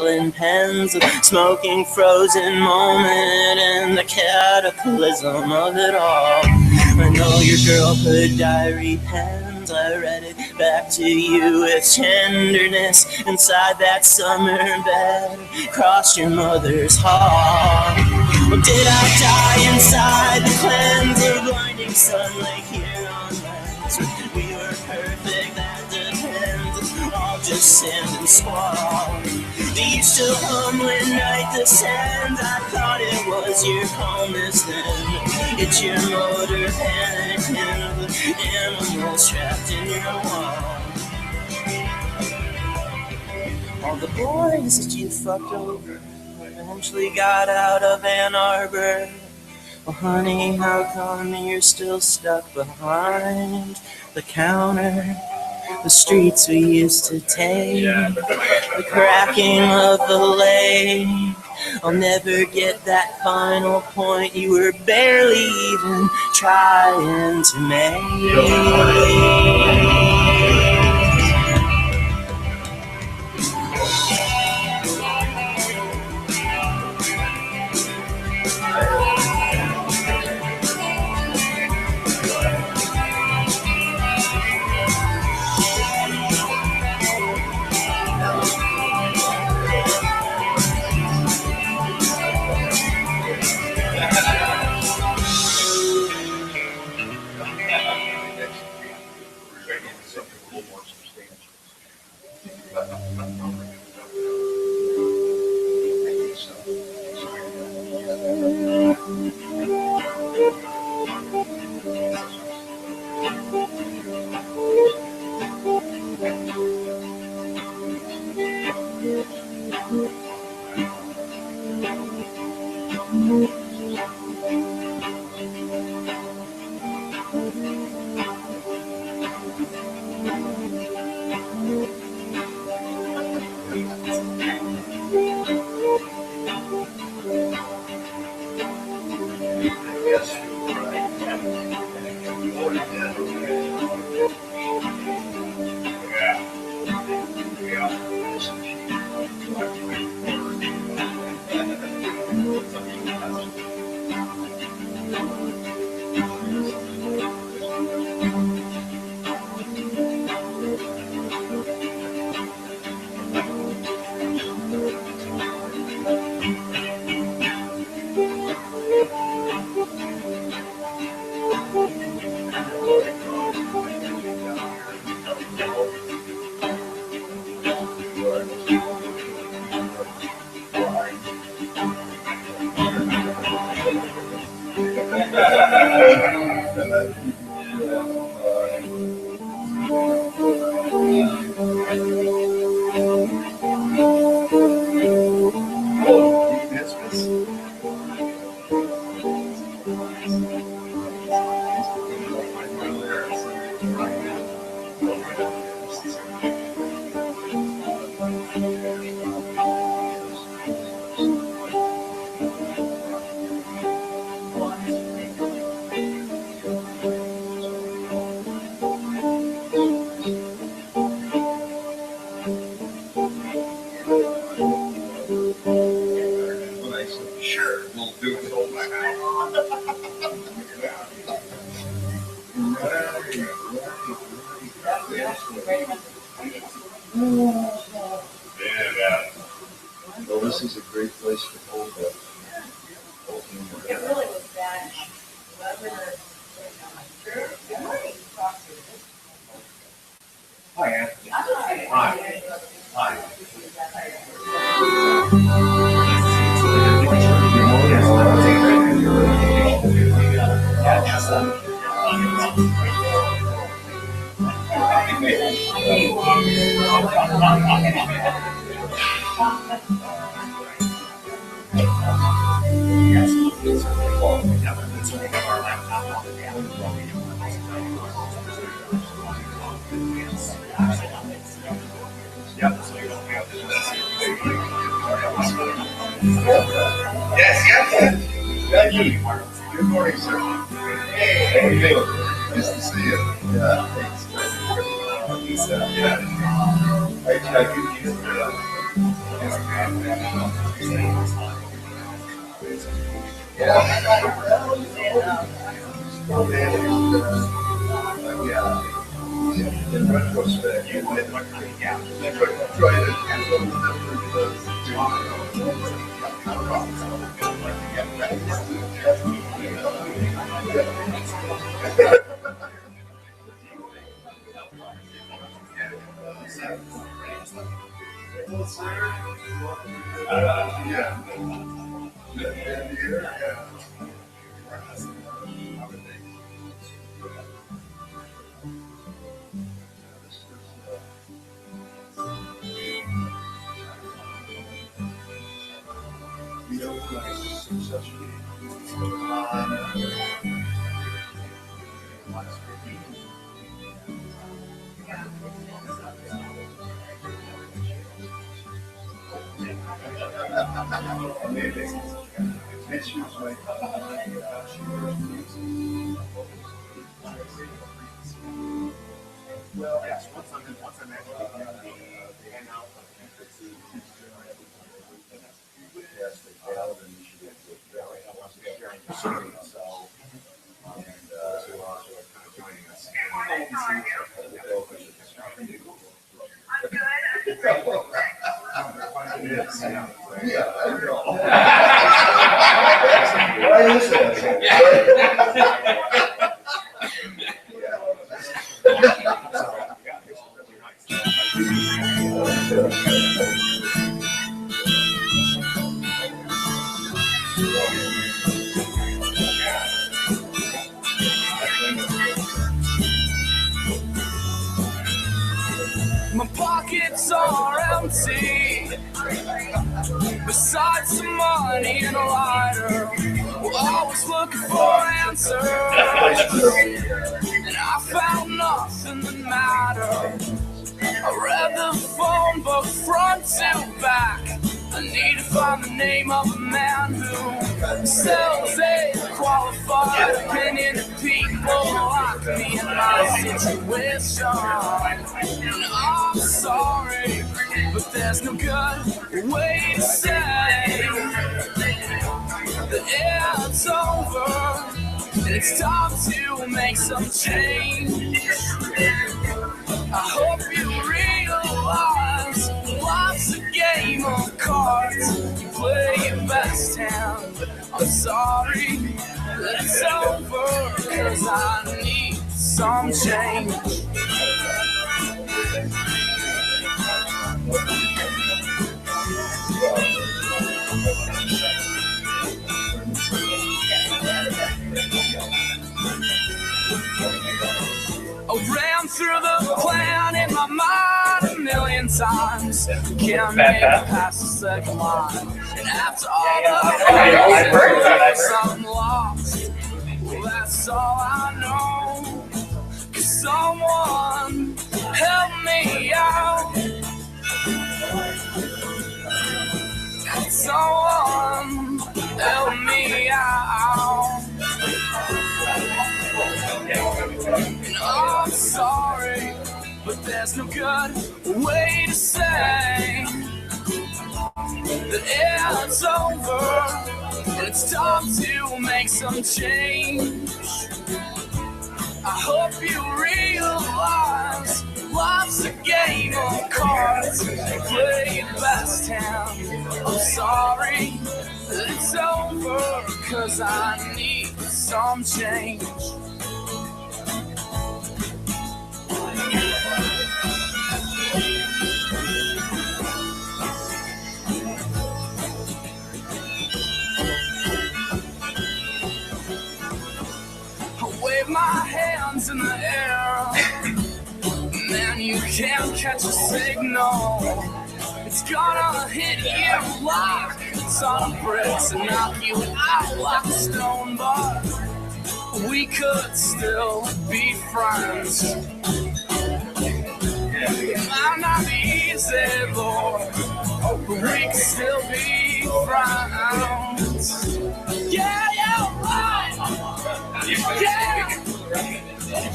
in pens, a smoking frozen moment and the cataclysm of it all. I know your girlhood diary pens, I read it back to you with tenderness inside that summer bed, across your mother's hall. Or did I die inside the cleanse of blinding sunlight here on Mars? We were perfect, that depends, all just sand and squall. Do you still hum when night descends? I thought it was your calmness then. It's your motor panicking, the animals trapped in your wall. All the boys that you fucked over eventually got out of Ann Arbor. Well, honey, how come you're still stuck behind the counter? The streets we used to take, the cracking of the lake. I'll never get that final point you were barely even trying to make. Well, this is a great place to hold that. It really was bad. Hi, Anthony. Hi. Yes. Thank you. Good morning, sir. Hey, how are you doing? Nice to see you. Yeah, thanks. Yeah. I In retrospect, you went My pockets are empty. Besides some money and a lighter, we're always looking for answers. And I found nothing that mattered. I read the phone book front to back. I need to find the name of a man who sells a qualified opinion to people like me in my situation. And I'm sorry, but there's no good way to say that it's over. And it's time to make some change. I hope you realize life's a game of cards. You play your best hand. I'm sorry that it's over, 'cause I need some change. I ran through the plan in my mind a million times. Can't make it past the second line. And after all the reasons I'm lost, well, that's all I know. 'Cause someone help me out. Someone help me out. And I'm sorry, but there's no good way to say that it's over. And it's time to make some change. I hope you realize life's a game of cards. Play your best hand. I'm sorry that it's over, 'cause I need some change. I wave my hands in the air. Man, you can't catch a signal. It's gonna hit you like a ton of bricks and knock you out like a stone, but we could still be friends. It might not be easy, Lord, but we can still be friends. Yeah, yeah, right.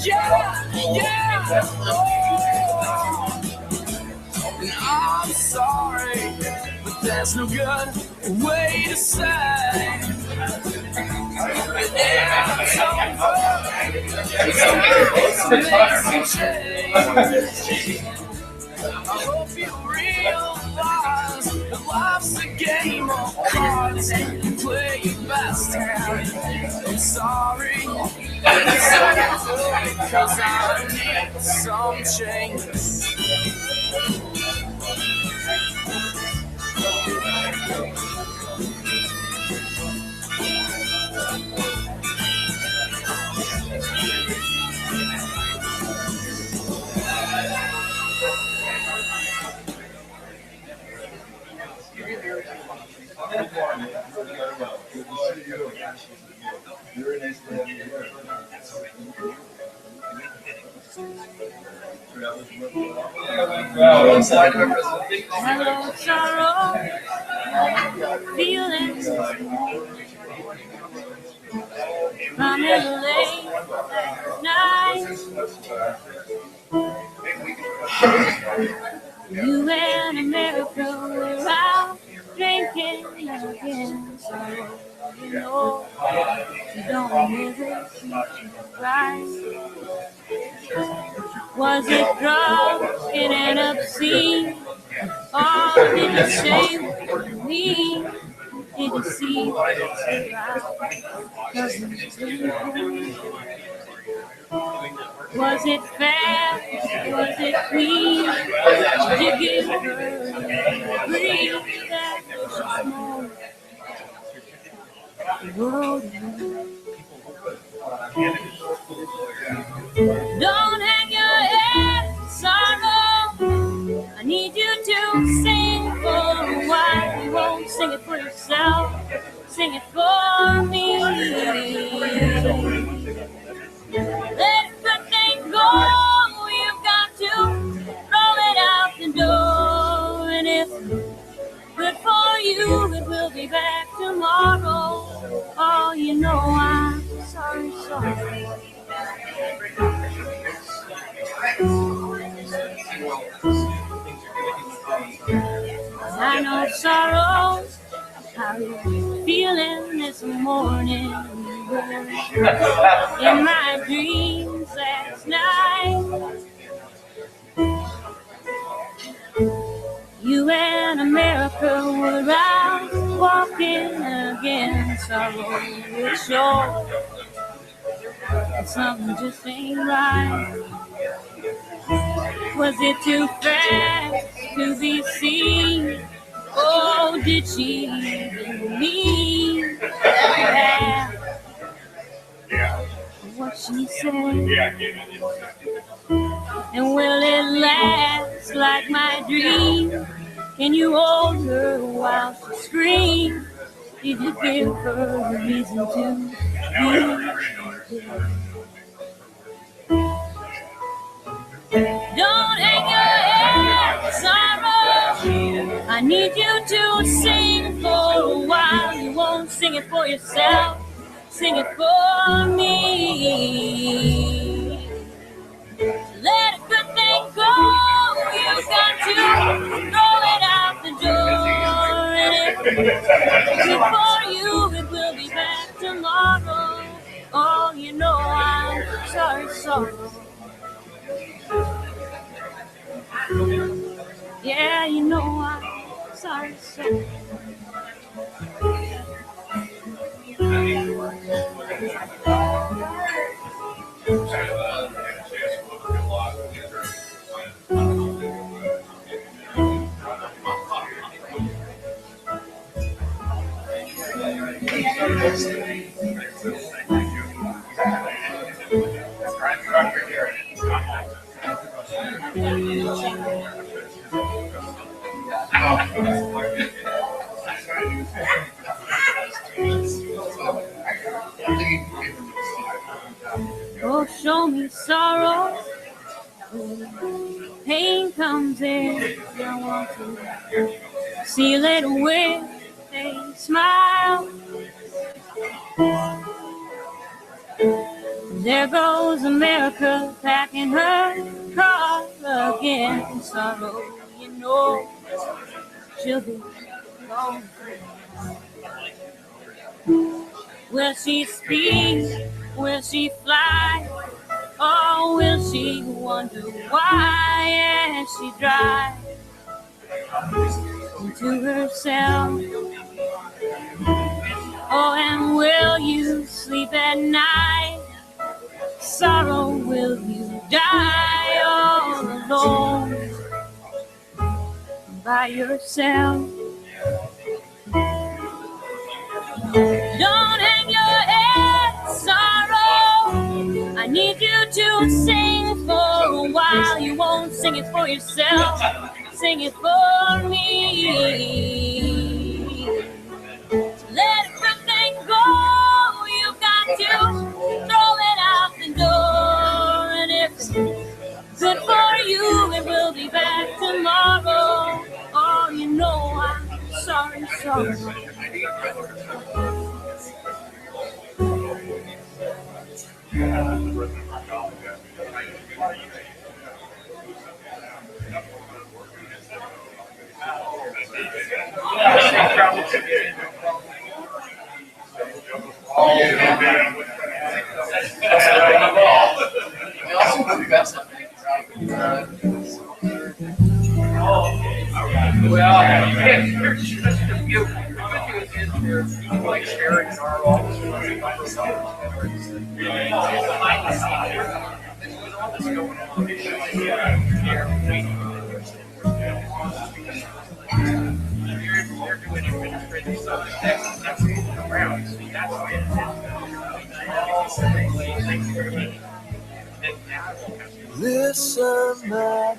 Yeah, yeah, oh. And I'm sorry, There's no good way to say it's over. It's amazing change. I hope you realize that life's a game of cards and you play your best hand. I'm sorry, it's over because I need some change. Very nice to have you here. Hello, sorrow, feelings running late at night. You and America were out drinking again, so you know you don't never see right. Was it drugs it ended up seeing? Or did it stay with me? Did you see right? Was it fair? Was it clean? Did you give her breathe that small world? Don't hang your head, sorrow. I need you to sing for a while. You won't sing it for yourself, sing it for me. Let the thing go. You've got to throw it out the door. And if good for you, it will be back tomorrow. Oh, you know I'm sorry, sorry. I know sorrows, how you're feeling this morning. In my dreams last night, you and America were out walking again. Sorrow, it's sure something just ain't right. Was it too fast to be seen? Oh, did she even mean that? What she said? And will it last like my dream? Can you hold her while she screams? Did you give her a reason to be? Don't hang your head, sorrow. I need you to sing for a while. You won't sing it for yourself, sing it for me. Let a good thing go. You've got to throw it out the door. And if it's good for you, it will be back tomorrow. Oh, you know I'm sorry, sorrow. Yeah, you know I'm sorry, sorry. Oh, show me sorrow. Pain comes in. I want to seal it with a smile. There goes America packing her car again. Sorrow, you know, she'll be Will she speak? Will she fly? Or will she wonder why as she drives into herself? Oh, and will you sleep at night? Sorrow, will you die all alone by yourself? Don't hang your head, sorrow. I need you to sing for a while. You won't sing it for yourself, sing it for me. Let everything go. You've got to throw it out the door. And if it's good for you, it will be back tomorrow. Oh, you know I'm sorry, sorry. Well, here's just a few. Like sharing in our office. They're doing administrative stuff. That's around. See, that's why thank you very much. Listen, my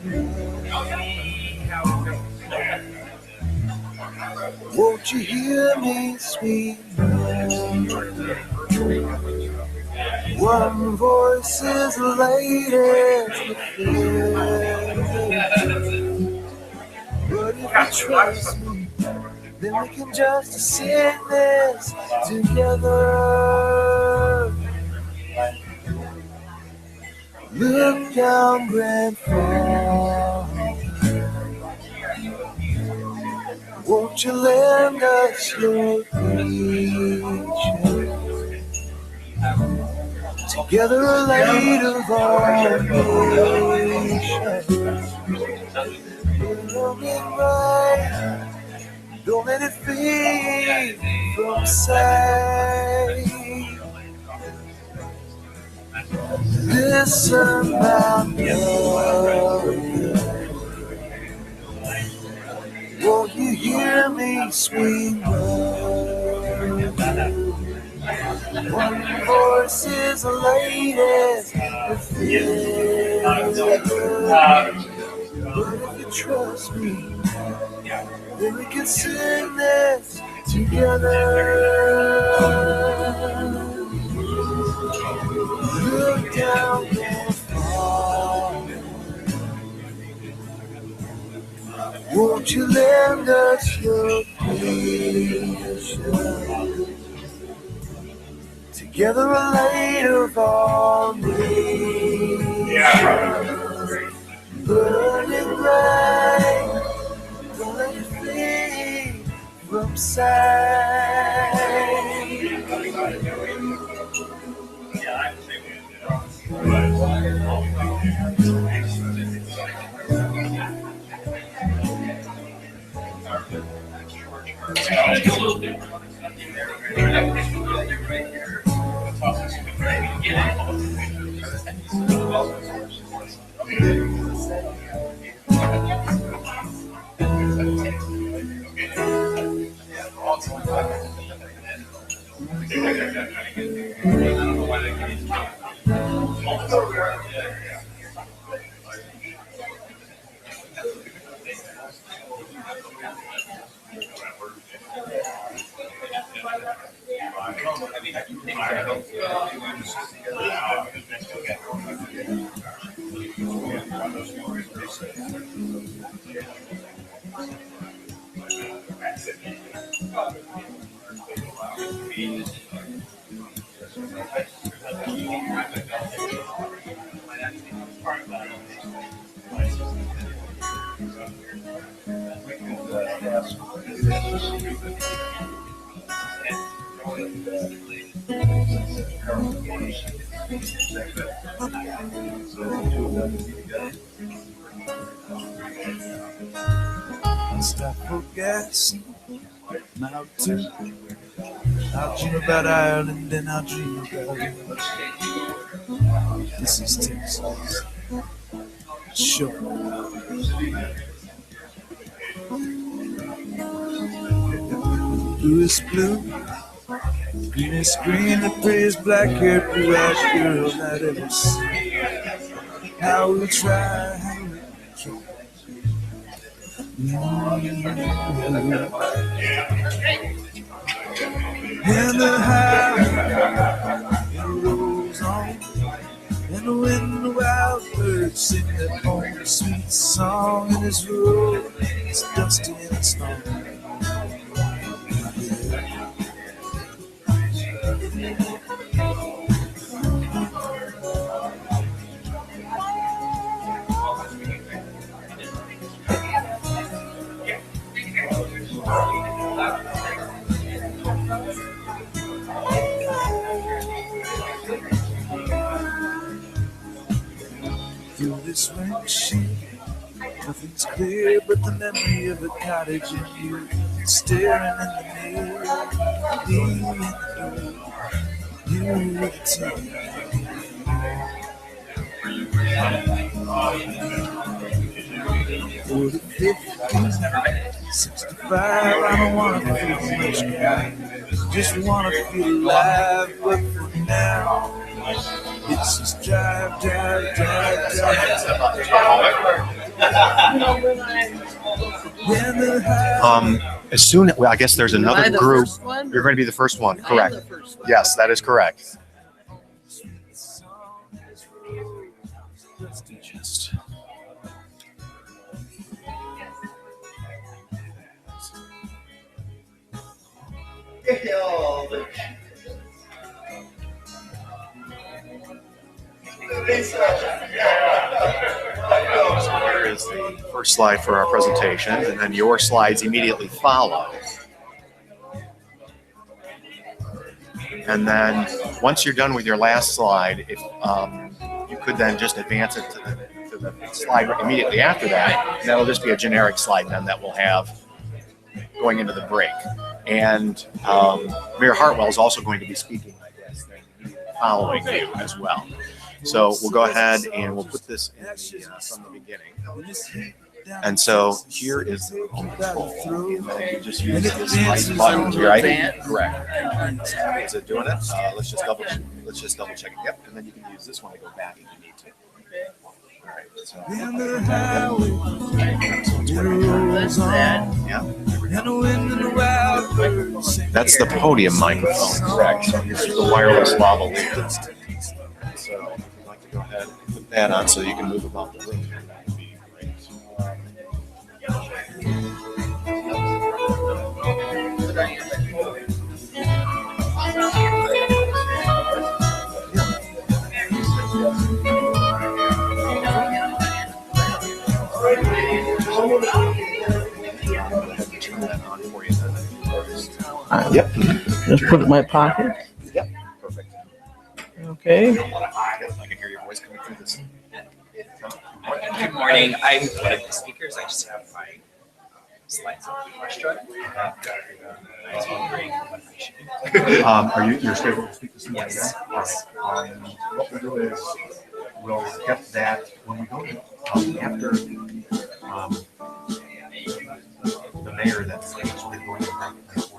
won't you hear me, sweet love? One voice is light as the fear. But if you trust me, then we can just sing this together. Look down, grandpa. Won't you lend us your patience? Together a light of our nation. Burning bright, don't let it fade from sight. Listen, my love. Won't you hear me, sweet love? One voice is light as the fear. But if you trust me, then we can sing this together. Look down and fall. Won't you lend us your patience? Together a light of our nation. Burning bright, don't let it fade from sight. Stop for gas. Now too. I'll dream about Ireland and I'll dream about it. This is Texas. Sure. Blue is blue. Green is green. The prettiest black haired blue eyed girl I'd ever seen. How we try, how we try. And the highway it rolls on, and when the wild birds sing that old sweet song, and this road is dusty and snow. Through this rain sheet, nothing's clear but the memory of a cottage and you staring in the mirror, me in the door, you with the TV. For the 50, 65, I don't want to feel much guy, just want to feel alive, but for now, it's just drive. As soon, well, I guess there's another group. You're going to be the first one, correct? Yes, that is correct. So here is the first slide for our presentation, and then your slides immediately follow. And then once you're done with your last slide, if you could then just advance it to the slide immediately after that, and that'll just be a generic slide then that we'll have going into the break. And Mayor Hartwell is also going to be speaking, I guess, following you as well. So we'll go ahead and we'll put this in from the beginning. And so here is the remote control. And then you just use this right button, right? Correct. Is it doing it? Let's just double check it. Yep. And then you can use this one to go back if you need to. All right. So, that's the podium microphone, correct? So this is the wireless lavalier. So if you'd like to go ahead and put that on so you can move about the room, that would be great. Turn that on for you then. Yep. Just put it in my pocket. Yep. Perfect. Okay. I can hear your voice coming through this. Good morning. I'm one of the speakers. I just have my slides of the question. I was wondering what I should do. You're scheduled to speak this morning? Yes. Yes. What we'll do is we'll get that when we go to after the mayor that's actually going to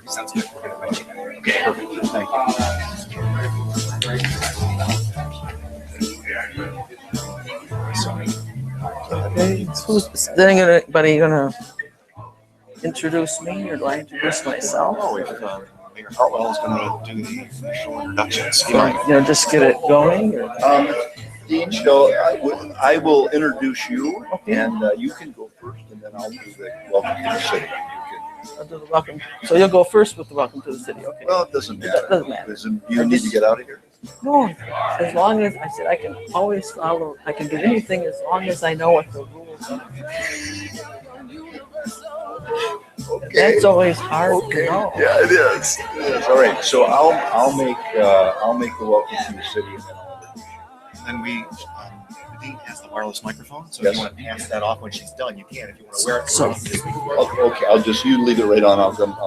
Sounds good. We're going to you. Okay, perfect. Thank Okay. Who's then anybody gonna introduce me, or do I introduce myself? Oh, if Mayor Hartwell is going to do the initial introductions. Just get it going. Or? Dean, I will introduce you, and you can go first, and then I'll do the welcome to the city. I'll do the welcome. So you'll go first with the welcome to the city. Okay. Well, it doesn't matter. It doesn't matter. You need to get out of here. No, as long as I said I can always follow. I can do anything as long as I know what the rules are. That's always hard to know. Yeah, it is. It is. All right. So I'll make the welcome to the city, and then Then the dean has the wireless microphone, so Yes. if you want to pass that off when she's done, you can. If you want to wear it, So- okay. I'll just you leave it right on. I'll come here.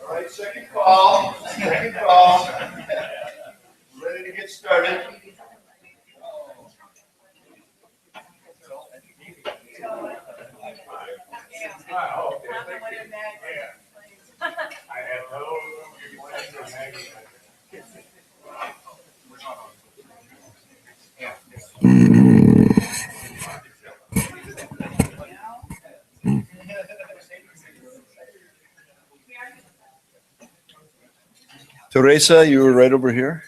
All right, second call. Ready to get started. Teresa, you were right over here.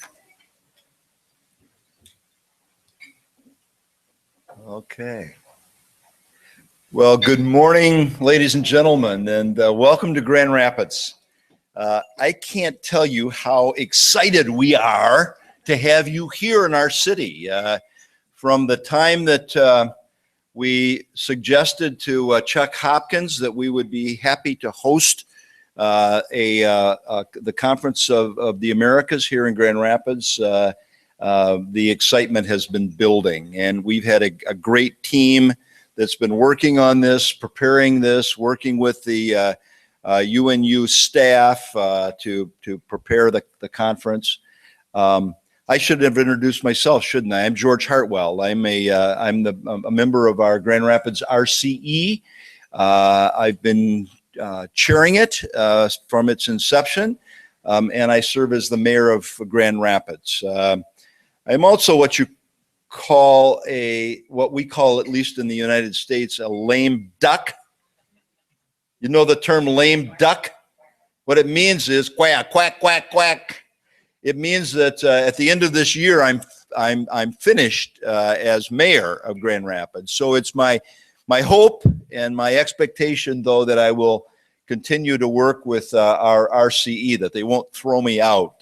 Okay. Well, good morning, ladies and gentlemen, and welcome to Grand Rapids. I can't tell you how excited we are to have you here in our city. From the time that we suggested to Chuck Hopkins that we would be happy to host the Conference of the Americas here in Grand Rapids, the excitement has been building, and we've had a great team that's been working on this, preparing this, working with the UNU staff to prepare the conference. I should have introduced myself, shouldn't I? I'm George Hartwell. I'm a member of our Grand Rapids RCE. I've been chairing it from its inception, and I serve as the mayor of Grand Rapids. I'm also what we call, at least in the United States, a lame duck. You know the term lame duck? What it means is quack, quack, quack, quack. It means that at the end of this year, I'm finished as mayor of Grand Rapids. So it's my hope and my expectation, though, that I will continue to work with our RCE, that they won't throw me out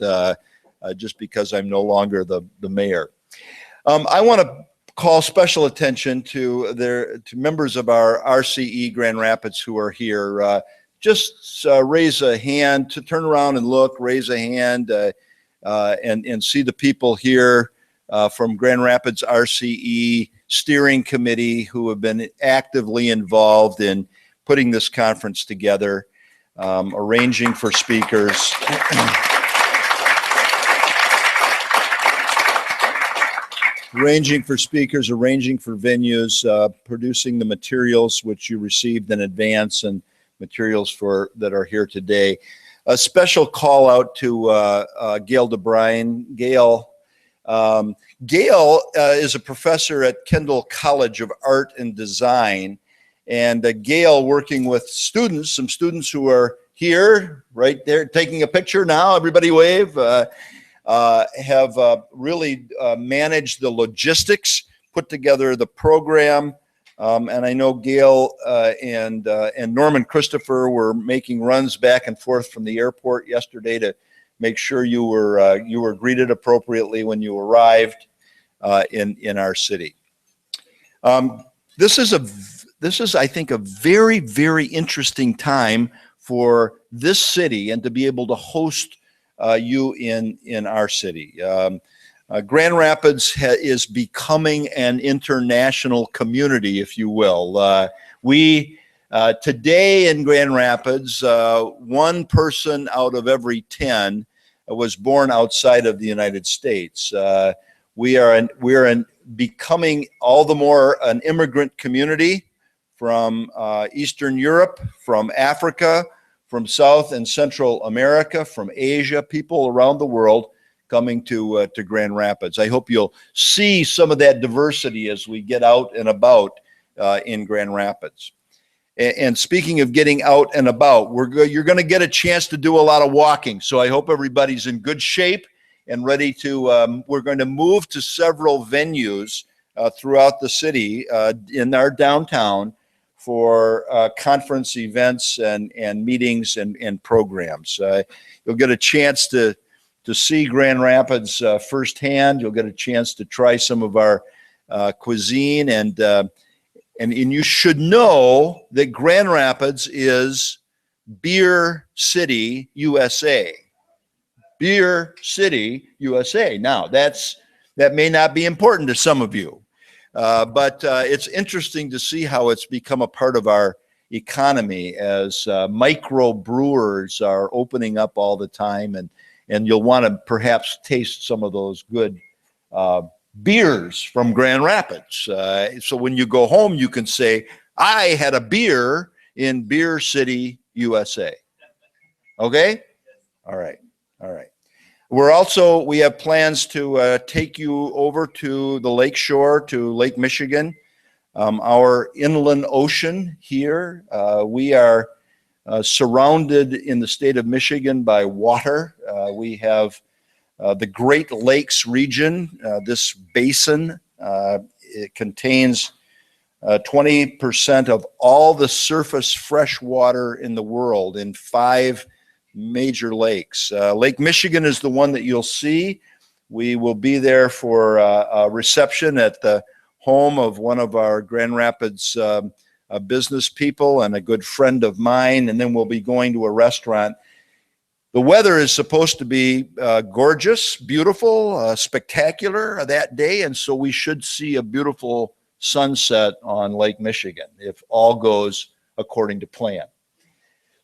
just because I'm no longer the mayor. I want to call special attention to members of our RCE Grand Rapids who are here. Just raise a hand, to turn around and look, raise a hand, and see the people here from Grand Rapids RCE Steering Committee who have been actively involved in putting this conference together, arranging for speakers. Arranging for venues, producing the materials which you received in advance and materials that are here today. A special call out to Gail DeBryan. Gail is a professor at Kendall College of Art and Design, and Gail, working with some students who are here, right there, taking a picture now. Everybody wave. Have really managed the logistics, put together the program, and I know Gail and Norman Christopher were making runs back and forth from the airport yesterday to make sure you were greeted appropriately when you arrived in our city. This is, I think, a very, very interesting time for this city and to be able to host you in our city. Grand Rapids is becoming an international community, if you will. We today in Grand Rapids, one person out of every 10 was born outside of the United States. We're becoming all the more an immigrant community. from Eastern Europe, from Africa, from South and Central America, from Asia, people around the world coming to Grand Rapids. I hope you'll see some of that diversity as we get out and about in Grand Rapids. And speaking of getting out and about, you're going to get a chance to do a lot of walking. So I hope everybody's in good shape and ready to, we're going to move to several venues throughout the city in our downtown for conference events and meetings and programs. You'll get a chance to see Grand Rapids firsthand. You'll get a chance to try some of our cuisine, and you should know that Grand Rapids is Beer City, USA. Beer City, USA. Now, that may not be important to some of you, but it's interesting to see how it's become a part of our economy as micro brewers are opening up all the time, and you'll want to perhaps taste some of those good beers from Grand Rapids. So when you go home, you can say, I had a beer in Beer City, USA. Okay? All right. All right. We have plans to take you over to the lake shore, to Lake Michigan, our inland ocean here. We are surrounded in the state of Michigan by water. We have the Great Lakes region, this basin. It contains 20% of all the surface fresh water in the world in 5 major lakes. Lake Michigan is the one that you'll see. We will be there for a reception at the home of one of our Grand Rapids business people and a good friend of mine, and then we'll be going to a restaurant. The weather is supposed to be gorgeous, beautiful, spectacular that day, and so we should see a beautiful sunset on Lake Michigan if all goes according to plan.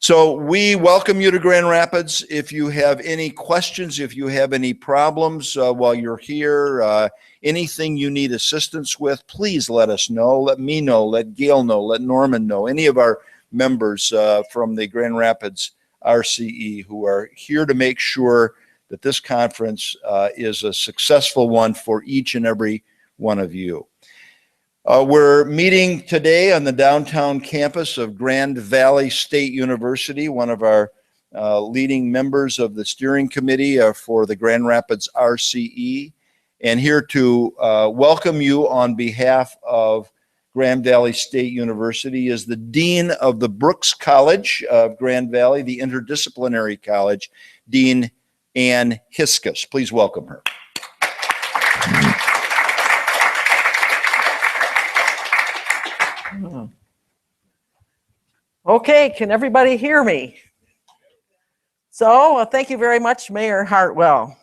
So we welcome you to Grand Rapids. If you have any questions, if you have any problems while you're here, anything you need assistance with, please let us know. Let me know, let Gail know, let Norman know, any of our members from the Grand Rapids RCE who are here to make sure that this conference is a successful one for each and every one of you. We're meeting today on the downtown campus of Grand Valley State University, one of our leading members of the steering committee for the Grand Rapids RCE. And here to welcome you on behalf of Grand Valley State University is the Dean of the Brooks College of Grand Valley, the Interdisciplinary College, Dean Ann Hiskus. Please welcome her. Okay, can everybody hear me? So, thank you very much, Mayor Hartwell.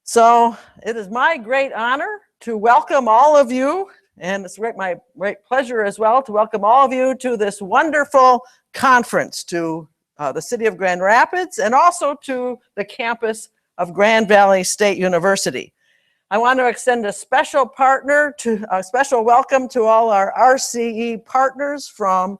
So, it is my great honor to welcome all of you, and it's my great pleasure as well to welcome all of you to this wonderful conference, to the city of Grand Rapids, and also to the campus of Grand Valley State University. I want to extend a special welcome to all our RCE partners from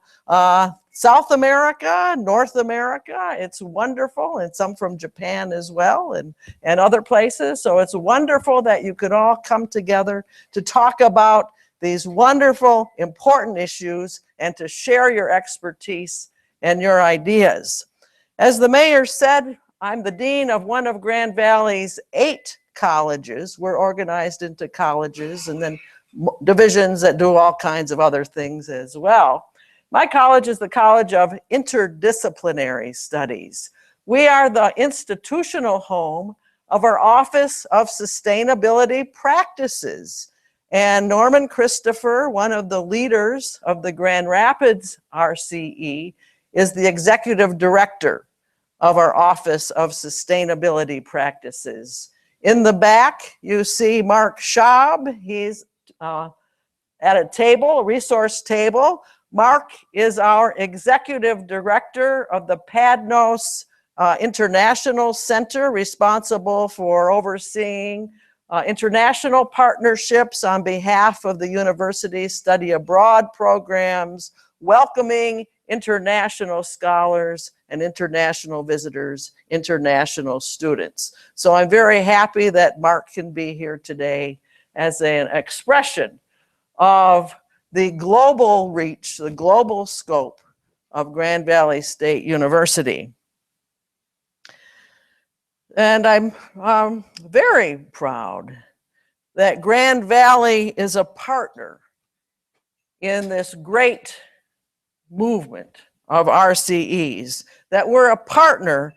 South America, North America. It's wonderful, and some from Japan as well, and other places. So it's wonderful that you could all come together to talk about these wonderful, important issues and to share your expertise and your ideas. As the mayor said, I'm the dean of one of Grand Valley's 8 colleges. We're organized into colleges and then divisions that do all kinds of other things as well. My college is the College of Interdisciplinary Studies. We are the institutional home of our Office of Sustainability Practices. And Norman Christopher, one of the leaders of the Grand Rapids RCE, is the executive director of our Office of Sustainability Practices. In the back, you see Mark Schaub. He's at a table, a resource table. Mark is our executive director of the Padnos International Center, responsible for overseeing international partnerships on behalf of the university, study abroad programs, welcoming international scholars and international visitors, international students. So I'm very happy that Mark can be here today as an expression of the global reach, the global scope of Grand Valley State University. And I'm very proud that Grand Valley is a partner in this great movement of RCEs, that we're a partner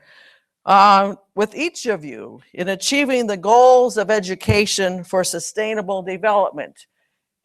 with each of you in achieving the goals of education for sustainable development.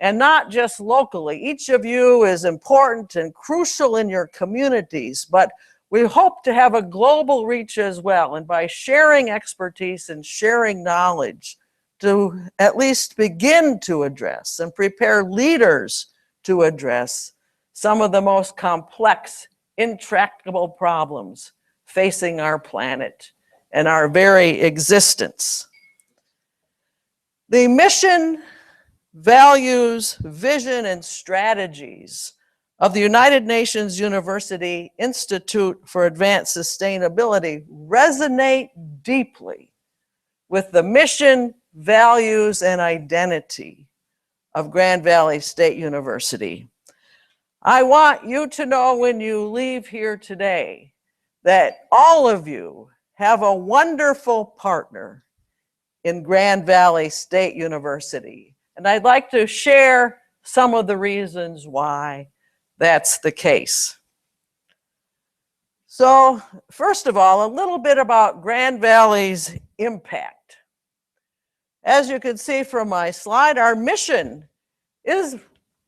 And not just locally. Each of you is important and crucial in your communities, but we hope to have a global reach as well. And by sharing expertise and sharing knowledge, to at least begin to address and prepare leaders to address some of the most complex, intractable problems facing our planet and our very existence. The mission, values, vision, and strategies of the United Nations University Institute for Advanced Sustainability resonate deeply with the mission, values, and identity of Grand Valley State University. I want you to know when you leave here today that all of you have a wonderful partner in Grand Valley State University. And I'd like to share some of the reasons why that's the case. So, first of all, a little bit about Grand Valley's impact. As you can see from my slide, our mission is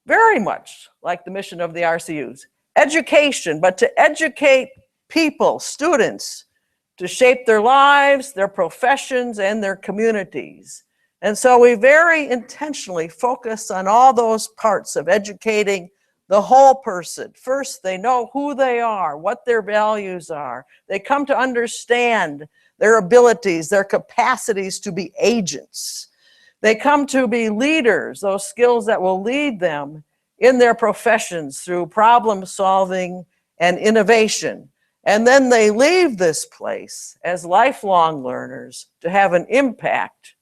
very much like the mission of the RCUs. Education, but to educate people, students, to shape their lives, their professions, and their communities. And so we very intentionally focus on all those parts of educating the whole person. First, they know who they are, what their values are. They come to understand their abilities, their capacities to be agents. They come to be leaders, those skills that will lead them in their professions through problem solving and innovation. And then they leave this place as lifelong learners to have an impact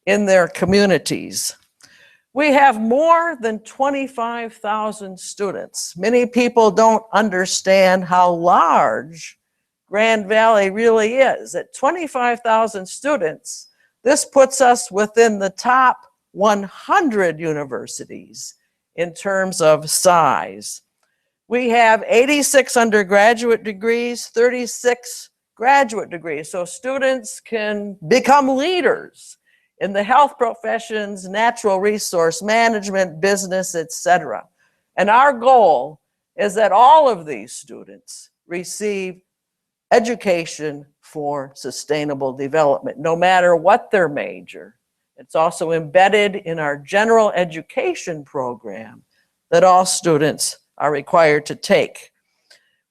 in their communities. We have more than 25,000 students. Many people don't understand how large Grand Valley really is. At 25,000 students, this puts us within the top 100 universities in terms of size. We have 86 undergraduate degrees, 36 graduate degrees, so students can become leaders in the health professions, natural resource management, business, etc. And our goal is that all of these students receive education for sustainable development, no matter what their major. It's also embedded in our general education program that all students are required to take.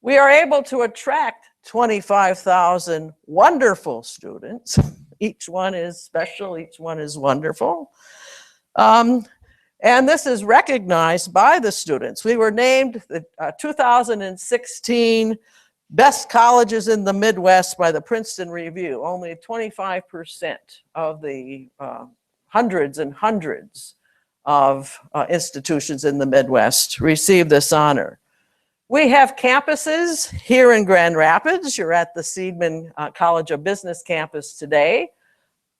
We are able to attract 25,000 wonderful students. Each one is special, each one is wonderful. And this is recognized by the students. We were named the 2016 Best Colleges in the Midwest by the Princeton Review. Only 25% of the hundreds and hundreds of institutions in the Midwest receive this honor. We have campuses here in Grand Rapids. You're at the Seidman College of Business campus today.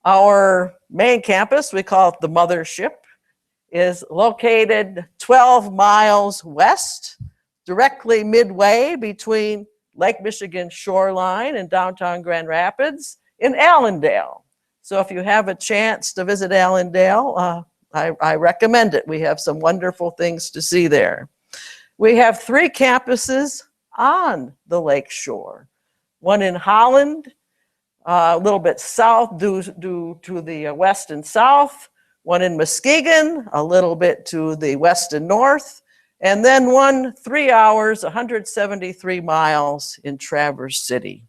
Our main campus, we call it the Mothership, is located 12 miles west, directly midway between Lake Michigan shoreline and downtown Grand Rapids in Allendale. So if you have a chance to visit Allendale, I recommend it. We have some wonderful things to see there. We have 3 campuses on the lake shore. One in Holland, a little bit south due to the west and south. One in Muskegon, a little bit to the west and north. And then one 3 hours, 173 miles in Traverse City.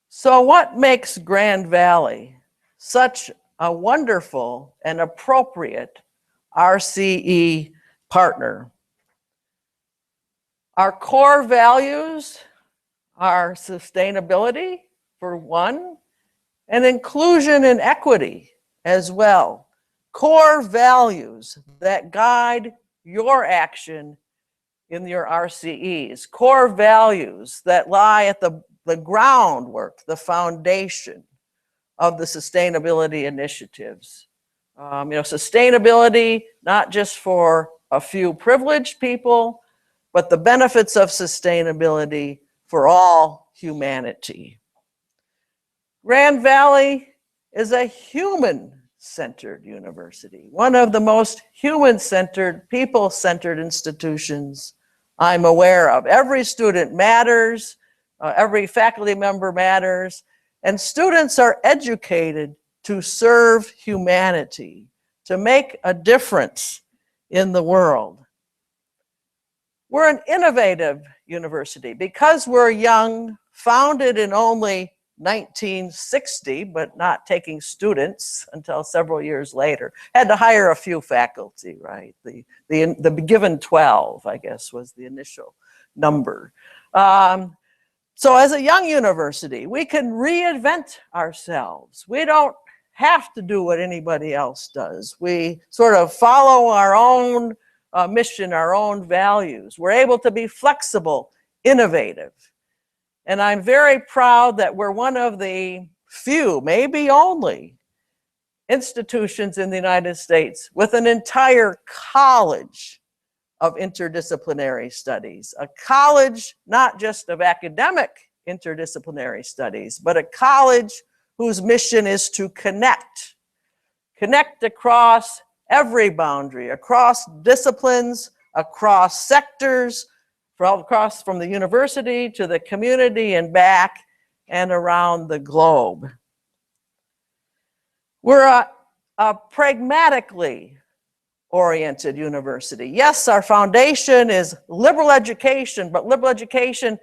So what makes Grand Valley such a wonderful and appropriate RCE partner. Our core values are sustainability, for one, and inclusion and equity as well. Core values that guide your action in your RCEs. Core values that lie at the groundwork, the foundation of the sustainability initiatives. Sustainability, not just for a few privileged people, but the benefits of sustainability for all humanity. Grand Valley is a human-centered university, one of the most human-centered, people-centered institutions I'm aware of. Every student matters, every faculty member matters, and students are educated to serve humanity, to make a difference in the world. We're an innovative university because we're young, founded in only 1960, but not taking students until several years later. Had to hire a few faculty, right? The given 12, I guess, was the initial number. So as a young university, we can reinvent ourselves. We don't have to do what anybody else does. We sort of follow our own mission, our own values. We're able to be flexible, innovative. And I'm very proud that we're one of the few, maybe only, institutions in the United States with an entire college of interdisciplinary studies. A college not just of academic interdisciplinary studies, but a college whose mission is to connect across every boundary, across disciplines, across sectors, from the university to the community and back and around the globe. We're a pragmatically oriented university. Yes, our foundation is liberal education, but liberal education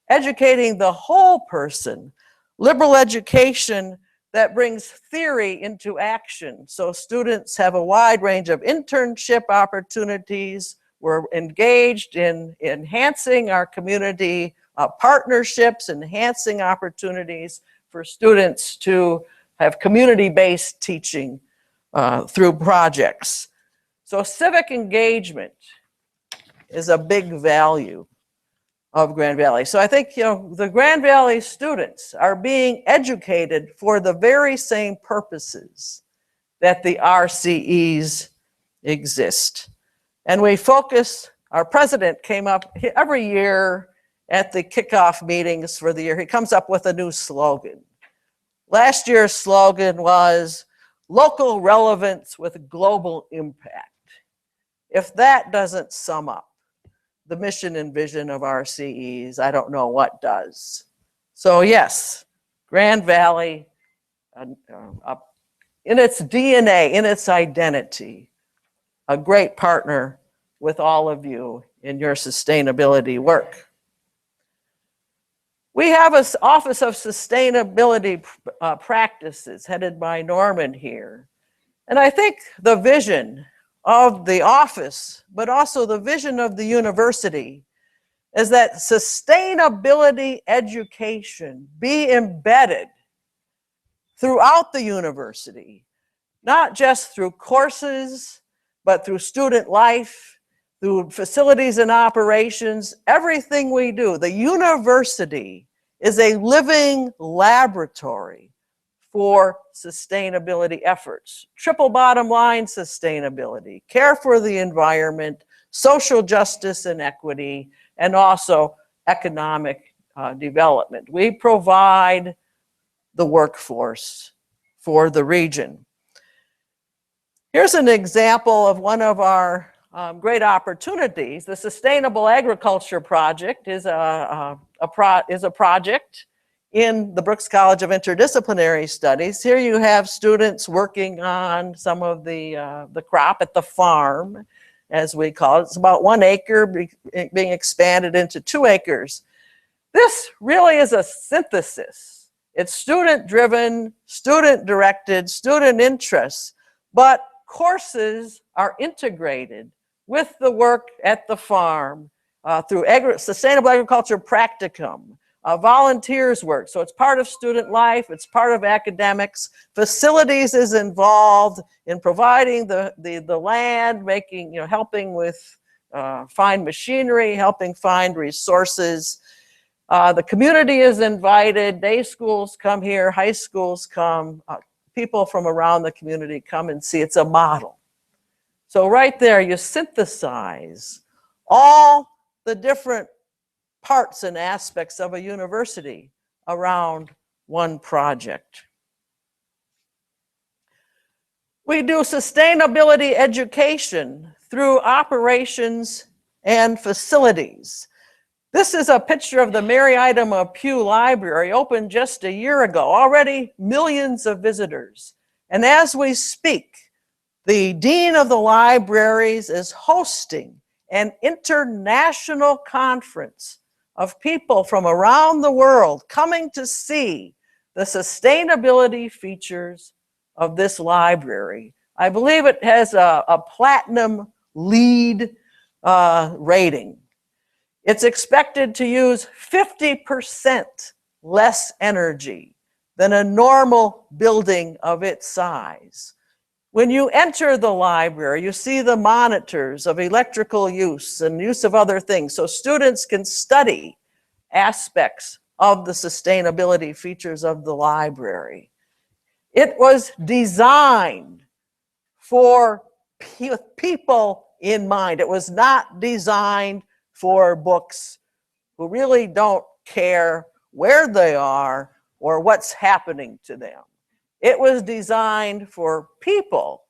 educating the whole person. Liberal education that brings theory into action. So students have a wide range of internship opportunities. We're engaged in enhancing our community partnerships, enhancing opportunities for students to have community-based teaching through projects. So civic engagement is a big value of Grand Valley. So I think, the Grand Valley students are being educated for the very same purposes that the RCEs exist. And we focus, our president came up every year at the kickoff meetings for the year. He comes up with a new slogan. Last year's slogan was local relevance with global impact. If that doesn't sum up the mission and vision of RCEs, I don't know what does. So yes, Grand Valley, in its DNA, in its identity, a great partner with all of you in your sustainability work. We have an Office of Sustainability Practices headed by Norman here. And I think the vision of the office, but also the vision of the university, is that sustainability education be embedded throughout the university, not just through courses, but through student life, through facilities and operations, everything we do. The university is a living laboratory for sustainability efforts. Triple bottom line sustainability, care for the environment, social justice and equity, and also economic development. We provide the workforce for the region. Here's an example of one of our great opportunities. The Sustainable Agriculture Project is a project in the Brooks College of Interdisciplinary Studies. Here you have students working on some of the crop at the farm, as we call it. It's about 1 acre being expanded into 2 acres. This really is a synthesis It's student-driven, student-directed, student interests, but courses are integrated with the work at the farm through sustainable agriculture practicum, volunteers work. So it's part of student life, it's part of academics. Facilities is involved in providing the land, making, helping with find machinery, helping find resources. The community is invited, day schools come here, high schools come, people from around the community come and see. It's a model. So right there, you synthesize all the different parts and aspects of a university around one project. We do sustainability education through operations and facilities. This is a picture of the Mary Ida Pugh Library, opened just a year ago. Already millions of visitors. And as we speak, the Dean of the Libraries is hosting an international conference of people from around the world coming to see the sustainability features of this library. I believe it has a platinum LEED rating. It's expected to use 50% less energy than a normal building of its size. When you enter the library, you see the monitors of electrical use and use of other things, so students can study aspects of the sustainability features of the library. It was designed for people in mind. It was not designed for books who really don't care where they are or what's happening to them. It was designed for people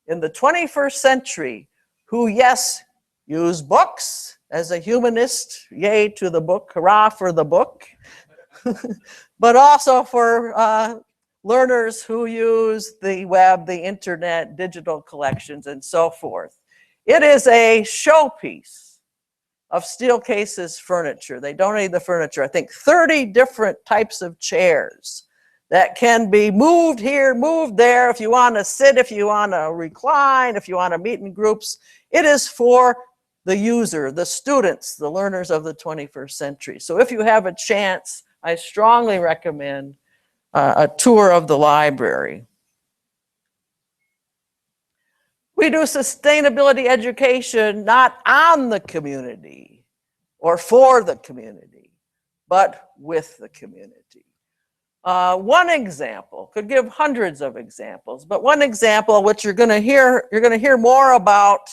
in the 21st century who, yes, use books. As a humanist, yay to the book, hurrah for the book, but also for learners who use the web, the internet, digital collections, and so forth. It is a showpiece of Steelcase's furniture. They donated the furniture, I think 30 different types of chairs that can be moved here, moved there, if you want to sit, if you want to recline, if you want to meet in groups. It is for the user, the students, the learners of the 21st century. So if you have a chance, I strongly recommend a tour of the library. We do sustainability education not on the community or for the community, but with the community. One example, could give hundreds of examples, but one example which you're going to hear more about,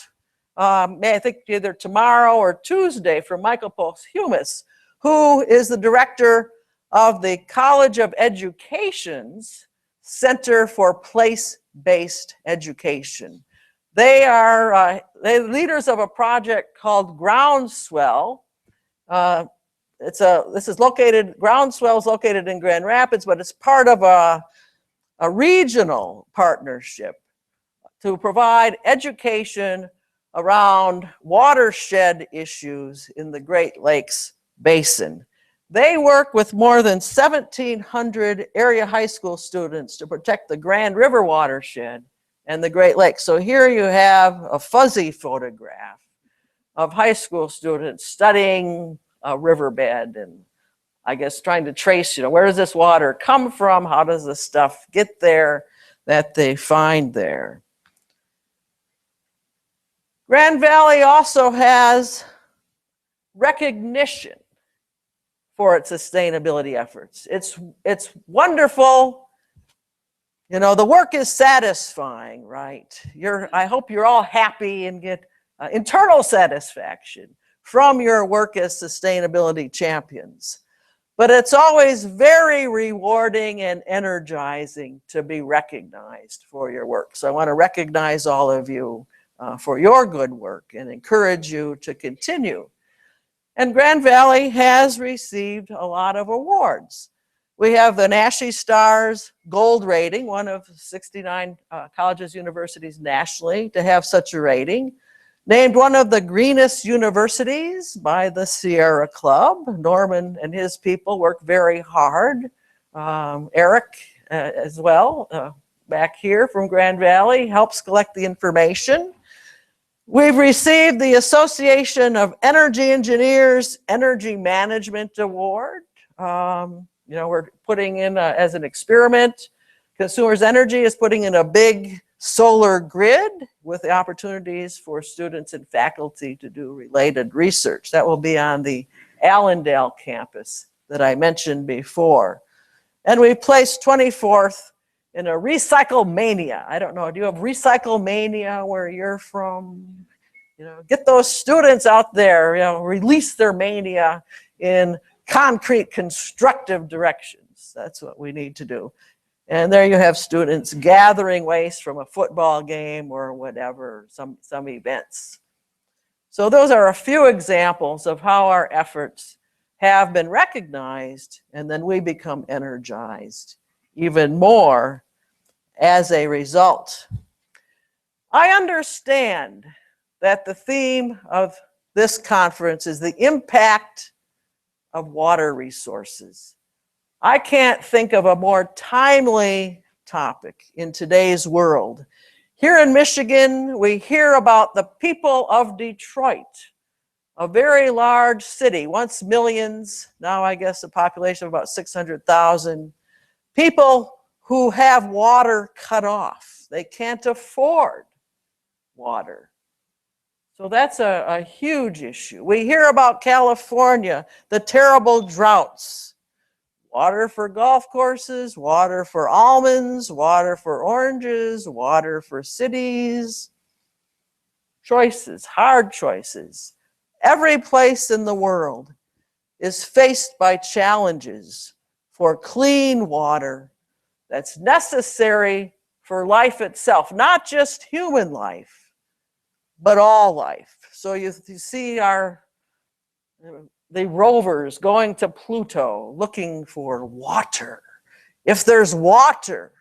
I think either tomorrow or Tuesday, from Michael Posthumus, who is the director of the College of Education's Center for Place-Based Education. They are leaders of a project called Groundswell. Groundswell is located in Grand Rapids, but it's part of a regional partnership to provide education around watershed issues in the Great Lakes Basin. They work with more than 1,700 area high school students to protect the Grand River watershed and the Great Lakes. So here you have a fuzzy photograph of high school students studying a riverbed and I guess trying to trace, where does this water come from? How does this stuff get there that they find there? Grand Valley also has recognition for its sustainability efforts. It's wonderful. The work is satisfying, right? I hope you're all happy and get internal satisfaction from your work as sustainability champions. But it's always very rewarding and energizing to be recognized for your work. So I want to recognize all of you for your good work and encourage you to continue. And Grand Valley has received a lot of awards. We have the Nashi Stars Gold rating, one of 69 colleges, universities nationally to have such a rating. Named one of the greenest universities by the Sierra Club. Norman and his people work very hard Eric as well, back here from Grand Valley, helps collect the information. We've received the Association of Energy Engineers Energy Management Award. We're putting in, as an experiment, Consumers Energy is putting in a big solar grid with the opportunities for students and faculty to do related research. That will be on the Allendale campus that I mentioned before. And we placed 24th in a Recycle Mania. I don't know, do you have Recycle Mania where you're from? Get those students out there, release their mania in concrete, constructive directions. That's what we need to do. And there you have students gathering waste from a football game or whatever, some events. So those are a few examples of how our efforts have been recognized, and then we become energized even more as a result. I understand that the theme of this conference is the impact of water resources. I can't think of a more timely topic in today's world. Here in Michigan, we hear about the people of Detroit, a very large city, once millions, now I guess a population of about 600,000 people who have water cut off. They can't afford water. So that's a huge issue. We hear about California, the terrible droughts. Water for golf courses, water for almonds, water for oranges, water for cities. Choices, hard choices. Every place in the world is faced by challenges for clean water that's necessary for life itself, not just human life, but all life. So you see the rovers going to Pluto looking for water. If there's water,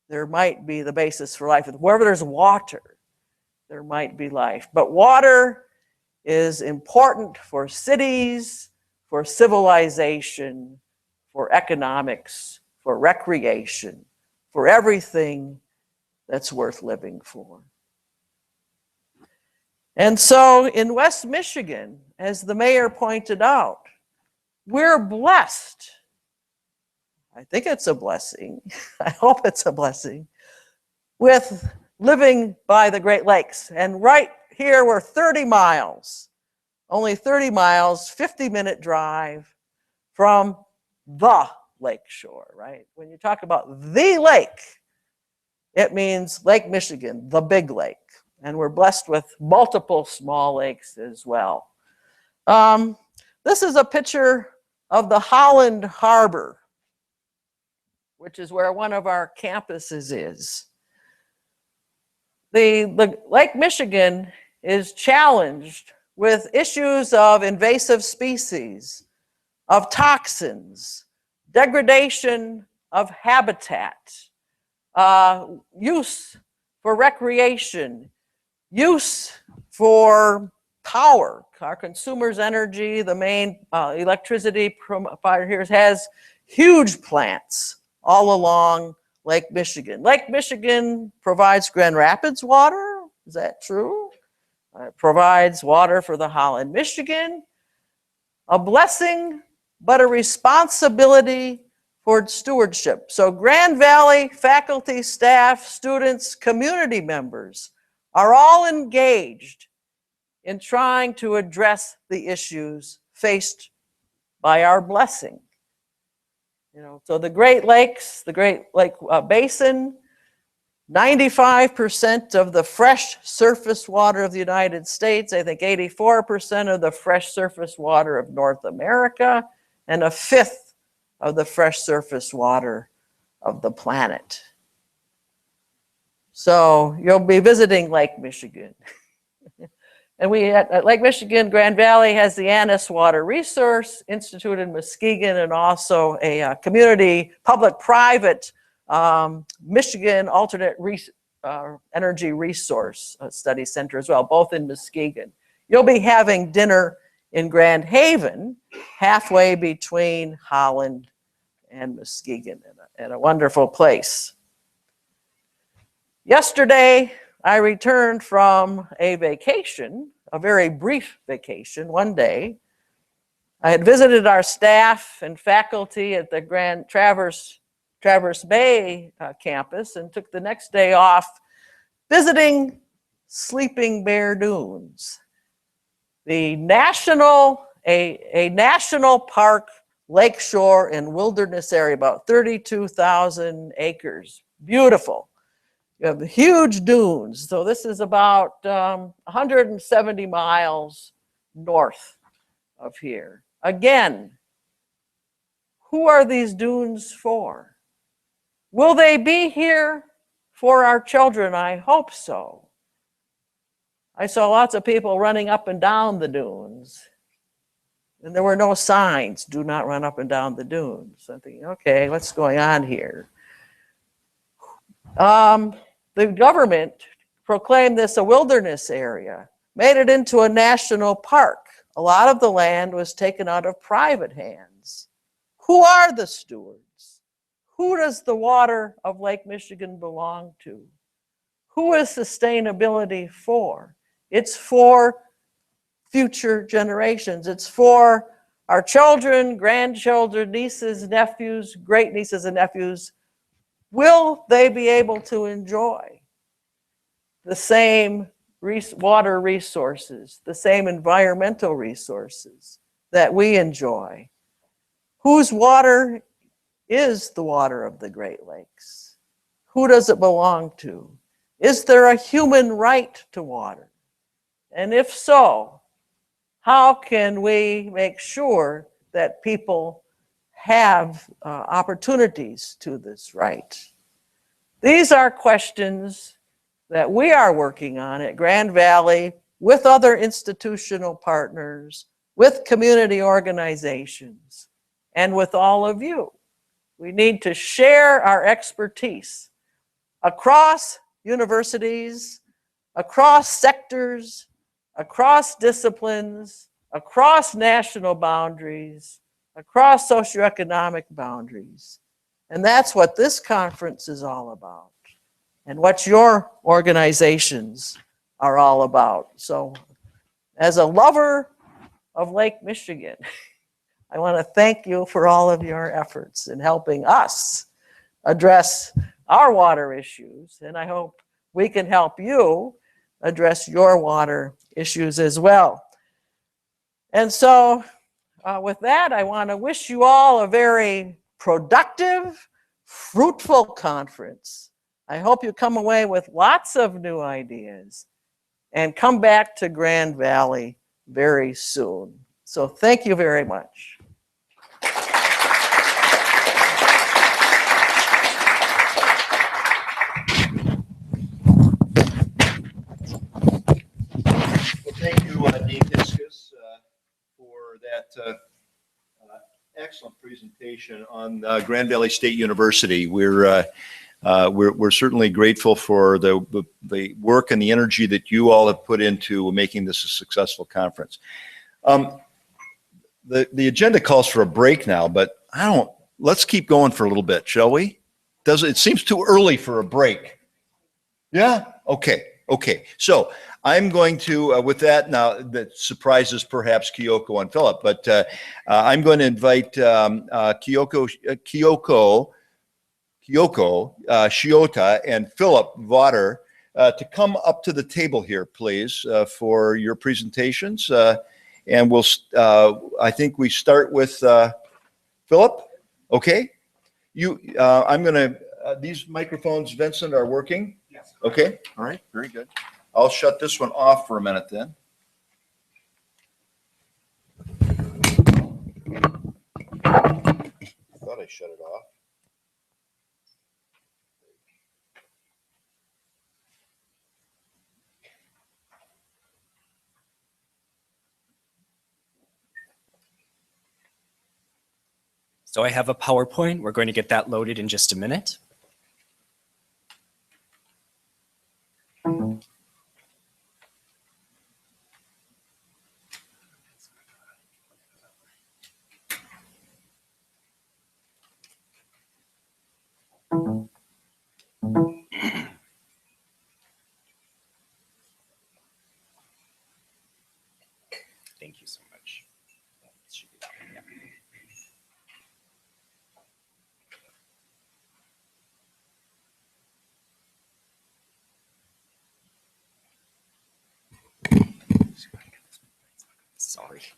there might be the basis for life. Wherever there's water, there might be life. But water is important for cities, for civilization, for economics, for recreation, for everything that's worth living for. And so in West Michigan, as the mayor pointed out, we're blessed. I think it's a blessing. I hope it's a blessing with living by the Great Lakes. And right here, we're 30 miles, only 30 miles, 50-minute drive from the lake shore, right? When you talk about the lake, it means Lake Michigan, the big lake. And we're blessed with multiple small lakes as well. This is a picture of the Holland Harbor, which is where one of our campuses is. The Lake Michigan is challenged with issues of invasive species, of toxins, degradation of habitat, use for recreation, use for power. Our Consumers Energy, the main electricity provider here, has huge plants all along Lake Michigan. Lake Michigan provides Grand Rapids water. Is that true? It provides water for the Holland, Michigan. A blessing, but a responsibility for stewardship. So Grand Valley faculty, staff, students, community members are all engaged in trying to address the issues faced by our blessing. So the Great Lakes, the Great Lake Basin, 95% of the fresh surface water of the United States, I think 84% of the fresh surface water of North America, and a fifth of the fresh surface water of the planet. So you'll be visiting Lake Michigan. And we at Lake Michigan, Grand Valley has the Annis Water Resource Institute in Muskegon, and also a community public-private Michigan Alternate Energy Resource Study Center as well, both in Muskegon. You'll be having dinner in Grand Haven, halfway between Holland and Muskegon, and a wonderful place. Yesterday, I returned from a vacation, a very brief vacation, one day. I had visited our staff and faculty at the Grand Traverse Bay campus and took the next day off visiting Sleeping Bear Dunes, a national park, lakeshore and wilderness area, about 32,000 acres. Beautiful. You have huge dunes. So this is about 170 miles north of here. Again, who are these dunes for? Will they be here for our children? I hope so. I saw lots of people running up and down the dunes, and there were no signs, do not run up and down the dunes. I'm thinking, okay, what's going on here? The government proclaimed this a wilderness area, made it into a national park. A lot of the land was taken out of private hands. Who are the stewards? Who does the water of Lake Michigan belong to? Who is sustainability for? It's for future generations. It's for our children, grandchildren, nieces, nephews, great nieces and nephews. Will they be able to enjoy the same water resources, the same environmental resources that we enjoy? Whose water is the water of the Great Lakes? Who does it belong to? Is there a human right to water? And if so, how can we make sure that people have opportunities to this right? These are questions that we are working on at Grand Valley with other institutional partners, with community organizations, and with all of you. We need to share our expertise across universities, across sectors, across disciplines, across national boundaries, across socioeconomic boundaries. And that's what this conference is all about, and what your organizations are all about. So as a lover of Lake Michigan, I want to thank you for all of your efforts in helping us address our water issues, and I hope we can help you address your water issues as well. And so with that, I want to wish you all a very productive, fruitful conference. I hope you come away with lots of new ideas and come back to Grand Valley very soon. So thank you very much. Thank you, Dean Hiskus, for that excellent presentation on Grand Valley State University. We're certainly grateful for the work and the energy that you all have put into making this a successful conference. The agenda calls for a break now, but let's keep going for a little bit, shall we? It seems too early for a break. Yeah? Okay. So I'm going to, with that now, that surprises perhaps Kyoko and Philip, but I'm going to invite Kyoko Shiota and Philip Vaughter to come up to the table here, please, for your presentations. And we'll, I think we start with Philip. Okay. I'm going to, these microphones, Vincent, are working? Yes. Okay. All right. Very good. I'll shut this one off for a minute then. I thought I shut it off. So I have a PowerPoint. We're going to get that loaded in just a minute. Sorry.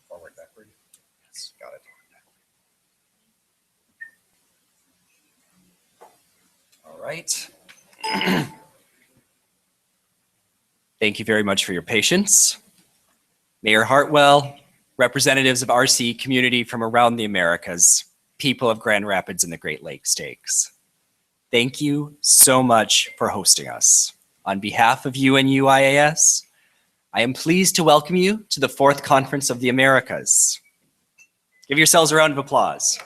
Forward, backward. Yes, got it. All right. Thank you very much for your patience. Mayor Hartwell, representatives of RCE community from around the Americas, people of Grand Rapids and the Great Lakes Stakes. Thank you so much for hosting us. On behalf of UNUIAS, I am pleased to welcome you to the 4th Conference of the Americas. Give yourselves a round of applause.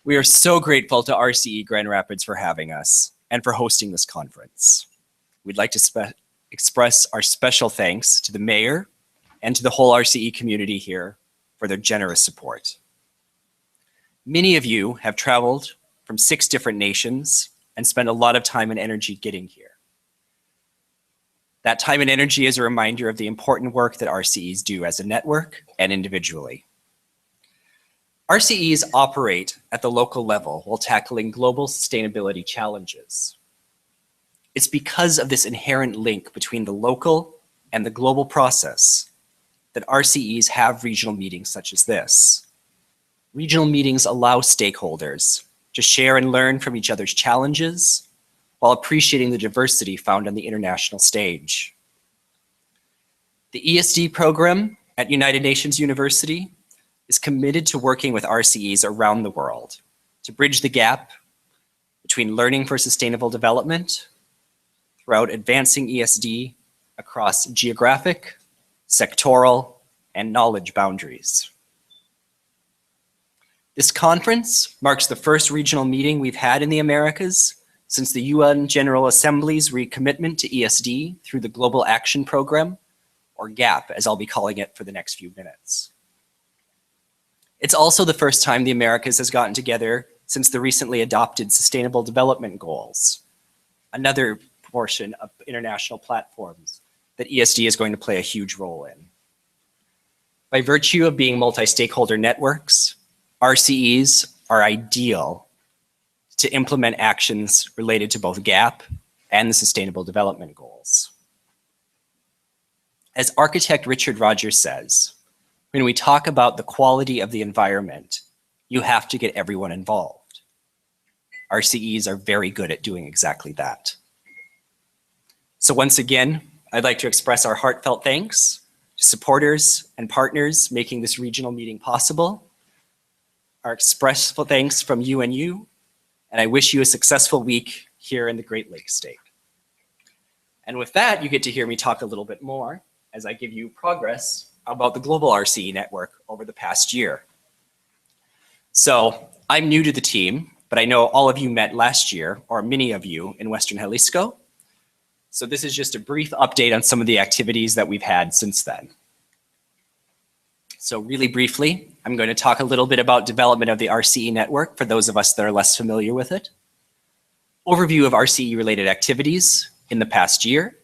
We are so grateful to RCE Grand Rapids for having us and for hosting this conference. We'd like to express our special thanks to the mayor and to the whole RCE community here for their generous support. Many of you have traveled from 6 different nations and spent a lot of time and energy getting here. That time and energy is a reminder of the important work that RCEs do as a network and individually. RCEs operate at the local level while tackling global sustainability challenges. It's because of this inherent link between the local and the global process that RCEs have regional meetings such as this. Regional meetings allow stakeholders to share and learn from each other's challenges while appreciating the diversity found on the international stage. The ESD program at United Nations University is committed to working with RCEs around the world to bridge the gap between learning for sustainable development throughout advancing ESD across geographic, sectoral, and knowledge boundaries. This conference marks the first regional meeting we've had in the Americas since the UN General Assembly's recommitment to ESD through the Global Action Program, or GAP, as I'll be calling it for the next few minutes. It's also the first time the Americas has gotten together since the recently adopted Sustainable Development Goals, another portion of international platforms that ESD is going to play a huge role in. By virtue of being multi-stakeholder networks, RCEs are ideal to implement actions related to both GAP and the Sustainable Development Goals. As architect Richard Rogers says, when we talk about the quality of the environment, you have to get everyone involved. RCEs are very good at doing exactly that. So once again, I'd like to express our heartfelt thanks to supporters and partners making this regional meeting possible. Our expressful thanks from UNU, and I wish you a successful week here in the Great Lakes State. And with that, you get to hear me talk a little bit more as I give you progress about the global RCE network over the past year. So I'm new to the team, but I know all of you met last year, or many of you, in Western Jalisco. So this is just a brief update on some of the activities that we've had since then. So really briefly, I'm going to talk a little bit about development of the RCE network for those of us that are less familiar with it. Overview of RCE related activities in the past year,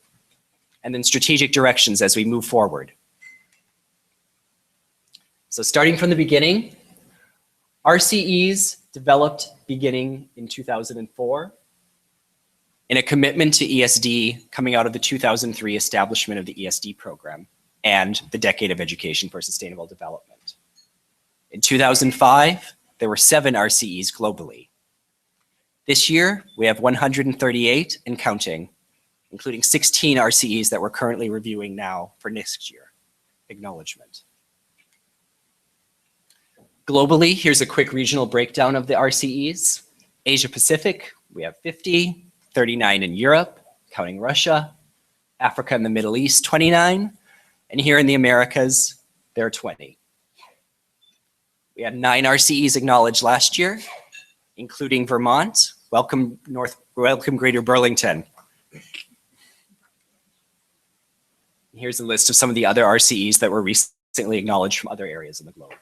and then strategic directions as we move forward. So starting from the beginning, RCEs developed beginning in 2004 in a commitment to ESD coming out of the 2003 establishment of the ESD program and the Decade of Education for Sustainable Development. In 2005, there were 7 RCEs globally. This year, we have 138 and counting, including 16 RCEs that we're currently reviewing now for next year. Acknowledgement. Globally, here's a quick regional breakdown of the RCEs. Asia Pacific, we have 50, 39 in Europe, counting Russia, Africa and the Middle East, 29, and here in the Americas, there are 20. We had 9 RCEs acknowledged last year, including Vermont. Welcome Greater Burlington. Here's a list of some of the other RCEs that were recently acknowledged from other areas of the globe.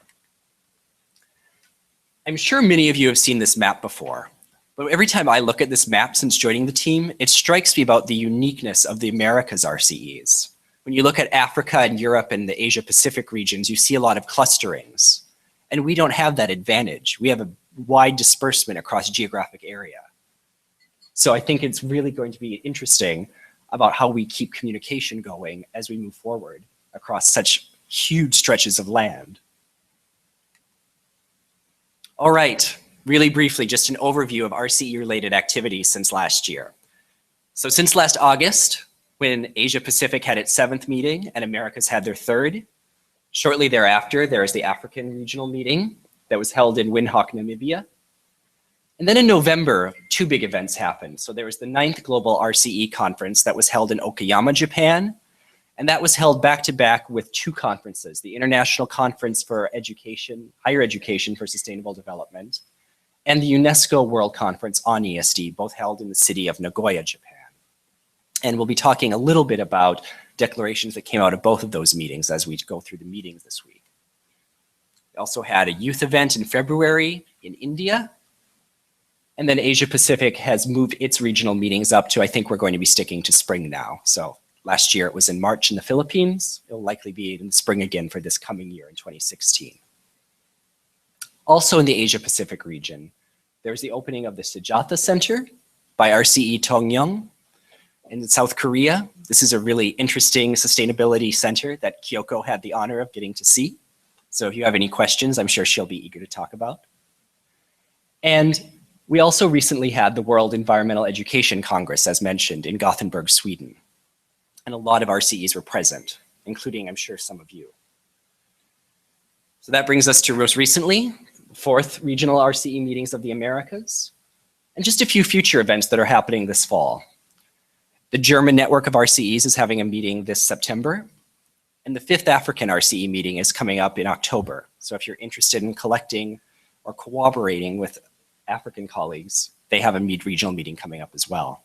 I'm sure many of you have seen this map before, but every time I look at this map since joining the team, it strikes me about the uniqueness of the Americas RCEs. When you look at Africa and Europe and the Asia Pacific regions, you see a lot of clusterings, and we don't have that advantage. We have a wide disbursement across geographic area. So I think it's really going to be interesting about how we keep communication going as we move forward across such huge stretches of land. All right, really briefly, just an overview of RCE-related activities since last year. So since last August, when Asia Pacific had its 7th meeting and Americas had their 3rd, shortly thereafter, there is the African regional meeting that was held in Windhoek, Namibia. And then in November, 2 big events happened. So there was the 9th Global RCE Conference that was held in Okayama, Japan. And that was held back-to-back with 2 conferences, the International Conference for Education, Higher Education for Sustainable Development, and the UNESCO World Conference on ESD, both held in the city of Nagoya, Japan. And we'll be talking a little bit about declarations that came out of both of those meetings as we go through the meetings this week. We also had a youth event in February in India. And then Asia Pacific has moved its regional meetings up to, I think we're going to be sticking to spring now. So last year it was in March in the Philippines. It'll likely be in spring again for this coming year in 2016. Also in the Asia Pacific region, there's the opening of the Sujatha Center by RCE Tongyong in South Korea. This is a really interesting sustainability center that Kyoko had the honor of getting to see. So if you have any questions, I'm sure she'll be eager to talk about. And we also recently had the World Environmental Education Congress, as mentioned, in Gothenburg, Sweden. And a lot of RCEs were present, including, I'm sure, some of you. So that brings us to most recently, 4th regional RCE meetings of the Americas, and just a few future events that are happening this fall. The German network of RCEs is having a meeting this September, and the 5th African RCE meeting is coming up in October. So if you're interested in collecting or cooperating with African colleagues, they have a regional meeting coming up as well.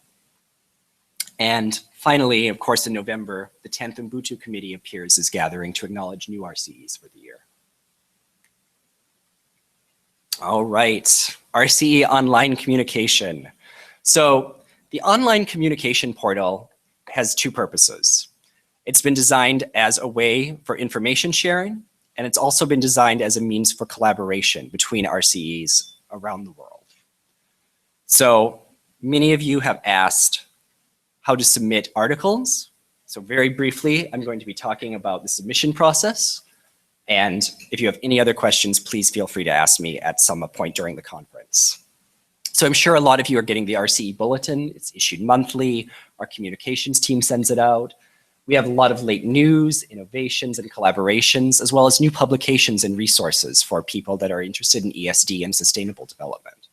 And finally, of course, in November, the 10th Ubuntu Committee appears as gathering to acknowledge new RCEs for the year. All right, RCE online communication. So the online communication portal has 2 purposes. It's been designed as a way for information sharing, and it's also been designed as a means for collaboration between RCEs around the world. So many of you have asked how to submit articles. So very briefly, I'm going to be talking about the submission process. And if you have any other questions, please feel free to ask me at some point during the conference. So I'm sure a lot of you are getting the RCE bulletin. It's issued monthly. Our communications team sends it out. We have a lot of late news, innovations, and collaborations, as well as new publications and resources for people that are interested in ESD and sustainable development.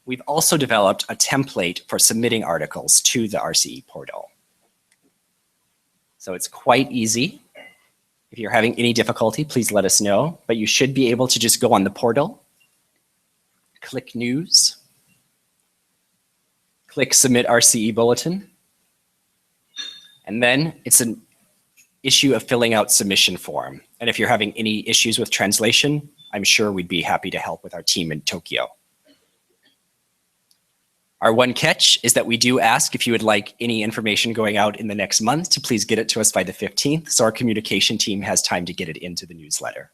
We've also developed a template for submitting articles to the RCE portal. So it's quite easy. If you're having any difficulty, please let us know, but you should be able to just go on the portal, click News, click Submit RCE Bulletin, and then it's an issue of filling out submission form. And if you're having any issues with translation, I'm sure we'd be happy to help with our team in Tokyo. Our one catch is that we do ask if you would like any information going out in the next month to please get it to us by the 15th, so our communication team has time to get it into the newsletter.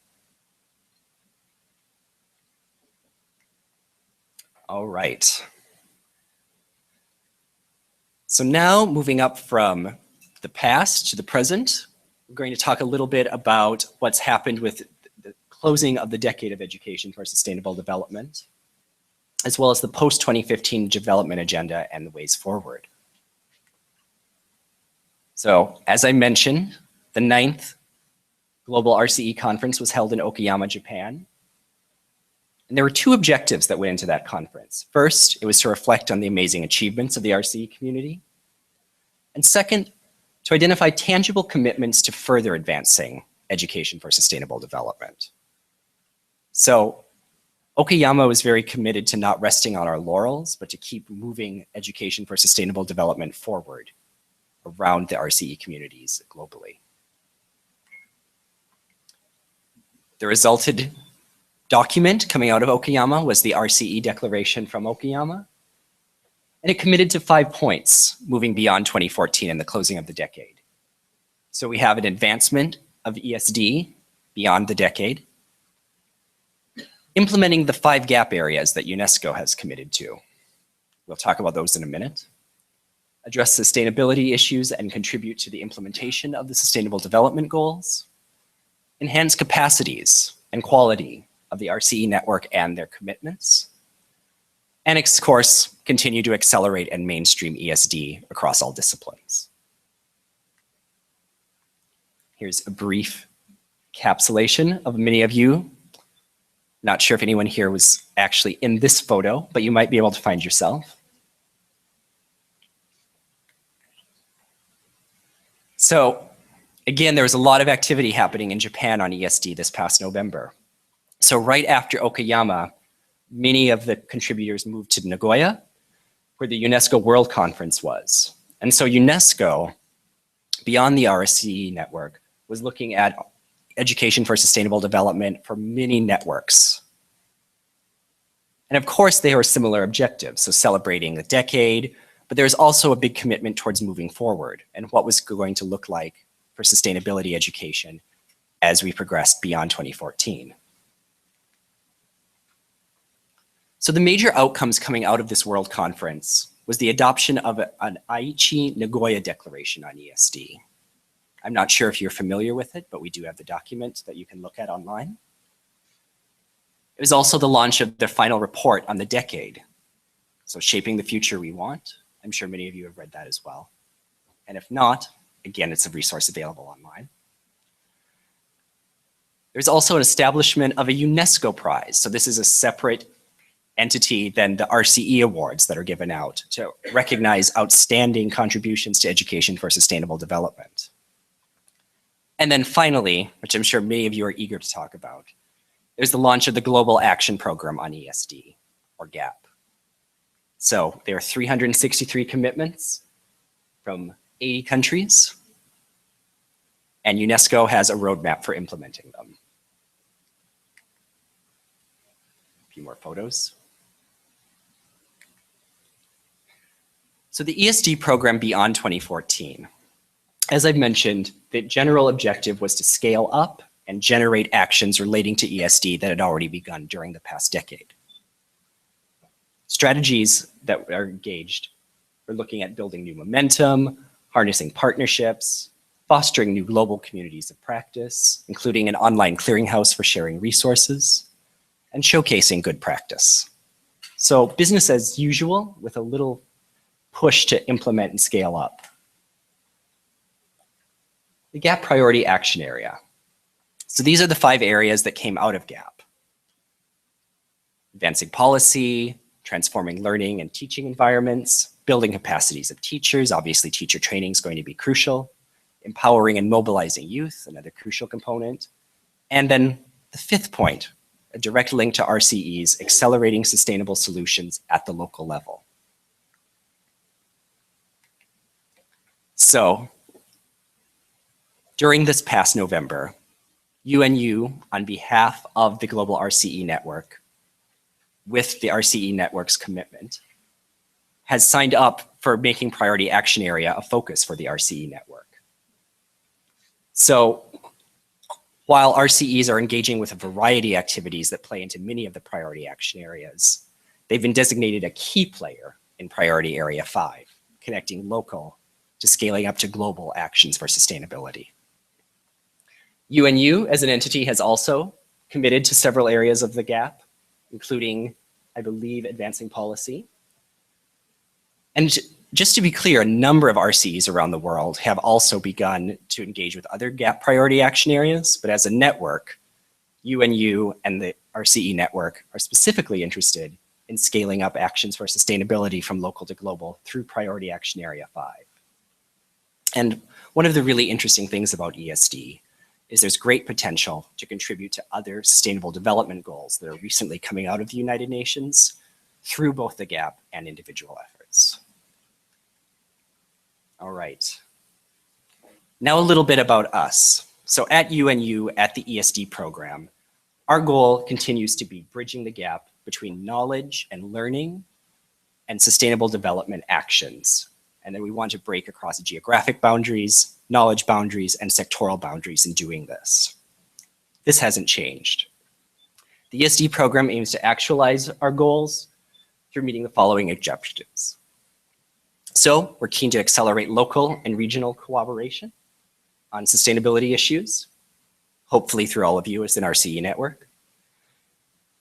All right. So now moving up from the past to the present, we're going to talk a little bit about what's happened with the closing of the decade of education for sustainable development, as well as the post-2015 development agenda and the ways forward. So as I mentioned, the 9th Global RCE Conference was held in Okayama, Japan. And there were 2 objectives that went into that conference. First, it was to reflect on the amazing achievements of the RCE community. And second, to identify tangible commitments to further advancing education for sustainable development. So Okayama was very committed to not resting on our laurels, but to keep moving education for sustainable development forward around the RCE communities globally. The resulted document coming out of Okayama was the RCE Declaration from Okayama, and it committed to 5 points moving beyond 2014 and the closing of the decade. So we have an advancement of ESD beyond the decade, implementing the 5 gap areas that UNESCO has committed to. We'll talk about those in a minute. Address sustainability issues and contribute to the implementation of the Sustainable Development Goals. Enhance capacities and quality of the RCE network and their commitments. And of course, continue to accelerate and mainstream ESD across all disciplines. Here's a brief encapsulation of many of you. Not sure if anyone here was actually in this photo, but you might be able to find yourself. So again, there was a lot of activity happening in Japan on ESD this past November. So right after Okayama, many of the contributors moved to Nagoya, where the UNESCO World Conference was. And so UNESCO, beyond the RCE network, was looking at education for sustainable development for many networks. And of course, they were similar objectives, so celebrating the decade, but there's also a big commitment towards moving forward and what was going to look like for sustainability education as we progressed beyond 2014. So the major outcomes coming out of this World Conference was the adoption of an Aichi Nagoya Declaration on ESD. I'm not sure if you're familiar with it, but we do have the document that you can look at online. It was also the launch of the final report on the decade. So Shaping the Future We Want. I'm sure many of you have read that as well. And if not, again, it's a resource available online. There's also an establishment of a UNESCO prize. So this is a separate entity than the RCE awards that are given out to recognize outstanding contributions to education for sustainable development. And then finally, which I'm sure many of you are eager to talk about, there's the launch of the Global Action Program on ESD, or GAP. So there are 363 commitments from 80 countries, and UNESCO has a roadmap for implementing them. A few more photos. So the ESD program beyond 2014. As I've mentioned, the general objective was to scale up and generate actions relating to ESD that had already begun during the past decade. Strategies that are engaged are looking at building new momentum, harnessing partnerships, fostering new global communities of practice, including an online clearinghouse for sharing resources, and showcasing good practice. So business as usual with a little push to implement and scale up. The GAP Priority Action Area. So these are the 5 areas that came out of GAP. Advancing policy, transforming learning and teaching environments, building capacities of teachers, obviously teacher training is going to be crucial, empowering and mobilizing youth, another crucial component. And then the 5th point, a direct link to RCEs, accelerating sustainable solutions at the local level. So, during this past November, UNU, on behalf of the Global RCE Network, with the RCE Network's commitment, has signed up for making Priority Action Area a focus for the RCE Network. So, while RCEs are engaging with a variety of activities that play into many of the Priority Action Areas, they've been designated a key player in Priority Area 5, connecting local to scaling up to global actions for sustainability. UNU as an entity has also committed to several areas of the GAP, including, I believe, advancing policy. And just to be clear, a number of RCEs around the world have also begun to engage with other GAP priority action areas, but as a network, UNU and the RCE network are specifically interested in scaling up actions for sustainability from local to global through Priority Action Area 5. And one of the really interesting things about ESD is there's great potential to contribute to other sustainable development goals that are recently coming out of the United Nations through both the GAP and individual efforts. All right. Now a little bit about us. So at UNU, at the ESD program, our goal continues to be bridging the gap between knowledge and learning and sustainable development actions. And then we want to break across geographic boundaries, knowledge boundaries, and sectoral boundaries in doing this. This hasn't changed. The ESD program aims to actualize our goals through meeting the following objectives. So we're keen to accelerate local and regional cooperation on sustainability issues, hopefully through all of you as an RCE network.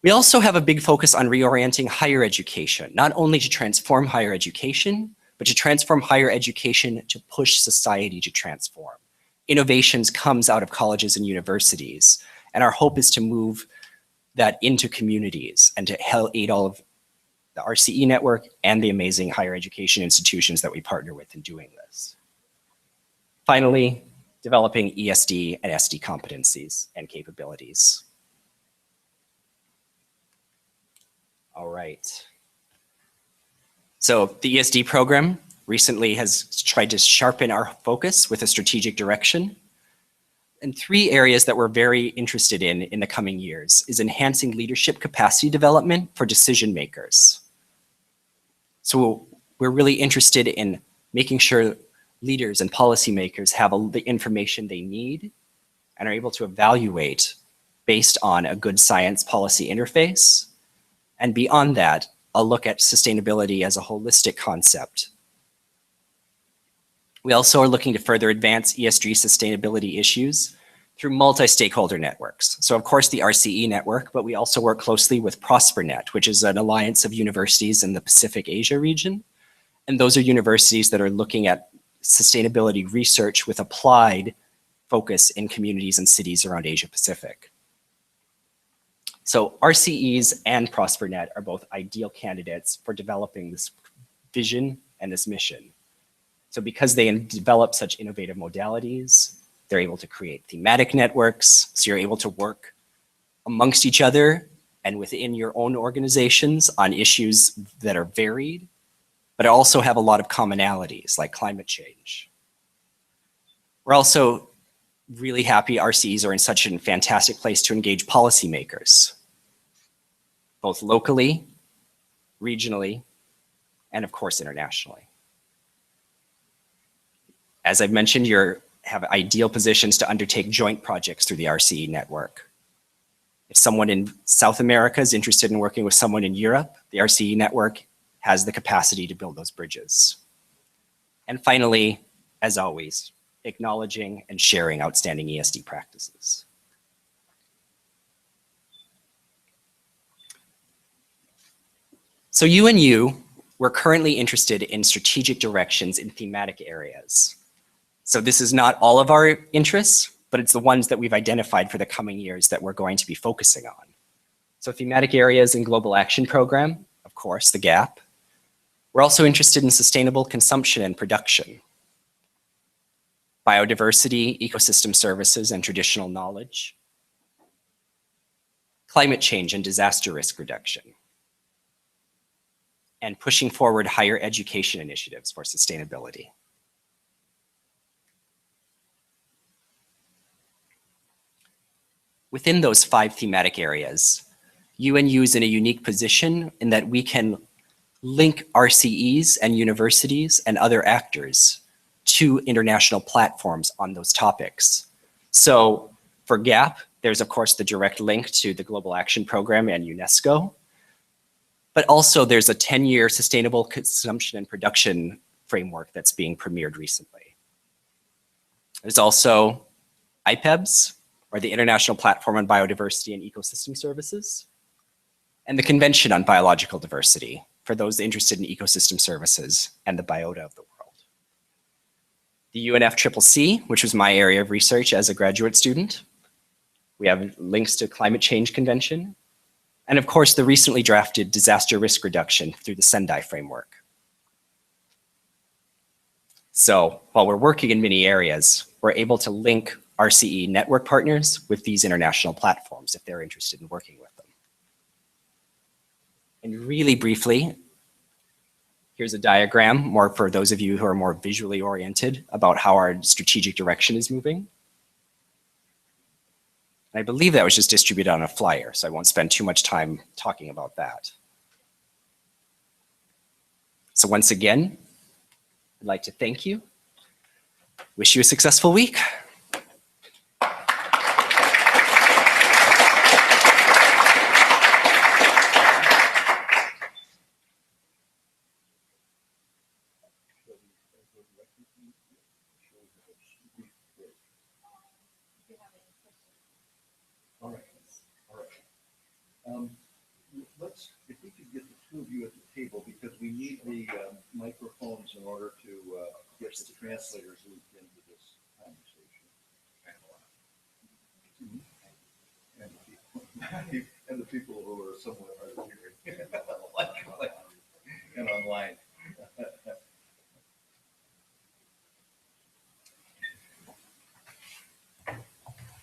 We also have a big focus on reorienting higher education, not only to transform higher education, but to transform higher education to push society to transform. Innovations comes out of colleges and universities, and our hope is to move that into communities and to aid all of the RCE network and the amazing higher education institutions that we partner with in doing this. Finally, developing ESD and SD competencies and capabilities. All right. So the ESD program recently has tried to sharpen our focus with a strategic direction. And 3 areas that we're very interested in the coming years is enhancing leadership capacity development for decision makers. So we're really interested in making sure leaders and policymakers have the information they need and are able to evaluate based on a good science policy interface. And beyond that, a look at sustainability as a holistic concept. We also are looking to further advance ESG sustainability issues through multi-stakeholder networks. So of course the RCE network, but we also work closely with ProsperNet, which is an alliance of universities in the Pacific Asia region. And those are universities that are looking at sustainability research with applied focus in communities and cities around Asia Pacific. So RCEs and ProsperNet are both ideal candidates for developing this vision and this mission. So because they develop such innovative modalities, they're able to create thematic networks, so you're able to work amongst each other and within your own organizations on issues that are varied, but also have a lot of commonalities like climate change. We're also really happy RCEs are in such a fantastic place to engage policymakers, both locally, regionally, and of course internationally. As I've mentioned, you have ideal positions to undertake joint projects through the RCE network. If someone in South America is interested in working with someone in Europe, the RCE network has the capacity to build those bridges. And finally, as always, acknowledging and sharing outstanding ESD practices. So UNU, we're currently interested in strategic directions in thematic areas. So this is not all of our interests, but it's the ones that we've identified for the coming years that we're going to be focusing on. So thematic areas in Global Action Program, of course, the GAP. We're also interested in sustainable consumption and production, biodiversity, ecosystem services, and traditional knowledge, climate change and disaster risk reduction, and pushing forward higher education initiatives for sustainability. Within those 5 thematic areas, UNU is in a unique position in that we can link RCEs and universities and other actors to international platforms on those topics. So for GAP, there's of course the direct link to the Global Action Program and UNESCO, but also there's a 10-year sustainable consumption and production framework that's being premiered recently. There's also IPEBS, or the International Platform on Biodiversity and Ecosystem Services, and the Convention on Biological Diversity, for those interested in ecosystem services and the biota of the world. The UNFCCC, which was my area of research as a graduate student. We have links to Climate Change Convention. And of course, the recently drafted Disaster Risk Reduction through the Sendai framework. So while we're working in many areas, we're able to link RCE network partners with these international platforms if they're interested in working with them. And really briefly, here's a diagram more for those of you who are more visually oriented about how our strategic direction is moving. I believe that was just distributed on a flyer, so I won't spend too much time talking about that. So once again, I'd like to thank you. Wish you a successful week. Let's, if we could get the two of you at the table, because we need the microphones in order to get the translators looped into this conversation. And the people who are somewhat hard of hearing, and online.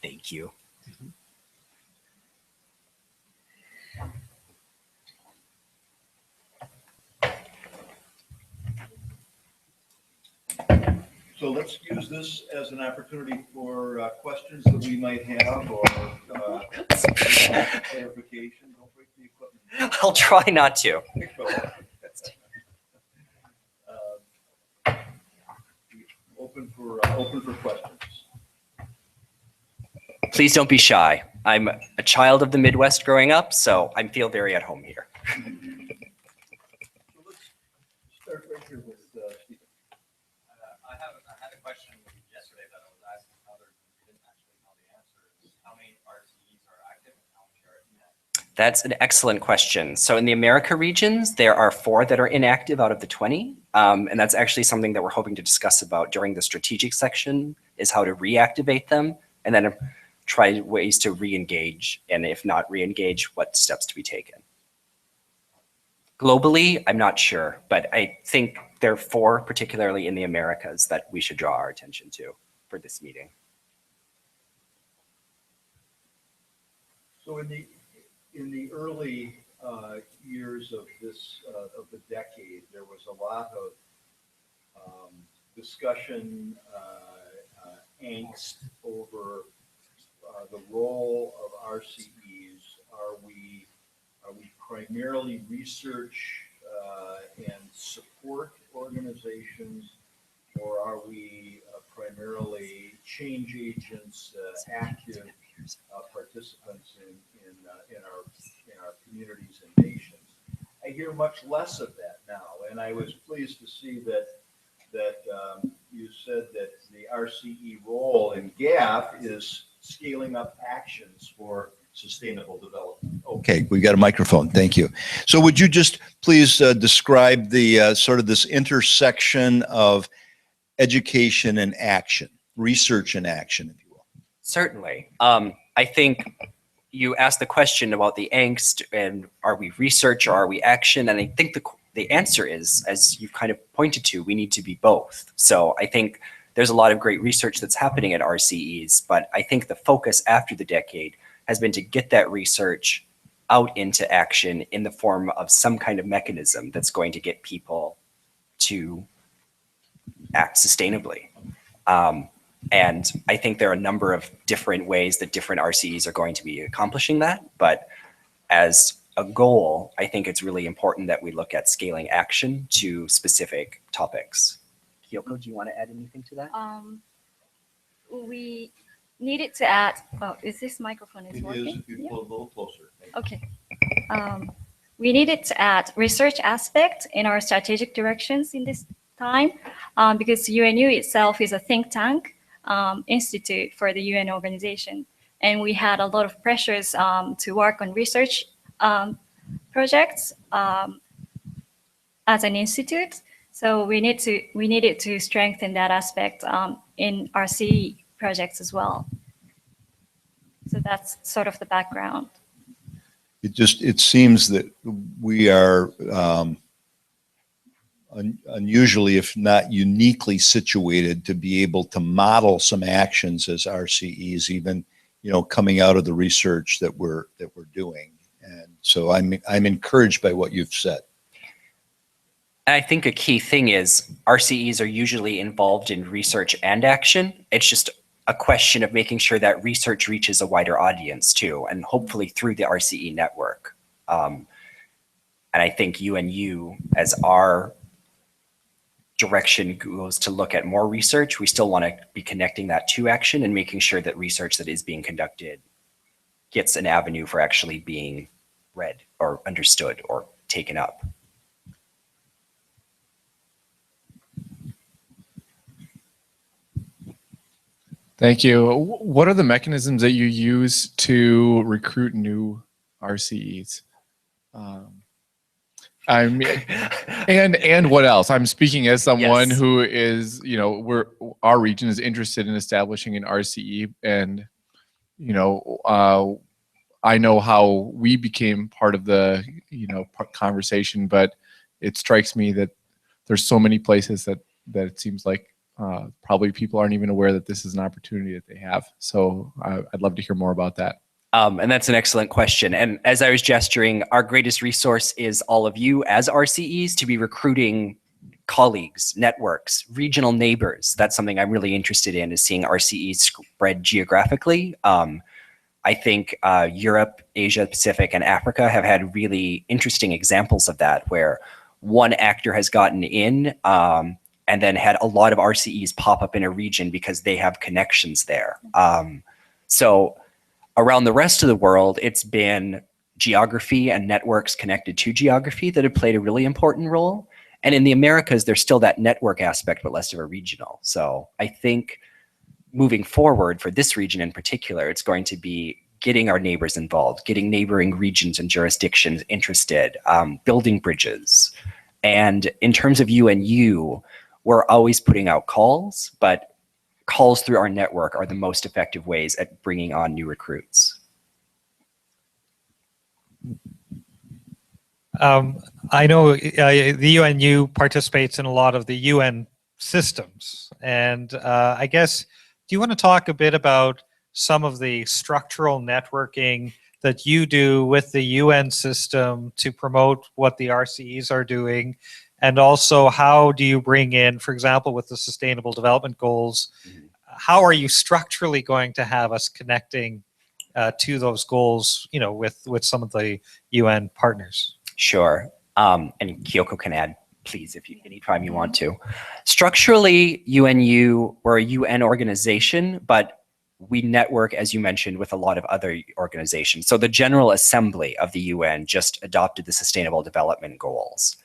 Thank you. So let's use this as an opportunity for questions that we might have or clarification. Don't break the equipment. I'll try not to. Open for questions. Please don't be shy. I'm a child of the Midwest growing up, so I feel very at home here. So let's start right here with Stephen. I had a question yesterday that I was asking others who didn't actually know the answer. Is how many RCEs are active and how many are inactive? That's an excellent question. So in the America regions, there are 4 that are inactive out of the 20. And that's actually something that we're hoping to discuss about during the strategic section, is how to reactivate them and then try ways to re-engage, and if not re-engage, what steps to be taken. Globally, I'm not sure, but I think there are 4, particularly in the Americas, that we should draw our attention to for this meeting. So in the early years of this of the decade, there was a lot of discussion, angst over the role of RCEs. Are we primarily research and support organizations, or are we primarily change agents, active participants in our communities and nations? I hear much less of that now, and I was pleased to see that you said that the RCE role in GAP is scaling up actions for sustainable development. Okay, we got a microphone. Thank you. So would you just please describe the sort of this intersection of education and action, research and action, if you will? Certainly. I think you asked the question about the angst and are we research or are we action? And I think the answer is, as you've kind of pointed to, we need to be both. So I think there's a lot of great research that's happening at RCEs, but I think the focus after the decade has been to get that research out into action in the form of some kind of mechanism that's going to get people to act sustainably. And I think there are a number of different ways that different RCEs are going to be accomplishing that. But as a goal, I think it's really important that we look at scaling action to specific topics. Kyoko, do you want to add anything to that? We needed to add, oh, is this microphone working? If you pull a little closer. Okay. We needed to add research aspect in our strategic directions in this time, because UNU itself is a think tank institute for the UN organization. And we had a lot of pressures to work on research projects. as an institute. So we needed to strengthen that aspect in our RCE projects as well. So that's sort of the background. It seems that we are unusually, if not uniquely situated to be able to model some actions as RCEs, even, coming out of the research that we're doing. And so I'm encouraged by what you've said. And I think a key thing is RCEs are usually involved in research and action. It's just a question of making sure that research reaches a wider audience too, and hopefully through the RCE network. And I think UNU, as our direction goes to look at more research, we still want to be connecting that to action and making sure that research that is being conducted gets an avenue for actually being read or understood or taken up. Thank you. What are the mechanisms that you use to recruit new RCEs? And what else? I'm speaking as someone Yes. who is, our region is interested in establishing an RCE, and I know how we became part of the conversation, but it strikes me that there's so many places that it seems like probably people aren't even aware that this is an opportunity that they have. So I'd love to hear more about that. And that's an excellent question. And as I was gesturing, our greatest resource is all of you as RCEs to be recruiting colleagues, networks, regional neighbors. That's something I'm really interested in, is seeing RCEs spread geographically. I think Europe, Asia Pacific, and Africa have had really interesting examples of that, where one actor has gotten in and then had a lot of RCEs pop up in a region because they have connections there. So around the rest of the world, it's been geography and networks connected to geography that have played a really important role. And in the Americas, there's still that network aspect, but less of a regional. So I think moving forward for this region in particular, it's going to be getting our neighbors involved, getting neighboring regions and jurisdictions interested, building bridges. And in terms of UNU, we're always putting out calls, but calls through our network are the most effective ways at bringing on new recruits. I know the UNU participates in a lot of the UN systems. And I guess, do you want to talk a bit about some of the structural networking that you do with the UN system to promote what the RCEs are doing? And also, how do you bring in, for example, with the Sustainable Development Goals, how are you structurally going to have us connecting to those goals, with some of the UN partners? Sure. And Kyoko can add, please, if you anytime you want to. Structurally, UNU, we're a UN organization, but we network, as you mentioned, with a lot of other organizations. So the General Assembly of the UN just adopted the Sustainable Development Goals.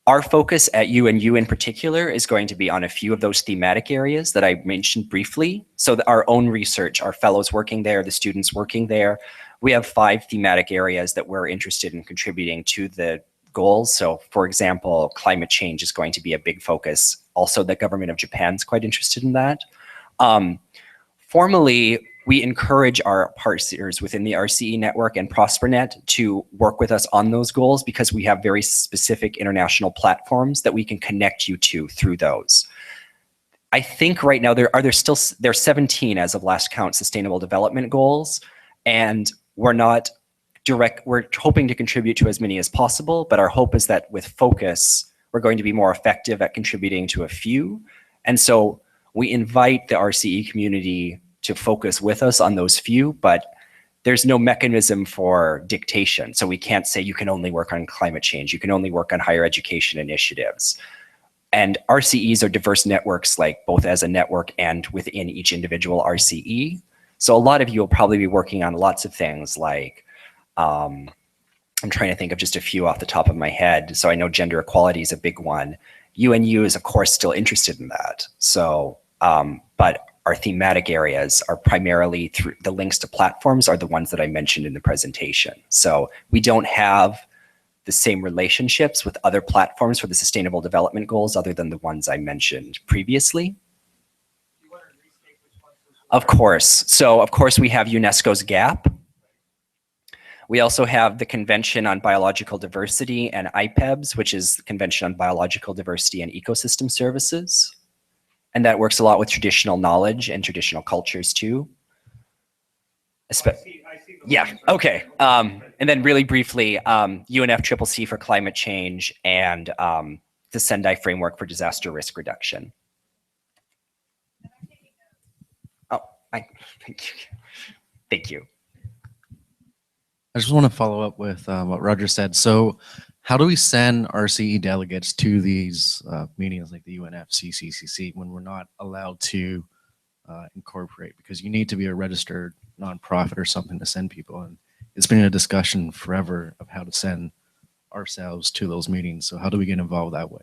Our focus at UNU in particular is going to be on a few of those thematic areas that I mentioned briefly. So our own research, our fellows working there, the students working there, we have 5 thematic areas that we're interested in contributing to the goals. So for example, climate change is going to be a big focus. Also, the government of Japan is quite interested in that. Formally, we encourage our partners within the RCE network and ProsperNet to work with us on those goals, because we have very specific international platforms that we can connect you to through those. I think right now there's 17 as of last count Sustainable Development Goals, and we're hoping to contribute to as many as possible, but our hope is that with focus, we're going to be more effective at contributing to a few. And so we invite the RCE community to focus with us on those few, but there's no mechanism for dictation. So we can't say you can only work on climate change, you can only work on higher education initiatives. And RCEs are diverse networks, like both as a network and within each individual RCE. So a lot of you will probably be working on lots of things like, I'm trying to think of just a few off the top of my head. So I know gender equality is a big one. UNU is of course still interested in that. So, but our thematic areas are primarily through the links to platforms are the ones that I mentioned in the presentation. So we don't have the same relationships with other platforms for the Sustainable Development Goals other than the ones I mentioned previously. Of course. So of course we have UNESCO's GAP. We also have the Convention on Biological Diversity and IPEBS, which is the Convention on Biological Diversity and Ecosystem Services. And that works a lot with traditional knowledge and traditional cultures too. Yeah, okay. And then really briefly, UNFCCC for climate change and the Sendai Framework for Disaster Risk Reduction. Oh, thank you. Thank you. I just want to follow up with what Roger said. So how do we send RCE delegates to these meetings like the UNFCCC when we're not allowed to incorporate? Because you need to be a registered nonprofit or something to send people. And it's been a discussion forever of how to send ourselves to those meetings. So how do we get involved that way?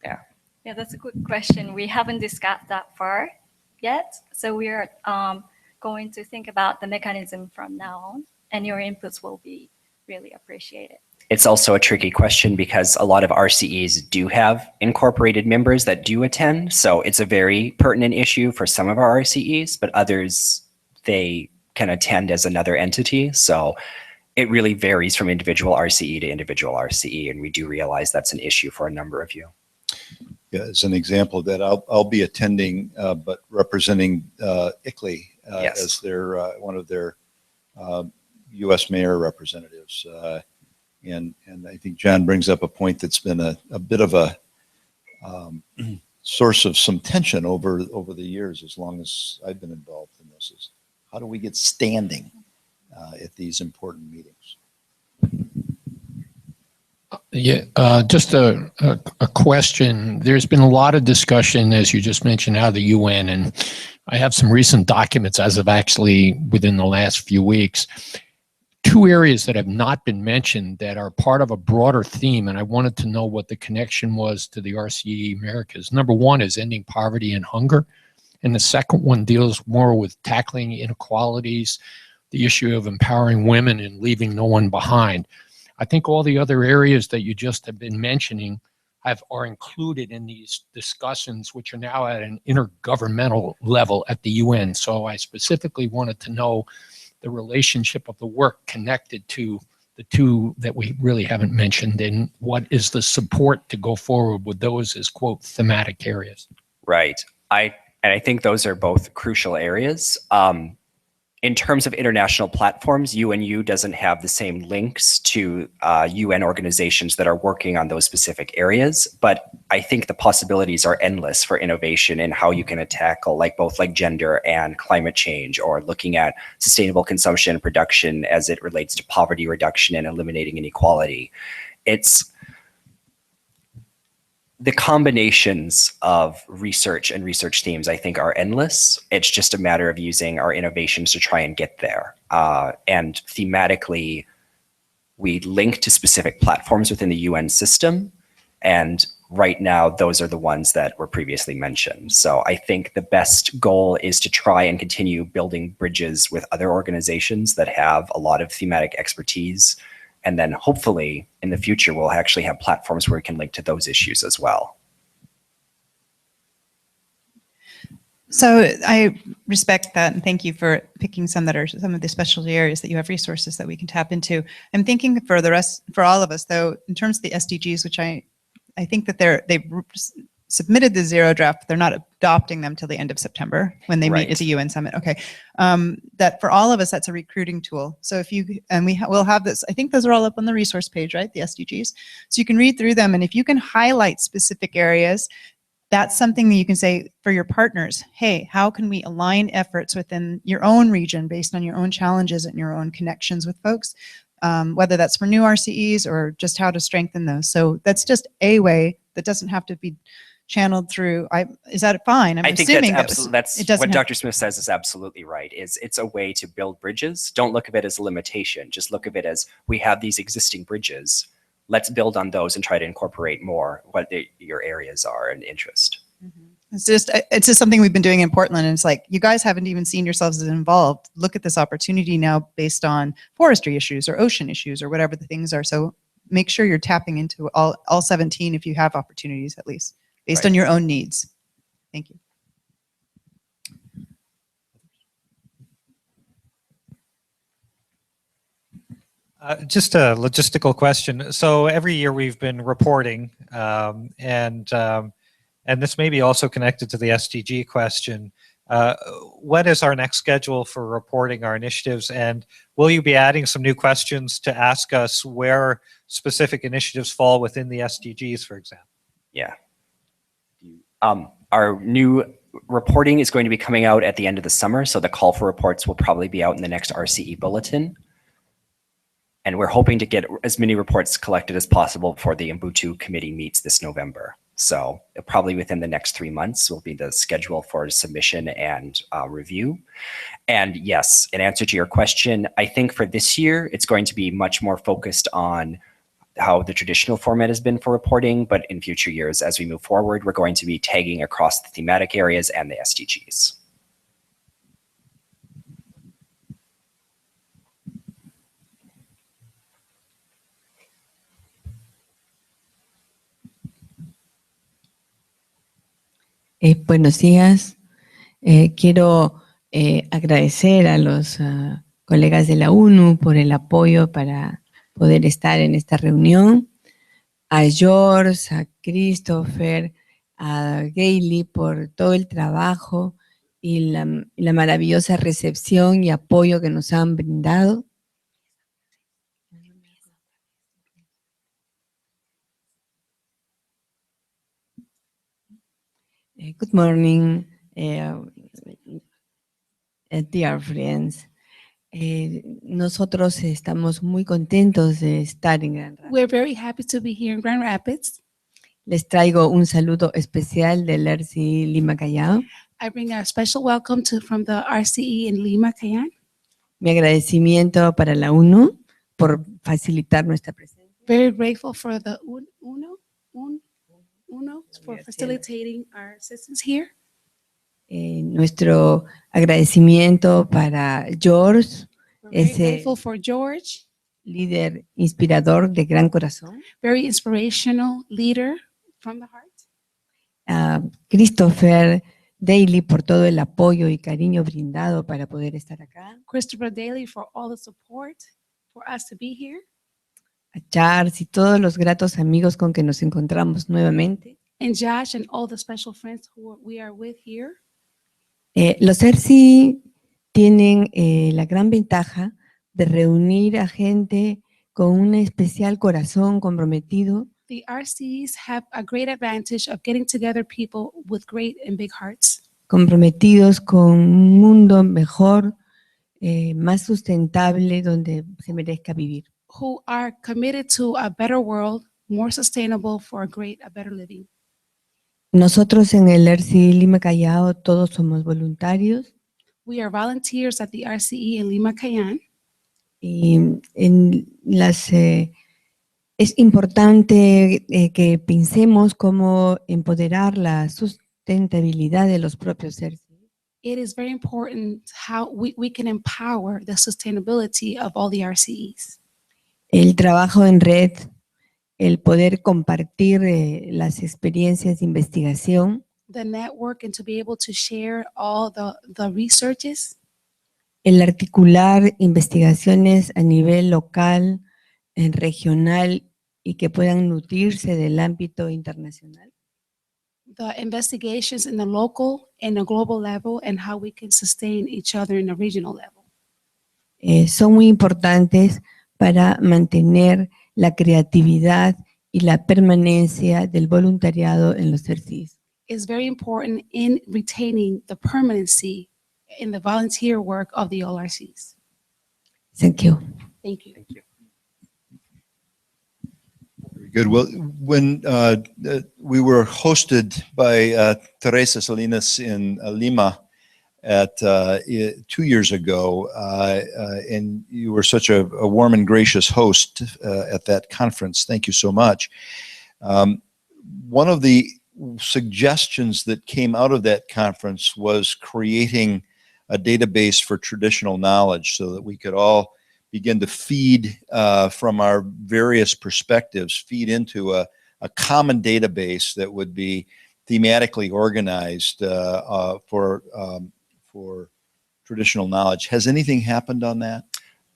Yeah, that's a good question. We haven't discussed that far yet. So we are going to think about the mechanism from now on, and your inputs will be really appreciated. It's also a tricky question because a lot of RCEs do have incorporated members that do attend. So it's a very pertinent issue for some of our RCEs, but others, they can attend as another entity. So it really varies from individual RCE to individual RCE. And we do realize that's an issue for a number of you. Yeah, as an example of that, I'll be attending, but representing ICLEI Yes. as their one of their U.S. mayor representatives. And I think John brings up a point that's been a bit of a source of some tension over the years, as long as I've been involved in this, is how do we get standing at these important meetings? Yeah, just a question. There's been a lot of discussion, as you just mentioned, out of the UN, and I have some recent documents as of actually within the last few weeks. Two areas that have not been mentioned that are part of a broader theme, and I wanted to know what the connection was to the RCE Americas. Number one is ending poverty and hunger, and the second one deals more with tackling inequalities, the issue of empowering women and leaving no one behind. I think all the other areas that you just have been mentioning are included in these discussions, which are now at an intergovernmental level at the UN. So I specifically wanted to know the relationship of the work connected to the two that we really haven't mentioned, and what is the support to go forward with those as, quote, thematic areas. Right. I think those are both crucial areas. In terms of international platforms, UNU doesn't have the same links to UN organizations that are working on those specific areas, but I think the possibilities are endless for innovation in how you can tackle both gender and climate change, or looking at sustainable consumption and production as it relates to poverty reduction and eliminating inequality. It's the combinations of research and research themes, I think, are endless. It's just a matter of using our innovations to try and get there. And thematically, we link to specific platforms within the UN system. And right now, those are the ones that were previously mentioned. So I think the best goal is to try and continue building bridges with other organizations that have a lot of thematic expertise. And then hopefully in the future, we'll actually have platforms where we can link to those issues as well. So I respect that, and thank you for picking some that are some of the specialty areas that you have resources that we can tap into. I'm thinking for the rest, for all of us though, in terms of the SDGs, which I think that they've submitted the zero draft, but they're not adopting them till the end of September when they meet at the UN summit. Okay, that for all of us, that's a recruiting tool. So if you, and we'll have this, I think those are all up on the resource page, right? The SDGs. So you can read through them, and if you can highlight specific areas, that's something that you can say for your partners, hey, how can we align efforts within your own region based on your own challenges and your own connections with folks, whether that's for new RCEs or just how to strengthen those. So that's just a way that doesn't have to be channeled through. Is that fine? I think that's absolutely, that's what Dr. Smith says is absolutely right. It's a way to build bridges. Don't look at it as a limitation. Just look at it as we have these existing bridges. Let's build on those and try to incorporate more what your areas are and interest. Mm-hmm. It's just something we've been doing in Portland, and it's like, you guys haven't even seen yourselves as involved. Look at this opportunity now based on forestry issues or ocean issues or whatever the things are. So make sure you're tapping into all 17 if you have opportunities at least, based Right. on your own needs. Thank you. Just a logistical question. So every year we've been reporting, and this may be also connected to the SDG question. What is our next schedule for reporting our initiatives, and will you be adding some new questions to ask us where specific initiatives fall within the SDGs, for example? Yeah. Our new reporting is going to be coming out at the end of the summer, so the call for reports will probably be out in the next RCE bulletin. And we're hoping to get as many reports collected as possible before the Ubuntu committee meets this November. So probably within the next 3 months will be the schedule for submission and review. And yes, in answer to your question, I think for this year, it's going to be much more focused on how the traditional format has been for reporting, but in future years, as we move forward, we're going to be tagging across the thematic areas and the SDGs. Buenos días. Quiero agradecer a los colegas de la ONU por el apoyo para poder estar en esta reunión, a George, a Christopher, a Gailey por todo el trabajo y la maravillosa recepción y apoyo que nos han brindado. Good morning, dear friends. Nosotros estamos muy contentos de estar en Grand Rapids. We're very happy to be here in Grand Rapids. Les traigo un saludo especial del RCE Lima Callao. I bring a special welcome from the RCE in Lima, Cayenne. Mi agradecimiento para la ONU por facilitar nuestra presencia. Very grateful for the UNO for facilitating our assistance here. Nuestro agradecimiento para George, Very grateful for George, líder inspirador de gran corazón. very inspirational leader from the heart. A Christopher Daly por todo el apoyo y cariño brindado para poder estar acá. Christopher Daly for all the support for us to be here. A Charles y todos los gratos amigos con que nos encontramos nuevamente. And Josh and all the special friends who we are with here. Los RCE tienen la gran ventaja de reunir a gente con un especial corazón comprometido. The RCEs have a great advantage of getting together people with great and big hearts. Comprometidos con un mundo mejor, más sustentable, donde se merezca vivir. Who are committed to a better world, more sustainable for a better living. Nosotros en el RCE Lima Callao todos somos voluntarios. We are volunteers at the RCE in Lima, Cayenne. Y es importante que pensemos cómo empoderar la sustentabilidad de los propios RCE. It is very important how we can empower the sustainability of all the RCEs. El trabajo en red, el poder compartir las experiencias de investigación. The network and to be able to share all the researches. El articular investigaciones a nivel local, regional y que puedan nutrirse del ámbito internacional. The investigations in the local and the global level and how we can sustain each other in a regional level. Son muy importantes para mantener la creatividad y la permanencia del voluntariado en los RCEs. Is very important in retaining the permanency in the volunteer work of the ORCs. Thank you. Thank you. Thank you. Very good. Well, when we were hosted by Teresa Salinas in Lima at 2 years ago, and you were such a warm and gracious host at that conference. Thank you so much. One of the suggestions that came out of that conference was creating a database for traditional knowledge so that we could all begin to feed from our various perspectives, feed into a common database that would be thematically organized for traditional knowledge. Has anything happened on that?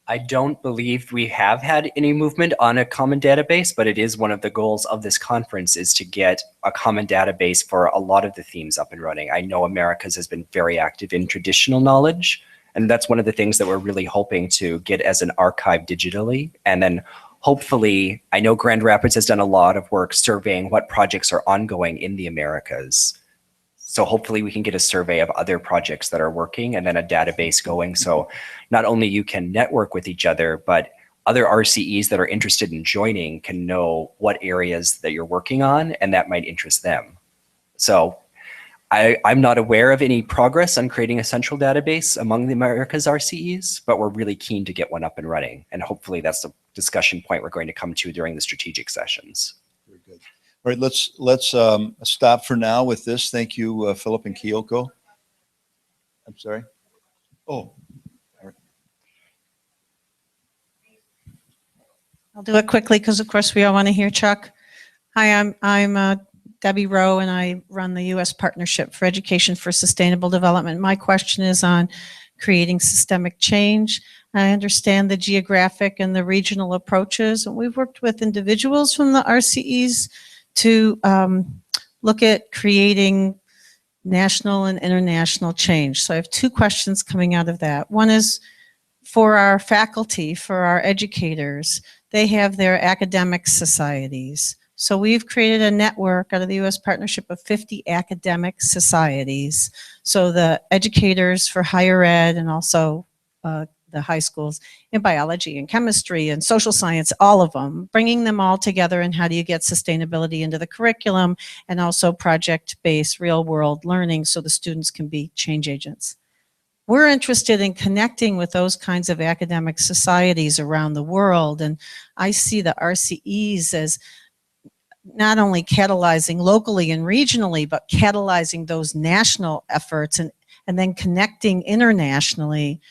I don't believe we have had any movement on a common database, but it is one of the goals of this conference is to get a common database for a lot of the themes up and running. I know Americas has been very active in traditional knowledge, and that's one of the things that we're really hoping to get as an archive digitally. And then hopefully, I know Grand Rapids has done a lot of work surveying what projects are ongoing in the Americas. So hopefully we can get a survey of other projects that are working and then a database going. So not only you can network with each other, but other RCEs that are interested in joining can know what areas that you're working on and that might interest them. So I'm not aware of any progress on creating a central database among the Americas RCEs, but we're really keen to get one up and running. And hopefully that's the discussion point we're going to come to during the strategic sessions. Very good. All right, let's stop for now with this. Thank you, Philip and Kyoko. I'm sorry. Oh, all right. I'll do it quickly because, of course, we all want to hear Chuck. Hi, I'm Debbie Rowe, and I run the U.S. Partnership for Education for Sustainable Development. My question is on creating systemic change. I understand the geographic and the regional approaches, and we've worked with individuals from the RCEs to look at creating national and international change. So I have two questions coming out of that. One is for our faculty, for our educators. They have their academic societies. So we've created a network out of the U.S. Partnership of 50 academic societies. So the educators for higher ed and also the high schools in biology and chemistry and social science, all of them, bringing them all together and how do you get sustainability into the curriculum and also project-based real-world learning so the students can be change agents. We're interested in connecting with those kinds of academic societies around the world, and I see the RCEs as not only catalyzing locally and regionally, but catalyzing those national efforts and then connecting internationally.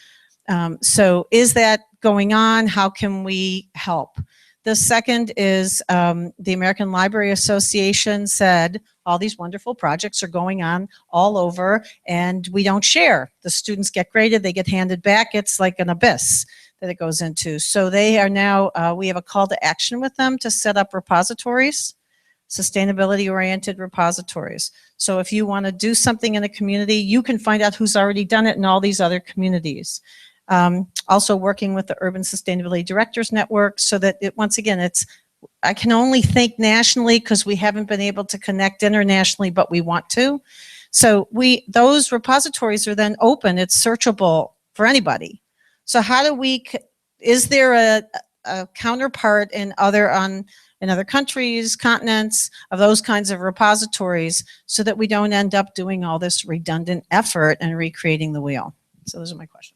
So is that going on? How can we help? The second is the American Library Association said all these wonderful projects are going on all over and we don't share. The students get graded, they get handed back. It's like an abyss that it goes into. So they are now, we have a call to action with them to set up repositories, sustainability-oriented repositories. So if you want to do something in a community, you can find out who's already done it in all these other communities. Also working with the Urban Sustainability Directors Network so that once again, I can only think nationally because we haven't been able to connect internationally, but we want to. So those repositories are then open, it's searchable for anybody. So how do is there a counterpart in other countries, continents, of those kinds of repositories so that we don't end up doing all this redundant effort and recreating the wheel? So those are my questions.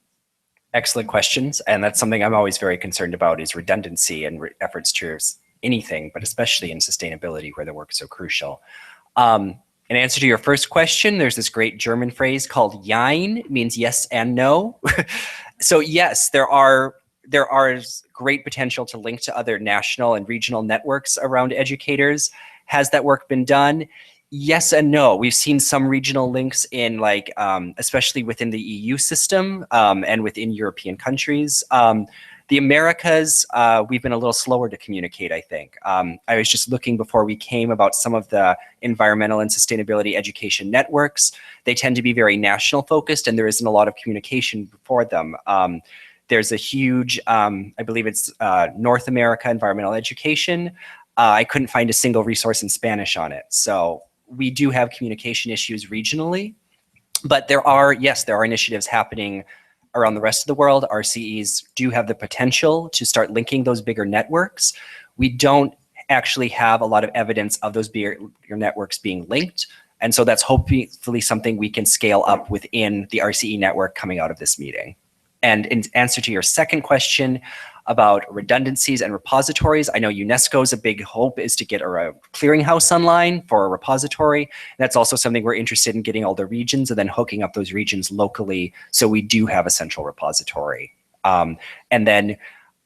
Excellent questions. And that's something I'm always very concerned about is redundancy and efforts to anything, but especially in sustainability where the work is so crucial. In answer to your first question, there's this great German phrase called Jein. It means yes and no. So yes, there are great potential to link to other national and regional networks around educators. Has that work been done? Yes and no. We've seen some regional links in especially within the EU system and within European countries. The Americas, we've been a little slower to communicate, I think. I was just looking before we came about some of the environmental and sustainability education networks. They tend to be very national focused and there isn't a lot of communication for them. There's a huge, I believe it's North America Environmental Education. I couldn't find a single resource in Spanish on it. So we do have communication issues regionally, but there are initiatives happening around the rest of the world. RCEs do have the potential to start linking those bigger networks. We don't actually have a lot of evidence of those bigger networks being linked. And so that's hopefully something we can scale up within the RCE network coming out of this meeting. And in answer to your second question about redundancies and repositories, I know UNESCO's a big hope is to get a clearinghouse online for a repository. That's also something we're interested in getting all the regions and then hooking up those regions locally so we do have a central repository. And then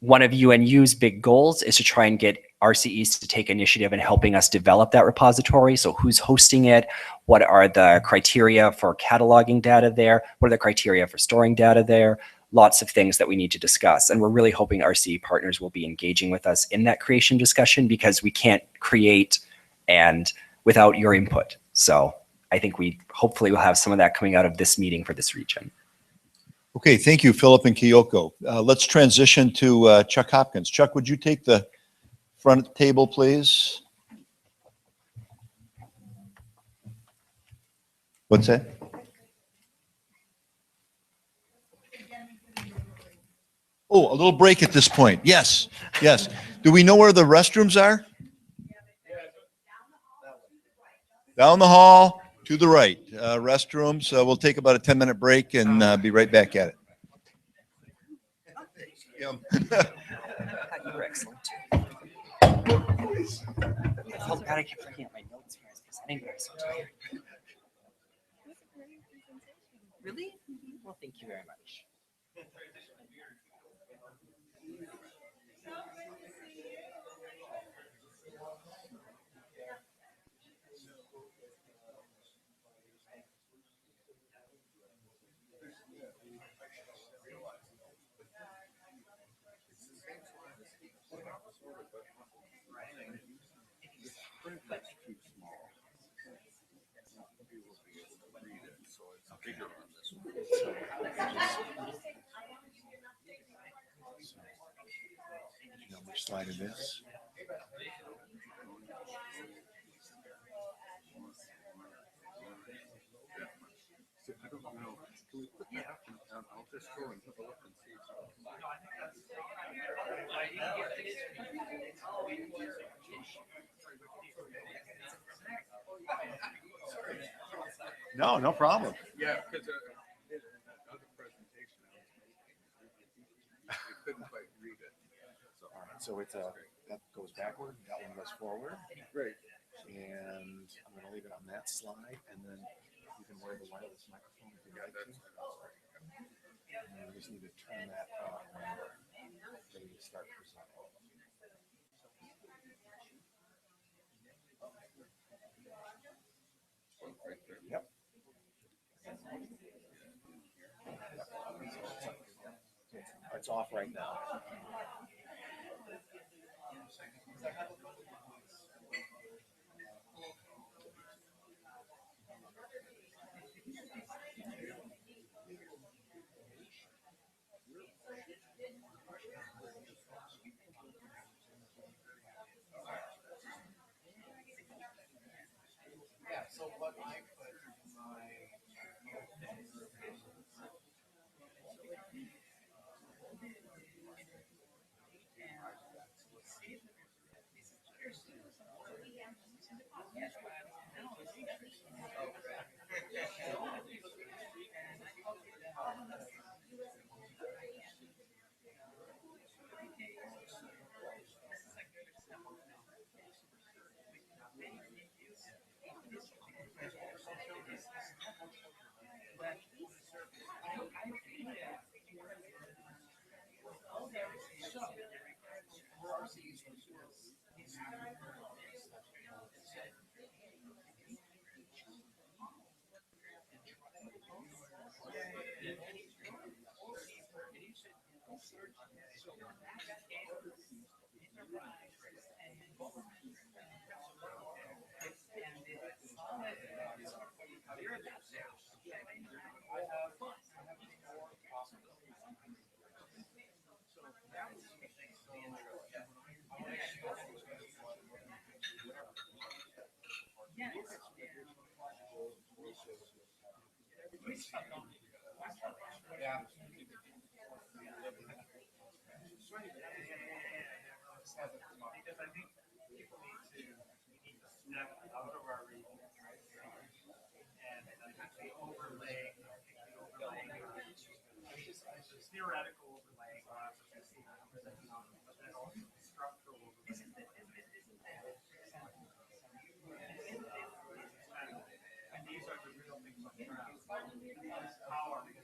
one of UNU's big goals is to try and get RCEs to take initiative in helping us develop that repository. So who's hosting it? What are the criteria for cataloging data there? What are the criteria for storing data there? Lots of things that we need to discuss. And we're really hoping RCE partners will be engaging with us in that creation discussion, because we can't create and without your input. So I think we hopefully will have some of that coming out of this meeting for this region. Okay, thank you, Philip and Kyoko. Let's transition to Chuck Hopkins. Chuck, would you take the front table, please? What's that? Oh, a little break at this point. Yes, yes. Do we know where the restrooms are? Down the hall to the right. Restrooms. We'll take about a 10-minute break and be right back at it. You were excellent too. I felt bad I kept looking at my notes when I was presenting, but I was so tired. Really? Well, thank you very much. Which slide is this? No, no problem. Yeah, because other presentation, I couldn't quite read it. All right, so it's that goes backward, that one goes forward. Great. And I'm going to leave it on that slide, and then you can wear the wireless microphone if you'd like to. And we just need to turn that on when you start presenting. Yep. It's off right now. Yeah, so what I put my theoretical overlay glasses, but then also structural overlay. And these are the real things on track. How are they?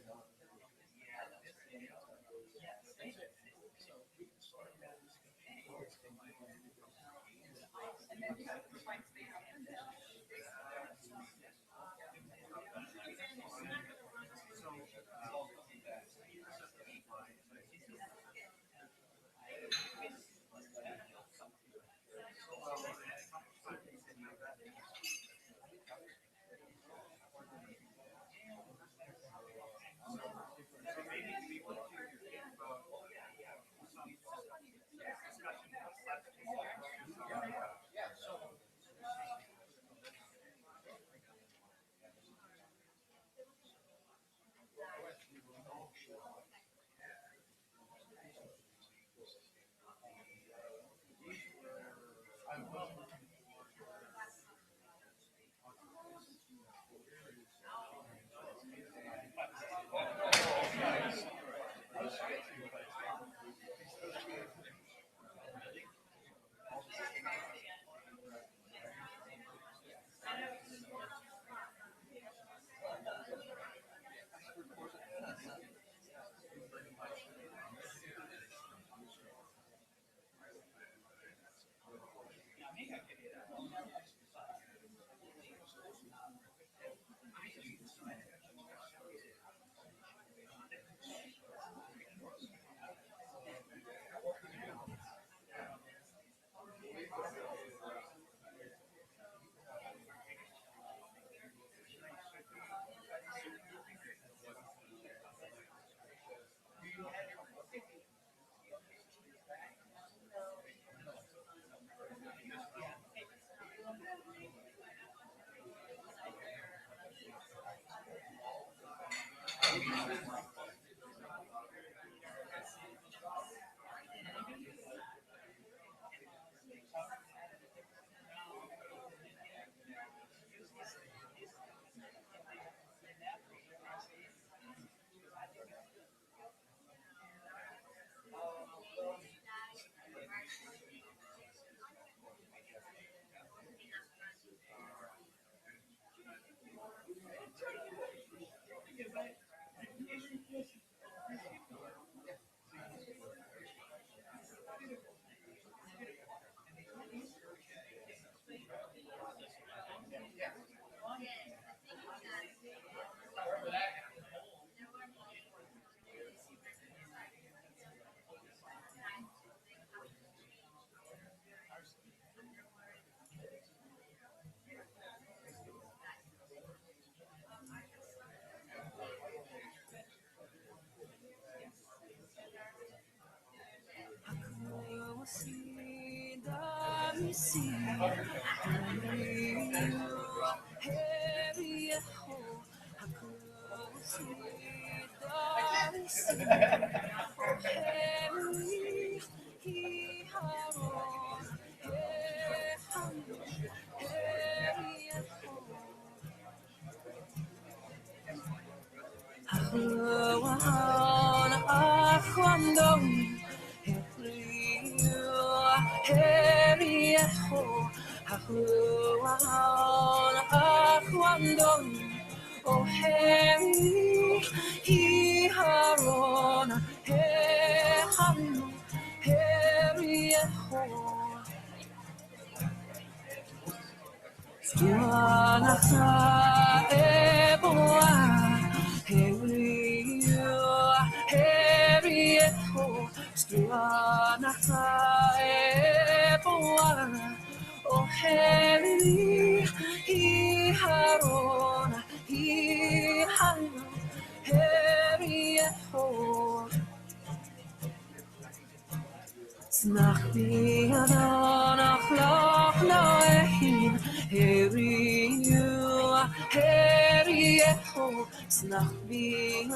Oh, Henry, he harona, he hanu, Harry, Juana sa eboa, Harry, Harry, Juana sa eboa, oh, Harry, he harona, he hanu, Harry, Snach mi adonach loch noehin, Heri echo. Snach mi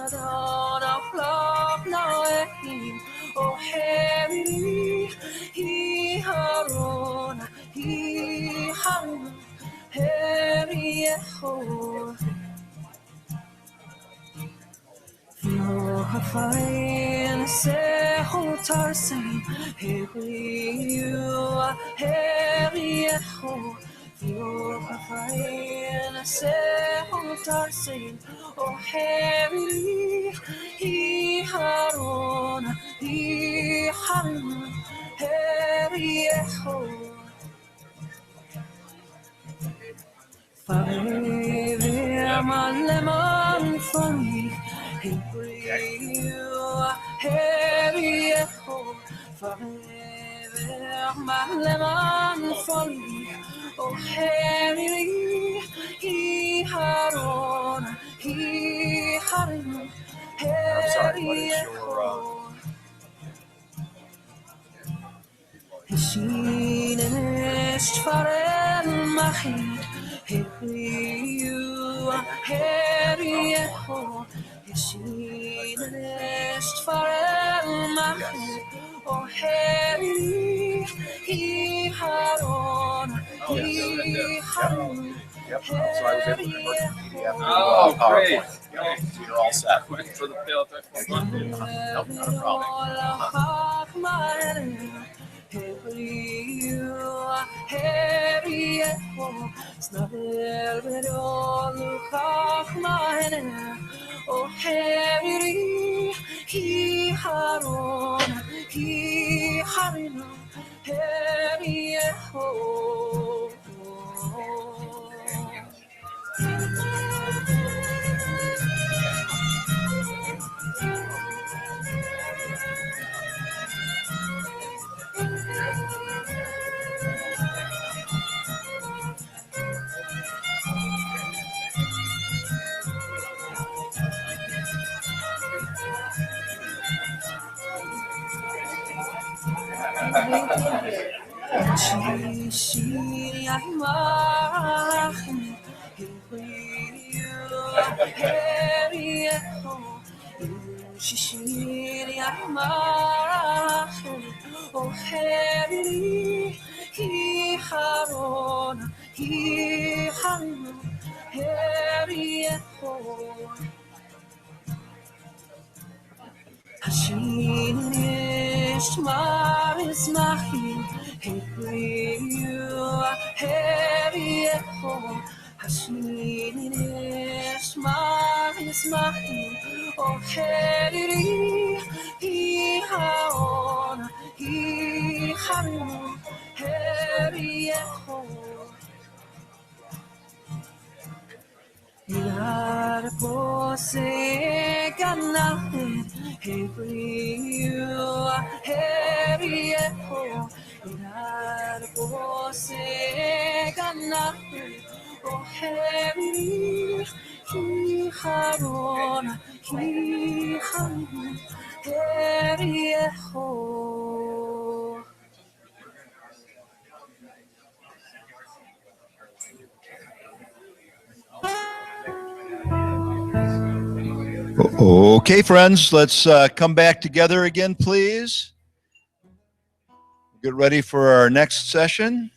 adonach loch noehin, O Heri, hi harona, hi harona, Heri echo. No hafain seho tarsin, Heri echo. No hafain seho tarsin, O Heri, hi harona, hi harona, Heri echo. Lever man lemon funny, he breathe heavy echo. Forever man lemon funny, oh heavy he had on, he had on, heavy echo. Shin ist faren machid, you herieho. Shin ist faren machid, oh heri he haron, he haron. Yep. So I was able to convert the PDF to Oh, great. PowerPoint. Yep. So you're all set. For the fail test. Nope, not a problem. Oh, Harry, he haron, he haron, Harry, oh. Oh, Harry, he haron, he haron, Harry, oh. Hashin ist maris machin, you heavy echo. Hashin ist maris machin, oh heavy he haon, he haon, heavy echo. Ilar pose ganate, you heavy echo. Ilar pose ganate, oh heavy he haron, he haron, heavy echo. Okay, friends, let's come back together again, please. Get ready for our next session.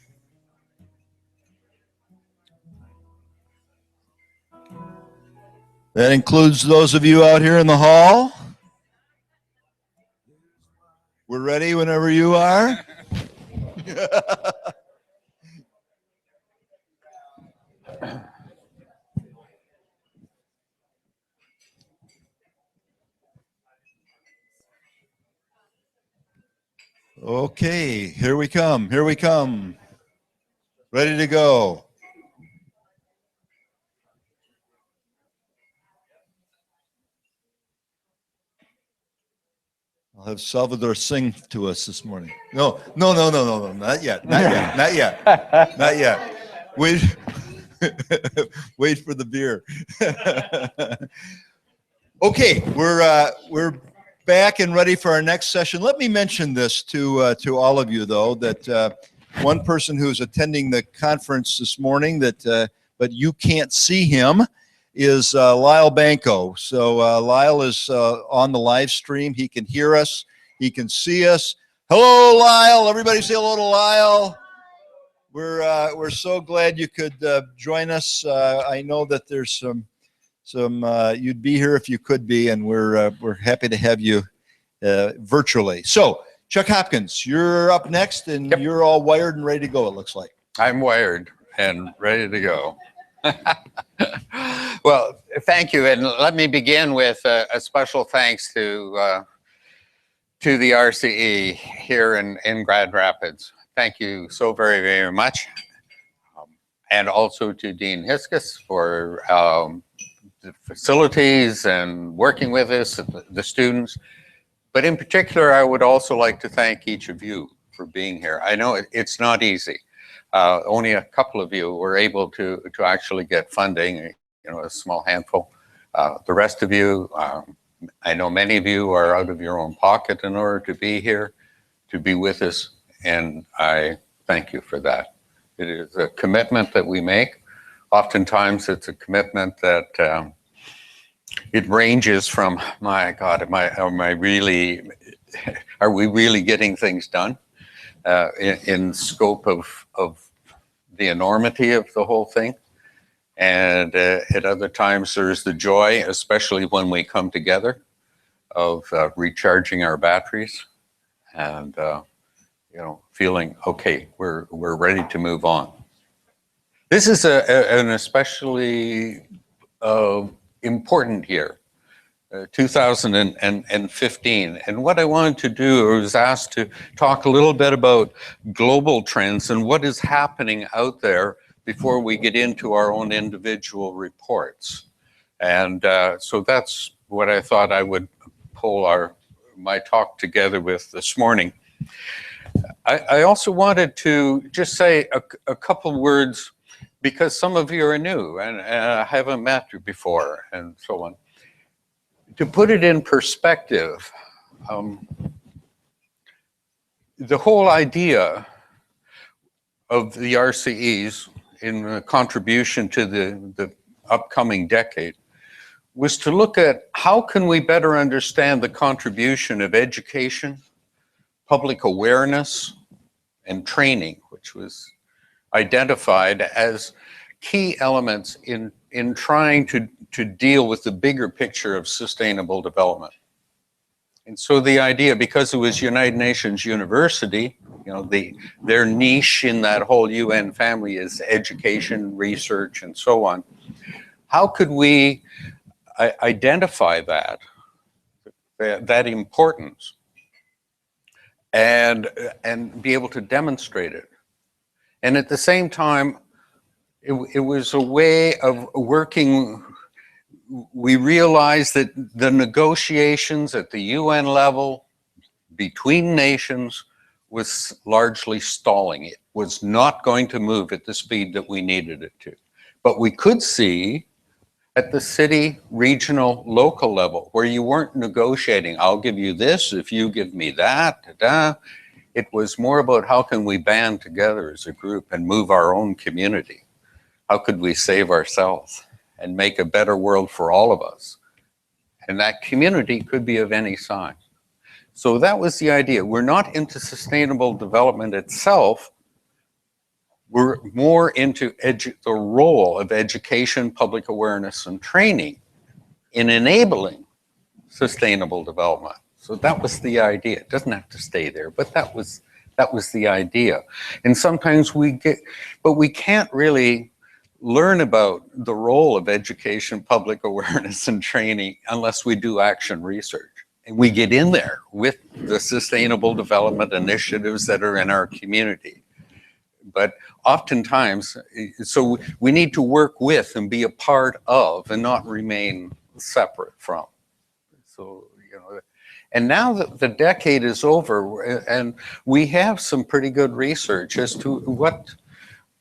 That includes those of you out here in the hall. We're ready whenever you are. Okay, here we come. Here we come. Ready to go. I'll have Salvador sing to us this morning. No, not yet, not yet, not yet, not yet. Wait, wait for the beer. Okay, we're back and ready for our next session. Let me mention this to all of you, though, that one person who's attending the conference this morning, that but you can't see him, is Lyle Banco. So Lyle is on the live stream. He can hear us. He can see us. Hello, Lyle. Everybody say hello to Lyle. We're so glad you could join us. I know that there's some you'd be here if you could be, and we're happy to have you virtually. So Chuck Hopkins, you're up next, and you're all wired and ready to go, it looks like. I'm wired and ready to go. Well, thank you, and let me begin with a special thanks to the RCE here in Grand Rapids. Thank you so very, very much. and also to Dean Hiskis for the facilities and working with us, the students. But in particular, I would also like to thank each of you for being here. I know it's not easy. Only a couple of you were able to actually get funding, a small handful. The rest of you, I know many of you are out of your own pocket in order to be here, to be with us, and I thank you for that. It is a commitment that we make. Oftentimes it's a commitment that it ranges from, my God, are we really getting things done in scope of the enormity of the whole thing? And at other times there's the joy, especially when we come together, of recharging our batteries and feeling, okay, we're ready to move on. This is an especially important year, 2015. And what I wanted to do was asked to talk a little bit about global trends and what is happening out there before we get into our own individual reports. And so that's what I thought I would pull my talk together with this morning. I also wanted to just say a couple words, because some of you are new and I haven't met you before and so on. To put it in perspective, the whole idea of the RCEs in the contribution to the upcoming decade was to look at how can we better understand the contribution of education, public awareness, and training, which was identified as key elements in trying to deal with the bigger picture of sustainable development. And so the idea, because it was United Nations University, their niche in that whole UN family is education, research, and so on. How could we identify that importance and be able to demonstrate it? And at the same time, it was a way of working. We realized that the negotiations at the UN level between nations was largely stalling. It was not going to move at the speed that we needed it to. But we could see at the city, regional, local level, where you weren't negotiating, I'll give you this if you give me that, It was more about how can we band together as a group and move our own community? How could we save ourselves and make a better world for all of us? And that community could be of any size. So that was the idea. We're not into sustainable development itself. We're more into the role of education, public awareness, and training in enabling sustainable development. So that was the idea. It doesn't have to stay there, but that was the idea. And sometimes we can't really learn about the role of education, public awareness, and training unless we do action research. And we get in there with the sustainable development initiatives that are in our community. But oftentimes, so we need to work with and be a part of and not remain separate from. So, and now that the decade is over and we have some pretty good research as to what,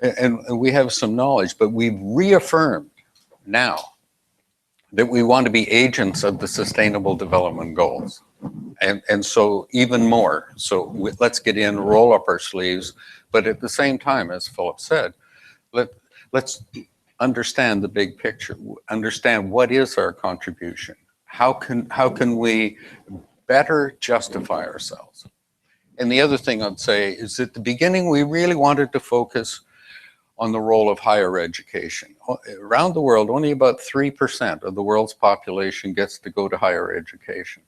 and we have some knowledge, but we've reaffirmed now that we want to be agents of the Sustainable Development Goals. And so even more, so let's get in, roll up our sleeves, but at the same time, as Philip said, let's understand the big picture, understand what is our contribution. How can we better justify ourselves? And the other thing I'd say is at the beginning, we really wanted to focus on the role of higher education. Around the world, only about 3% of the world's population gets to go to higher education.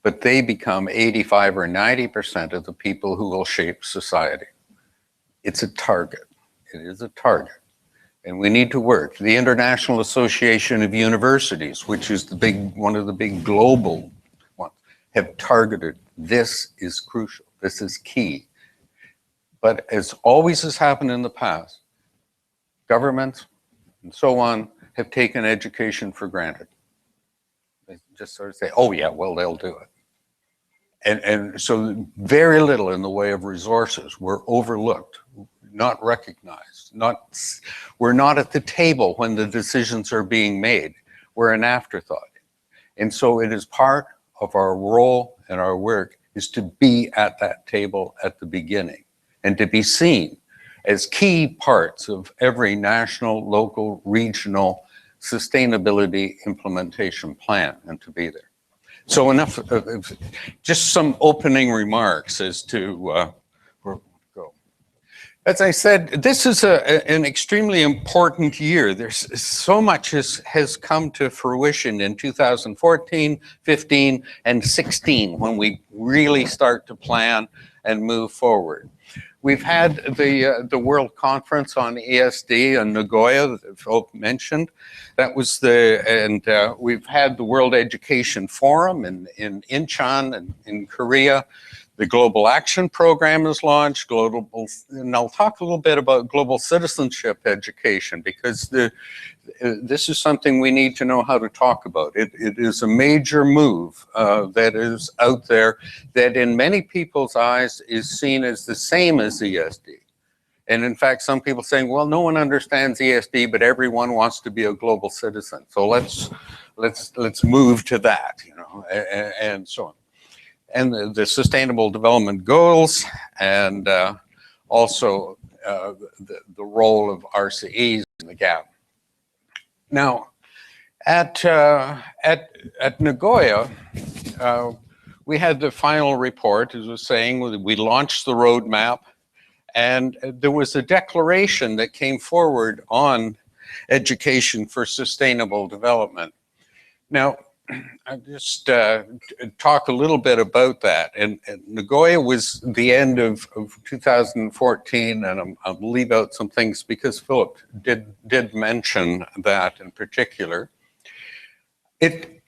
But they become 85 or 90% of the people who will shape society. It's a target. It is a target. And we need to work. The International Association of Universities, which is one of the big global ones, have targeted this is crucial. This is key. But as always has happened in the past, governments, and so on have taken education for granted. They just sort of say, oh yeah, well, they'll do it. And so very little in the way of resources were overlooked, not recognized. We're not at the table when the decisions are being made. We're an afterthought. And so it is part of our role and our work is to be at that table at the beginning and to be seen as key parts of every national, local, regional sustainability implementation plan and to be there. So enough of just some opening remarks as to where we go. As I said, this is an extremely important year. There's so much has come to fruition in 2014, 15, and 16 when we really start to plan and move forward. We've had the World Conference on ESD in Nagoya that Philip mentioned. That was we've had the World Education Forum in Incheon and in Korea. The Global Action Program is launched, and I'll talk a little bit about global citizenship education because this is something we need to know how to talk about. It is a major move that is out there that in many people's eyes is seen as the same as ESD. And in fact, some people saying, well, no one understands ESD, but everyone wants to be a global citizen. So let's move to that, you know, and so on. And the Sustainable Development Goals, and also the role of RCEs in the gap. Now, at Nagoya, we had the final report, as I was saying, we launched the roadmap, and there was a declaration that came forward on education for sustainable development. Now, I just talk a little bit about that. And Nagoya was the end of 2014, and I'll leave out some things because Philip did mention that in particular. In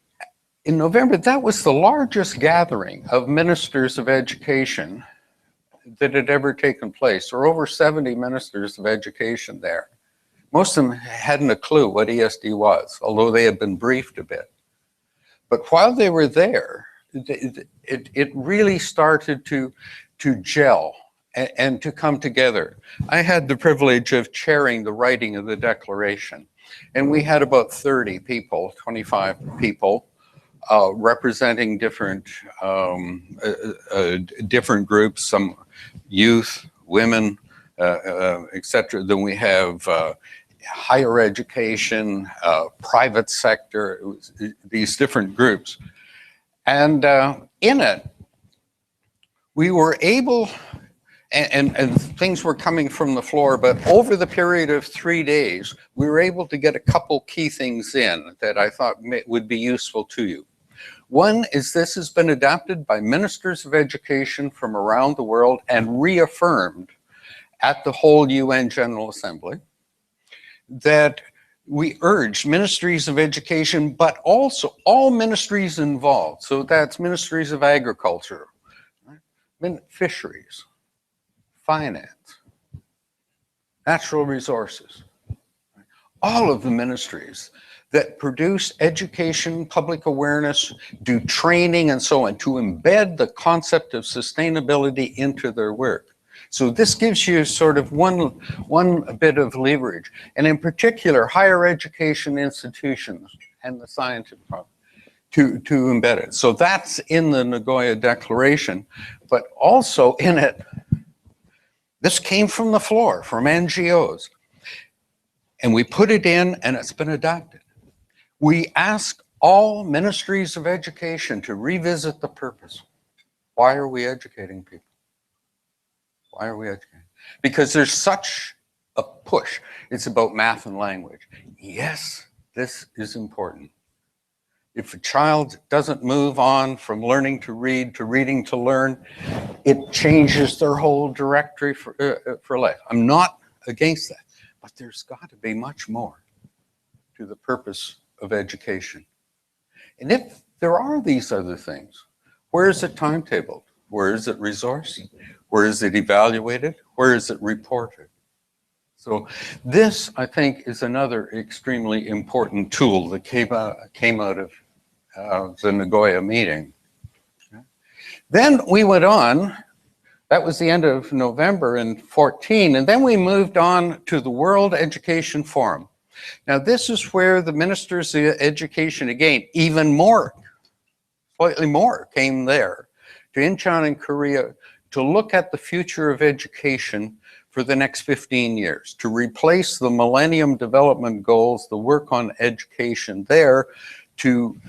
November, that was the largest gathering of ministers of education that had ever taken place. There were over 70 ministers of education there. Most of them hadn't a clue what ESD was, although they had been briefed a bit. But while they were there, it really started to gel and to come together. I had the privilege of chairing the writing of the declaration, and we had about 30 people, 25 people, representing different groups, some youth, women, etc. Then we have higher education, private sector, these different groups. And in it, we were able, and things were coming from the floor, but over the period of 3 days, we were able to get a couple key things in that I thought would be useful to you. One is this has been adopted by ministers of education from around the world and reaffirmed at the whole UN General Assembly, that we urge ministries of education, but also all ministries involved. So that's ministries of agriculture, right? Fisheries, finance, natural resources, right? All of the ministries that produce education, public awareness, do training and so on, to embed the concept of sustainability into their work. So this gives you sort of one bit of leverage, and in particular, higher education institutions and the scientific problem to embed it. So that's in the Nagoya Declaration, but also in it, this came from the floor, from NGOs, and we put it in and it's been adopted. We ask all ministries of education to revisit the purpose. Why are we educating people? Why are we educating? Because there's such a push. It's about math and language. Yes, this is important. If a child doesn't move on from learning to read to reading to learn, it changes their whole directory for life. I'm not against that, but there's got to be much more to the purpose of education. And if there are these other things, where is it timetabled? Where is it resourced? Where is it evaluated? Where is it reported? So this, I think, is another extremely important tool that came out of the Nagoya meeting. Then we went on. That was the end of November in 14, and then we moved on to the World Education Forum. Now this is where the ministers of education, again, even more, slightly more, came there to Incheon in Korea to look at the future of education for the next 15 years, to replace the Millennium Development Goals, the work on education there, to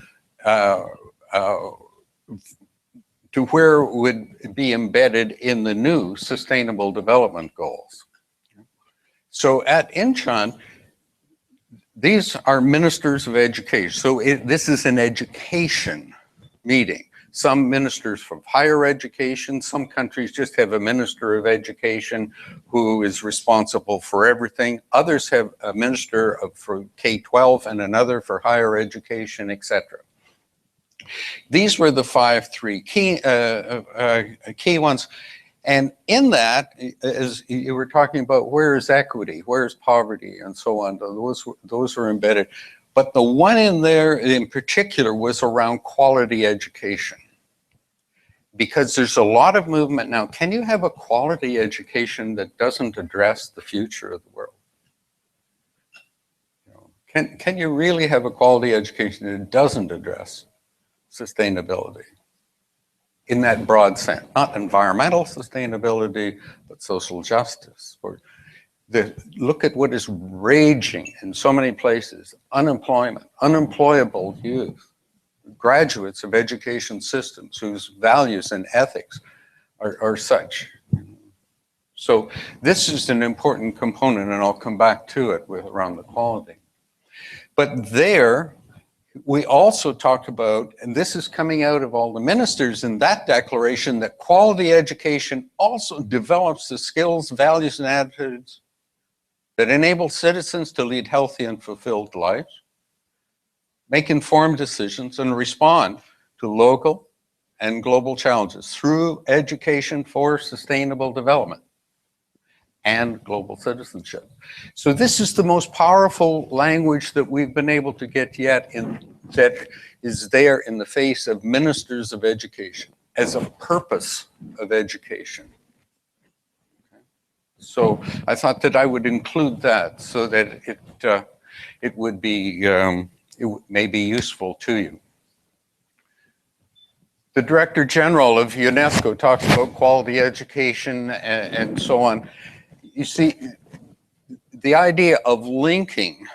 where it would be embedded in the new Sustainable Development Goals. So at Incheon, these are ministers of education. So this is an education meeting. Some ministers from higher education, some countries just have a minister of education who is responsible for everything. Others have a minister for K-12 and another for higher education, etc. These were the three key ones. And in that, as you were talking about, where is equity, where is poverty, and so on, those were embedded. But the one in there in particular was around quality education. Because there's a lot of movement now. Can you have a quality education that doesn't address the future of the world? Can you really have a quality education that doesn't address sustainability in that broad sense? Not environmental sustainability, but social justice. Look at what is raging in so many places: unemployment, unemployable youth, graduates of education systems whose values and ethics are such. So this is an important component, and I'll come back to it around the quality. But there, we also talked about, and this is coming out of all the ministers in that declaration, that quality education also develops the skills, values, and attitudes that enable citizens to lead healthy and fulfilled lives, make informed decisions, and respond to local and global challenges through education for sustainable development and global citizenship. So this is the most powerful language that we've been able to get yet that is there in the face of ministers of education as a purpose of education. So I thought that I would include that so that it would be it may be useful to you. The Director General of UNESCO talks about quality education and so on. You see, the idea of linking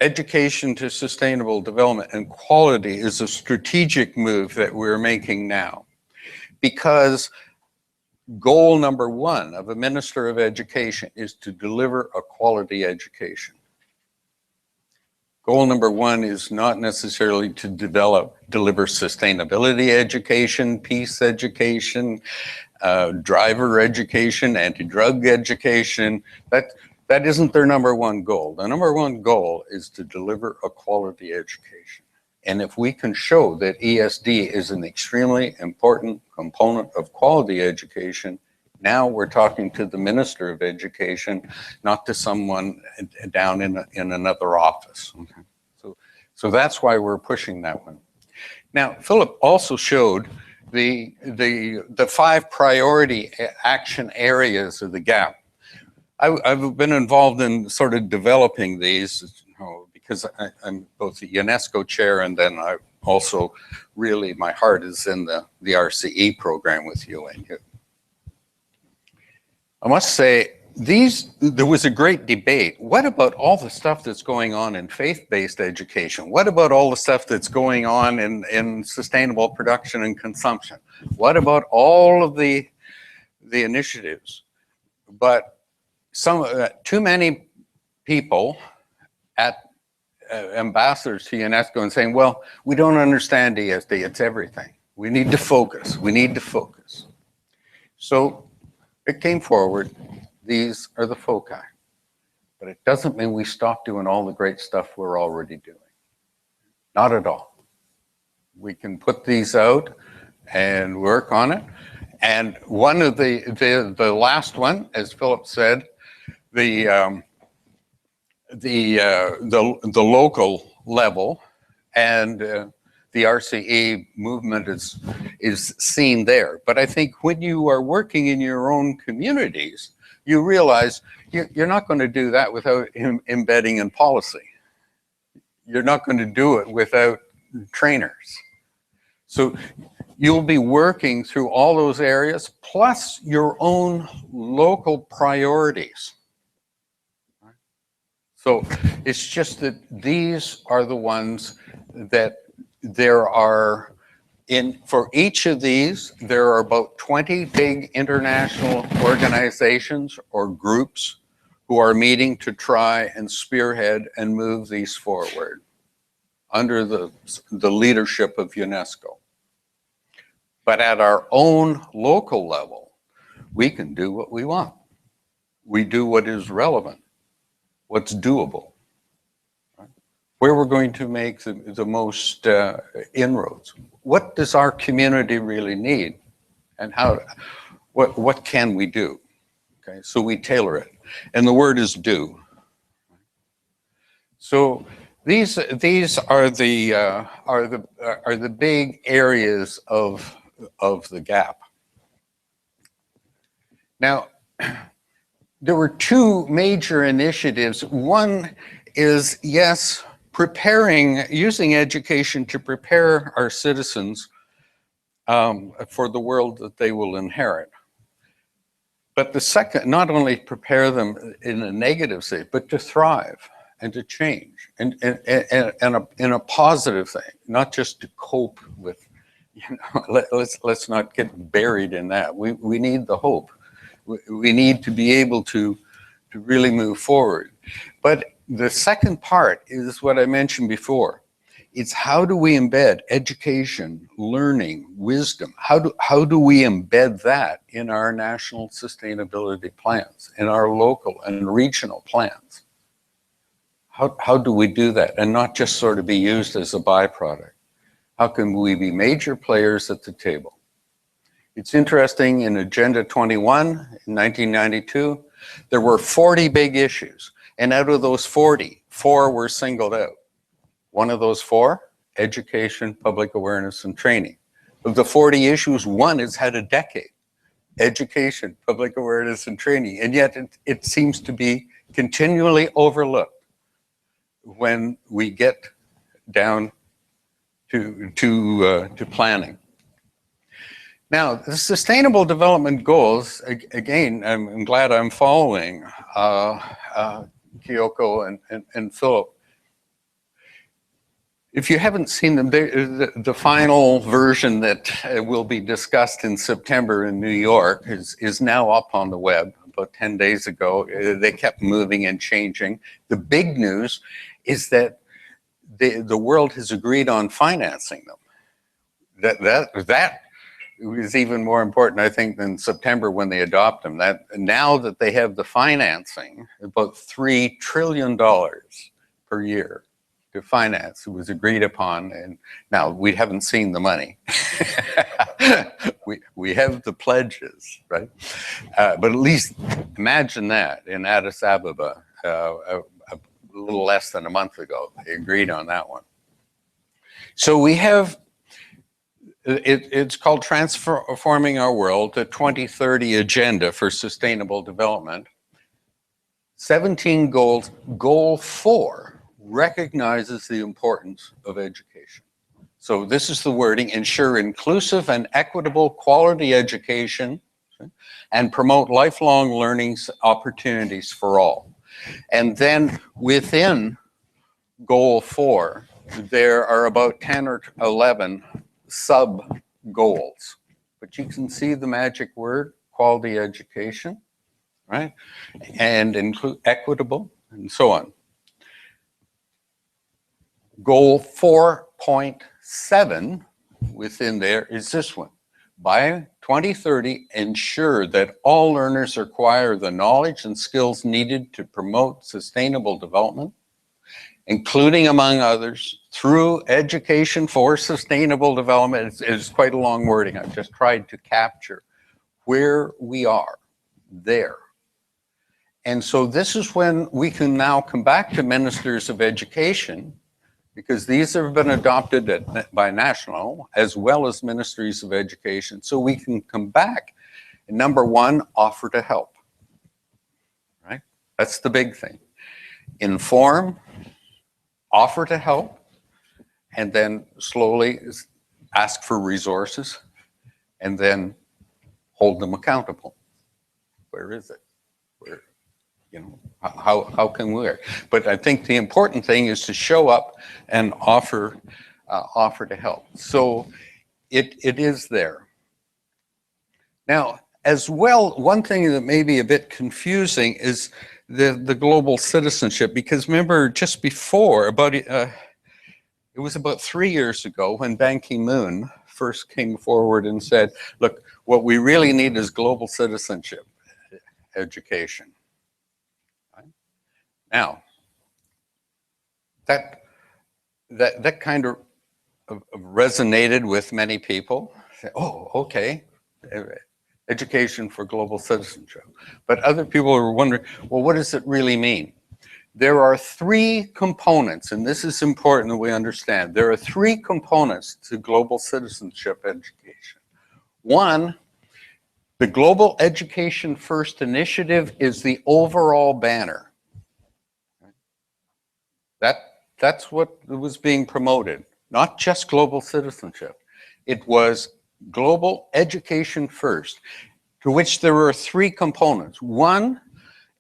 education to sustainable development and quality is a strategic move that we're making now, because goal number one of a Minister of Education is to deliver a quality education. Goal number one is not necessarily to deliver sustainability education, peace education, driver education, anti-drug education. That isn't their number one goal. The number one goal is to deliver a quality education. And if we can show that ESD is an extremely important component of quality education, now we're talking to the Minister of Education, not to someone down in another office. Okay. So that's why we're pushing that one. Now, Philip also showed the 5 priority action areas of the GAP. I've been involved in sort of developing these, because I'm both the UNESCO chair, and then I also really, my heart is in the RCE program with UNU. I must say, there was a great debate. What about all the stuff that's going on in faith-based education? What about all the stuff that's going on in sustainable production and consumption? What about all of the initiatives? But too many people ambassadors to UNESCO and saying, well, we don't understand ESD, it's everything. We need to focus, we need to focus. So it came forward, these are the foci. But it doesn't mean we stop doing all the great stuff we're already doing. Not at all. We can put these out and work on it. And one of the last one, as Philip said, the local level, and the RCE movement is seen there. But I think when you are working in your own communities, you realize you're not going to do that without embedding in policy. You're not going to do it without trainers. So you'll be working through all those areas, plus your own local priorities. So it's just that these are the ones that there are, for each of these, there are about 20 big international organizations or groups who are meeting to try and spearhead and move these forward under the leadership of UNESCO. But at our own local level, we can do what we want. We do what is relevant, what's doable, right? Where we're going to make the most inroads. What does our community really need? And what can we do? Okay, so we tailor it. And the word is do. So these are the big areas of the gap. Now, there were two major initiatives. One is, yes, using education to prepare our citizens for the world that they will inherit. But the second, not only prepare them in a negative state, but to thrive and to change and in a positive thing, not just to cope with, let's not get buried in that. We need the hope. We need to be able to really move forward. But the second part is what I mentioned before. It's how do we embed education, learning, wisdom? How do we embed that in our national sustainability plans, in our local and regional plans? How do we do that and not just sort of be used as a byproduct? How can we be major players at the table? It's interesting, in Agenda 21 in 1992, there were 40 big issues. And out of those 40, 4 were singled out. One of those 4, education, public awareness, and training. Of the 40 issues, 1 has had a decade. Education, public awareness, and training. And yet it seems to be continually overlooked when we get down to planning. Now, the Sustainable Development Goals, again, I'm glad I'm following Kyoko and Philip. If you haven't seen them, the final version that will be discussed in September in New York is now up on the web. About 10 days ago, they kept moving and changing. The big news is that the world has agreed on financing them. That is even more important, I think, than September when they adopt them. That now that they have the financing, about $3 trillion per year to finance, it was agreed upon. And now we haven't seen the money. we have the pledges, right? But at least imagine that in Addis Ababa, a little less than a month ago, they agreed on that one. So we have, it's called Transforming Our World, the 2030 Agenda for Sustainable Development. 17 goals. Goal 4 recognizes the importance of education. So this is the wording: ensure inclusive and equitable quality education and promote lifelong learning opportunities for all. And then within Goal 4, there are about 10 or 11 sub-goals. But you can see the magic word, quality education, right? And include equitable, and so on. Goal 4.7 within there is this one. By 2030, ensure that all learners acquire the knowledge and skills needed to promote sustainable development, including, among others, through education for sustainable development. It's quite a long wording. I've just tried to capture where we are there. And so this is when we can now come back to ministers of education, because these have been adopted by national as well as ministries of education. So we can come back and, number one, offer to help, right? That's the big thing. Inform, offer to help, and then slowly ask for resources, and then hold them accountable. Where is it? Where, you know, how can we? But I think the important thing is to show up and offer to help. So it is there. Now, as well, one thing that may be a bit confusing is the global citizenship, because remember just before, it was about 3 years ago when Ban Ki-moon first came forward and said, look, what we really need is global citizenship education. Right? Now, that kind of resonated with many people. Oh, okay, education for global citizenship. But other people were wondering, well, what does it really mean? There are three components, and this is important that we understand. There are three components to global citizenship education. One, the Global Education First Initiative is the overall banner. That's what was being promoted, not just global citizenship. It was global education first, to which there were three components. One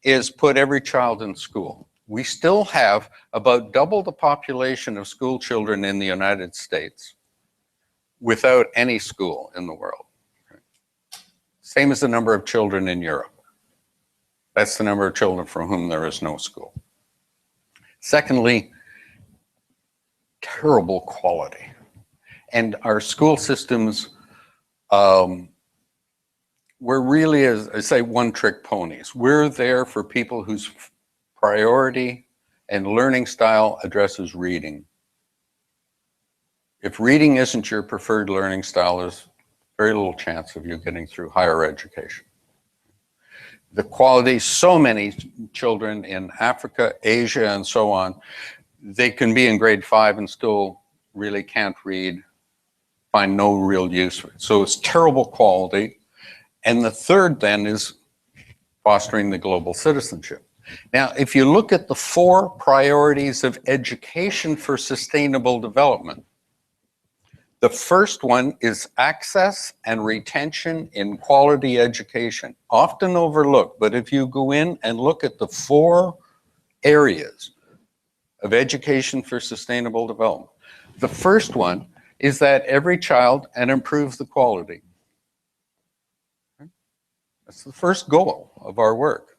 is put every child in school. We still have about double the population of school children in the United States without any school in the world. Same as the number of children in Europe. That's the number of children for whom there is no school. Secondly, terrible quality. And our school systems we're really, as I say, one-trick ponies. We're there for people whose priority and learning style addresses reading. If reading isn't your preferred learning style, there's very little chance of you getting through higher education. The quality, so many children in Africa, Asia, and so on, they can be in grade 5 and still really can't read, find no real use for it. So it's terrible quality. And the third then is fostering the global citizenship. Now, if you look at the 4 priorities of education for sustainable development, the first one is access and retention in quality education, often overlooked. But if you go in and look at the 4 areas of education for sustainable development, the first one is that every child and improves the quality. That's the first goal of our work.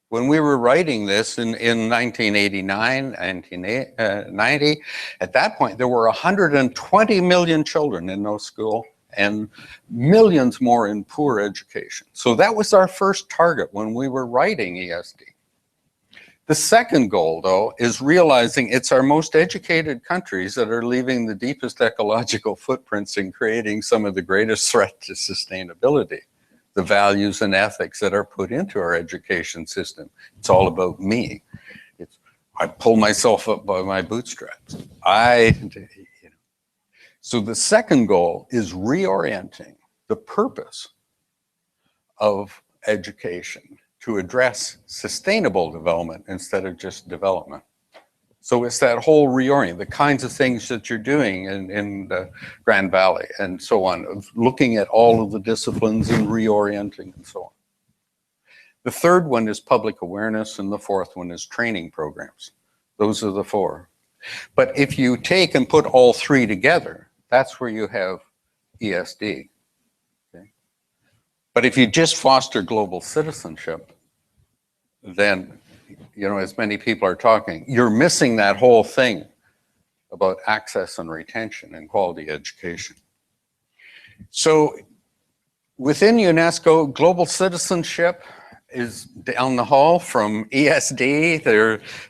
When we were writing this in 1989, 1990, at that point, there were 120 million children in no school and millions more in poor education. So that was our first target when we were writing ESD. The second goal, though, is realizing it's our most educated countries that are leaving the deepest ecological footprints and creating some of the greatest threat to sustainability. The values and ethics that are put into our education system. It's all about me. I pull myself up by my bootstraps. So the second goal is reorienting the purpose of education to address sustainable development instead of just development. So it's that whole reorient, the kinds of things that you're doing in the Grand Valley and so on, of looking at all of the disciplines and reorienting and so on. The third one is public awareness, and the fourth one is training programs. Those are the 4. But if you take and put all 3 together, that's where you have ESD. Okay? But if you just foster global citizenship, then, you know, as many people are talking, you're missing that whole thing about access and retention and quality education. So within UNESCO, global citizenship is down the hall from ESD.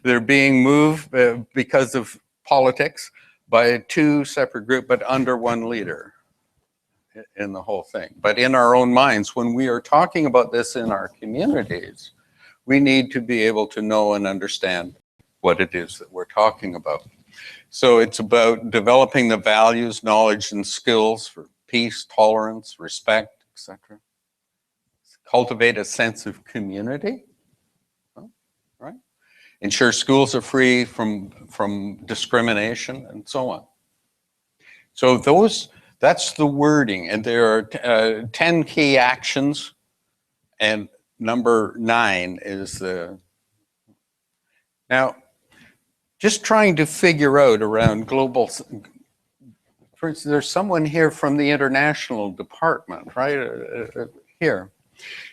They're being moved because of politics by 2 separate groups, but under one leader. in the whole thing. But in our own minds, when we are talking about this in our communities, we need to be able to know and understand what it is that we're talking about. So it's about developing the values, knowledge, and skills for peace, tolerance, respect, etc. Cultivate a sense of community, right? Ensure schools are free from discrimination, and so on. So that's the wording, and there are 10 key actions, and number 9 is the... Now, just trying to figure out around global... For instance, there's someone here from the international department, right, here.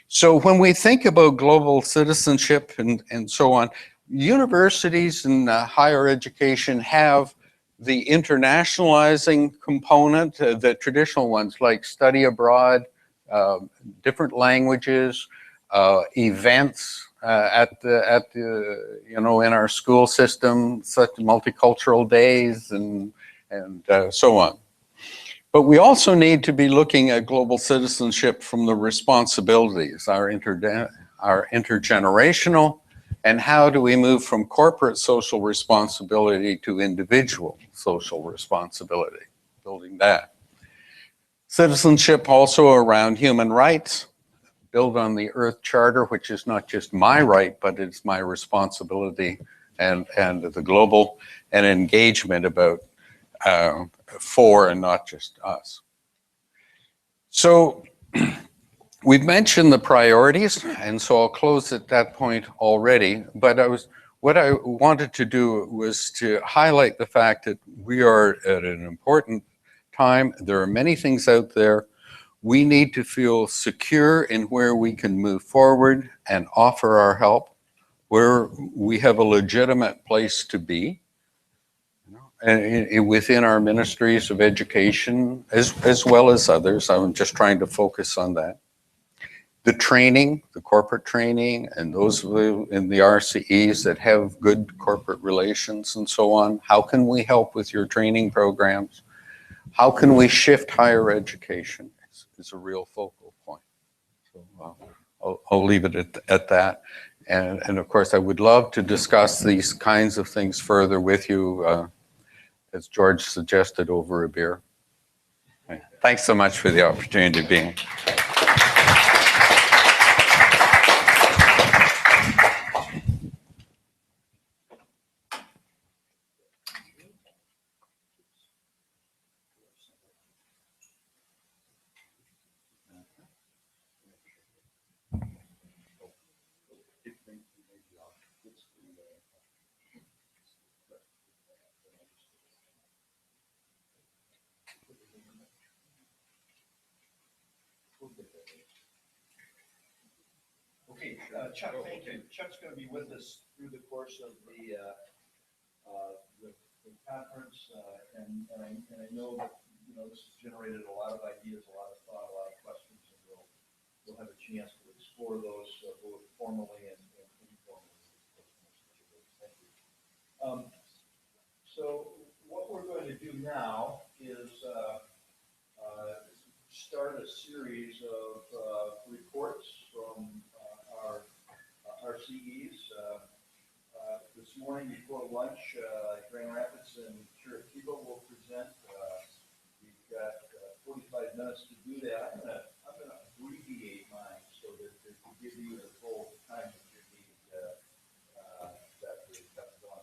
So when we think about global citizenship and so on, universities and higher education have the internationalizing component, the traditional ones like study abroad, different languages, events at the in our school system, such multicultural days and so on. But we also need to be looking at global citizenship from the responsibilities, our intergenerational, and how do we move from corporate social responsibility to individual social responsibility, building that. Citizenship also around human rights, build on the Earth Charter, which is not just my right, but it's my responsibility, and the global, and engagement about for and not just us. So we've mentioned the priorities, and so I'll close at that point already, but what I wanted to do was to highlight the fact that we are at an important time. There are many things out there. We need to feel secure in where we can move forward and offer our help, where we have a legitimate place to be, and within our ministries of education, as well as others. I'm just trying to focus on that. The training, the corporate training, and those in the RCEs that have good corporate relations and so on. How can we help with your training programs? How can we shift higher education? Is a real focal point. So I'll leave it at that. And of course, I would love to discuss these kinds of things further with you, as George suggested, over a beer. Thanks so much for the opportunity to be here. Okay, Chuck, thank you. Chuck's going to be with us through the course of the conference, and I know that this has generated a lot of ideas, a lot of thought, a lot of questions, and we'll have a chance to explore those both formally and informally. Thank you. So what we're going to do now is start a series of reports from our RCEs. This morning before lunch, Grand Rapids and Curitiba will present. We've got 45 minutes to do that. I'm gonna abbreviate mine so that to give you the full time that you need. That's going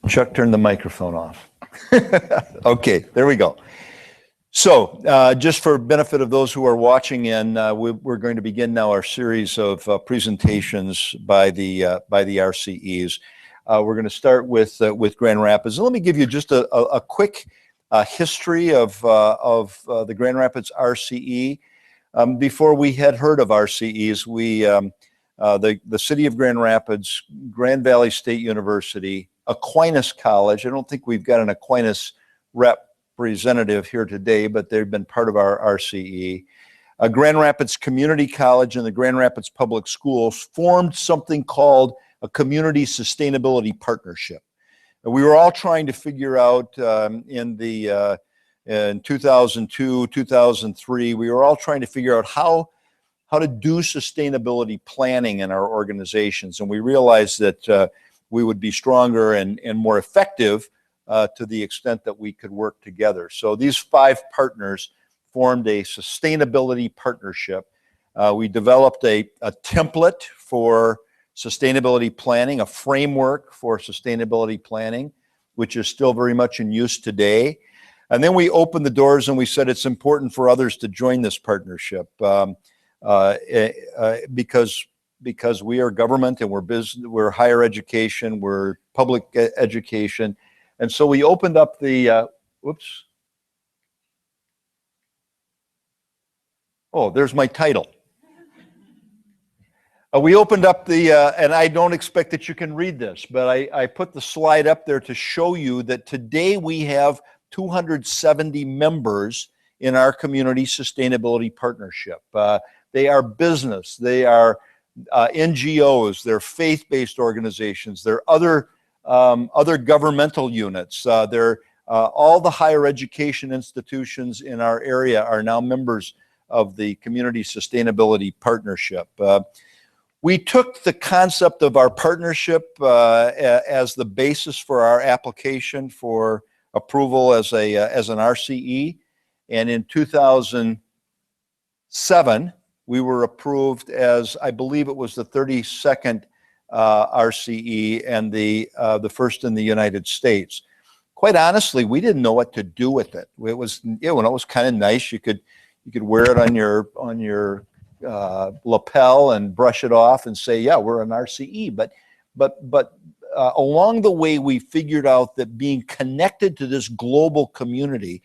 Chuck, turn the microphone off. Okay, there we go. So just for benefit of those who are watching in, we're going to begin now our series of presentations by the RCEs. We're going to start with Grand Rapids. And let me give you just a quick history of the Grand Rapids RCE. Before we had heard of RCEs, the city of Grand Rapids, Grand Valley State University, Aquinas College. I don't think we've got an Aquinas representative here today, but they've been part of our RCE. Grand Rapids Community College and the Grand Rapids Public Schools formed something called a Community Sustainability Partnership. And we were all trying to figure out in 2002, 2003, we were all trying to figure out how to do sustainability planning in our organizations. And we realized that we would be stronger and more effective to the extent that we could work together. So these 5 partners formed a sustainability partnership. We developed a template for sustainability planning, a framework for sustainability planning, which is still very much in use today. And then we opened the doors and we said it's important for others to join this partnership because we are government and we're higher education, we're public education. And so we opened up the, whoops. Oh, there's my title. We opened up the, and I don't expect that you can read this, but I put the slide up there to show you that today we have 270 members in our Community Sustainability Partnership. They are business, they are NGOs, they're faith-based organizations, they're other governmental units, they're all the higher education institutions in our area are now members of the Community Sustainability Partnership. We took the concept of our partnership as the basis for our application for approval as an RCE, and in 2007 we were approved as, I believe it was the 32nd RCE and the first in the United States. Quite honestly, we didn't know what to do with it. It was kind of nice. You could wear it on your lapel and brush it off and say, yeah, we're an RCE. But along the way, we figured out that being connected to this global community,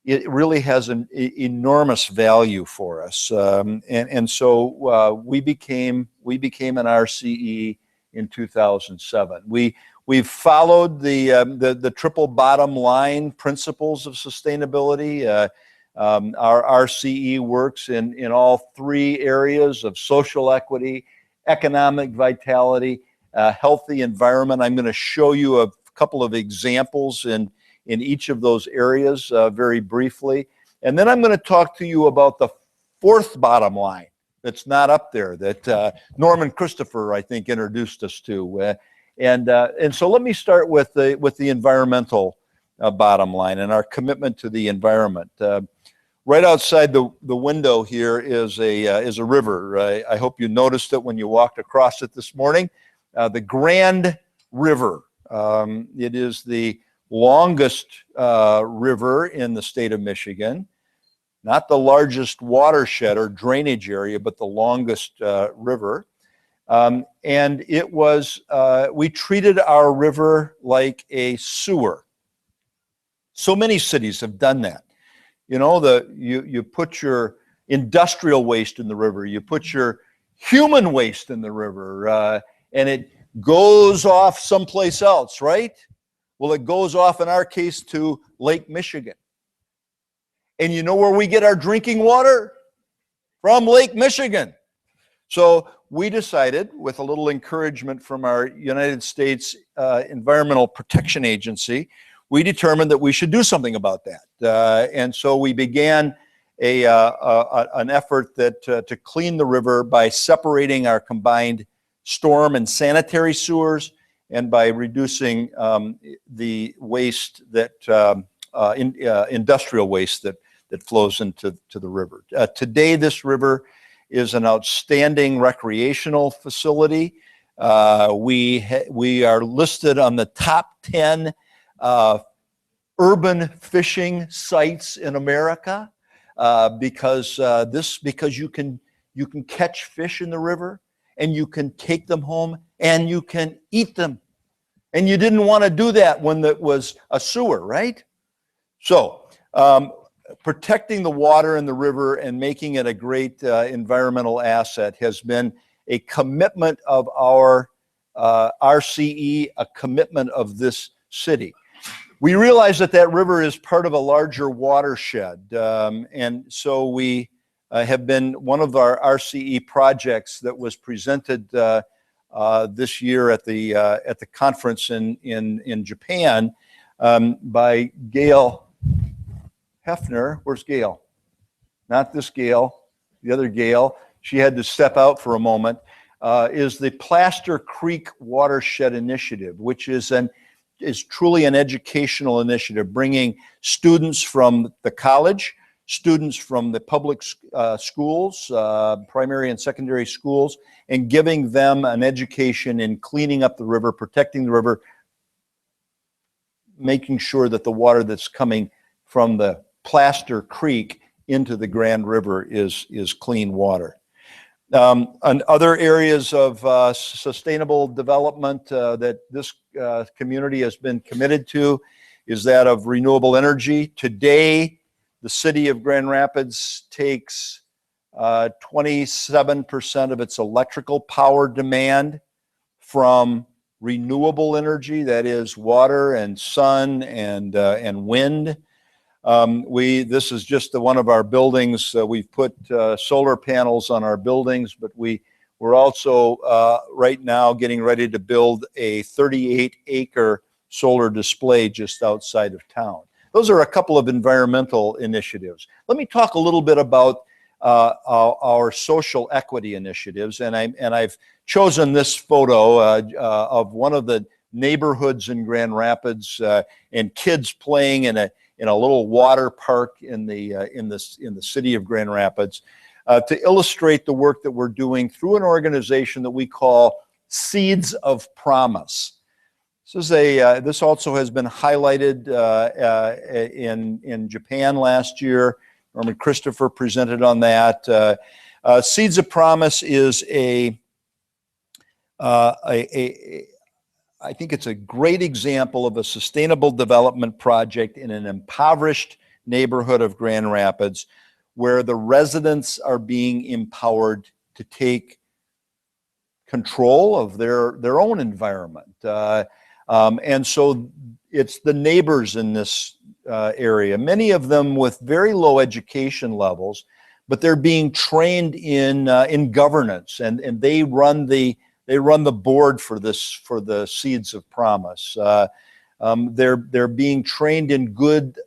it really has an enormous value for us. So we became an RCE in 2007. We've followed the triple bottom line principles of sustainability. Our RCE works in all 3 areas of social equity, economic vitality, healthy environment. I'm going to show you a couple of examples in each of those areas very briefly. And then I'm going to talk to you about the 4th bottom line that's not up there that Norman Christopher, I think, introduced us to. And so let me start with the environmental bottom line and our commitment to the environment. Right outside the window here is a river. I hope you noticed it when you walked across it this morning. The Grand River. It is the longest river in the state of Michigan. Not the largest watershed or drainage area, but the longest river. And it was, we treated our river like a sewer. So many cities have done that. You know, you put your industrial waste in the river, you put your human waste in the river, and it goes off someplace else, right? Well, it goes off, in our case, to Lake Michigan. And you know where we get our drinking water? From Lake Michigan. So we decided, with a little encouragement from our United States Environmental Protection Agency, we determined that we should do something about that. And so we began an effort to clean the river by separating our combined storm and sanitary sewers, and by reducing the waste that industrial waste that flows into the river. Today, this river is an outstanding recreational facility. We are listed on the top 10 urban fishing sites in America because you can catch fish in the river, and you can take them home and you can eat them. And you didn't want to do that when it was a sewer, right? So protecting the water in the river and making it a great environmental asset has been a commitment of our RCE, a commitment of this city. We realize that river is part of a larger watershed, and so we have been one of our RCE projects that was presented this year at the conference in Japan by Gail Hefner. Where's Gail? Not this Gail, the other Gail. She had to step out for a moment. Is the Plaster Creek Watershed Initiative, which is truly an educational initiative, bringing students from the college, students from the public schools, primary and secondary schools, and giving them an education in cleaning up the river, protecting the river, making sure that the water that's coming from the Plaster Creek into the Grand River is clean water. And other areas of sustainable development that this community has been committed to is that of renewable energy. Today, the city of Grand Rapids takes 27% of its electrical power demand from renewable energy, that is water and sun and wind. This is just one of our buildings. We've put solar panels on our buildings, but we're also right now getting ready to build a 38-acre solar display just outside of town. Those are a couple of environmental initiatives. Let me talk a little bit about our social equity initiatives, and I've chosen this photo of one of the neighborhoods in Grand Rapids and kids playing in a little water park in the city of Grand Rapids to illustrate the work that we're doing through an organization that we call Seeds of Promise. This also has been highlighted in Japan last year. Norman Christopher presented on that. Seeds of Promise is I think it's a great example of a sustainable development project in an impoverished neighborhood of Grand Rapids, where the residents are being empowered to take control of their own environment. And so it's the neighbors in this area, many of them with very low education levels, but they're being trained in governance, and they run the board for the Seeds of Promise. They're being trained in good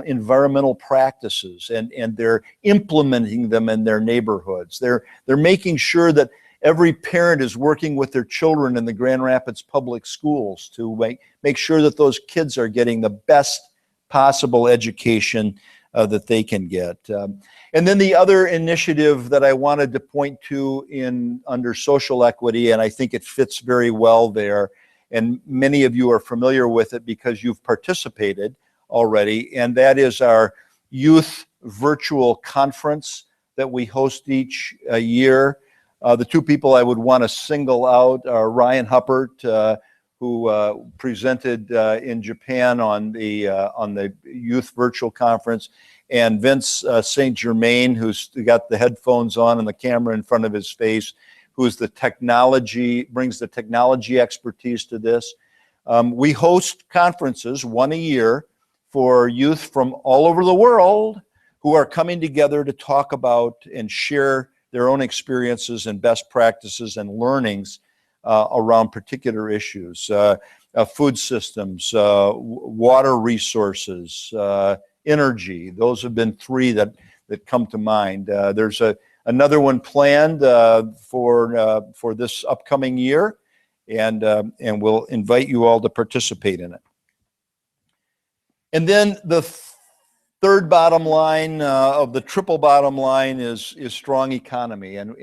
environmental practices, and they're implementing them in their neighborhoods. They're making sure that every parent is working with their children in the Grand Rapids public schools to make sure that those kids are getting the best possible education that they can get. And then the other initiative that I wanted to point to under social equity, and I think it fits very well there, and many of you are familiar with it because you've participated already, and that is our youth virtual conference that we host each year. The two people I would want to single out are Ryan Huppert, who presented in Japan on the Youth Virtual Conference, and Vince St. Germain, who's got the headphones on and the camera in front of his face, who's brings the technology expertise to this. We host conferences, one a year, for youth from all over the world who are coming together to talk about and share their own experiences and best practices and learnings around particular issues, food systems, water resources, energy. Those have been three that come to mind. There's another one planned for this upcoming year, and we'll invite you all to participate in it. And then the third bottom line of the triple bottom line is strong economy, and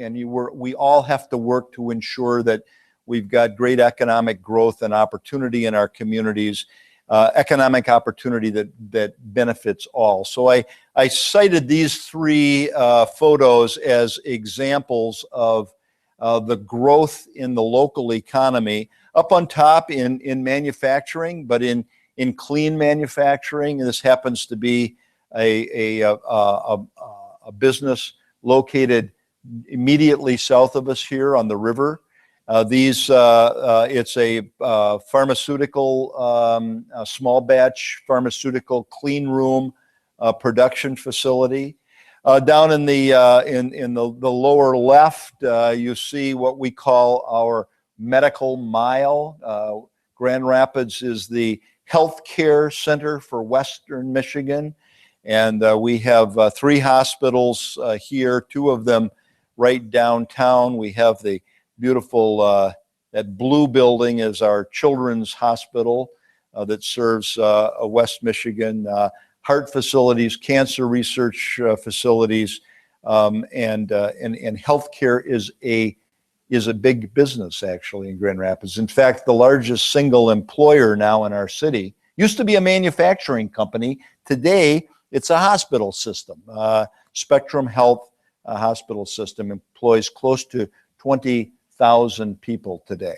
we all have to work to ensure that we've got great economic growth and opportunity in our communities, economic opportunity that benefits all. So I cited these three photos as examples of the growth in the local economy. Up on top in manufacturing, but in clean manufacturing, and this happens to be a business located immediately south of us here on the river. It's a pharmaceutical, small batch pharmaceutical clean room production facility. Down in the lower left, you see what we call our medical mile. Grand Rapids is the healthcare center for Western Michigan, and we have 3 hospitals here, 2 of them right downtown. We have the beautiful, that blue building is our children's hospital that serves West Michigan. Heart facilities, cancer research facilities, and healthcare is a big business actually in Grand Rapids. In fact, the largest single employer now in our city used to be a manufacturing company. Today, it's a hospital system. Spectrum Health hospital system employs close to 20,000 people today.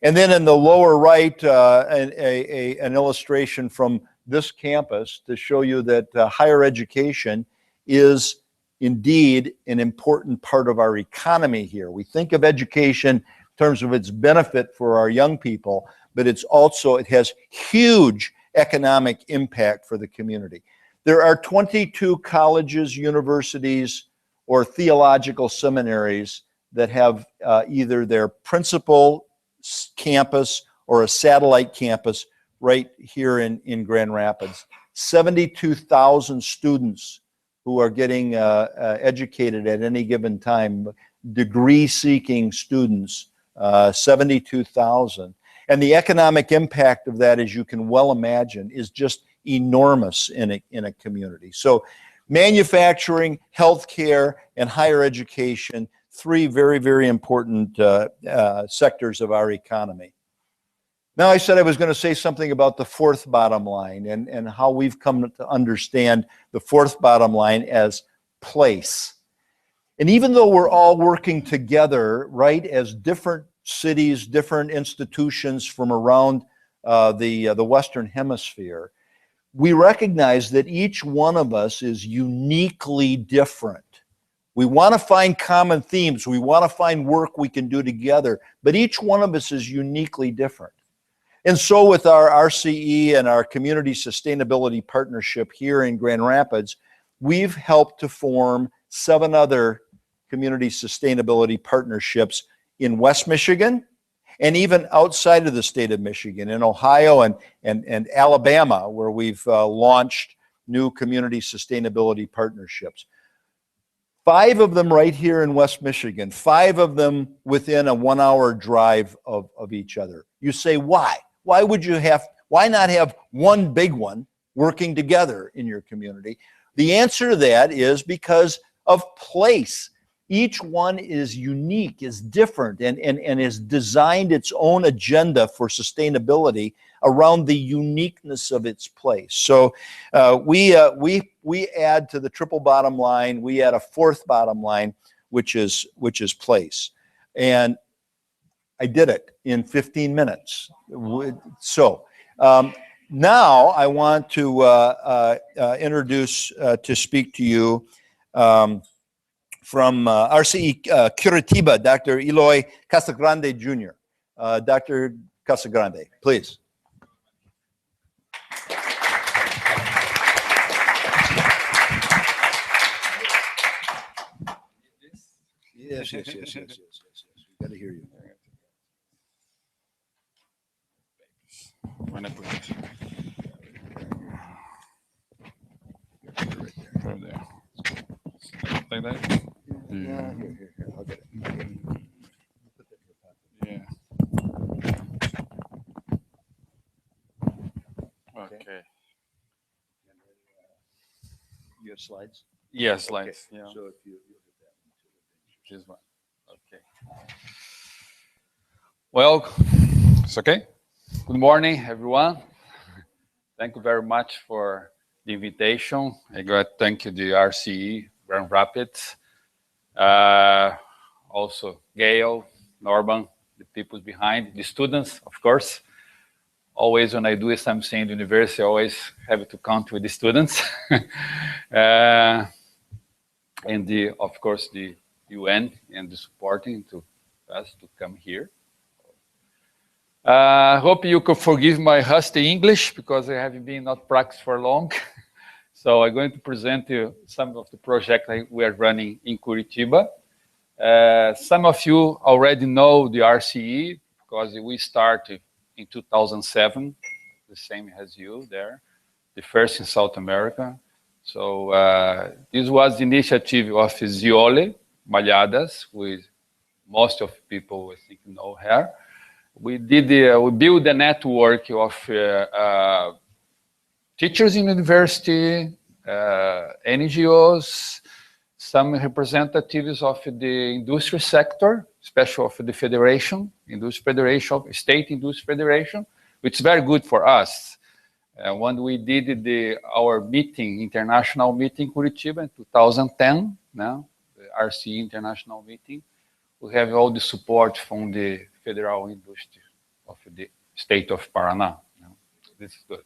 And then in the lower right, an illustration from this campus to show you that higher education is indeed an important part of our economy here. We think of education in terms of its benefit for our young people, but it has huge economic impact for the community. There are 22 colleges, universities, or theological seminaries that have either their principal campus or a satellite campus right here in Grand Rapids. 72,000 students who are getting educated at any given time, degree-seeking students, 72,000. And the economic impact of that, as you can well imagine, is just enormous in a community. So manufacturing, healthcare, and higher education, 3 very, very important sectors of our economy. Now, I said I was going to say something about the 4th bottom line and how we've come to understand the 4th bottom line as place. And even though we're all working together, right, as different cities, different institutions from around the Western Hemisphere, we recognize that each one of us is uniquely different. We want to find common themes. We want to find work we can do together, but each one of us is uniquely different. And so with our RCE and our Community Sustainability Partnership here in Grand Rapids, we've helped to form 7 other community sustainability partnerships in West Michigan and even outside of the state of Michigan, in Ohio and Alabama, where we've launched new community sustainability partnerships. 5 of them right here in West Michigan, 5 of them within a 1-hour drive of each other. You say, why? Why not have one big one working together in your community? The answer to that is because of place. Each one is unique, is different, and has designed its own agenda for sustainability around the uniqueness of its place. So we add to the triple bottom line, we add a 4th bottom line, which is place. And I did it in 15 minutes. So now I want to introduce to speak to you from RCE Curitiba, Dr. Eloy Casagrande Jr. Dr. Casagrande, please. Yes. We got to hear you. From there. Like that? Yeah, here. I'll get it. Yeah. Okay. You have slides? Yes, slides. Okay. Yeah. So if you hit that one. This one. Okay. Well, it's okay. Good morning, everyone. Thank you very much for the invitation. I got to thank you, the RCE Grand Rapids. Also, Gail, Norman, the people behind, the students, of course. Always when I do something in the university, I always have to count with the students. And of course, the UN and the supporting to us to come here. Hope you could forgive my rusty English because I haven't been not practiced for long. So I'm going to present you some of the projects that we are running in Curitiba. Some of you already know the RCE because we started in 2007, the same as you there, the first in South America. So this was the initiative of Ziole Malhadas, with most of people I think know her. We built a network of teachers in university, NGOs, some representatives of the industry sector, especially of the federation, industry federation, state industry federation, which is very good for us. When we did our meeting, international meeting in Curitiba in 2010, now the RCE international meeting, we have all the support from the federal industry of the state of Paraná. This is good.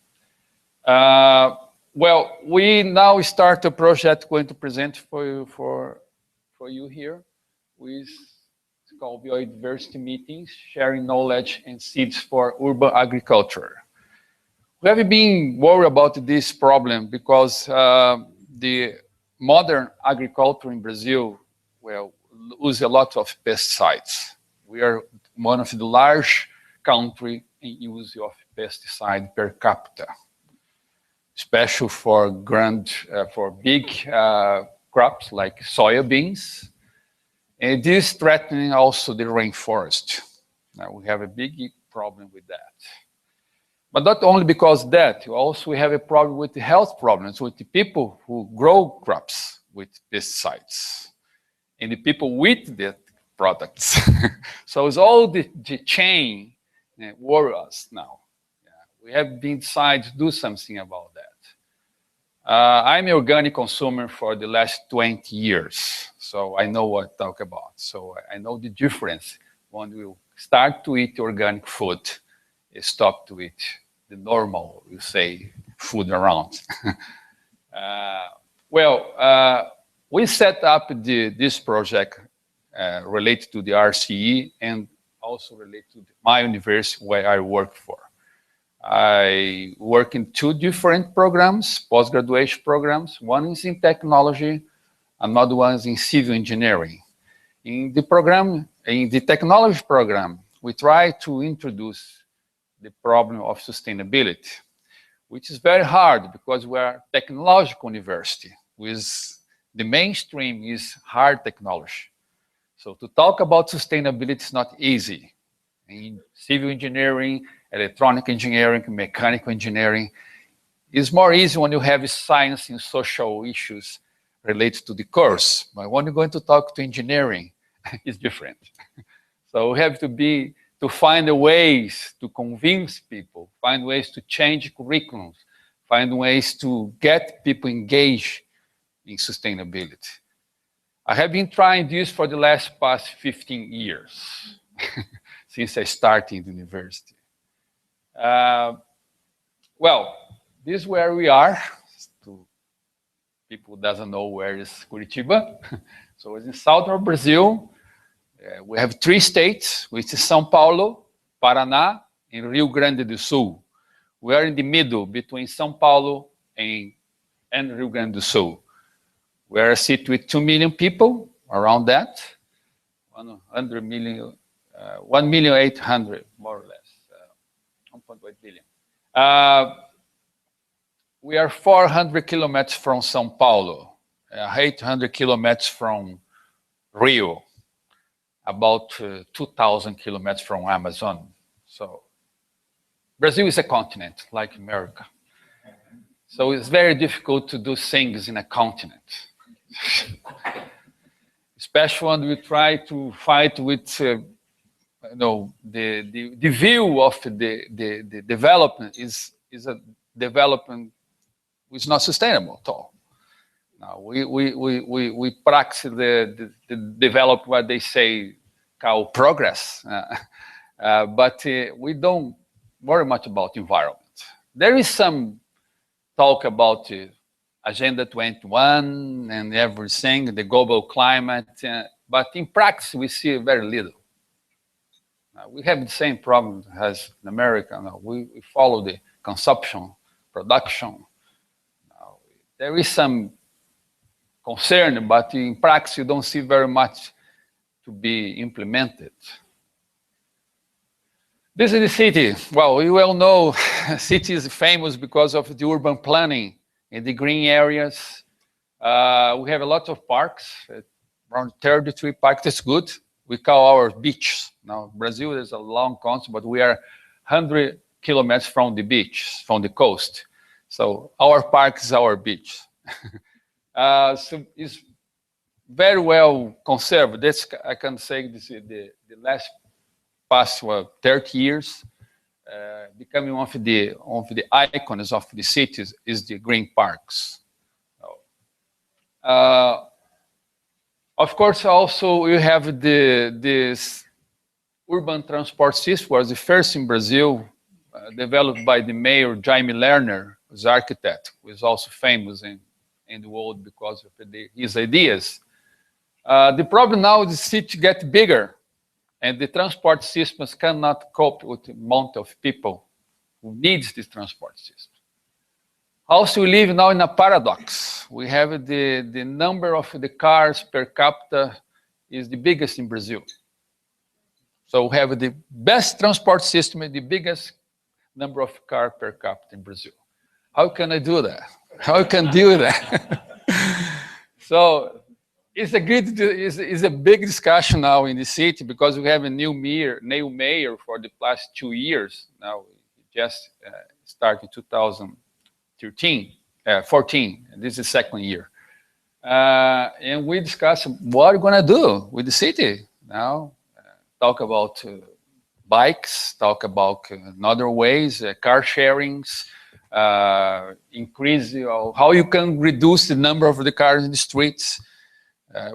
Well, we now start a project going to present for you here, with it's called Biodiversity Meetings, Sharing Knowledge and Seeds for Urban Agriculture. We have been worried about this problem because the modern agriculture in Brazil, well, use a lot of pesticides. We are one of the large countries in use of pesticide per capita, especially for big crops like soybeans. And this is threatening also the rainforest. Now we have a big problem with that. But not only because of that, also we have a problem with the health problems with the people who grow crops with pesticides and the people with the products. So it's all the chain that worry us now. We have been decided to do something about that. I'm an organic consumer for the last 20 years, so I know what I talk about. So I know the difference when we start to eat organic food, stop to eat the normal, you say, food around. We set up this project related to the RCE and also related to my university where I work for. I work in two different programs, post-graduation programs. One is in technology, another one is in civil engineering. In the technology program, we try to introduce the problem of sustainability, which is very hard because we are a technological university with the mainstream is hard technology. So to talk about sustainability is not easy. In civil engineering, electronic engineering, mechanical engineering, it's more easy when you have science and social issues related to the course. But when you're going to talk to engineering, it's different. So we have to find ways to convince people, find ways to change curriculums, find ways to get people engaged in sustainability. I have been trying this for the past 15 years, since I started in the university. Well, this is where we are. People doesn't know where is Curitiba. So it's in southern Brazil. We have 3 states, which is São Paulo, Paraná, and Rio Grande do Sul. We are in the middle between São Paulo and Rio Grande do Sul. We are a city with 2 million people, around that, 100 million, 1,800,000, more or less, 1.8 billion. We are 400 kilometers from São Paulo, 800 kilometers from Rio, about 2,000 kilometers from Amazon. So Brazil is a continent like America. So it's very difficult to do things in a continent. Especially when we try to fight with the view of the development is a development which is not sustainable at all. Now, we practice the develop what they say called progress, but we don't worry much about environment. There is some talk about Agenda 21 and everything, the global climate, but in practice we see very little. We have the same problem as in America. We follow the consumption, production. there is some concern, but in practice, you don't see very much to be implemented. This is the city. Well, you all know city is famous because of the urban planning in the green areas. We have a lot of parks, around 33 parks. That's good. We call our beaches. Now, Brazil is a long country, but we are 100 kilometers from the beach, from the coast. So our park is our beach. So it's very well conserved. That's, I can say, this is the last past 30 years, becoming one of the icons of the cities is the green parks. Of course, also you have this urban transport system was the first in Brazil, developed by the mayor Jaime Lerner, who's architect, who is also famous in the world because of his ideas. The problem now is the city gets bigger, and the transport systems cannot cope with the amount of people who needs this transport system. Also, we live now in a paradox. We have the number of the cars per capita is the biggest in Brazil. So we have the best transport system and the biggest number of cars per capita in Brazil. How can I do that? How can I do that? So it's a big discussion now in the city because we have a new mayor for the past 2 years. Now, just started 14, and this is the second year. And we discussed what we're gonna do with the city now. Talk about bikes, talk about other ways, car sharings, increase how you can reduce the number of the cars in the streets.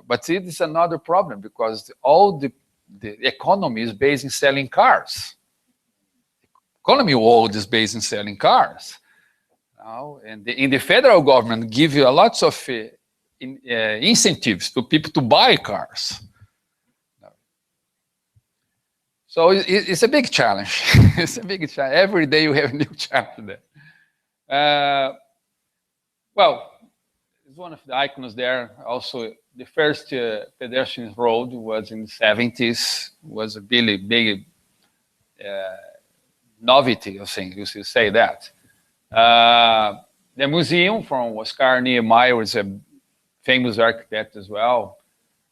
But it is another problem because all the economy is based in selling cars. The economy world is based in selling cars. And in the federal government give you lots of incentives to people to buy cars. So it's a big challenge. It's a big challenge. Every day you have a new challenge there. Well, it's one of the icons there. Also, the first pedestrian road was in the 70s. Was a really big novelty, I think you should say that. The museum from Oscar Niemeyer was a famous architect as well.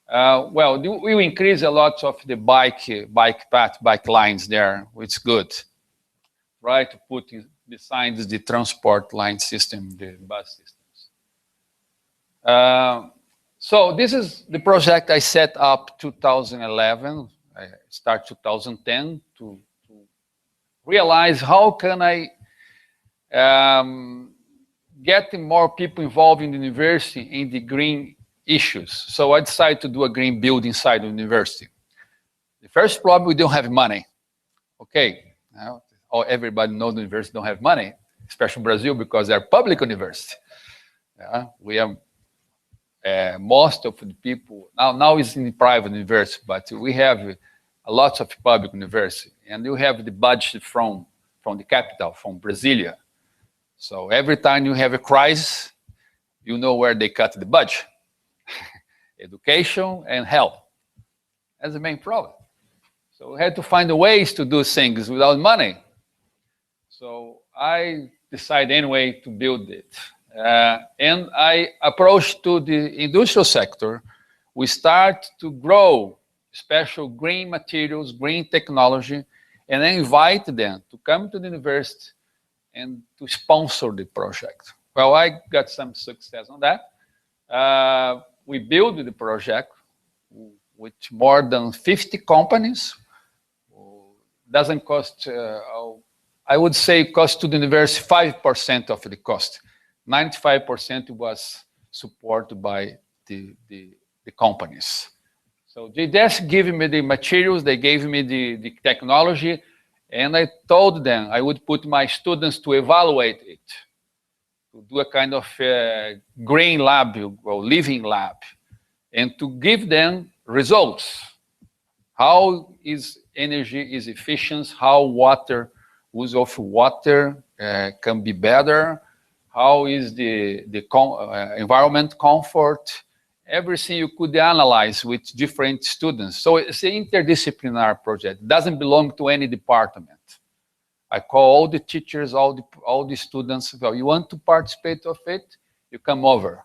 Well, we increase a lot of the bike path, bike lines there, which is good. Right, to put besides the transport line system, the bus systems. So this is the project I set up 2011. I start 2010 to realize how can I getting more people involved in the university in the green issues. So I decided to do a green build inside the university. The first problem, we don't have money. Okay, now everybody knows the university don't have money, especially Brazil because they're public university. We have most of the people, now it's in the private university, but we have a lot of public university. And you have the budget from the capital, from Brasilia. So every time you have a crisis, you know where they cut the budget. Education and health. That's the main problem. So we had to find ways to do things without money. So I decided anyway to build it. And I approached to the industrial sector. We start to grow special green materials, green technology, and I invite them to come to the university and to sponsor the project. Well, I got some success on that. We built the project with more than 50 companies. Doesn't cost, I would say cost to the university 5% of the cost. 95% was supported by the companies. So they just gave me the materials, they gave me the technology, and I told them I would put my students to evaluate it, to do a kind of green lab or living lab, and to give them results. How is energy is efficient, how water, use of water can be better, how is the environment comfort, everything you could analyze with different students. So it's an interdisciplinary project. It doesn't belong to any department. I call all the teachers, all the students, well, you want to participate of it, you come over.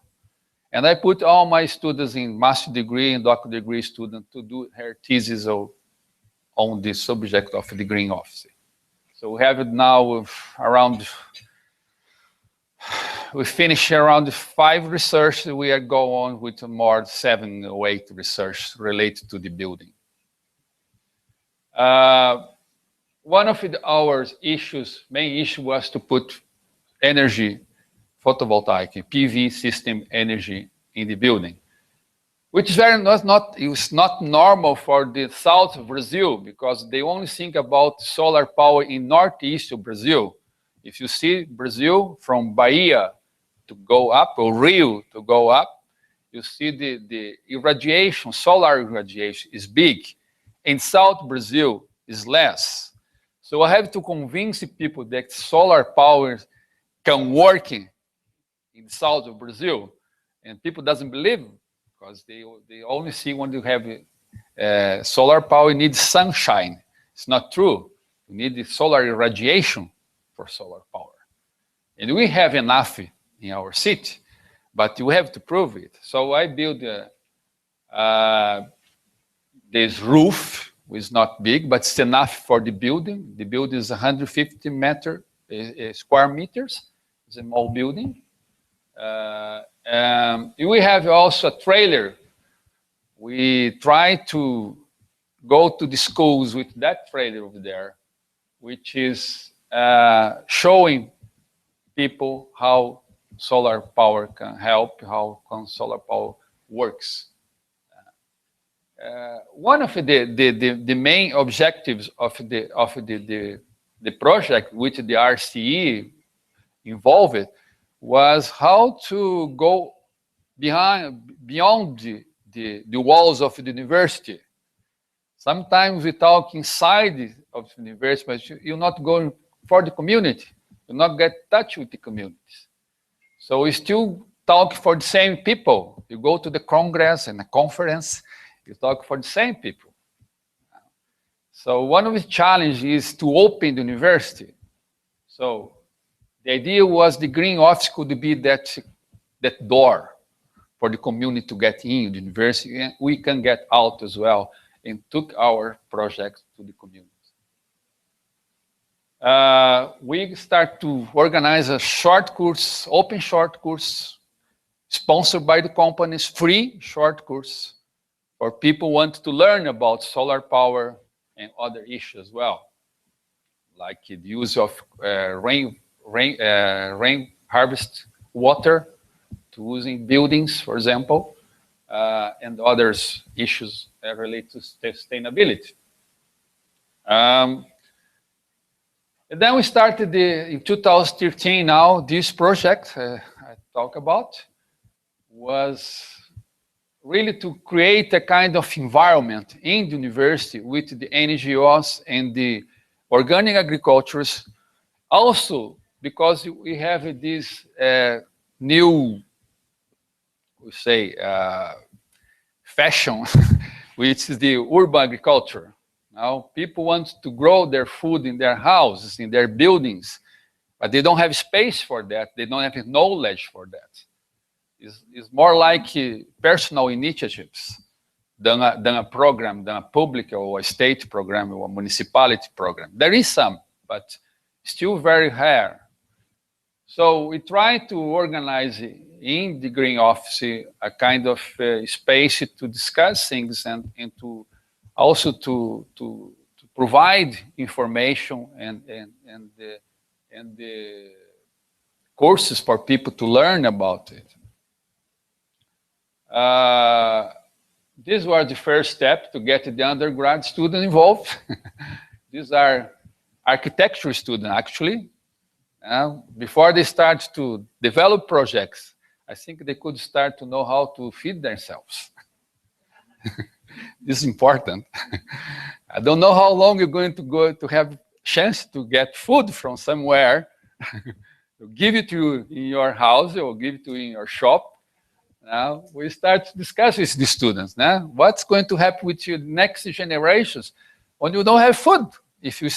And I put all my students in master degree and doctor degree students to do her thesis on the subject of the green office. So we have it now around, we finish around 5 research. We are going on with more 7 or 8 research related to the building. One of our issues, main issue, was to put energy, photovoltaic, PV system energy in the building, which is not normal for the south of Brazil, because they only think about solar power in northeast of Brazil. If you see Brazil from Bahia to go up, or Rio to go up, you see the irradiation, solar irradiation is big. In South Brazil is less. So I have to convince people that solar power can work in the south of Brazil, and people doesn't believe, because they only see when you have solar power needs sunshine. It's not true. You need the solar irradiation for solar power. And we have enough in our city, but you have to prove it. So I built this roof, which is not big, but it's enough for the building. The building is 150 square meters. It's a small building. We have also a trailer. We try to go to the schools with that trailer over there, which is showing people how solar power can help, how solar power works. One of the main objectives of the project, which the RCE involved, was how to go beyond the walls of the university. Sometimes we talk inside of the university, but you're not going for the community. You not get touch with the communities. So we still talk for the same people. You go to the congress and the conference, you talk for the same people. So one of the challenges is to open the university. So the idea was the green office could be that door for the community to get in the university, and we can get out as well, and took our project to the community. We start to organize a short course, open short course, sponsored by the companies, free short course for people who want to learn about solar power and other issues as well, like the use of rain harvest water to use in buildings, for example, and other issues related to sustainability. And then we started in 2013 now, this project I talk about was really to create a kind of environment in the university with the NGOs and the organic agriculturists. Also, because we have this new, we say, fashion, which is the urban agriculture. Now, people want to grow their food in their houses, in their buildings, but they don't have space for that. They don't have knowledge for that. It's more like personal initiatives than a program, than a public or a state program or a municipality program. There is some, but still very rare. So we try to organize in the Green Office a kind of space to discuss things and to also to provide information and the courses for people to learn about it. This was the first step to get the undergrad student involved. These are architecture students, actually. Before they start to develop projects, I think they could start to know how to feed themselves. This is important. I don't know how long you're going to have chance to get food from somewhere. They'll give it to you in your house or give it to you in your shop. Now we start to discuss with the students. Now, what's going to happen with your next generations when you don't have food? If you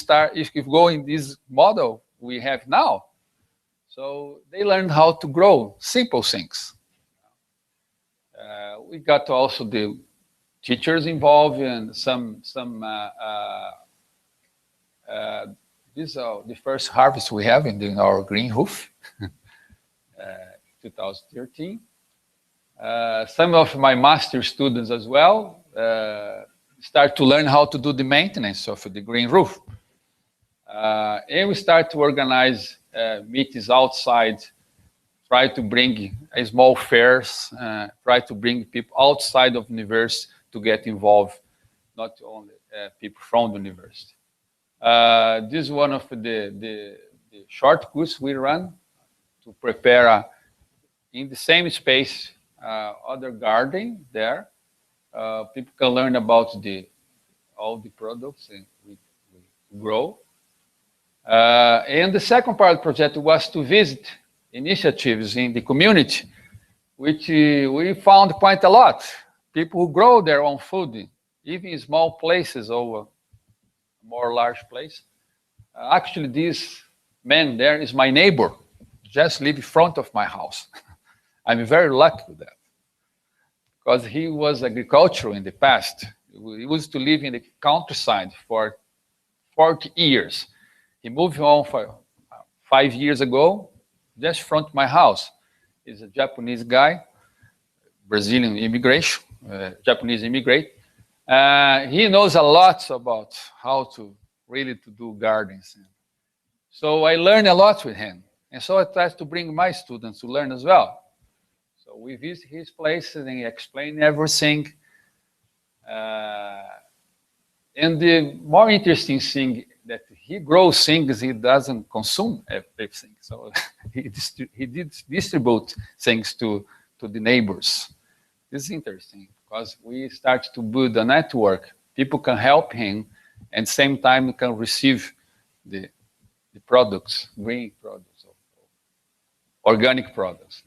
go in this model we have now. So they learned how to grow simple things. We got also the teachers involved in these are the first harvest we have in our green roof, 2013. Some of my master students as well start to learn how to do the maintenance of the green roof. And we start to organize meetings outside, try to bring small fairs, try to bring people outside of the university to get involved, not only people from the university. This is one of the short courses we run to prepare in the same space other garden there. People can learn about all the products we grow. And the second part of the project was to visit initiatives in the community, which we found quite a lot. People who grow their own food, even in small places over a more large place. Actually, this man there is my neighbor, just live in front of my house. I'm very lucky with that, because he was agricultural in the past. He used to live in the countryside for 40 years. He moved home for 5 years ago, just in front of my house. He's a Japanese guy, Brazilian immigration, Japanese immigrant. He knows a lot about how to really do gardens. So I learned a lot with him. And so I tried to bring my students to learn as well. So we visit his place and he explained everything. And the more interesting thing that he grows things, he doesn't consume everything. So he did distribute things to the neighbors. This is interesting because we start to build a network. People can help him, and at the same time can receive the products, green products, organic products.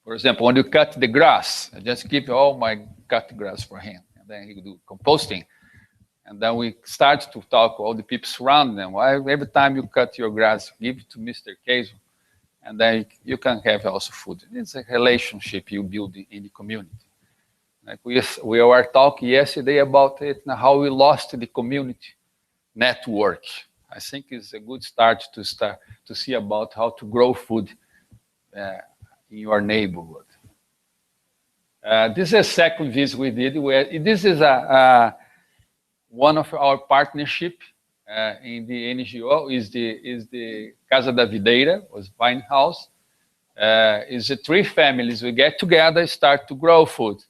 For example, when you cut the grass, I just give all my cut grass for him, and then he do composting. And then we start to talk to all the people surrounding them. Well, every time you cut your grass, give it to Mr. Queso, and then you can have also food. It's a relationship you build in the community. Like we were talking yesterday about it, and how we lost the community network. I think it's a good start to see about how to grow food in your neighborhood. This is a second visit we did. This is one of our partnership in the NGO is the Casa da Videira, was Vine House. Is the 3 families we get together, start to grow food,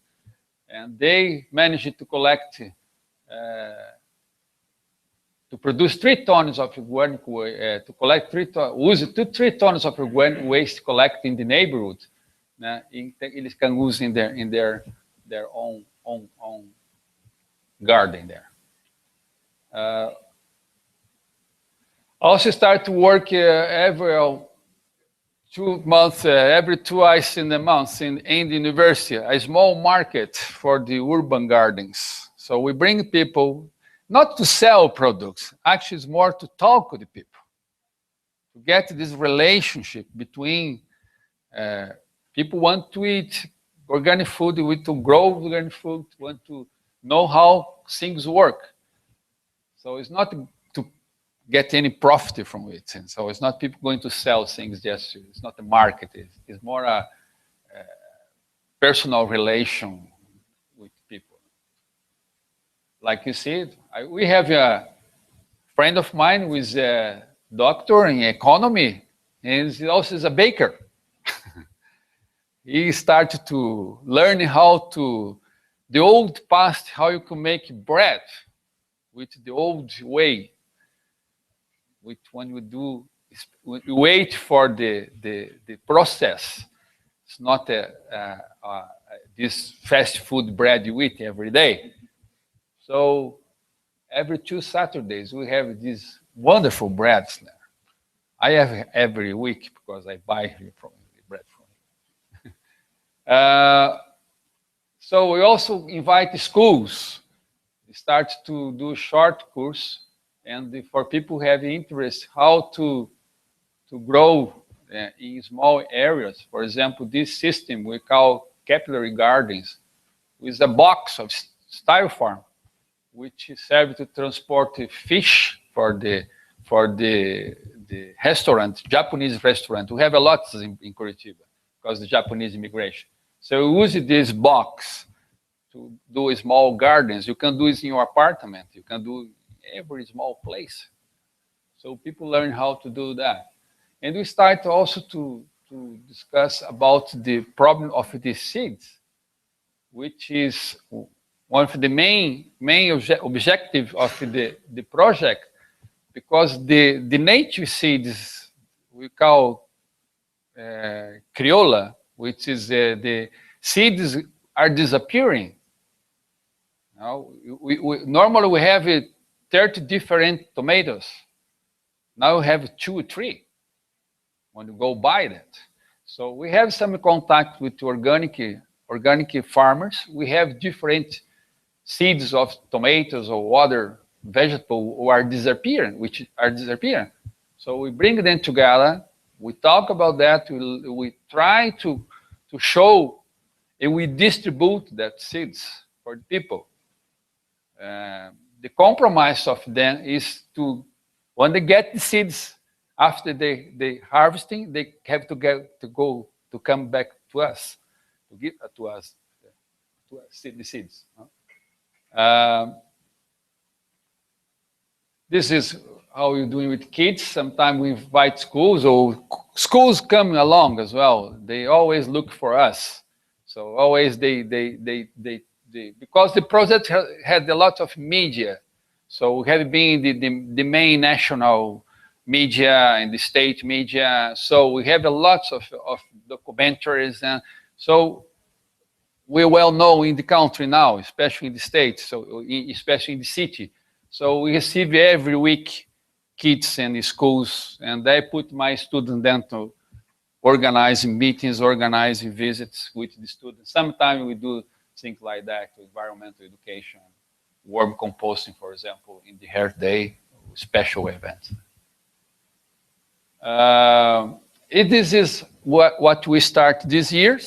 and they managed to collect to produce 3 tons of organic waste, to collect 3 tons of organic waste collected in the neighborhood. Eles can use in their own garden there. Also start to work every 2 months, every twice in a month in the university, a small market for the urban gardens. So we bring people not to sell products, actually it's more to talk with the people, to get this relationship between people want to eat organic food, want to grow organic food, want to know how things work. So it's not to get any profit from it. And so it's not people going to sell things just, it's not a market. It's more a personal relation with people. Like you see, we have a friend of mine who is a doctor in economy, and he also is a baker. He started to learn how to, the old past, how you can make bread with the old way. With when you wait for the process. It's not this fast food bread you eat every day. So every 2 Saturdays we have these wonderful breads there. I have every week because I buy from bread from him. So we also invite schools. We start to do short course, and for people who have interest how to grow in small areas. For example, this system we call capillary gardens, with a box of styrofoam, which serves to transport fish for the restaurant, Japanese restaurant. We have a lot in Curitiba because of the Japanese immigration. So we use this box to do small gardens. You can do it in your apartment. You can do every small place. So people learn how to do that. And we start also to discuss about the problem of the seeds, which is one of the main objective of the project, because the native seeds we call criolla, which is the seeds are disappearing. Now, normally we have 30 different tomatoes. Now we have 2 or 3 when you go buy that. So we have some contact with organic farmers. We have different seeds of tomatoes or other vegetables who are disappearing, So we bring them together. We talk about that. We try to show, and we distribute that seeds for the people. The compromise of them is to, when they get the seeds, after they harvesting, they have to come back to us, to give to us the seeds. This is how we're doing with kids. Sometimes we invite schools, or schools come along as well. They always look for us. So always because the project had a lot of media. So we have been the main national media and the state media. So we have a lot of documentaries. And so we're well known in the country now, especially in the States, so especially in the city. So we receive every week kids in the schools, and I put my students then to organizing meetings, organizing visits with the students. Sometimes we do things like that, environmental education, worm composting, for example, in the Earth Day, special events. This is what we start this year,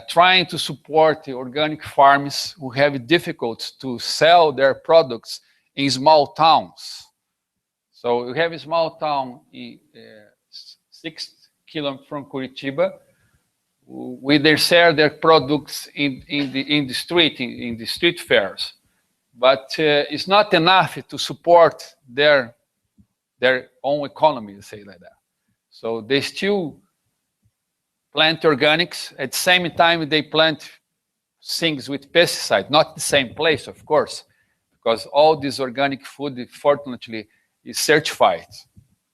trying to support the organic farms who have difficulty to sell their products in small towns. So we have a small town in 6 kilometers from Curitiba, where they sell their products in the street fairs, but it's not enough to support their own economy, to say like that. So they still plant organics. At the same time, they plant things with pesticides, not the same place, of course, because all this organic food, fortunately, is certified.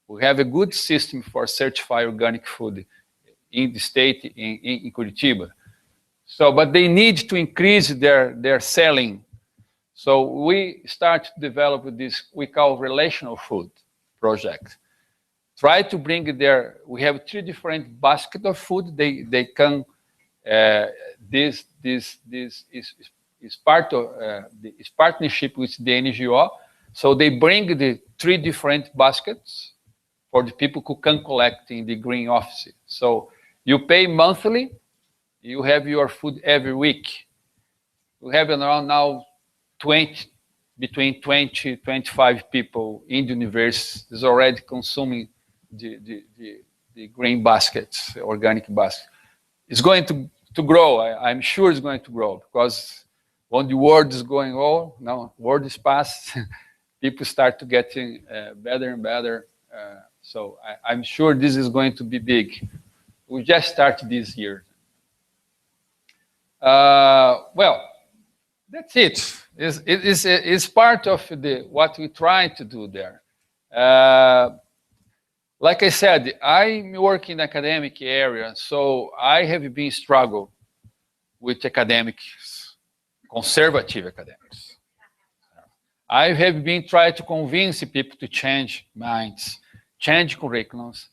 We have a good system for certified organic food in the state, in Curitiba. So, but they need to increase their selling. So we start to develop this, we call relational food project. Try to bring we have 3 different baskets of food. They can, this is part of, is partnership with the NGO. So they bring the 3 different baskets for the people who can collect in the green office. So you pay monthly, you have your food every week. We have around now between 20, 25 people in the university is already consuming the green baskets, the organic basket. It's going to grow. I'm sure it's going to grow, because when the world is going on, now world is past, people start to getting better and better. So I'm sure this is going to be big. We just started this year. Well, that's it. It's part of what we try to do there. Like I said, I work in the academic area, so I have been struggling with academics, conservative academics. I have been trying to convince people to change minds, change curriculums,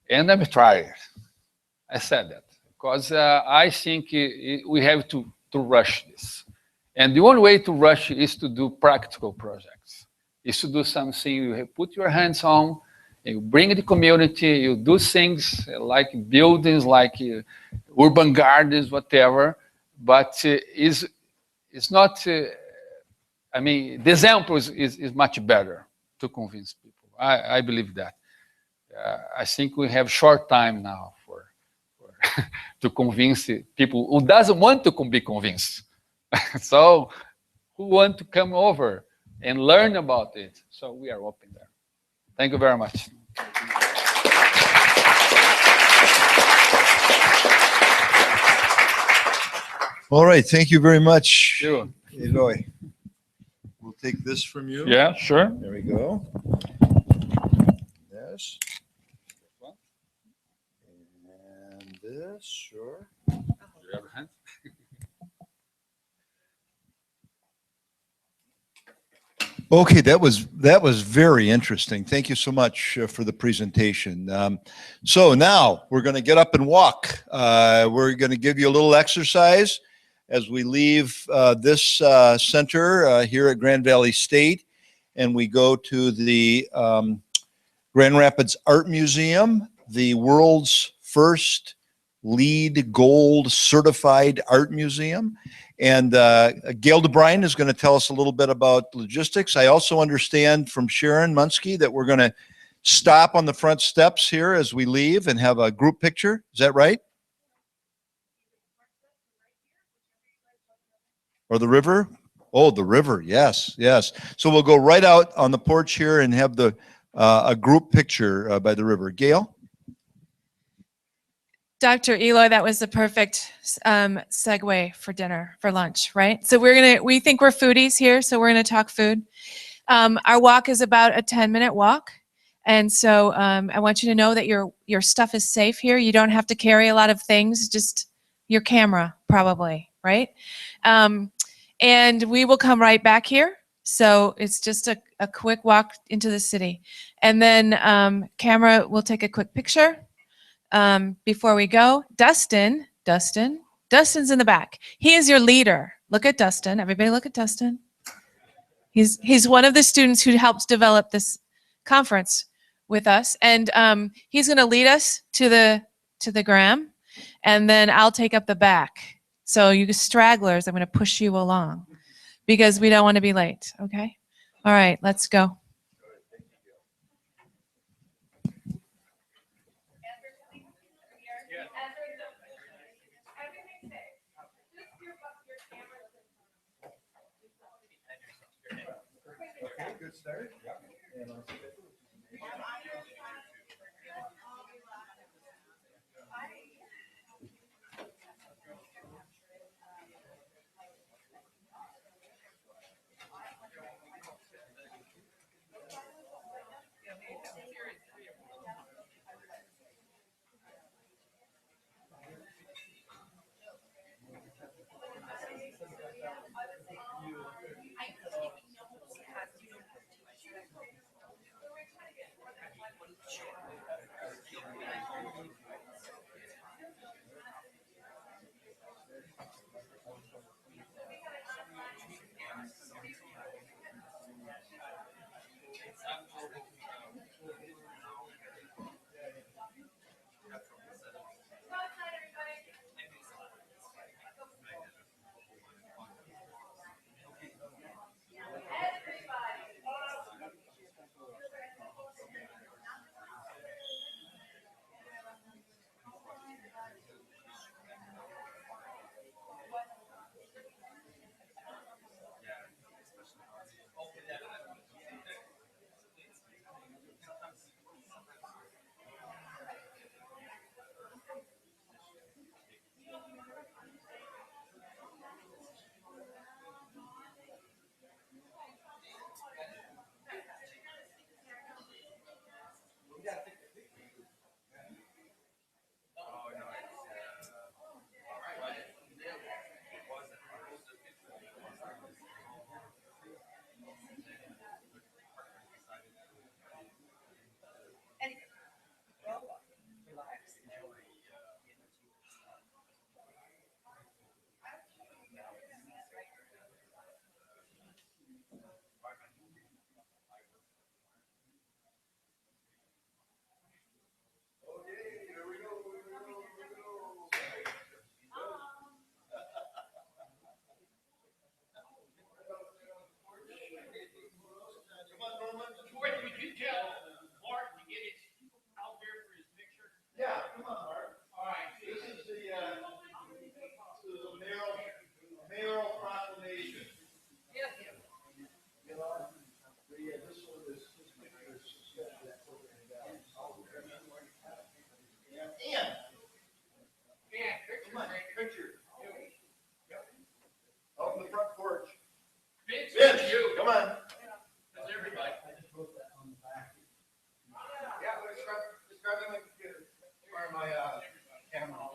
and I'm tired. I said that because I think we have to rush this. And the only way to rush is to do practical projects, is to do something you put your hands on, you bring the community, you do things like buildings, like urban gardens, whatever, but it's not, I mean, the example is much better to convince people. I believe that. I think we have short time now for to convince people who doesn't want to be convinced. So who want to come over and learn about it. So we are open there. Thank you very much. All right, thank you very much, Sure. Eloy. We'll take this from you. Yeah, sure. There we go. This. And this, sure. Do you have a hand? Okay, that was very interesting. Thank you so much for the presentation. So now we're going to get up and walk. We're going to give you a little exercise as we leave this center here at Grand Valley State, and we go to the Grand Rapids Art Museum, the world's first LEED Gold certified art museum. And Gail DeBryan is going to tell us a little bit about logistics. I also understand from Sharon Munsky that we're going to stop on the front steps here as we leave and have a group picture. Is that right? Or the river? Oh, the river. Yes, yes. So we'll go right out on the porch here and have the a group picture by the river. Gail? Dr. Eloy, that was the perfect segue for dinner, for lunch, right? So we think we're foodies here, so we're gonna talk food. Our walk is about a 10-minute walk. And so I want you to know that your stuff is safe here. You don't have to carry a lot of things, just your camera probably, right? And we will come right back here. So it's just a quick walk into the city. And then camera will take a quick picture. Before we go, Dustin's in the back. He is your leader. Look at Dustin. Everybody look at Dustin. He's one of the students who helps develop this conference with us. And he's going to lead us to the gram. And then I'll take up the back. So you stragglers, I'm going to push you along because we don't want to be late. Okay? All right, let's go. Good start. Come on. Yeah, just grab my computer or my camera.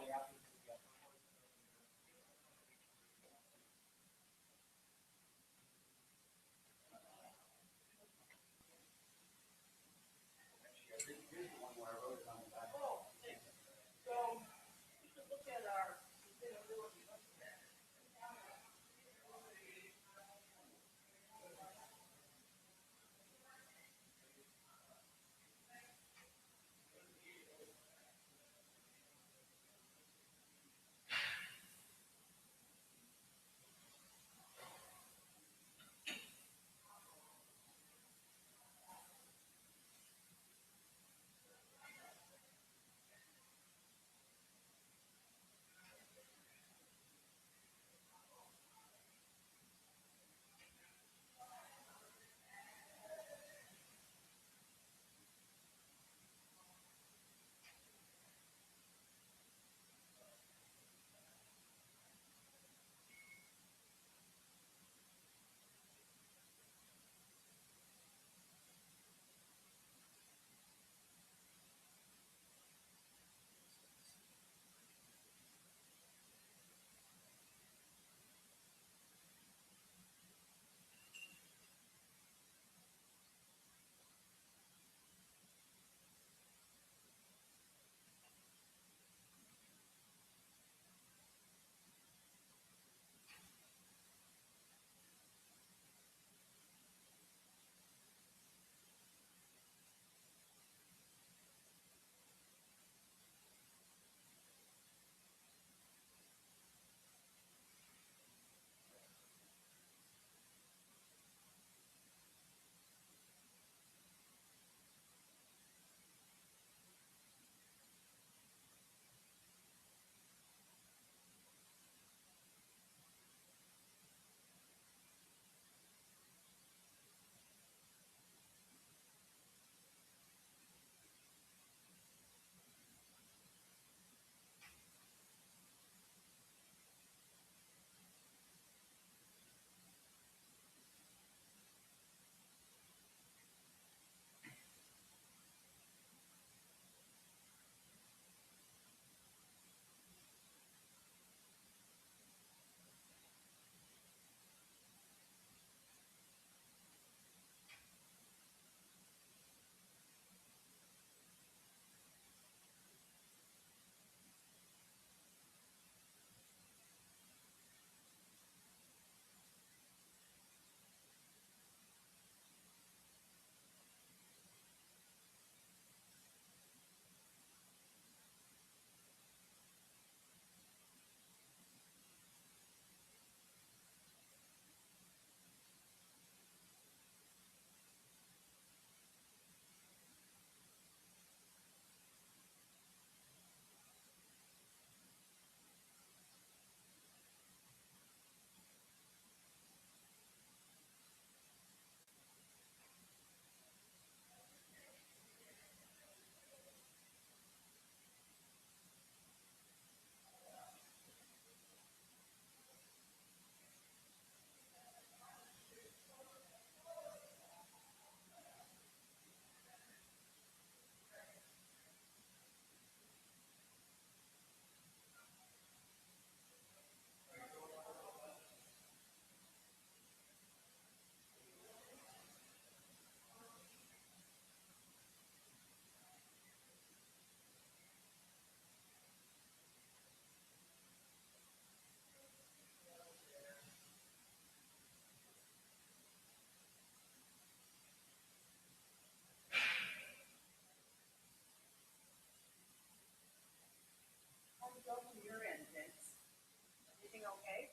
Everything okay?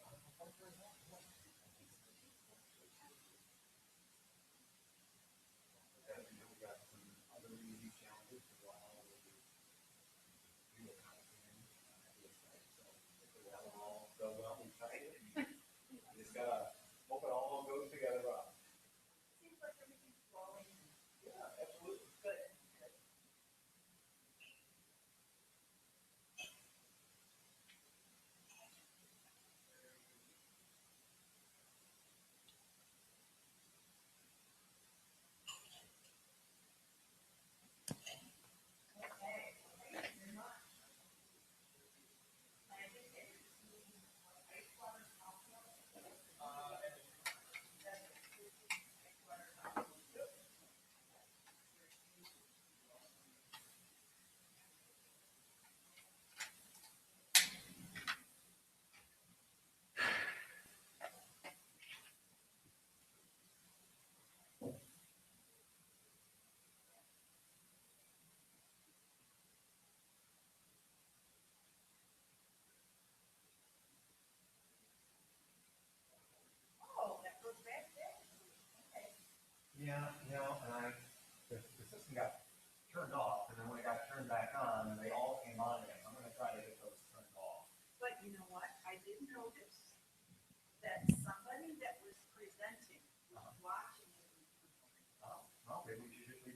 Just gotta hope it all goes together well. Seems like everything's flowing. Yeah, absolutely. Good.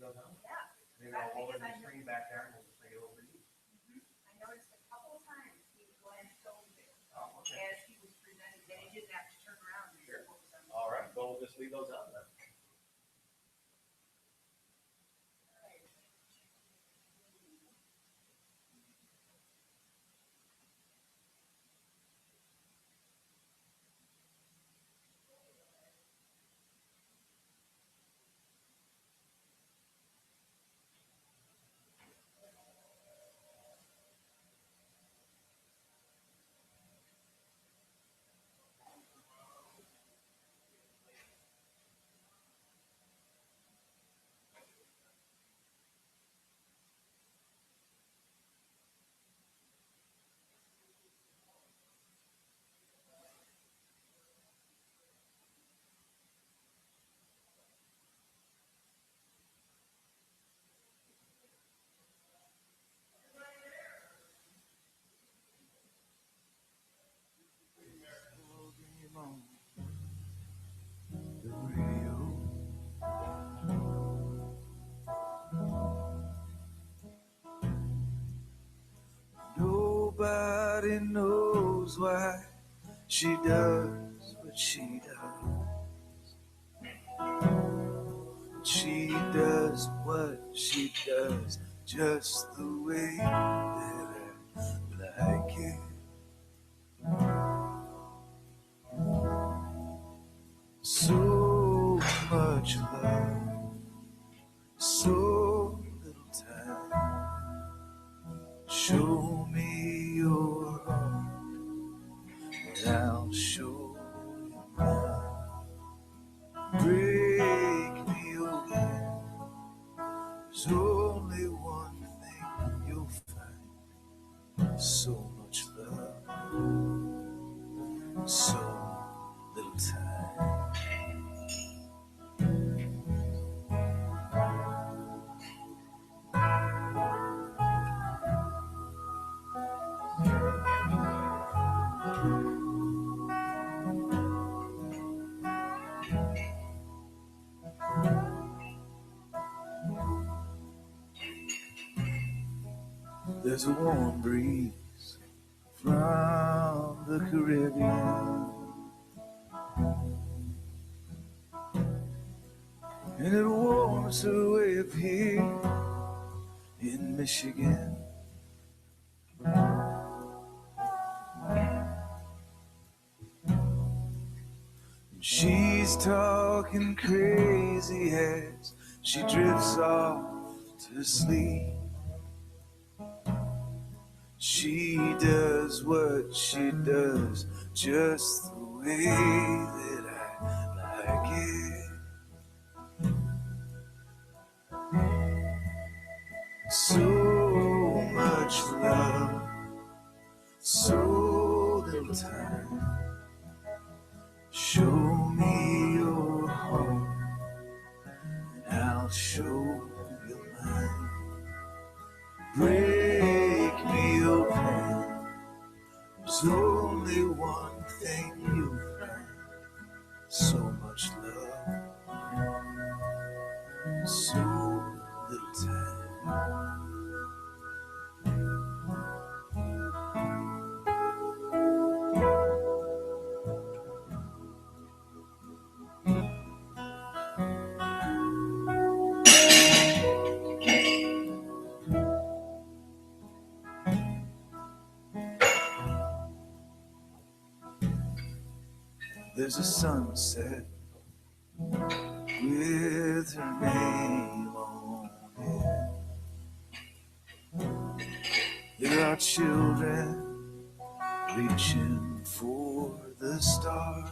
those out? Maybe I'll roll it in the screen back there and we'll just make it over to you. I noticed a couple of times he Glenn showed it okay. as he was presenting, then he didn't have to turn around. Sure. All right, well, we'll just leave those out then. Nobody knows why she does what she does. She does what she does just the way that I like it. So much love, so little time. Show me your heart, and I'll show you mine. Break me open, there's only one thing you'll find. So much love, so little time. There's a warm breeze from the Caribbean, and it warms her way up here in Michigan. She's talking crazy as she drifts off to sleep. She does what she does just the way that I like it. So much love, so little time. Show me your heart, and I'll show you mine. Break me open, there's only one thing you'll find. So much love, so little time. There's a sunset with her name on it. There are children reaching for the stars.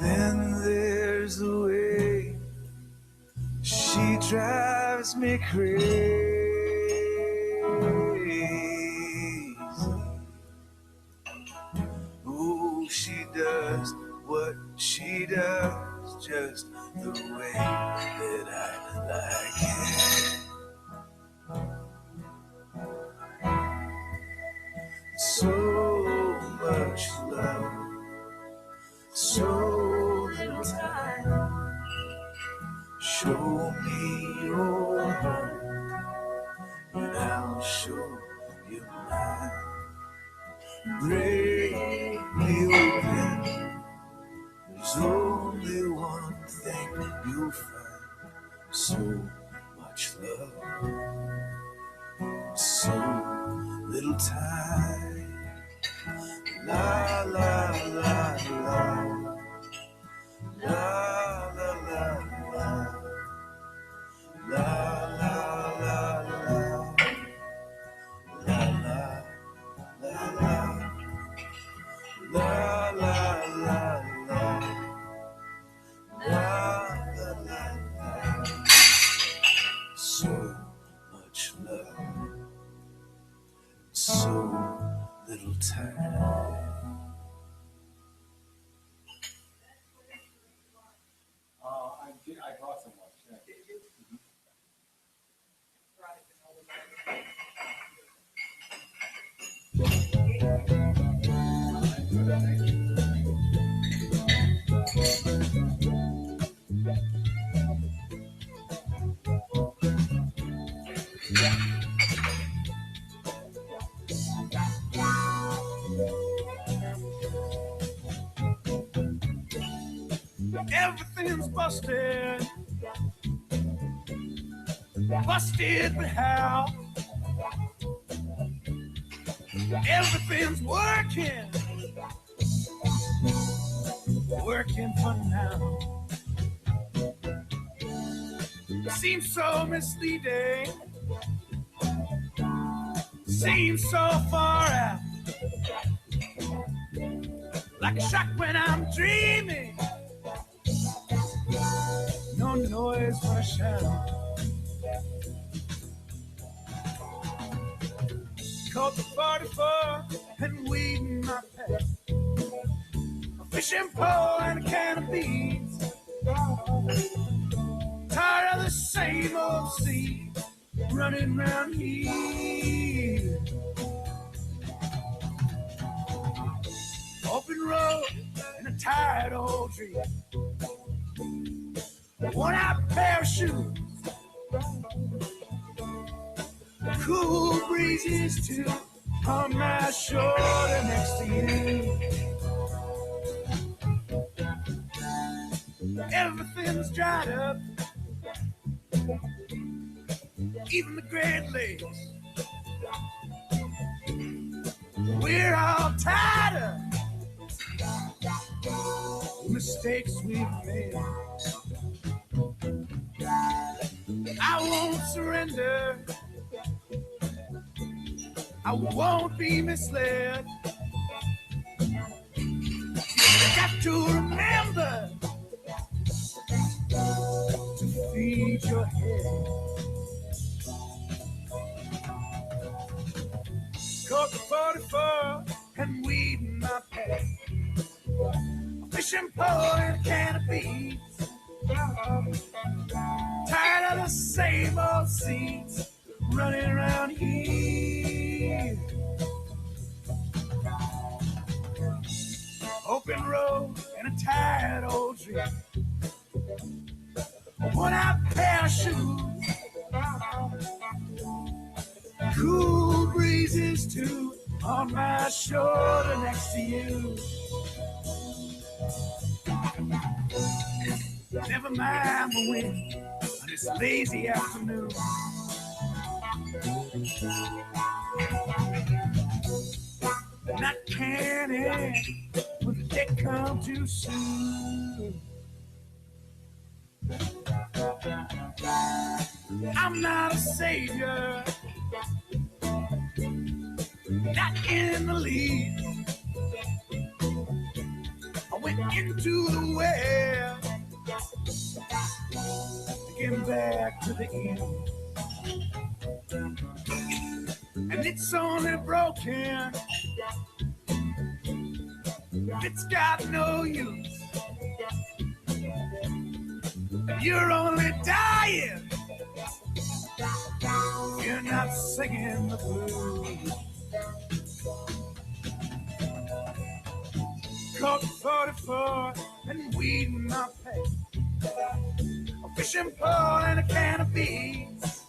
Then there's the way she drives me crazy. Oh, she does what she does just the way that I like it. So much love, so little time. Show me your heart, and I'll show you mine. Break me open. There's only one thing you'll find. So much love, so little time. La la la la. La la la la. La la la la. La la la la. La la la la. La la la la. So much love, so little time. I brought some lunch. Yeah. Everything's busted. Busted, but how? Everything's working. Working for now. Seems so misleading. Seems so far out. Like a shock when I'm dreaming. No noise but a shout. Caught the 44 and weed in my pack. A fishing pole and a can of beans. Tired of the same old sea running round here. Open road and a tired old dream. Worn out pair of shoes. Cool breezes too on my shoulder next to you. Everything's dried up, even the Great Lakes. We're all tired of the mistakes we've made. I won't surrender. I won't be misled. You got to remember to feed your head. Caught the 44 and weed in my pack. A fishing pole and a can of beans. Tired of the same old scenes running around here. Open road and a tired old dream. Worn out pair of shoes. Cool breezes too on my shoulder next to you. Never mind the wind on this lazy afternoon. Not canning when they come too soon. I'm not a savior, not in the lead. I went into the well to get back to the end. And it's only broken if it's got no use. You're only dying, you're not singing the blues. Colt 44 and weed in my pack. A fishing pole and a can of beans.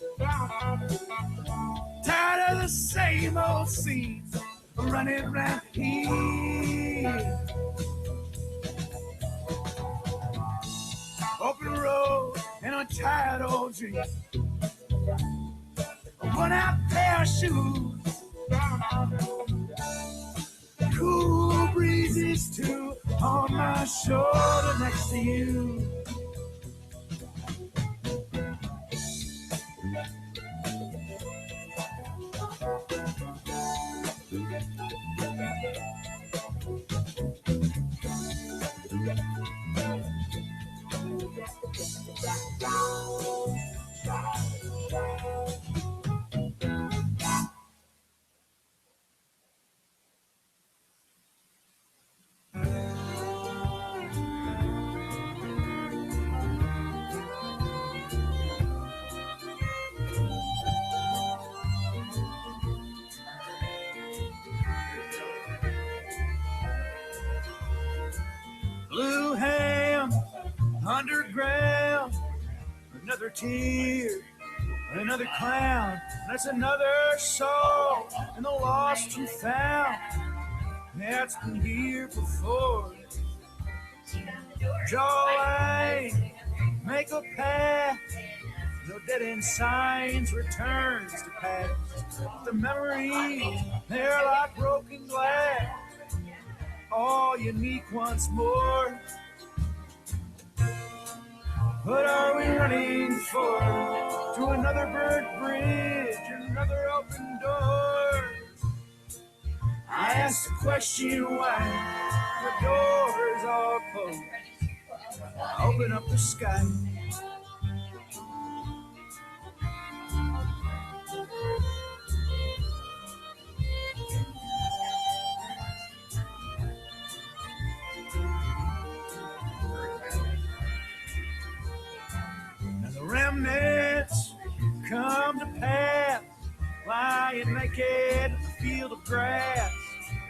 Tired of the same old scenes running around here. Open road and untied old dreams. A worn-out pair of shoes. Cool breezes too on my shoulder next to you. Blue ham, underground, another tear, another clown. That's another soul and the lost and found. That's been here before. Draw a line, make a path. No dead end signs, returns to past. The memories, they're like broken glass. All unique once more. What are we running for? To another burnt bridge, another open door. I ask the question why the doors all closed. I open up the sky. And the remnants come to pass, lying naked in the field of grass.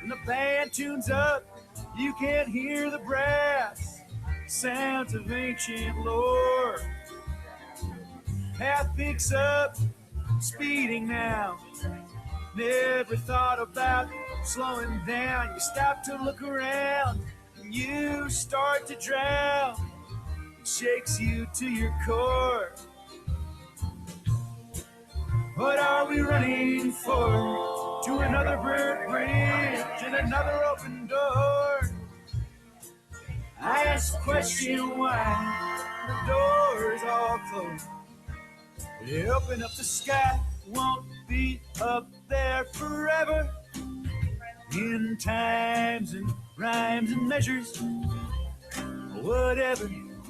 And the band tunes up, you can't hear the brass, sounds of ancient lore. Path picks up, speeding now. Never thought about slowing down. You stop to look around, and you start to drown. It shakes you to your core. What are we running for? To another burnt bridge and another open door. I ask the question why the doors all closed. They open up the sky, won't be up there forever. In times and rhymes and measures, whatever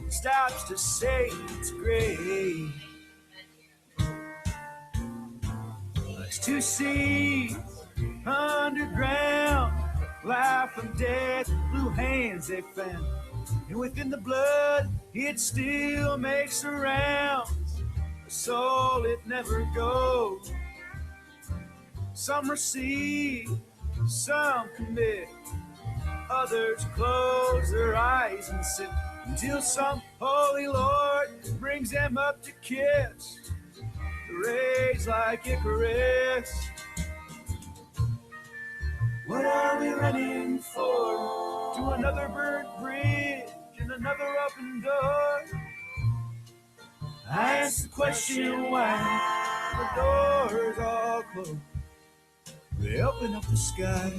stops to say it's great. There's two seas underground, life and death, blue hands they found. And within the blood, it still makes a round. The soul, it never goes. Some receive, some commit. Others close their eyes and sit until some holy Lord brings them up to kiss the rays like Icarus. What are we running for? To another burnt bridge and another open door. I ask the question why the doors all closed. They open up the sky.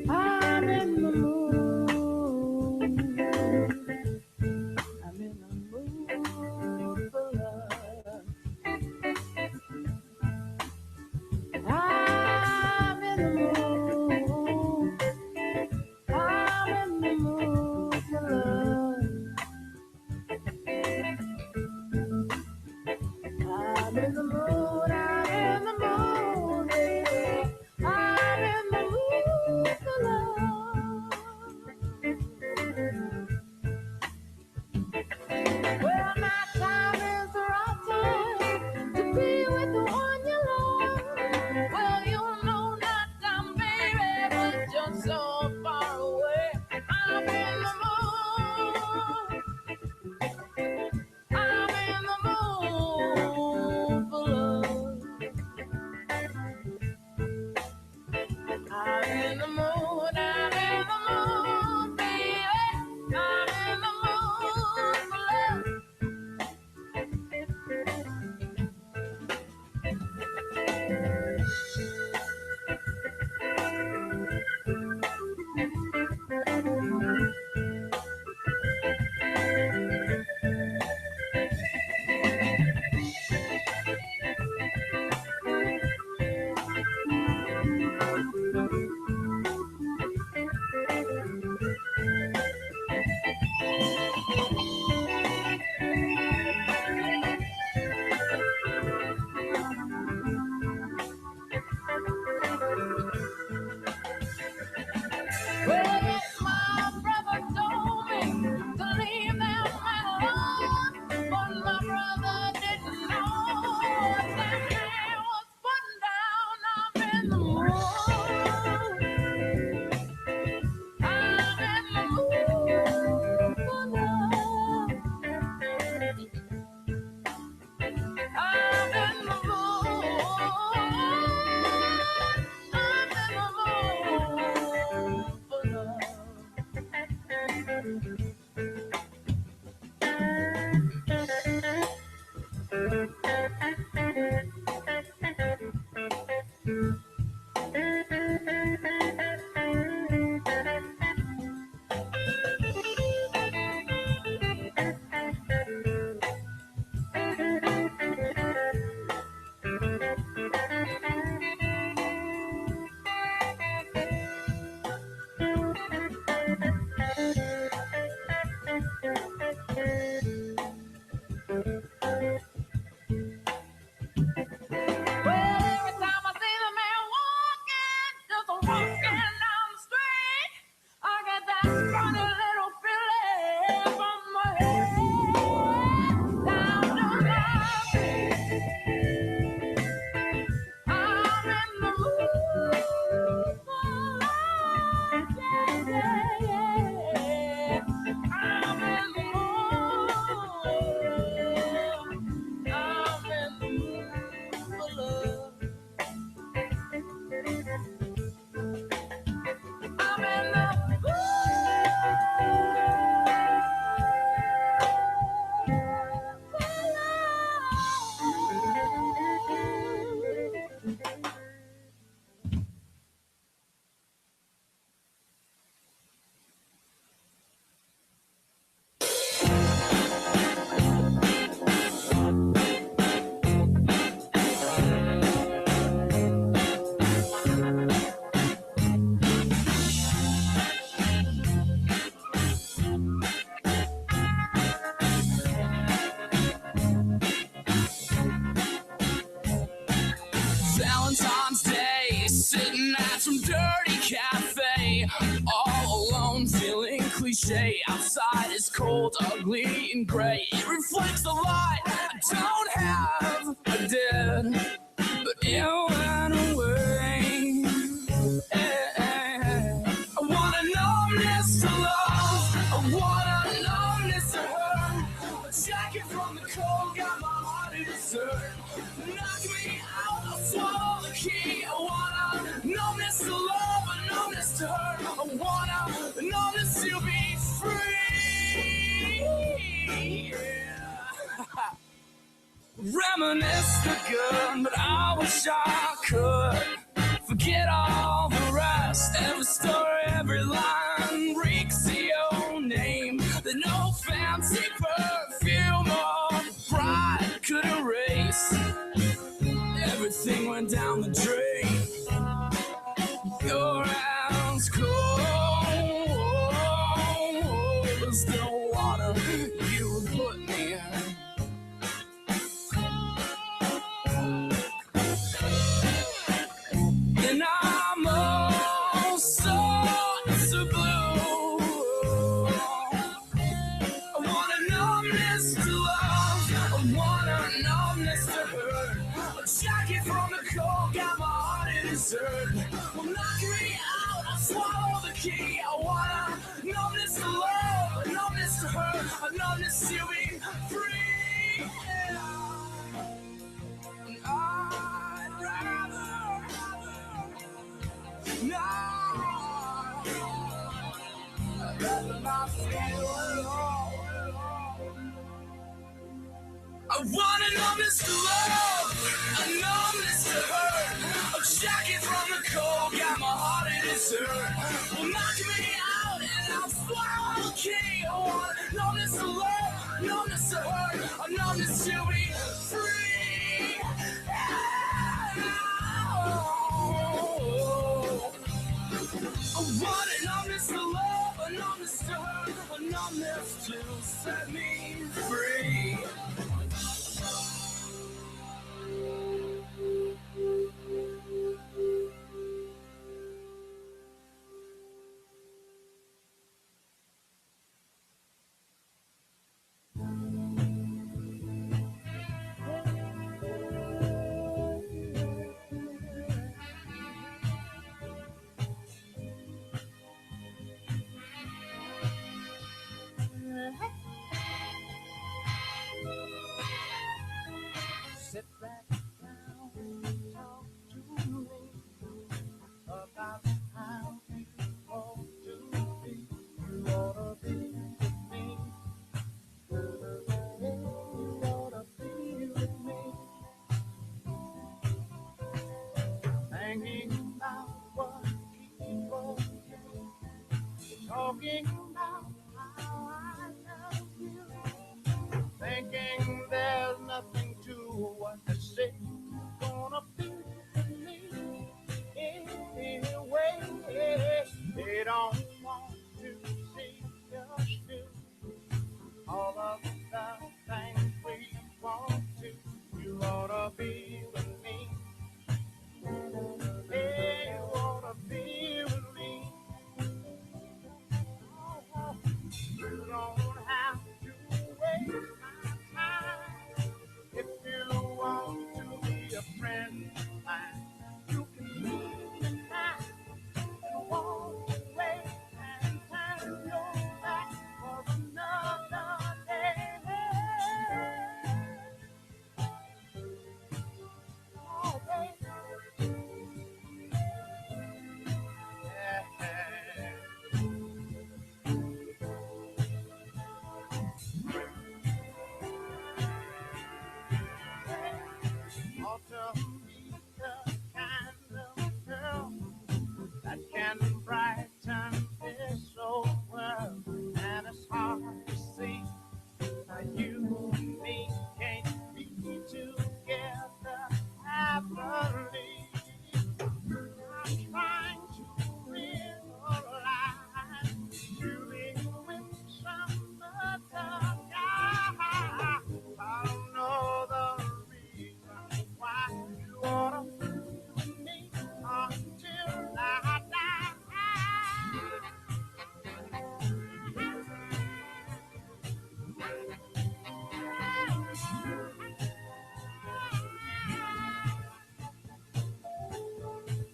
I'm in the mood. I'm in the mood for love. Every time I see the man walking, just walking down the street, I get that funny little feeling from my head down to my feet. I'm in the mood for love, yeah, yeah. I'm in the mood. I'm in the mood for love. I'm in the Valentine's Day, sitting at some dirty cafe, all alone, feeling cliche. Outside is cold, ugly, and gray. It reflects the light I don't have. I did, but it went away. I want a numbness to love. I want a numbness to hurt. A jacket from the cold got my heart in desert. Knock me out, I'll swallow the key. I want a numbness to love, a numbness to hurt. I want a numbness to be free. Yeah. Reminisce the good, but I wish I could forget all the rest. Every story, every line reeks of your name. That no fancy perfume or pride could erase. Everything went down the drain. Your hands cold as the water you put me in. And I'm oh so blue. I want a numbness to love. I want a numbness to hurt. A jacket from the cold got my heart in desert. Well, knock me out, I'll swallow the key. I want a numbness to love, a numbness to hurt, a numbness to be free. And I'd rather I'd rather not feel at all. I want a numbness to love, a numbness to hurt. A jacket from the cold got my heart in desert. Well, knock me out and I'll swallow the key. I want a numbness to love, a numbness to hurt, a numbness to be free. I want a numbness to love, a numbness to hurt, a numbness to set me free. You don't have to waste my time. If you want to be a friend of mine, you can leave me now and walk away and turn your back for another day. Oh, baby. Yeah. Ought to be the kind of girl that can brighten this old world. And it's hard to see how you and me can't be together happily. I'm trying to realize you ain't with some other guy. I don't know the reason why you ought to be with me until I die.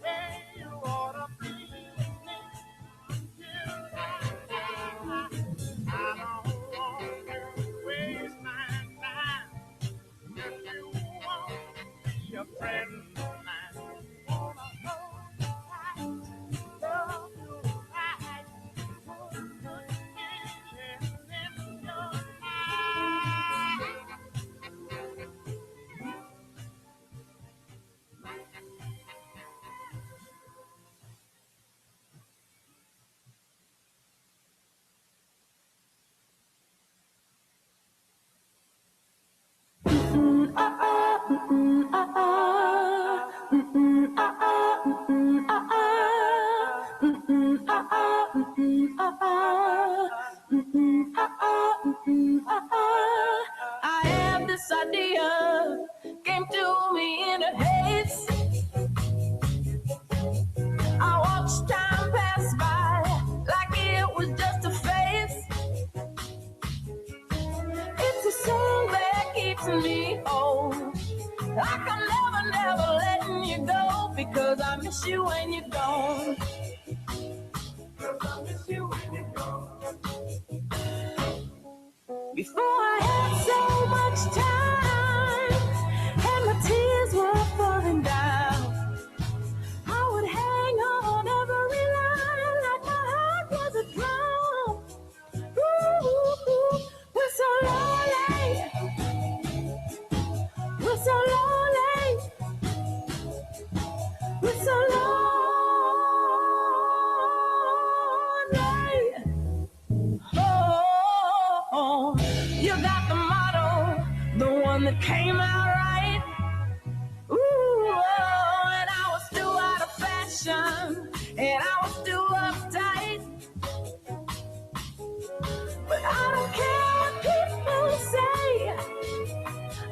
Hey, you ought to be with me until I die. I don't want to waste my time. If you want to be a friend of mine, wanna hold you tight, love you right, put good feelings in your eyes. I have this idea, came to me in a haze. I watched time pass by like it was just a phase. It's a song that keeps me home. Like I'm never, never letting you go, because I miss you when you're gone. Because I miss you when you're gone. Before I had so much time and my tears were falling down, I would hang on every line like my heart was a drum. Ooh, we're so lonely. We're so lonely. We're so lonely. Oh, you got the motto, the one that came out right. Ooh, oh, and I was still out of fashion, and I was still uptight. But I don't care what people say.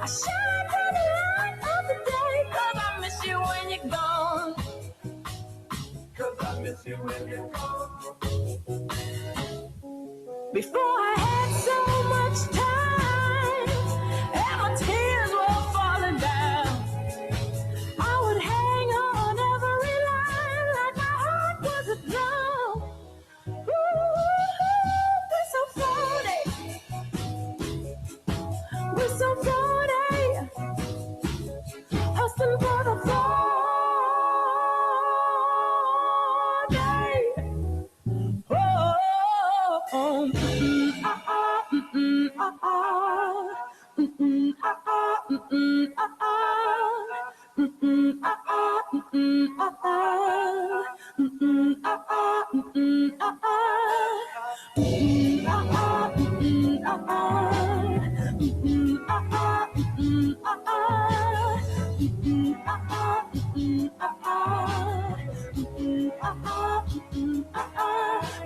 I shine by the light of the day, 'cause I miss you when you're gone. 'Cause I miss you when you're gone. Before I had so much time and my tears were falling down, I would hang on every line like my heart was a drum. Ooh, we're so floaty. We're so floaty. Hustling for the floaty. Oh,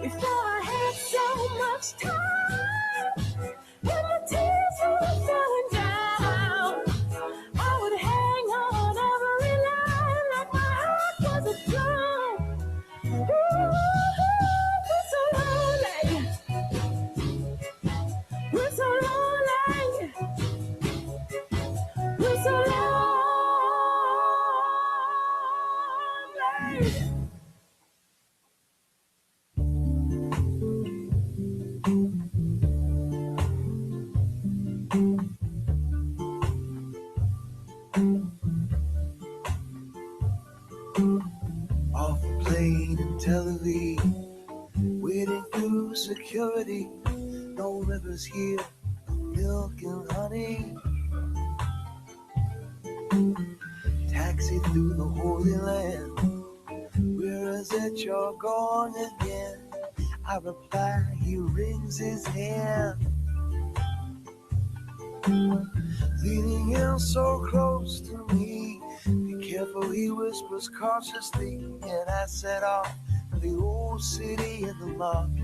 before I had so much time and my tears were falling down, I would hang on every line like my heart was a drum. Ooh, we're so lonely. peacefully, wading through security. No rivers here, milk and honey. Taxi through the Holy Land. Where is it you're going again? I reply, he wrings his hand. Leaning in so close to me. Be careful, he whispers cautiously. And I set off for the old city in the mud.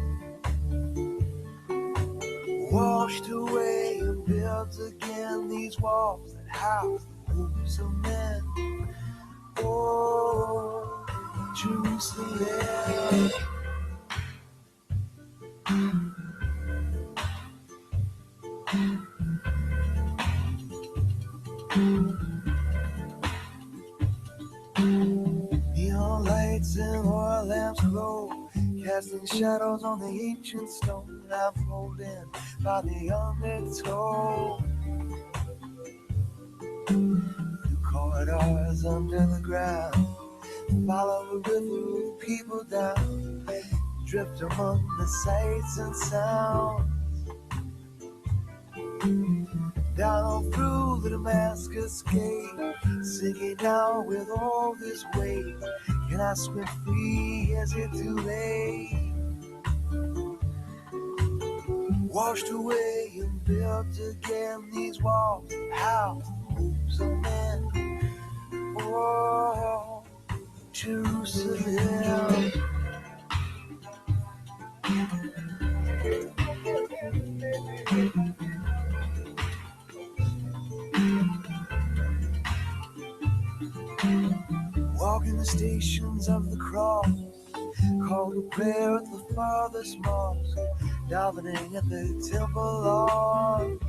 Washed away and built again these walls that house the hopes of men. Oh, Jerusalem. Neon lights and oil lamps glow, casting shadows on the ancient stone. I'm holding by the undertow. Through corridors under the ground, follow the river of people down, drift among the sights and sounds. Down through the Damascus gate, sinking down with all this weight. Can I swim free? Is it too late? Washed away and built again these walls, house, hopes of men. Oh, Jerusalem. Walking the stations of the cross, call to prayer at the farthest mosque, davening at the temple lawn.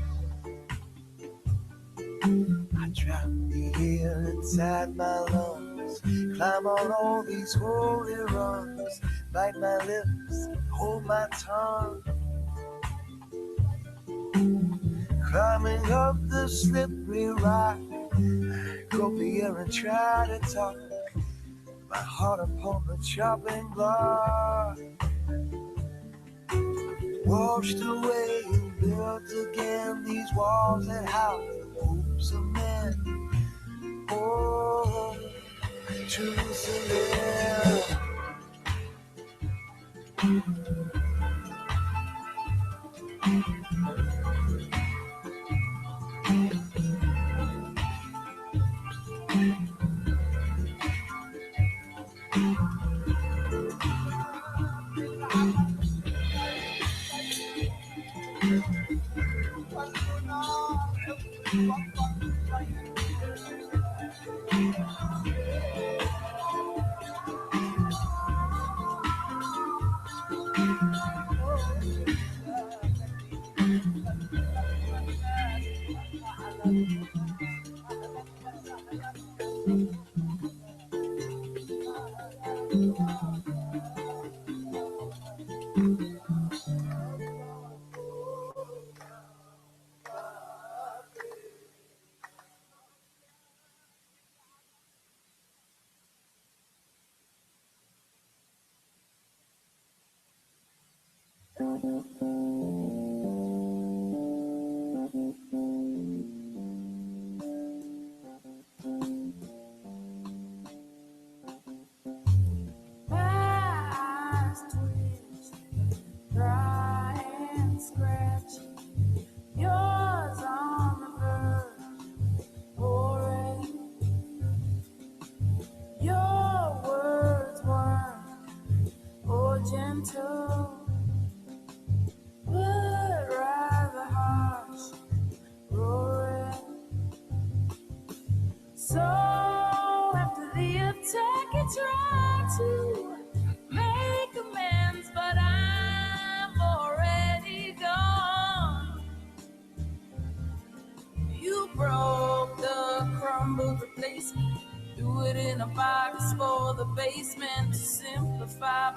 I trap the air inside my lungs, climb on all these holy rungs, bite my lips, hold my tongue. Climbing up the slippery rock, go the air and try to talk, my heart upon the chopping block. Washed away and built again these walls that house the hopes of men. Oh, Jerusalem.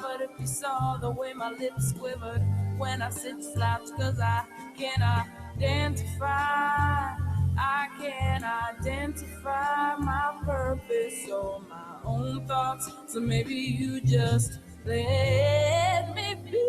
But if you saw the way my lips quivered when I sit slouched, cause I can't identify my purpose or my own thoughts. So maybe you just let me be.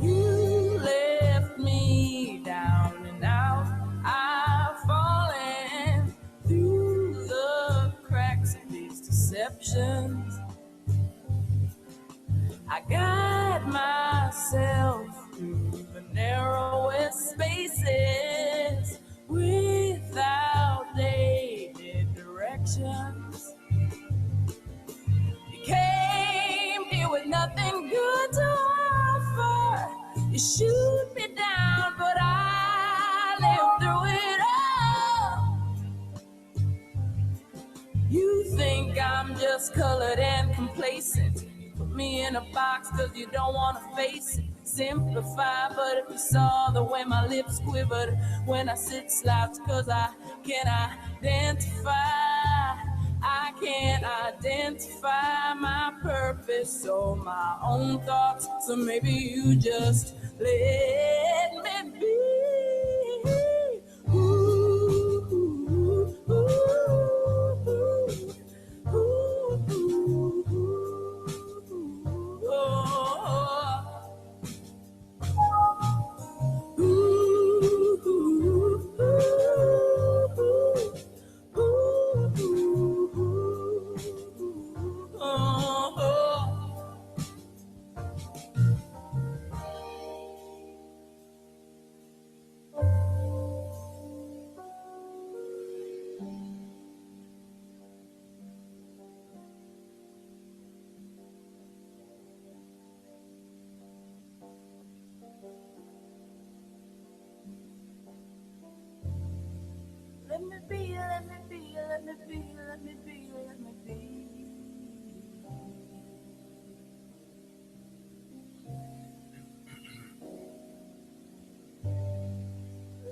You left me down and out. I've fallen through the cracks of these deceptions. I guide myself through the narrowest spaces without dated directions. You came here with nothing good to offer. You shoot me down, but I lived through it all. You think I'm just colored and complacent. Put me in a box cause you don't want to face it. Simplify, but if you saw the way my lips quivered when I sit slouched cause I can't identify. I can't identify my purpose or my own thoughts. So maybe you just let me be. Let me be, let me be, let me be, let me be, let me be.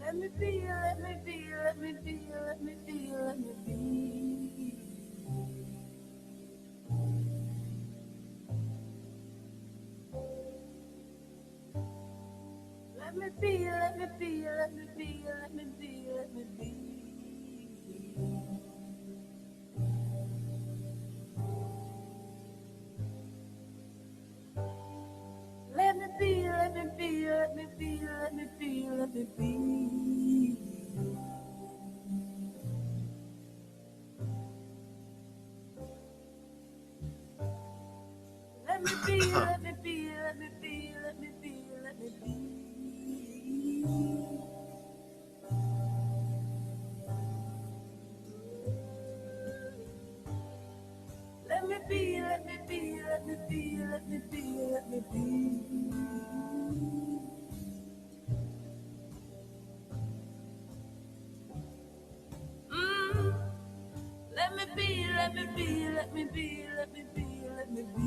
Let me be, let me be, let me be, let me be, let me be. Let me be, let me be, let me be, let me be, let me be. Let me be, let me be, let me be, let me be, let me be. Let me be, let me be, let me be, let me be, let me be. Let me be, let me be, let me be, let me be, let me be. Let me be, let me be, let me be, let me be, let me be.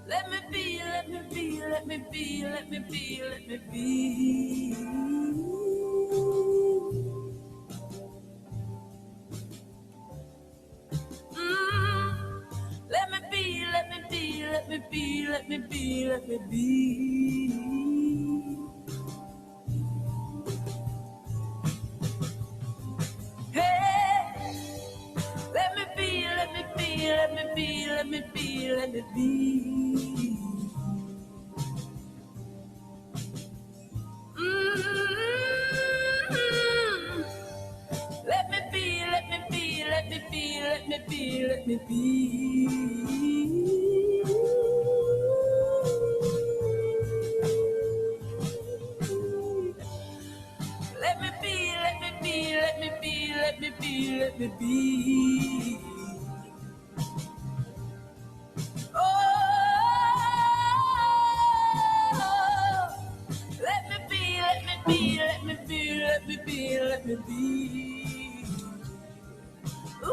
Let me be, let me be, let me be, let me be, let me be. Let me be, let me be, let me be, let me be, let me be. Hey, let me be, let me be, let me be, let me be, let me be. Let me be, let me be, let me be, let me be, let me be. Let me be, let me be, let me be, let me be, let me be. Oh, let me be, let me be. Ooh.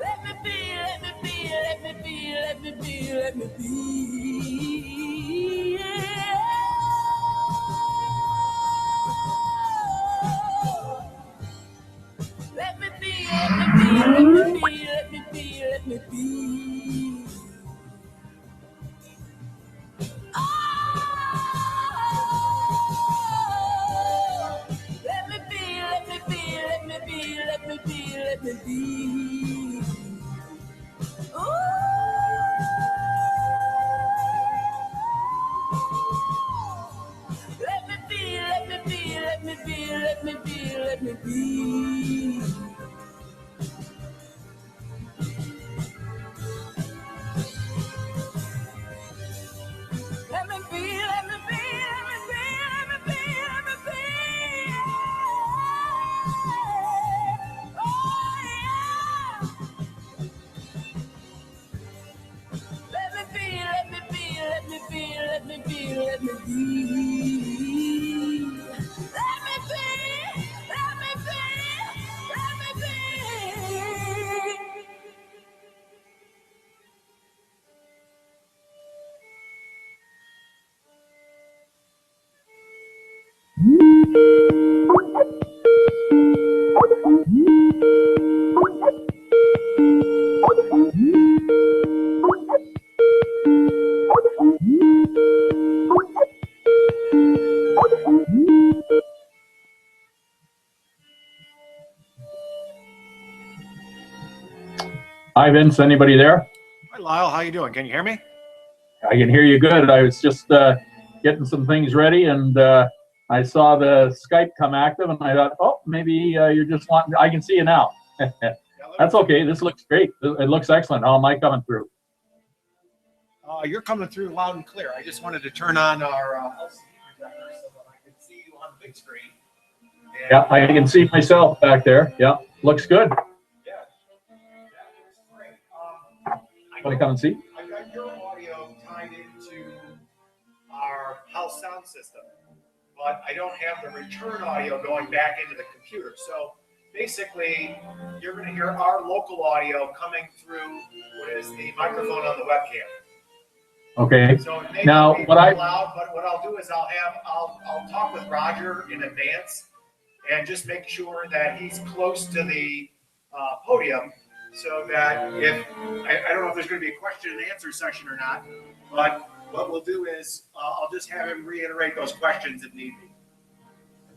Let me be, let me be, let me be, let me be, let me be. Yeah. Let me be, let me be, let me be, let me be, let me be. Oh, let me be, let me be, let me be, let me be, let me be. Ooh. Let me be, let me be, let me be, let me be, let me be. Let me be, let me be, let me be, let me be, let me be. Oh yeah. Let me be, let me be, let me be, let me be, let me be. Let me be, let me be, let me be. Hi, Vince. Anybody there? Hi, Lyle. How you doing? Can you hear me? I can hear you good. I was just getting some things ready, and I saw the Skype come active, and I thought, oh, maybe you're just wanting. I can see you now. That's okay. This looks great. It looks excellent. How am I coming through? You're coming through loud and clear. I just wanted to turn on our LCD projector so that I could see you on the big screen. And Yeah, I can see myself back there. Yeah, looks good. Want to come and see? I've got your audio tied into our house sound system, but I don't have the return audio going back into the computer. So basically, you're going to hear our local audio coming through what is the microphone on the webcam. Okay. So it may Now, not be what I loud, but what I'll do is I'll talk with Roger in advance and just make sure that he's close to the podium, so that if I don't know if there's going to be a question and answer session or not, but what we'll do is I'll just have him reiterate those questions if need be.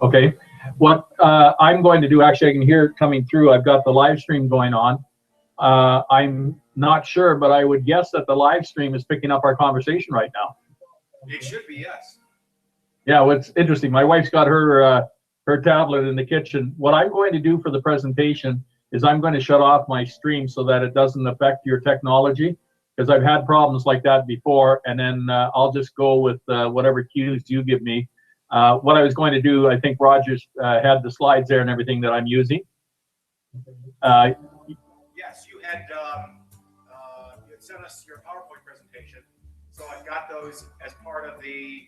Okay. What I'm going to do, actually, I can hear it coming through. I've got the live stream going on. I'm not sure, but I would guess that the live stream is picking up our conversation right now. It should be, yes. Yeah, what's interesting, my wife's got her her tablet in the kitchen. What I'm going to do for the presentation is I'm going to shut off my stream so that it doesn't affect your technology, because I've had problems like that before, and then I'll just go with whatever cues you give me. What I was going to do, I think Roger's had the slides there and everything that I'm using. Yes, you had sent us your PowerPoint presentation, so I've got those as part of the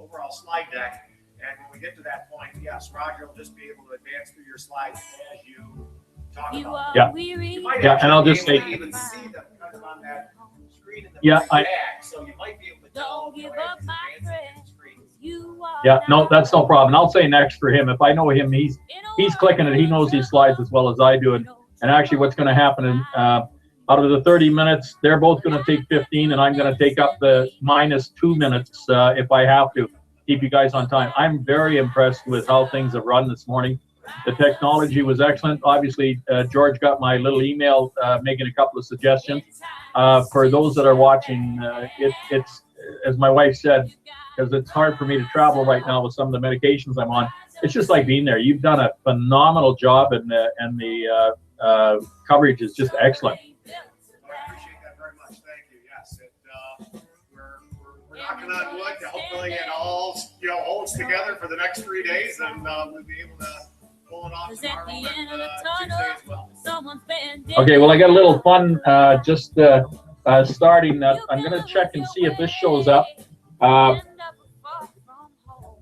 overall slide deck. And when we get to that point, yes, Roger will just be able to advance through your slides as you talk about them. Yeah, You might yeah, and I'll just be say. able to even see them kind of on that screen in the Yeah, back, so you might be able to tell. Yeah, no, that's no problem. I'll say next for him. If I know him, he's clicking it. He knows these slides as well as I do. And actually, what's going to happen in out of the 30 minutes, they're both going to take 15, and I'm going to take up the -2 minutes if I have to keep you guys on time. I'm very impressed with how things have run this morning. The technology was excellent. Obviously, George got my little email making a couple of suggestions. For those that are watching, it's as my wife said, because it's hard for me to travel right now with some of the medications I'm on. It's just like being there. You've done a phenomenal job, and the coverage is just excellent. I appreciate that very much. Thank you. Yes, we're knocking on wood to hopefully it all holds together for the next 3 days, and we'll be able to pull it off tomorrow and Tuesday as well. Okay, well, I got a little fun just starting. I'm going to check and see if this shows up. Uh,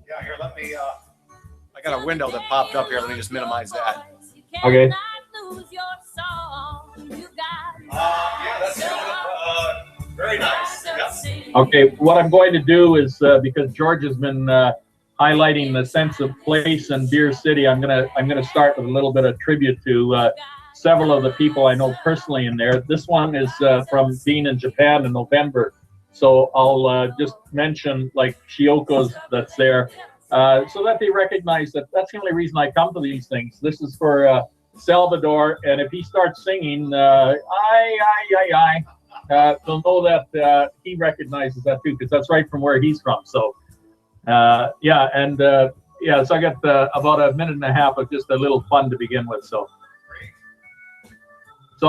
Yeah, here, let me, I got a window that popped up here. Let me just minimize that. okay. Yeah, that's very nice. Yeah. Okay, what I'm going to do is because George has been highlighting the sense of place in Beer City, I'm gonna start with a little bit of tribute to several of the people I know personally in there. This one is from being in Japan in November, so I'll just mention like Shioko's that's there, so that they recognize that that's the only reason I come to these things. This is for Salvador, and if he starts singing they'll know that he recognizes that too, because that's right from where he's from. So yeah, and yeah, so I got about a minute and a half of just a little fun to begin with. So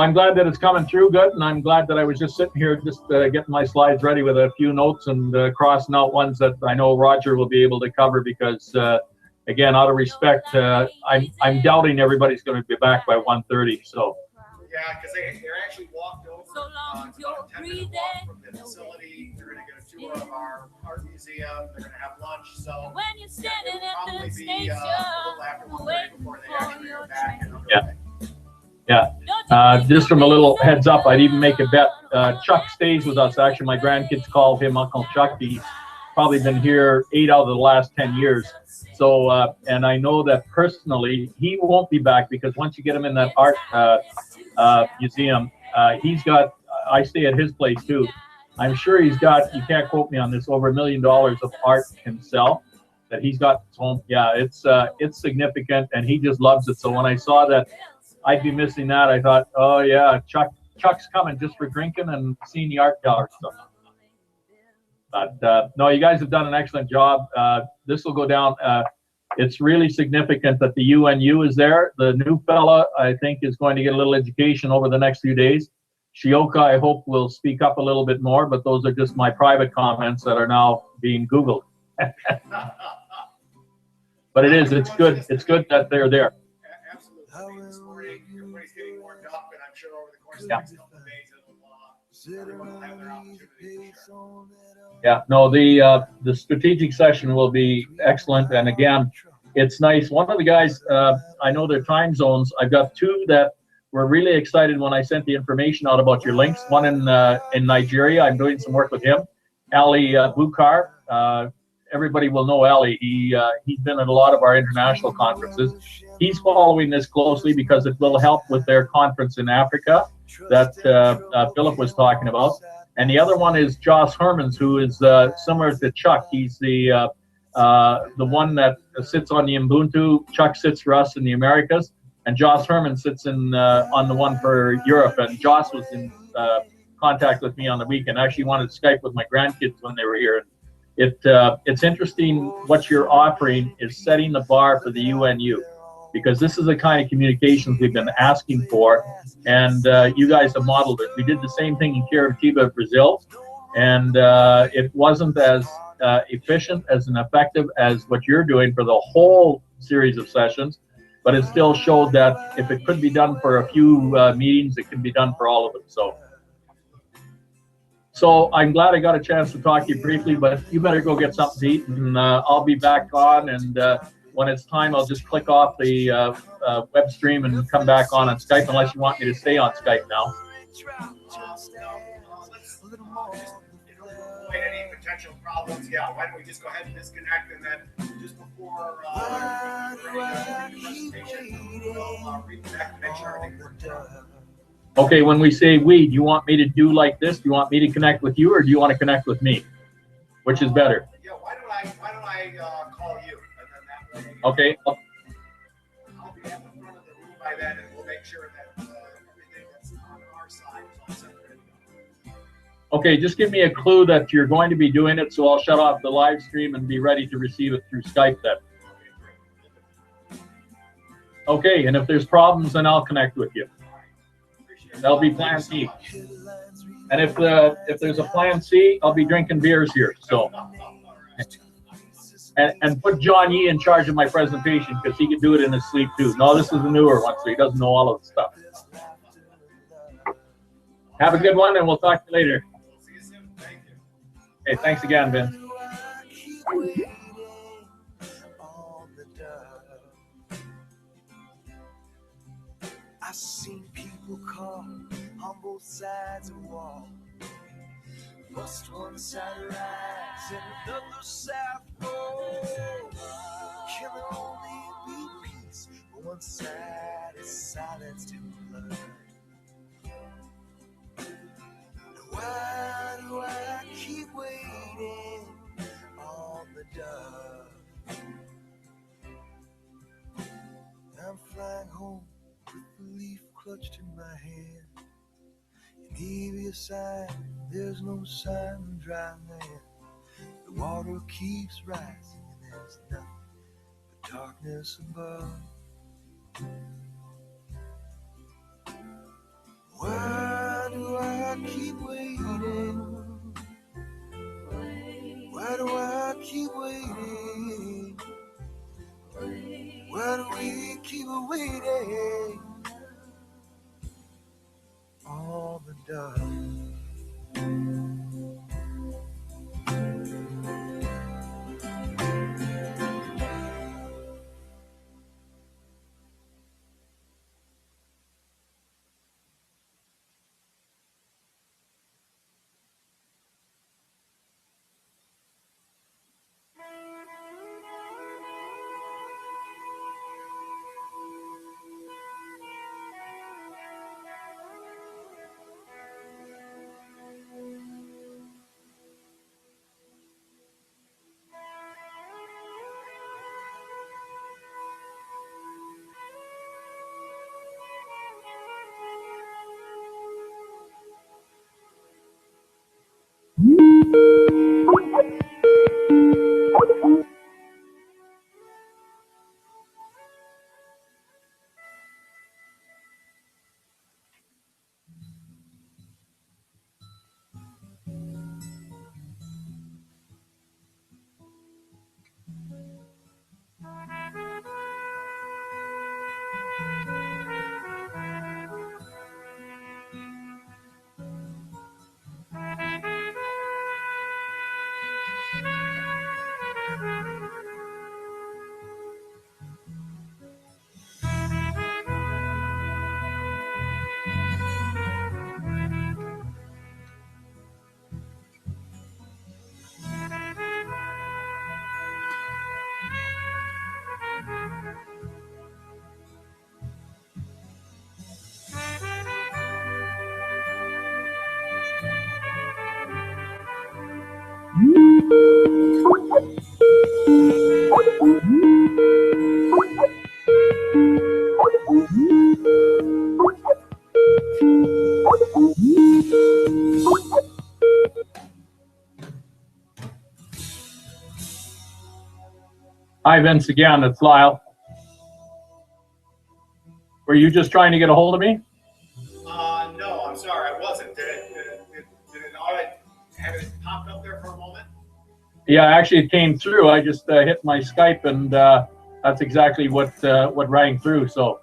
I'm glad that it's coming through good, and I'm glad that I was just sitting here just getting my slides ready with a few notes and crossing out ones that I know Roger will be able to cover, because again, out of respect, I'm doubting everybody's going to be back by 1:30. So Yeah, because they're actually walked over about a 10-minute walk from the facility. They're going to get a tour of our art museum. They're going to have lunch. So yeah, it'll probably be a little after 1:30 before they actually are back. And yeah. Just from a little heads up, I'd even make a bet. Chuck stays with us. Actually, my grandkids call him Uncle Chuck. He's probably been here 8 out of the last 10 years. So, and I know that personally, he won't be back, because once you get him in that art museum, he's got, I stay at his place too. I'm sure he's got, you can't quote me on this, over $1 million of art himself that he's got at his home. Yeah, it's significant, and he just loves it. So when I saw that I'd be missing that, I thought, oh yeah, Chuck's coming just for drinking and seeing the art gallery stuff. But no, you guys have done an excellent job. This will go down. It's really significant that the UNU is there. The new fella, I think, is going to get a little education over the next few days. Shioka, I hope, will speak up a little bit more, but those are just my private comments that are now being Googled. But it's good. It's good that they're there. Absolutely. This morning, everybody's getting warmed up, and I'm sure over the course of the next couple of days, everyone will have their opportunity to share. Yeah, no, the strategic session will be excellent. And again, it's nice. One of the guys, I know their time zones. I've got 2 that were really excited when I sent the information out about your links. One in Nigeria. I'm doing some work with him. Ali Bukar. Everybody will know Ali. He's been at a lot of our international conferences. He's following this closely because it will help with their conference in Africa that Philip was talking about. And the other one is Joss Hermans, who is similar to Chuck. He's the one that sits on the Ubuntu. Chuck sits for us in the Americas, and Joss Herman sits in on the one for Europe. And Joss was in contact with me on the weekend. I actually wanted to Skype with my grandkids when they were here. It's interesting what you're offering is setting the bar for the UNU, because this is the kind of communications we've been asking for, and you guys have modeled it. We did the same thing in Curitiba, Brazil, and it wasn't as efficient as and effective as what you're doing for the whole series of sessions, but it still showed that if it could be done for a few meetings, it can be done for all of them. So I'm glad I got a chance to talk to you briefly, but you better go get something to eat, and I'll be back on, and when it's time, I'll just click off the web stream and come back on Skype, unless you want me to stay on Skype now. Avoid any potential problems. Yeah, why don't we just go ahead and disconnect, and then just before the presentation, we'll reconnect and make sure everything works out. Okay, when we say we, do you want me to do like this? Do you want me to connect with you, or do you want to connect with me? Which is better? Yeah, why don't I call you, and then that way. Okay. I'll be at the front of the room by then, and we'll make sure that everything that's on our side is all set ready to go. Okay, just give me a clue that you're going to be doing it, so I'll shut off the live stream and be ready to receive it through Skype then. Okay, and if there's problems, then I'll connect with you. That'll be plan C. And if there's a plan C, I'll be drinking beers here. So, and put John Yee in charge of my presentation, because he can do it in his sleep too. No, this is a newer one, so he doesn't know all of the stuff. Have a good one, and we'll talk to you later. Okay, thanks again, Ben. waiting on the dove. I've seen people caught on both sides of wall. Must one side rise and another side fall? Can there only be peace when one side is silenced in blood? Why do I keep waiting on the dove? I'm flying home with the leaf clutched in my hand. In Evia side, there's no sign of dry land. The water keeps rising and there's nothing but darkness above. Why do I keep waiting? Why do I keep waiting? Why do we keep waiting on the dove? Hi, Vince, again, it's Lyle. Were you just trying to get a hold of me? No, I'm sorry, I wasn't. Did it already have it popped up there for a moment? Yeah, actually, it came through. I just hit my Skype, and that's exactly what rang through. So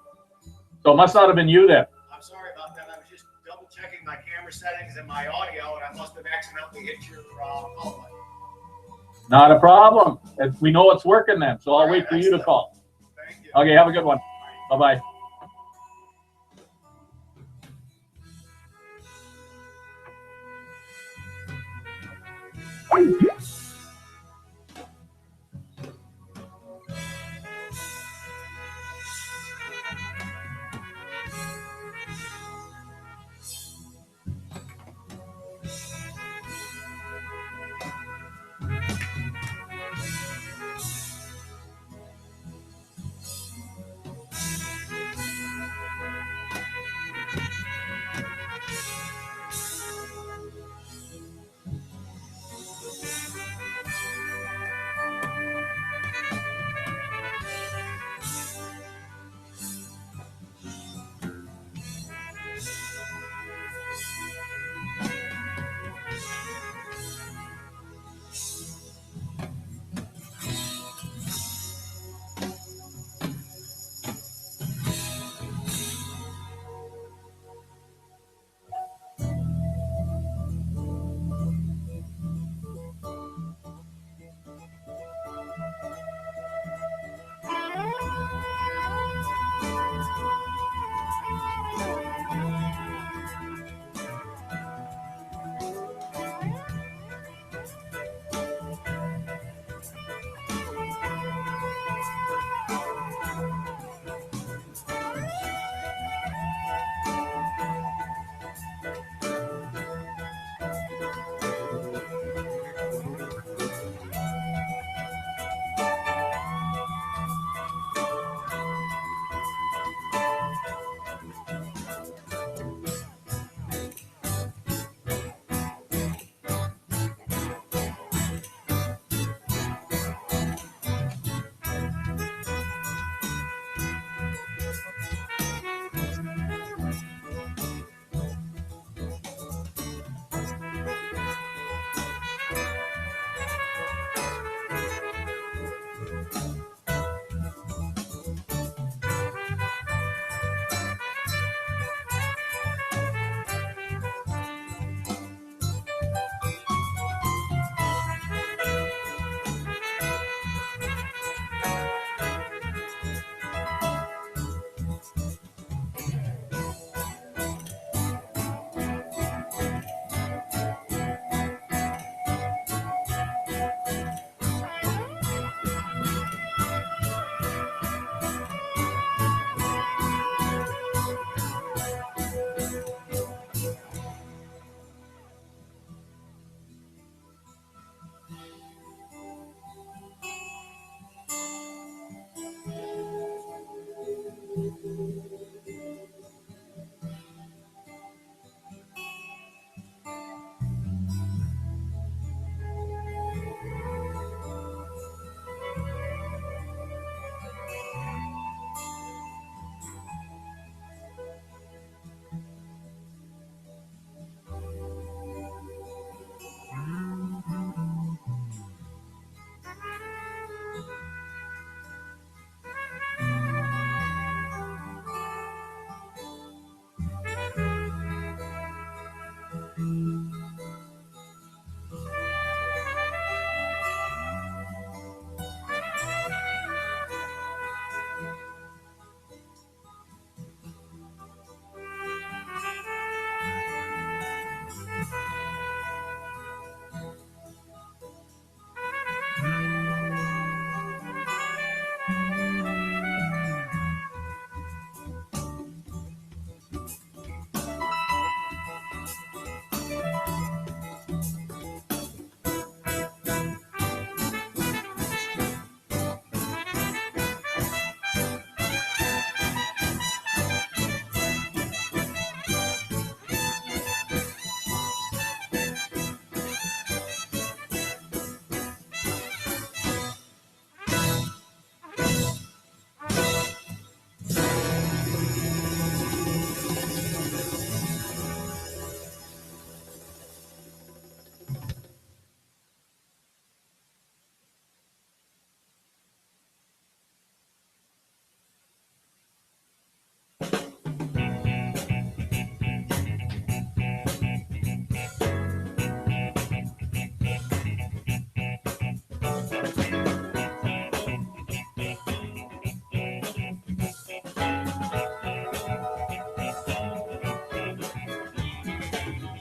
it must not have been you then. I'm sorry about that. I was just double checking my camera settings and my audio, and I must have accidentally hit your call button. Not a problem. We know it's working then, so I'll wait for you to call. Thank you. Okay, have a good one. Bye-bye.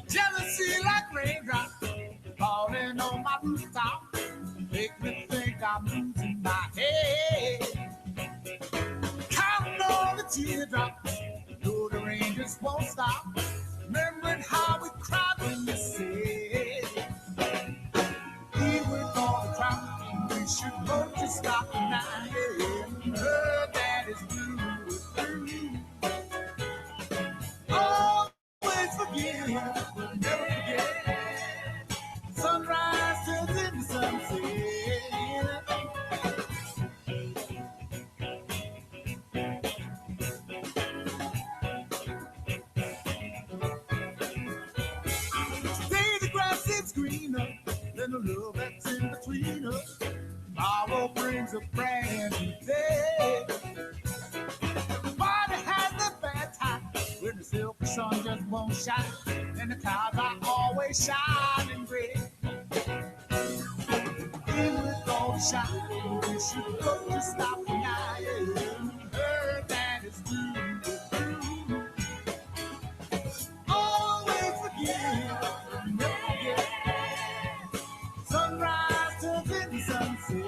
Jealousy like raindrops falling on my rooftop, make me think I'm losing my head. Counting all the teardrops, know the rain just won't stop. Remembering how we cried when you said we were gonna cry, we should both just stop now. Yeah. Heard that is blue. Always forgive, but never forget. Sunrise turns into sunset. Today the grass is greener than the love that's in between us. Tomorrow brings a brand new day. Body has a bad time when the silky sun just won't shine, and the clouds are always shining red. We were gonna shine, we should go to stop the night. Heard that it's true. Always forgive, never forget. Sunrise turns into sunset.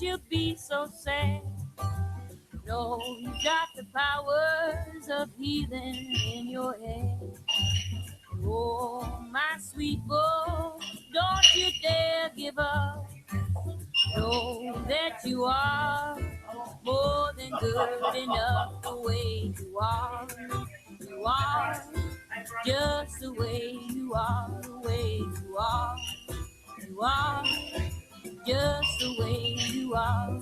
don't you be so sad. No, you got the powers of healing in your head. Oh, my sweet boy, don't you dare give up. Know that you are more than good enough the way you are. You are just the way you are, the way you are. You are just the way you are.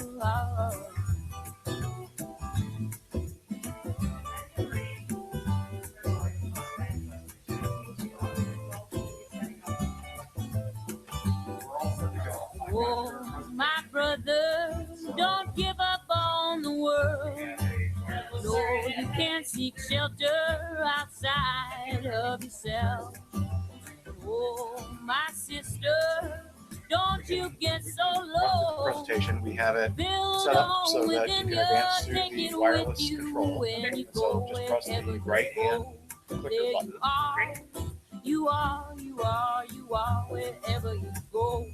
Oh, my brother, don't give up on the world. No, you can't seek shelter outside of yourself. Oh, my sister, don't you get so low. Presentation, we have it Build set up on so that you within can you, advance through take the it wireless with you control. when you So go just press wherever the you right hand go. clicker There button. you are, you are, you are, you are, wherever you go.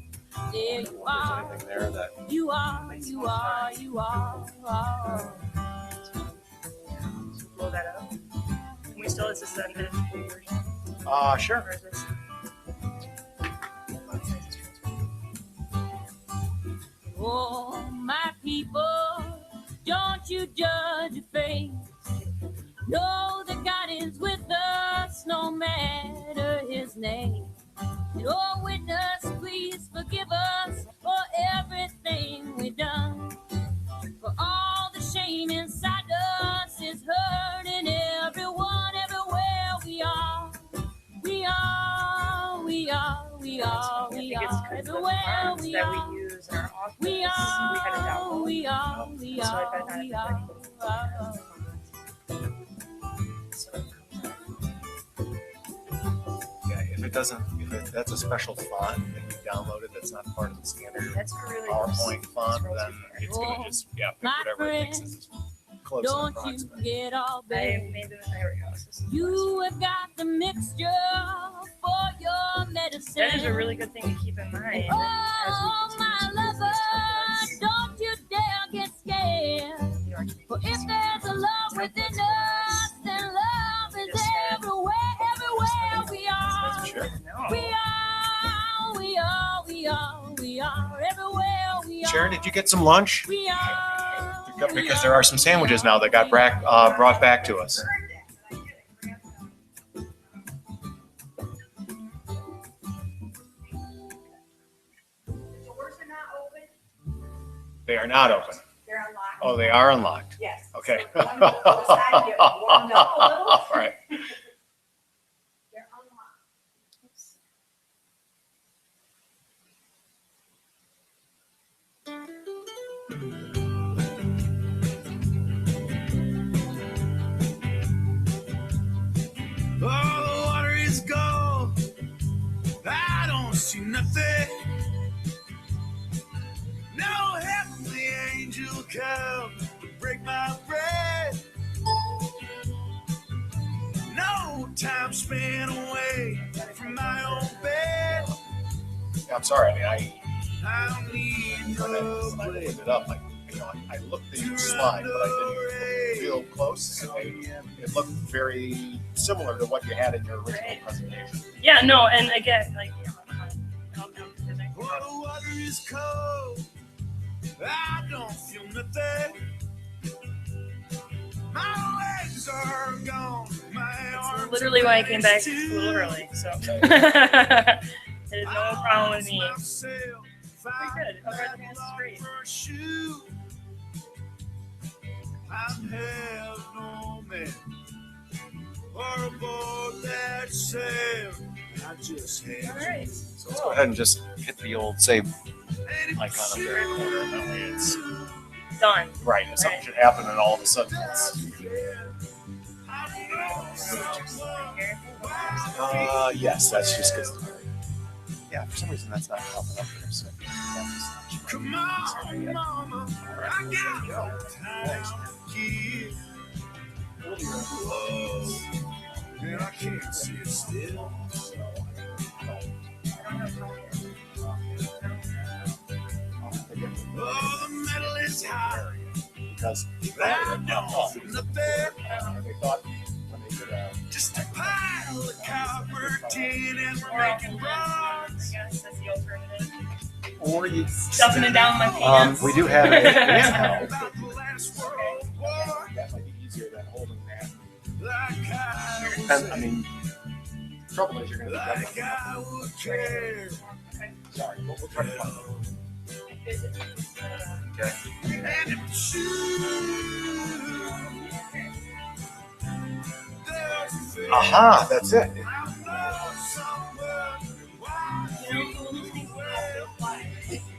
There you are, Anything there that you are, you are, you are. Blow that up. Can we still, is this the unfinished version? sure. Or is this? Oh, my people, don't you judge a face. Know that God is with us, no matter his name. And oh, witness, please forgive us for everything we've done. For all the shame inside us is hurting everyone, everywhere we are. We are, we are, we are, we are, everywhere we are. We use in our office. We are, we had a download. we are, we So are, I've had we are. Yeah, if that's a special font that you downloaded that's not part of the standard really PowerPoint font, then it's gonna just pick whatever it thinks is close and Don't you approximate. get all I big. made them in there. You have got the mixture for your medicine. That is a really good thing to keep in mind. Oh, my lover, don't you dare get scared. For if there's a love within us, then love is everywhere, everywhere we are. We are, we are, we are, we are, everywhere we are. Sharon, did you get some lunch? We are. Because there are some sandwiches now that got brought back to us. They are not open. They're unlocked. Oh, they are unlocked. Yes. Okay. So one on the side, get warmed up a little. All right. They're unlocked. Oh, the water is gone. I don't see nothing. No heavenly angel come to break my bread. No time spent away from my own bed. Yeah, I'm sorry. I mean, I don't need when I opened it up, I looked at each slide, but I didn't feel close. It looked very similar to what you had in your original presentation. Yeah, no, and again, like, Oh, the water is cold. I don't feel nothing. My legs are gone. My arms literally why I came back a little early, so. It is no problem with me. Pretty good. Otherwise, the dance is great. I have no man or a boat that sail. I just have. All right. So let's go ahead and just hit the old save icon up there in the corner, and that way it's done. Right. If something should happen, and all of a sudden it's. Yes, that's just because. Yeah, for some reason that's not popping up there. So Come on, mama, I got no time to give. Whoa, and I can't sit still. Oh, the because they thought when they did just a pile of copper tin and we're making bronze. Yes, that's the alternative. or you Stuffing it down my pants. we do have a handheld. That might be easier than holding that. And, I mean, the trouble is you're going to be okay. Sorry, but we'll try to find it. Okay. Aha, that's it.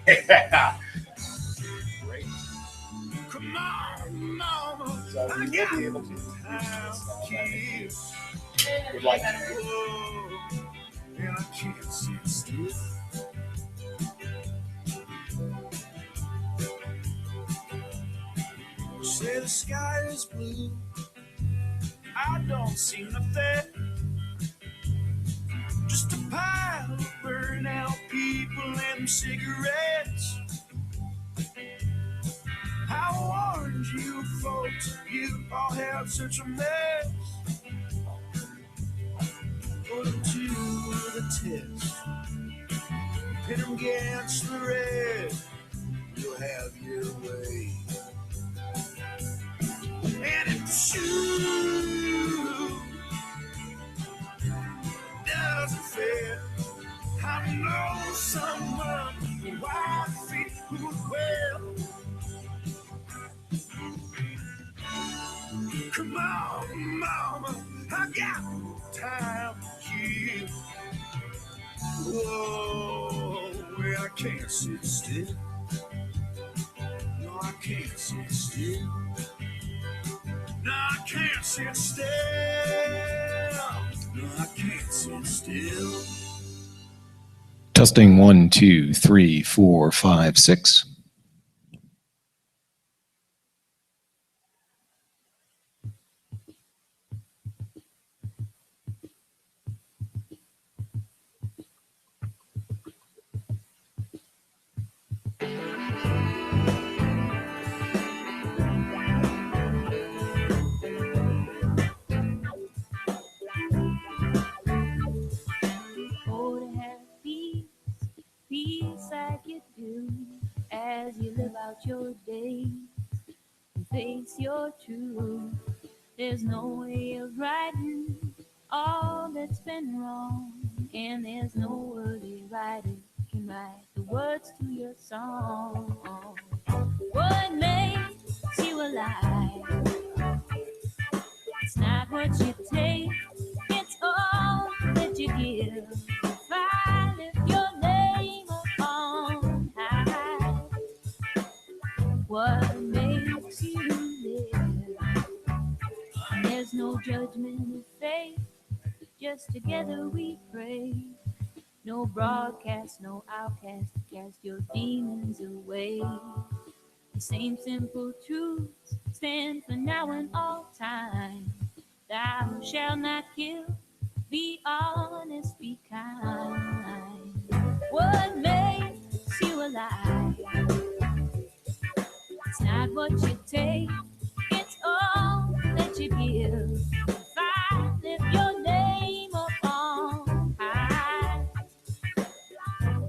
Yeah. Great. Come on, mama. So we will be able to would like to. And I can't see it still. Say the sky is blue. I don't see nothing. Just a pile of burned out people and cigarettes. I warned you folks, you all have such a mess. Put them to the test. Pit them against the red. You'll have your way. And if the shoe doesn't fit, I know someone who I think would well. Come on, mama, I got time here. Whoa, well, I can't sit still. No, I can't sit still. No, I can't sit still. No, I can't sit still. Testing 1, 2, 3, 4, 5, 6. Oh, to have peace, peace like you do, as you live out your days and face your truth. There's no way of righting all that's been wrong, and there's no worthy writer can write the words to your song. What makes you alive? It's not what you take, it's all that you give. If I lift your name on high, what makes you live? And there's no judgment of fate, just together we pray. No broadcast, no outcast to cast your demons away. The same simple truths stand for now and all time. Thou shalt not kill, be honest, be kind. What makes you alive? It's not what you take, it's all that you give. If I lift your name up on high,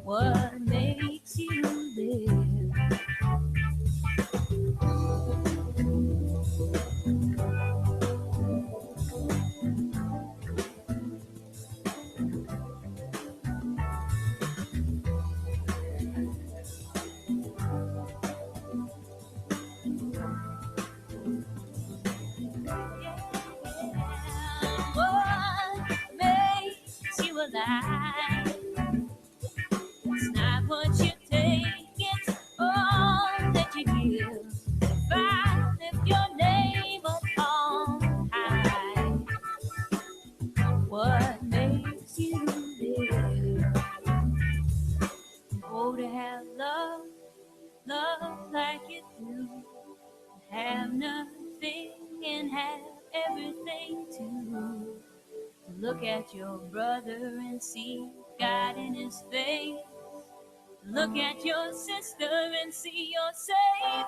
what makes you live? What makes you alive? It's not what you take, it's all that you give. If I lift your name up on high, what makes you live? Oh, to have love, love like you do. Have nothing and have everything too. Look at your brother and see God in his face. Look at your sister and see your saving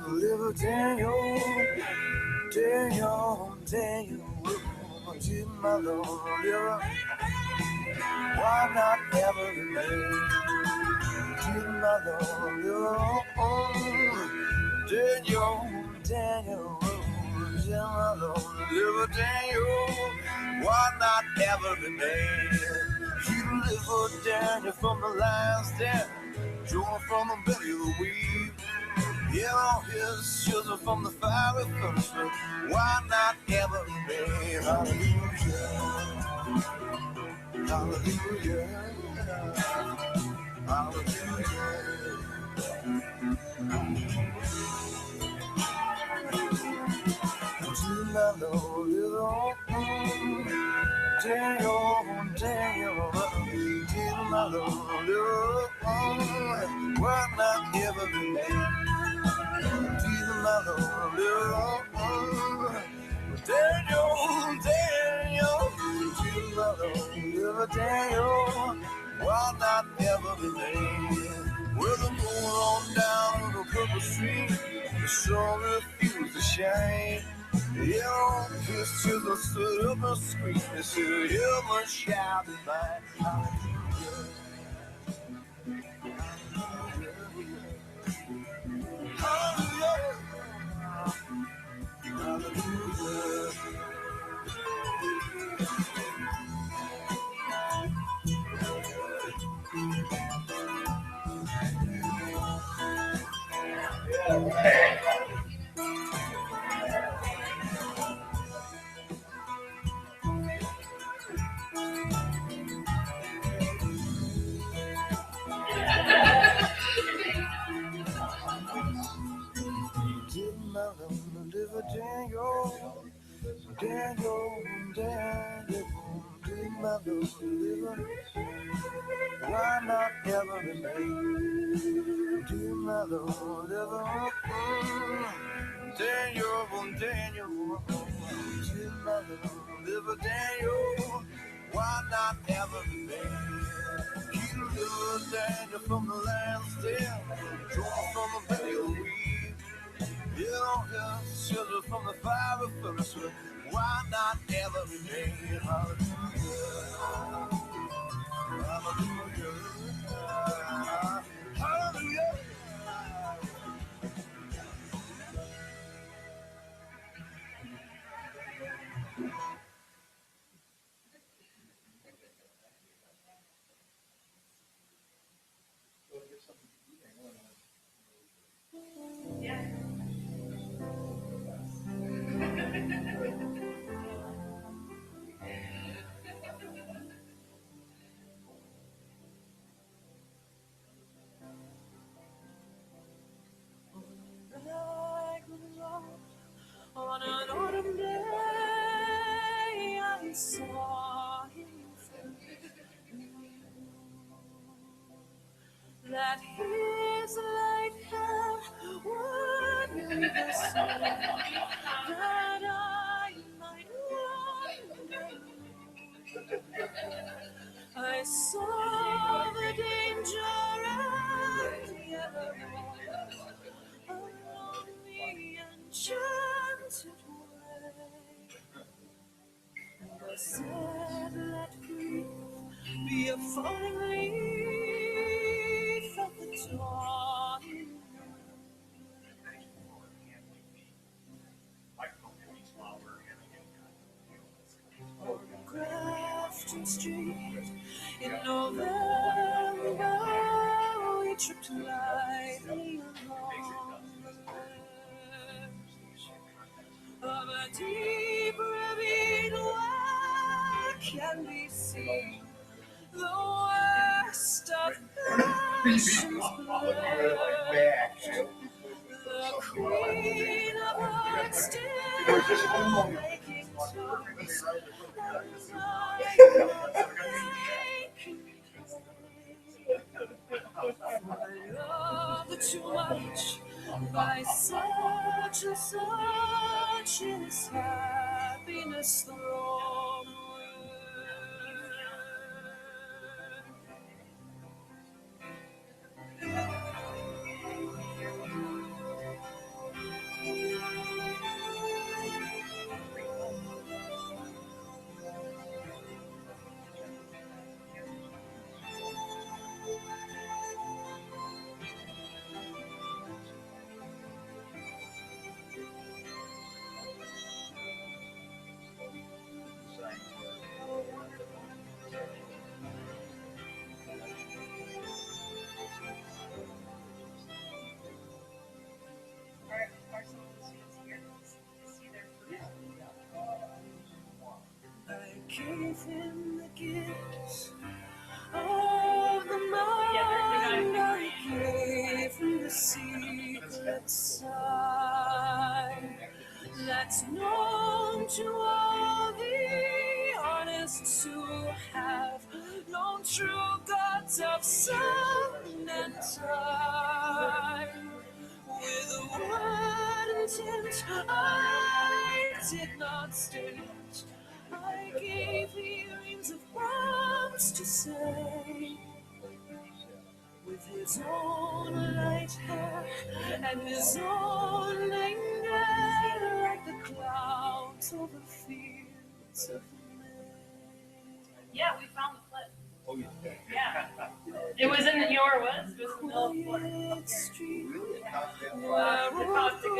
Little Daniel, Daniel, Daniel, keep my little liver. Why not ever remain? Keep my little liver. Daniel, Daniel, keep my little liver. Daniel, why not ever remain? Keep the liver, Daniel, from the lion's den, drawn from the belly of the weave. Yellow his children from the fiery furnace. Why not ever remain? Hallelujah. Hallelujah. Hallelujah. To my Lord, little Daniel, Daniel, to my Lord, little why not ever remain? Daniel, Daniel, Daniel, why not ever remain? With the moon on down the purple street, the sun refused to shine. Yeah, his children stood up and screamed and said, heaven shall be mine. Hallelujah. Hallelujah. Daniel, Daniel, Daniel, did my liver. Why not ever remain? Did my liver. Daniel, Daniel, did my liver. Daniel, why not ever remain? Keep the little Daniel from the land's den, drawn from the belly of the weed. You don't have children from the fiery furnace. Why not ever remain? Hallelujah. Hallelujah. Hallelujah. On an autumn day, I saw him that his light hair would never see, that I might wonder. I saw the danger and yet along the enchanted way. And I said, let grief be a falling leaf at the dawn. Grafton Street in November, we tripped lightly along the ledge of a deep ravine where can be seen the worst of passion's pledge. The queen of hearts still making to Too much by such and such is happiness thrown gave him the gifts of the mind. I gave him the secret side that's known to all the honest who have known true gods of sun and time. With a word intent I did not state, I gave earrings of promise to say. With his own light hair and his own anger, like the clouds over fields of Yeah, we found the flip. Oh, yeah. It was in the, you know where it was? It was in the middle of the floor. The cost of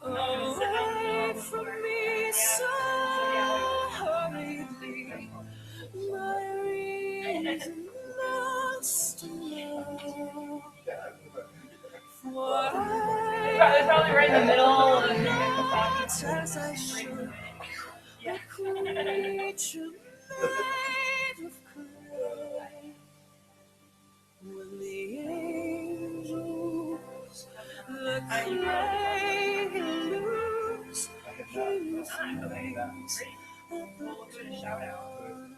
away from me so hurriedly, my reason must know. For It's probably right in the middle of the as I should, a creature made of clay. When the angels, the clay lose, he remains at the door.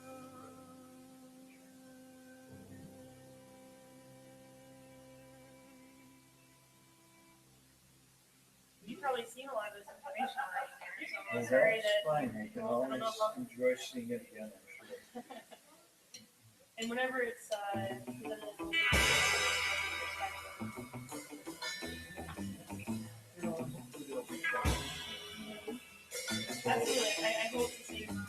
You've probably seen a lot of this information already. So I'm Well, sorry that's that fine. I can always enjoy seeing it again, I'm sure. and whenever it's presented. Absolutely, I hope to see you.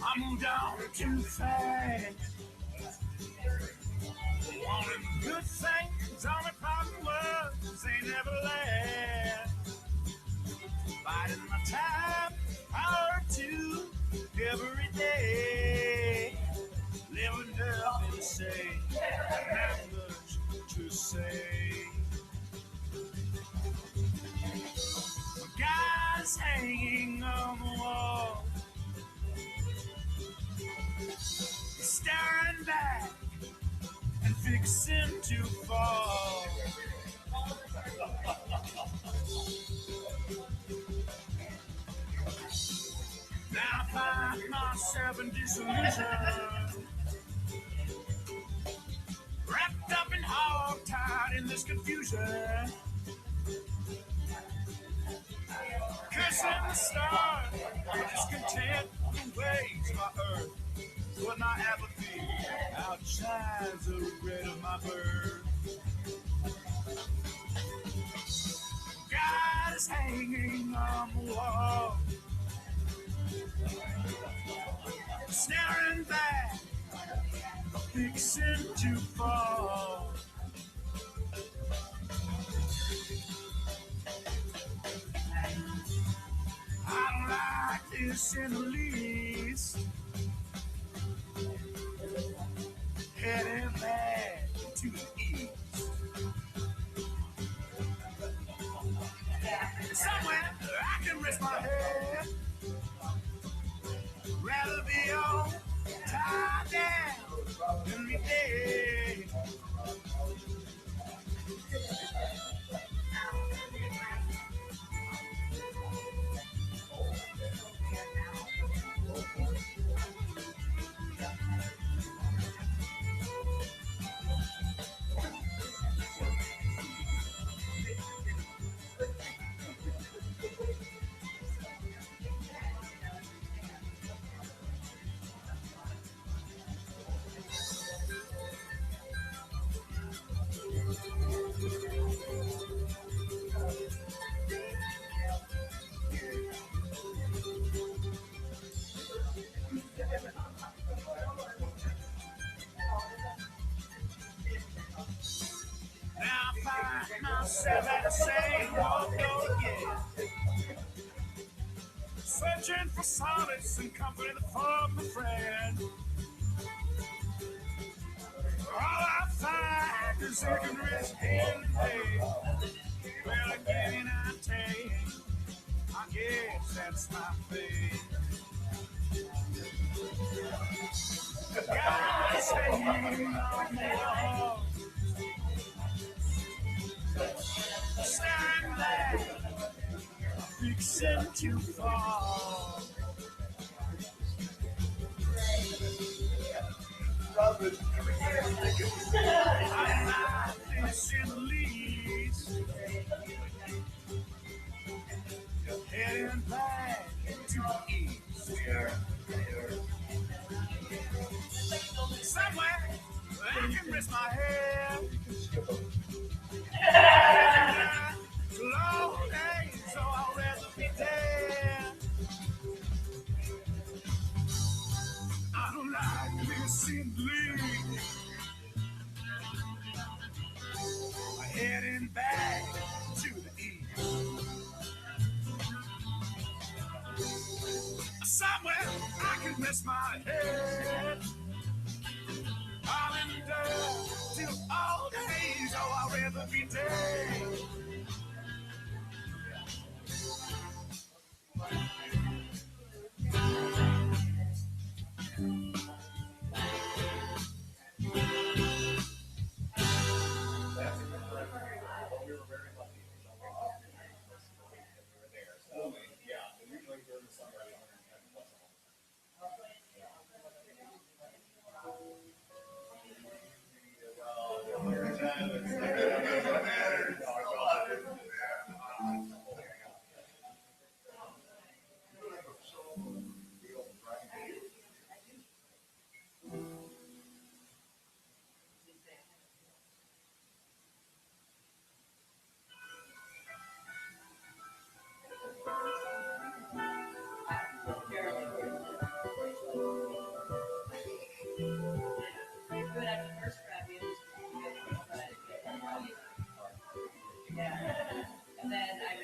I moved on too fast. Wanted good things, only problem was they never last. Biding my time, hour or two, every day. Living nothing to say, not much to say. Guys hanging on the wall, staring back and fixing to fall. Now I find myself in disillusion, wrapped up and hog-tied in this confusion. Cursing the stars, discontent the ways of my earth. But my apathy outshines the red of my birth. God is hanging on the wall, staring back, fixing to fall. I don't like this in the least. east, heading back to the east. Somewhere I can rest my head, rather be all tied down than be dead. Now I find myself at the same old door again, searching for solace and comfort from a friend. All I find is ignorance in the day. Well, again I take, I guess that's my fate. God save me on more. Stand back, fixing to fall. I'm not this in the least, heading back to the east. Somewhere I can rest my head. Long days, so I'd rather be dead. I don't like this in bleed. Heading back to the east. Somewhere I can rest my head. I'm in dirt till all days, oh, I'd rather be dead.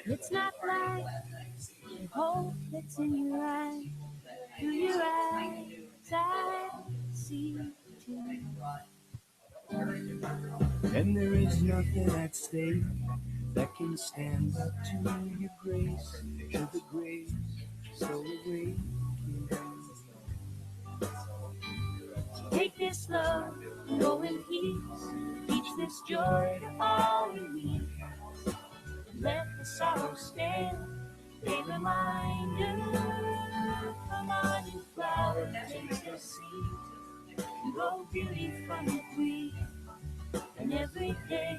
It's not like the hope that's in your eyes. Through your eyes, I see too. And there is nothing at stake that can stand up to your grace, to the grace so awakened. Take this love, go in peace, teach this joy to all you need. Let the sorrow stand, a reminder. Come on, you flower, take a seed, grow beauty from the breeze, and every day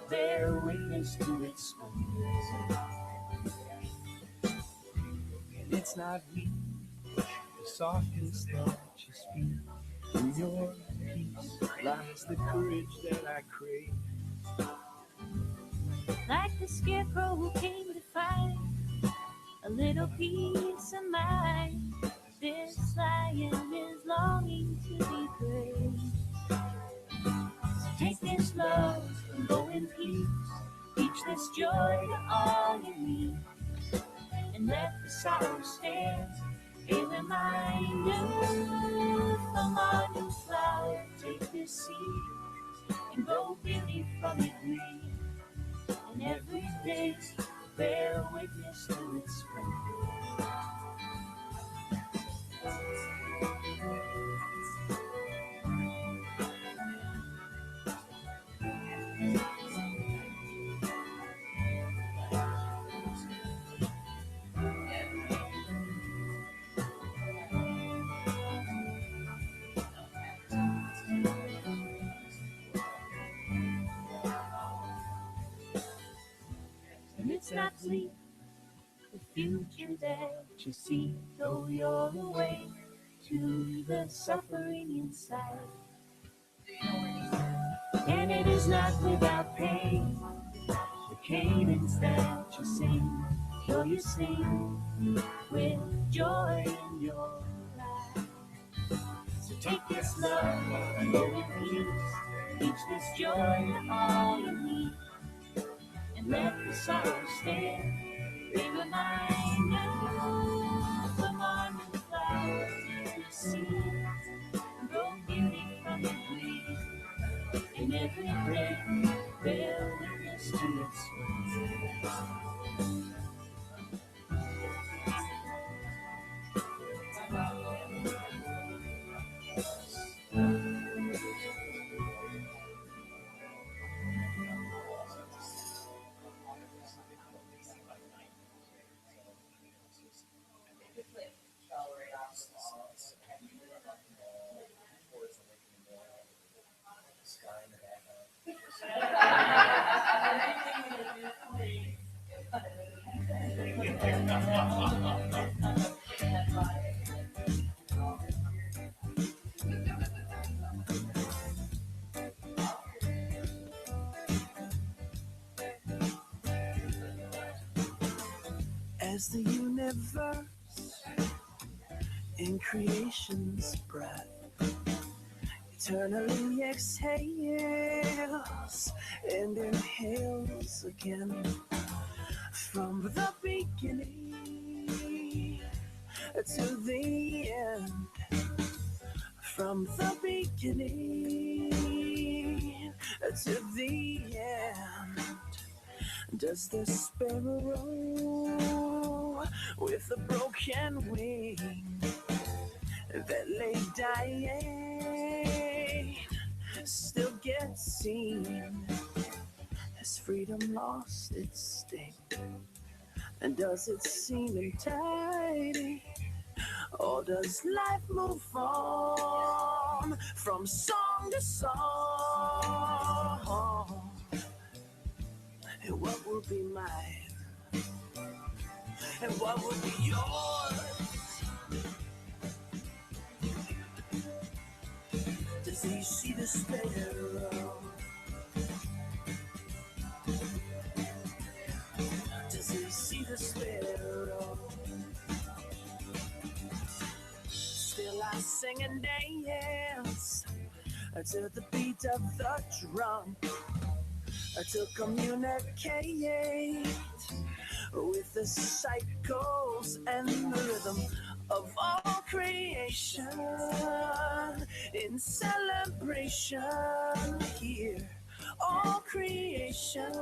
bear witness to its splendor. And it's not weak, the softness that you speak. In your peace lies the courage that I crave. Like the scarecrow who came to find a little peace of mind. This lion is longing to be praised. So take this love and go in peace. Teach this joy to all you need. And let the sorrow stand, A reminder from our new flower, take this seed and grow beauty from it green. And every day bear witness to its spring. And it's not bleak, the future that you see, though you're away to the suffering inside. And it is not without pain, the cadence that you sing, though you sing with joy in your life. So take this love and go in peace, teach this joy all you need, and let the sorrow stay. Be reminded from our new flowers you see, grow beauty from the breeze. In every breath, bear witness to its sweet. As the universe in creation's breath eternally exhales and inhales again, from the beginning to the end, from the beginning to the end. Does the sparrow with a broken wing that lay dying still get seen? Has freedom lost its sting? And does it seem entirely? Or does life move on from song to song? And what will be mine? And what will be yours? Does he see the sparrow? Does he see the sparrow? Still I sing and dance to the beat of the drum, to communicate with the cycles and the rhythm of all creation. In celebration here, all creation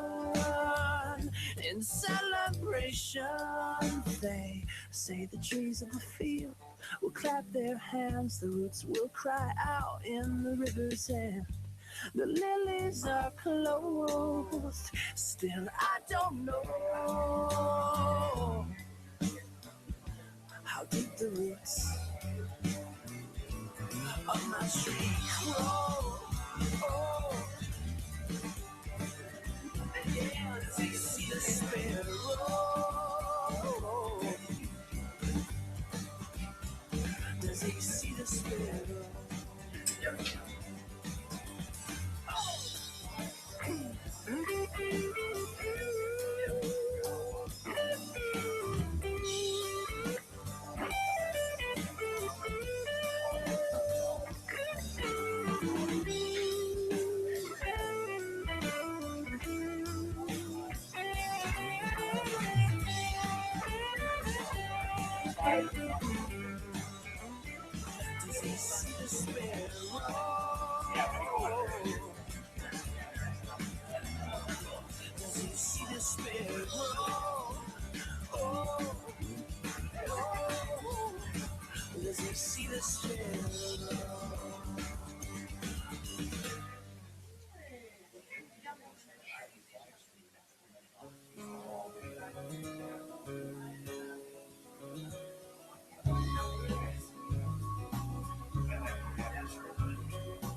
in celebration. They say the trees of the field will clap their hands, the roots will cry out in the river's end. The lilies are closed, still I don't know how deep the roots of my tree grow. Oh, yeah, does he see the sparrow? Does he see the sparrow? Does he see the sparrow?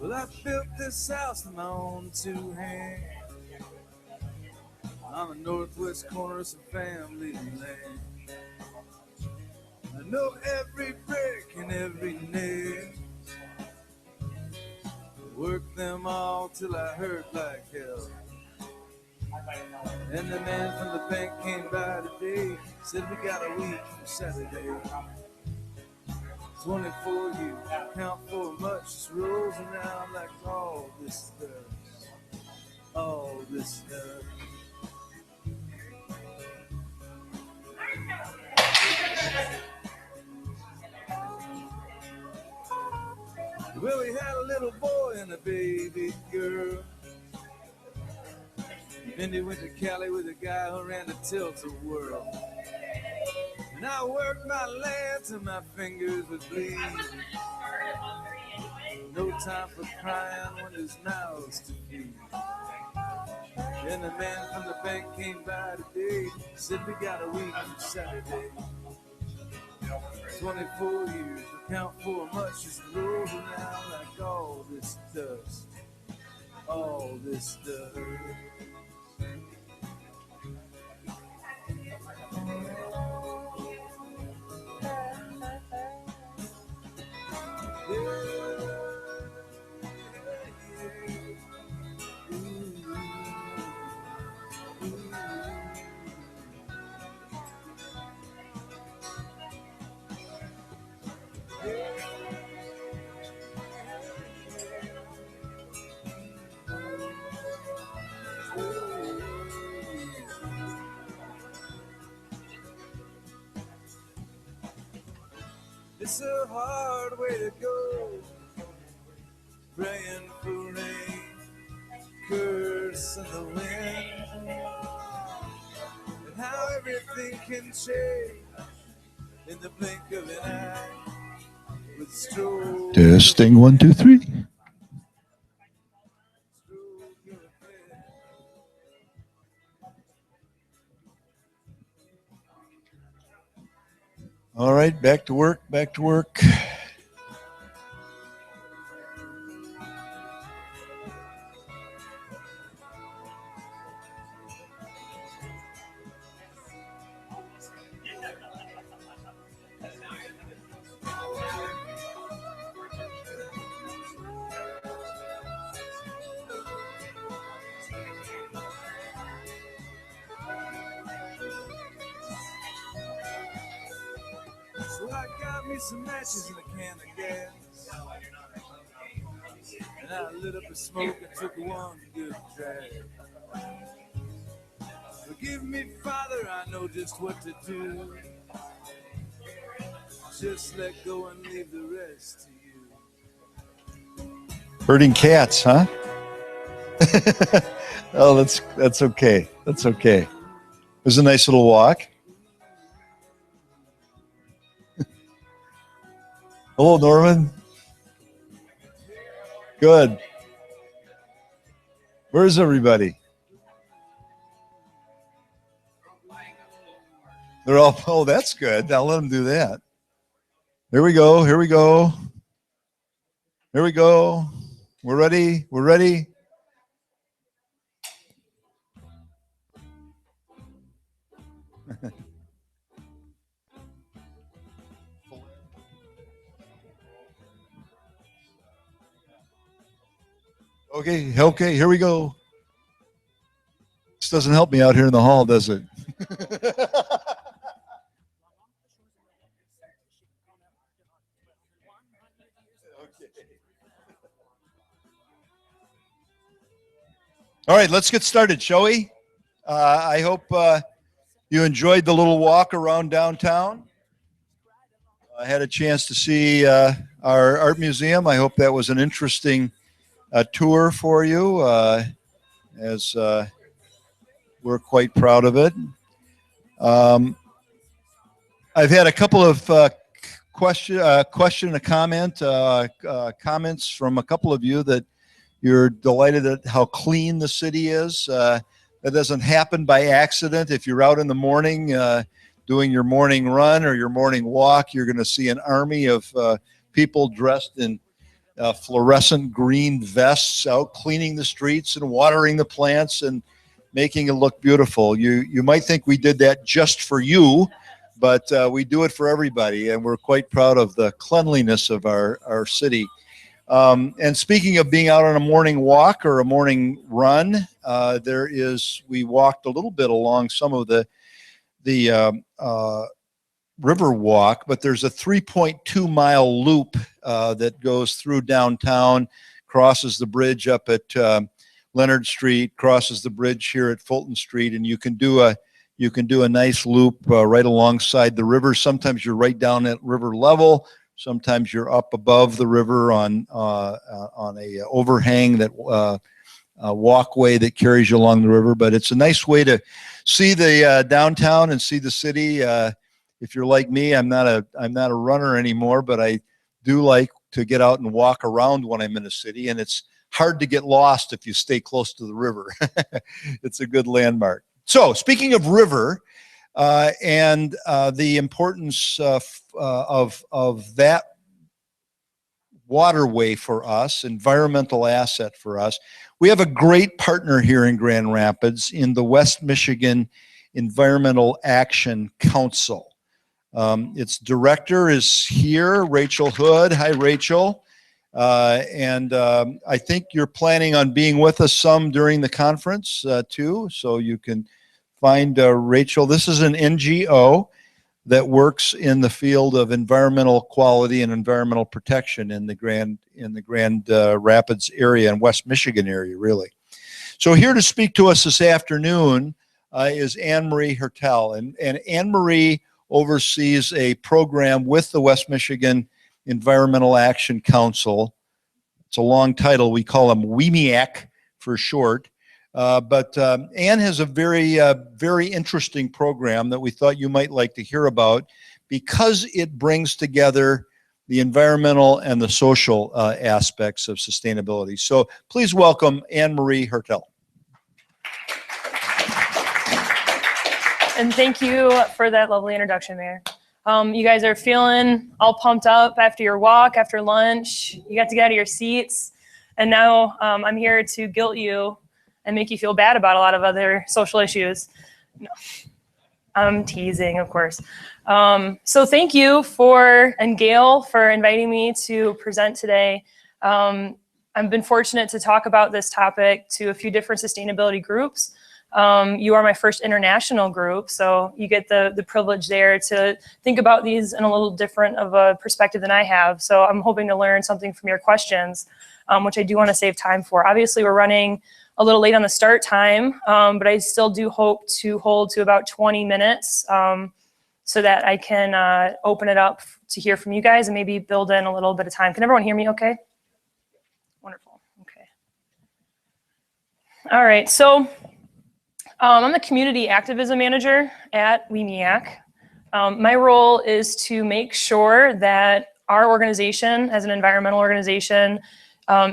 Well, I built this house with my own two hands on the northwest corner of some family land. I know every brick and every nail. Worked them all till I hurt like hell. And the man from the bank came by today, said we got a week from Saturday. 24 years, count for much, just rolls around like all this does. All this does. Well, we had a little boy and a baby girl. Then he went to Cali with a guy who ran the tilt-a-whirl. And I worked my land till my fingers would bleed. No time for crying when there's mouths to feed. And the man from the bank came by today, said we got a week from Saturday. 24 years, to count for much, just rolls around like all this dust. All this dust. It's a hard way to go, praying for rain, cursing the wind, and how everything can change in the blink of an eye. With stroke Testing 1, 2, 3. All right, back to work, back to work. So I got me some matches and a can of gas, and I lit up a smoke and took one good drag. Forgive me, Father, I know just what to do. Just let go and leave the rest to you. Herding cats, huh? Oh, that's okay. That's okay. It was a nice little walk. Hello, Norman. Good. Where's everybody? They're all, oh, that's good. I'll let them do that. Here we go. Here we go. Here we go. We're ready. We're ready. Okay, here we go. This doesn't help me out here in the hall, does it? All right, let's get started, shall we? I hope you enjoyed the little walk around downtown. I had a chance to see our art museum. I hope that was an interesting tour for you, as we're quite proud of it. I've had a couple of question and comments from a couple of you that you're delighted at how clean the city is. That doesn't happen by accident. If you're out in the morning doing your morning run or your morning walk, you're going to see an army of people dressed in fluorescent green vests out cleaning the streets and watering the plants and making it look beautiful. You might think we did that just for you, but we do it for everybody, and we're quite proud of the cleanliness of our city. And speaking of being out on a morning walk or a morning run, we walked a little bit along some of the river walk, but there's a 3.2 mile loop that goes through downtown, crosses the bridge up at Leonard Street, crosses the bridge here at Fulton Street, and you can do a nice loop right alongside the river. Sometimes you're right down at river level. Sometimes you're up above the river on a overhang that walkway that carries you along the river. But it's a nice way to see the downtown and see the city. If you're like me, I'm not a runner anymore, but I do like to get out and walk around when I'm in a city, and it's hard to get lost if you stay close to the river. It's a good landmark. So speaking of river and the importance of that waterway for us, environmental asset for us, we have a great partner here in Grand Rapids in the West Michigan Environmental Action Council. Its director is here, Rachel Hood. Hi, Rachel. And I think you're planning on being with us some during the conference too, so you can find Rachel. This is an NGO that works in the field of environmental quality and environmental protection in the Grand Rapids area and West Michigan area, really. So here to speak to us this afternoon is Anne-Marie Hertel, and Anne-Marie oversees a program with the West Michigan Environmental Action Council. It's a long title. We call them WEMIAC for short. But Anne has a very interesting program that we thought you might like to hear about because it brings together the environmental and the social aspects of sustainability. So please welcome Anne-Marie Hertel. And thank you for that lovely introduction, Mayor. You guys are feeling all pumped up after your walk, after lunch. You got to get out of your seats. And now I'm here to guilt you and make you feel bad about a lot of other social issues. No, I'm teasing, of course. So thank you and Gail for inviting me to present today. I've been fortunate to talk about this topic to a few different sustainability groups. You are my first international group, so you get the privilege there to think about these in a little different of a perspective than I have. So I'm hoping to learn something from your questions, which I do want to save time for. Obviously, we're running a little late on the start time, but I still do hope to hold to about 20 minutes so that I can open it up to hear from you guys and maybe build in a little bit of time. Can everyone hear me okay? Wonderful. Okay. All right. So I'm the community activism manager at WEMIAC. My role is to make sure that our organization, as an environmental organization,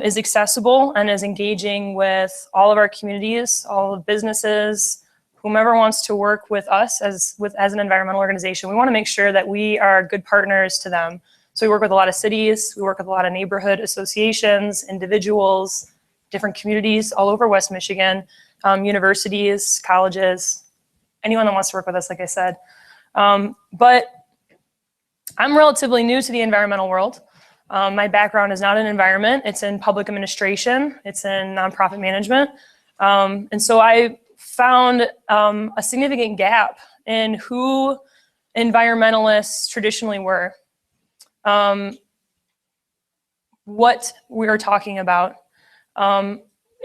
is accessible and is engaging with all of our communities, all of businesses, whomever wants to work with us as an environmental organization. We want to make sure that we are good partners to them. So we work with a lot of cities, we work with a lot of neighborhood associations, individuals, different communities all over West Michigan, universities, colleges, anyone that wants to work with us, like I said. But I'm relatively new to the environmental world. My background is not in environment, it's in public administration, it's in nonprofit management. And so I found a significant gap in who environmentalists traditionally were, what we are talking about.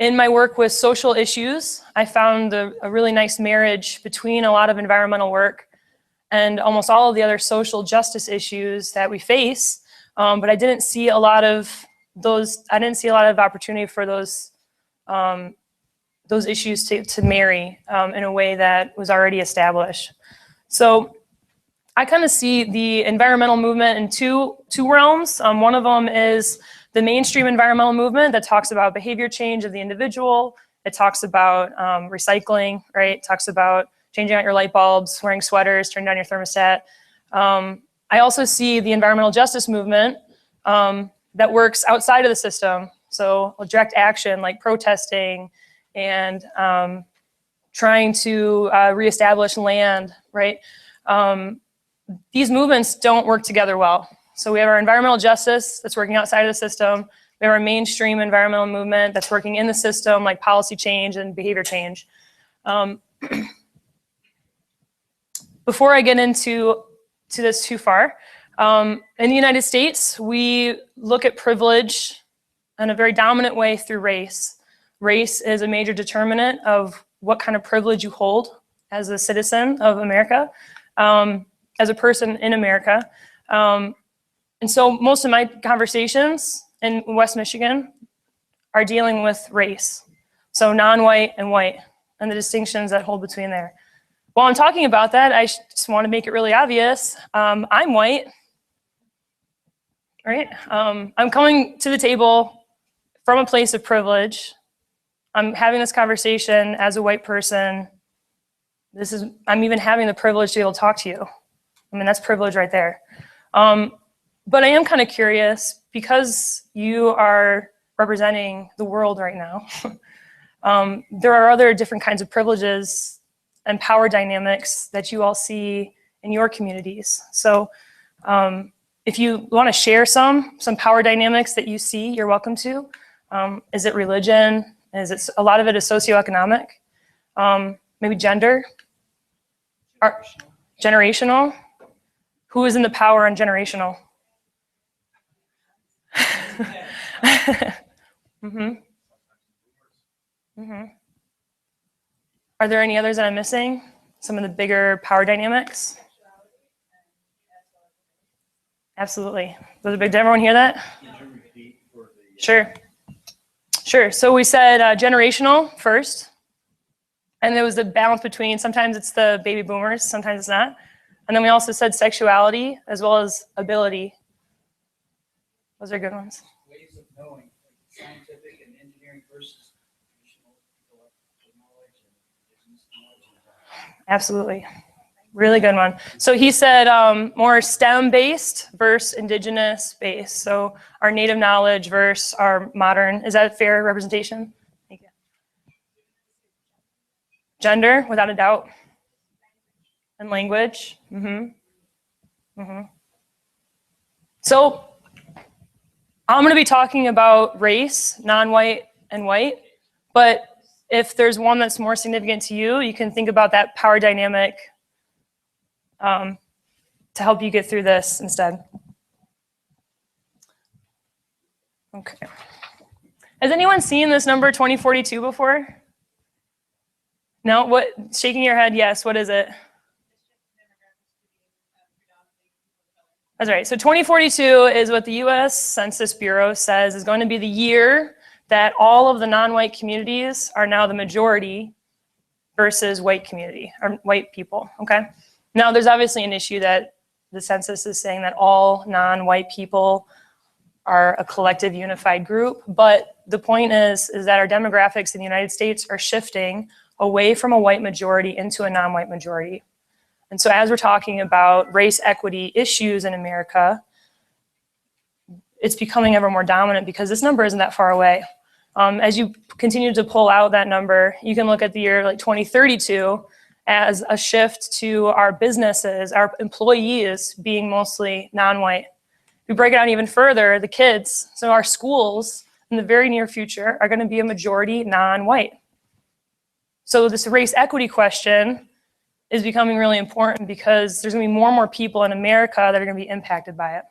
In my work with social issues, I found a really nice marriage between a lot of environmental work and almost all of the other social justice issues that we face. But I didn't see a lot of those. I didn't see a lot of opportunity for those issues to marry in a way that was already established. So I kind of see the environmental movement in two realms. One of them is the mainstream environmental movement that talks about behavior change of the individual. It talks about recycling, right? It talks about changing out your light bulbs, wearing sweaters, turning down your thermostat. I also see the environmental justice movement that works outside of the system. So direct action like protesting and trying to reestablish land, right? These movements don't work together well. So we have our environmental justice that's working outside of the system. We have our mainstream environmental movement that's working in the system, like policy change and behavior change. Before I get into this too far, in the United States, we look at privilege in a very dominant way through race. Race is a major determinant of what kind of privilege you hold as a citizen of America, as a person in America. And so most of my conversations in West Michigan are dealing with race. So non-white and white and the distinctions that hold between there. While I'm talking about that, I just want to make it really obvious. I'm white, right? I'm coming to the table from a place of privilege. I'm having this conversation as a white person. I'm even having the privilege to be able to talk to you. I mean, that's privilege right there. But I am kind of curious, because you are representing the world right now, there are other different kinds of privileges and power dynamics that you all see in your communities. So if you want to share some power dynamics that you see, you're welcome to. Is it religion? A lot of it is socioeconomic? Maybe gender? Generational? Who is in the power on generational? Are there any others that I'm missing? Some of the bigger power dynamics? Absolutely. Those are big. Did everyone hear that? Sure. Sure. So we said generational first. And there was the balance between, sometimes it's the baby boomers, sometimes it's not. And then we also said sexuality as well as ability. Those are good ones. Ways of knowing, like scientific and engineering versus traditional knowledge and indigenous knowledge. Absolutely. Really good one. So he said more STEM-based versus indigenous-based. So our native knowledge versus our modern. Is that a fair representation? Thank you. Gender, without a doubt. And language. So I'm going to be talking about race, non-white and white. But if there's one that's more significant to you, you can think about that power dynamic to help you get through this instead. Okay. Has anyone seen this number 2042 before? No? What? Shaking your head, yes. What is it? That's right. So 2042 is what the US Census Bureau says is going to be the year that all of the non-white communities are now the majority versus white community, or white people, okay? Now, there's obviously an issue that the census is saying that all non-white people are a collective unified group, but the point is that our demographics in the United States are shifting away from a white majority into a non-white majority. And so as we're talking about race equity issues in America, it's becoming ever more dominant because this number isn't that far away. As you continue to pull out that number, you can look at the year like 2032 as a shift to our businesses, our employees being mostly non-white. If we break it down even further, the kids, so our schools in the very near future are going to be a majority non-white. So this race equity question is becoming really important because there's going to be more and more people in America that are going to be impacted by it.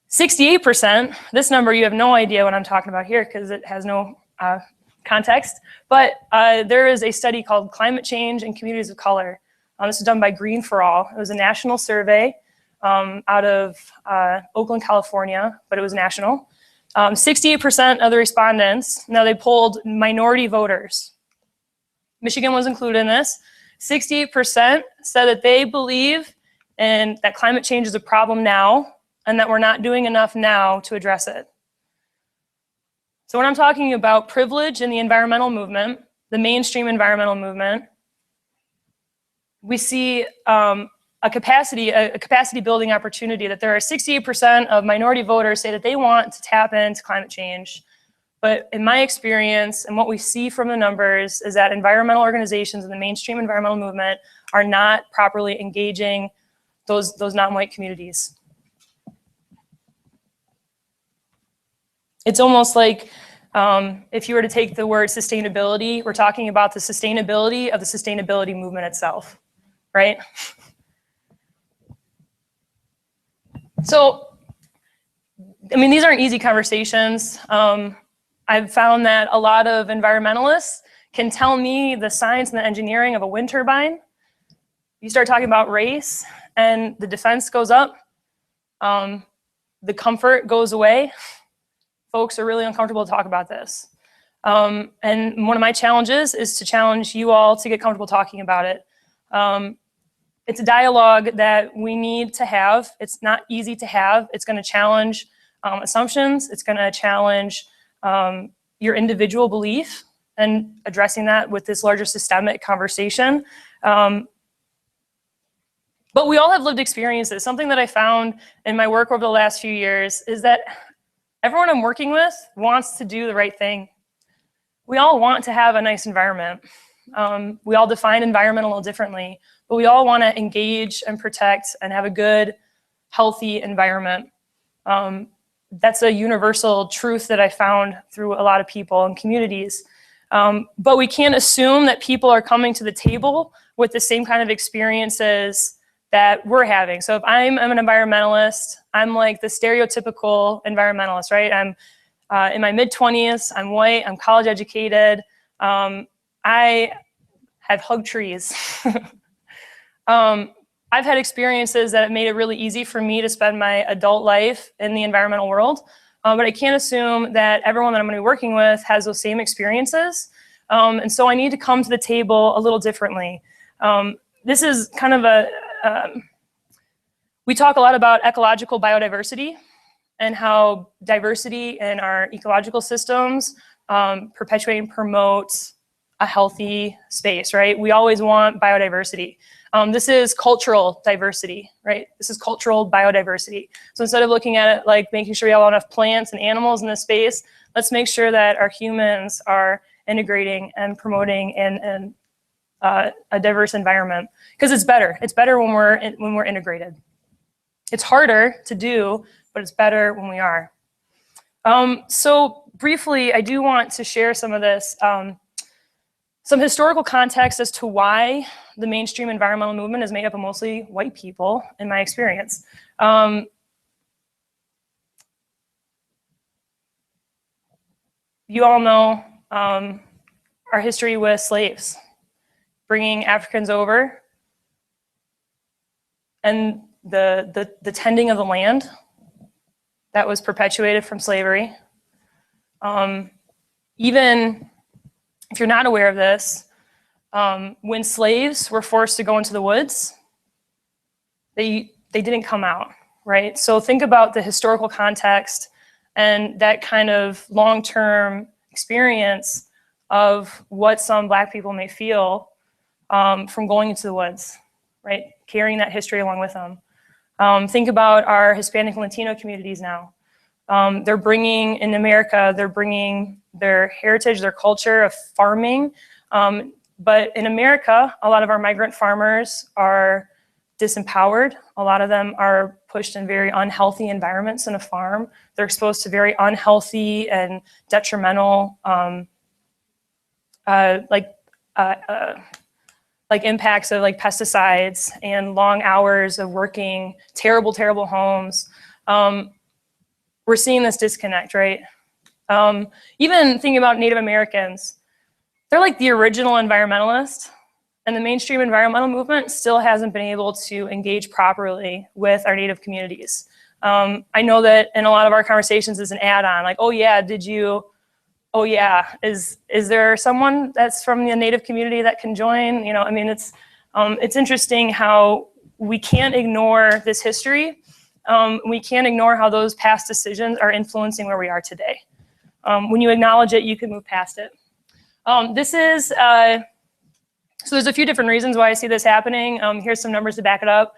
68%, this number you have no idea what I'm talking about here because it has no context, but there is a study called Climate Change in Communities of Color. This was done by Green for All. It was a national survey out of Oakland, California, but it was national. 68% of the respondents, now they polled minority voters. Michigan was included in this. 68% said that they believe in that climate change is a problem now and that we're not doing enough now to address it. So when I'm talking about privilege in the environmental movement, the mainstream environmental movement, we see a capacity building opportunity that there are 68% of minority voters say that they want to tap into climate change. But in my experience and what we see from the numbers is that environmental organizations in the mainstream environmental movement are not properly engaging those non-white communities. It's almost like if you were to take the word sustainability, we're talking about the sustainability of the sustainability movement itself, right? So, I mean, these aren't easy conversations. I've found that a lot of environmentalists can tell me the science and the engineering of a wind turbine. You start talking about race and the defense goes up, the comfort goes away. Folks are really uncomfortable to talk about this. And one of my challenges is to challenge you all to get comfortable talking about it. It's a dialogue that we need to have. It's not easy to have. It's going to challenge assumptions. It's going to challenge your individual belief and addressing that with this larger systemic conversation. But we all have lived experiences. Something that I found in my work over the last few years is that everyone I'm working with wants to do the right thing. We all want to have a nice environment. We all define environment a little differently, but we all want to engage and protect and have a good, healthy environment. That's a universal truth that I found through a lot of people and communities. But we can't assume that people are coming to the table with the same kind of experiences that we're having. So if I'm an environmentalist, I'm like the stereotypical environmentalist, right? I'm in my mid-20s, I'm white, I'm college educated, I have hugged trees. I've had experiences that have made it really easy for me to spend my adult life in the environmental world, but I can't assume that everyone that I'm going to be working with has those same experiences. And so I need to come to the table a little differently. This is kind of we talk a lot about ecological biodiversity and how diversity in our ecological systems perpetuate and promote a healthy space, right? We always want biodiversity. This is cultural diversity, right? This is cultural biodiversity. So instead of looking at it like making sure we have enough plants and animals in this space, let's make sure that our humans are integrating and promoting a diverse environment, because it's better. It's better when we're integrated. It's harder to do, but it's better when we are. So briefly, I do want to share some of this, some historical context as to why the mainstream environmental movement is made up of mostly white people, in my experience. You all know our history with slaves, bringing Africans over, and the tending of the land that was perpetuated from slavery. Even if you're not aware of this, when slaves were forced to go into the woods, they didn't come out, right? So think about the historical context and that kind of long-term experience of what some Black people may feel from going into the woods, right? Carrying that history along with them. Think about our Hispanic and Latino communities now. They're bringing, in America, they're bringing their heritage, their culture of farming. But in America, a lot of our migrant farmers are disempowered. A lot of them are pushed in very unhealthy environments in a farm. They're exposed to very unhealthy and detrimental like impacts of like pesticides and long hours of working, terrible, terrible homes. We're seeing this disconnect, right? Even thinking about Native Americans, they're like the original environmentalists, And the mainstream environmental movement still hasn't been able to engage properly with our Native communities. I know that in a lot of our conversations is an add-on, like, oh yeah, oh yeah, is there someone that's from the Native community that can join? You know, I mean, it's interesting how we can't ignore this history. We can't ignore how those past decisions are influencing where we are today. When you acknowledge it, you can move past it. So there's a few different reasons why I see this happening. Here's some numbers to back it up.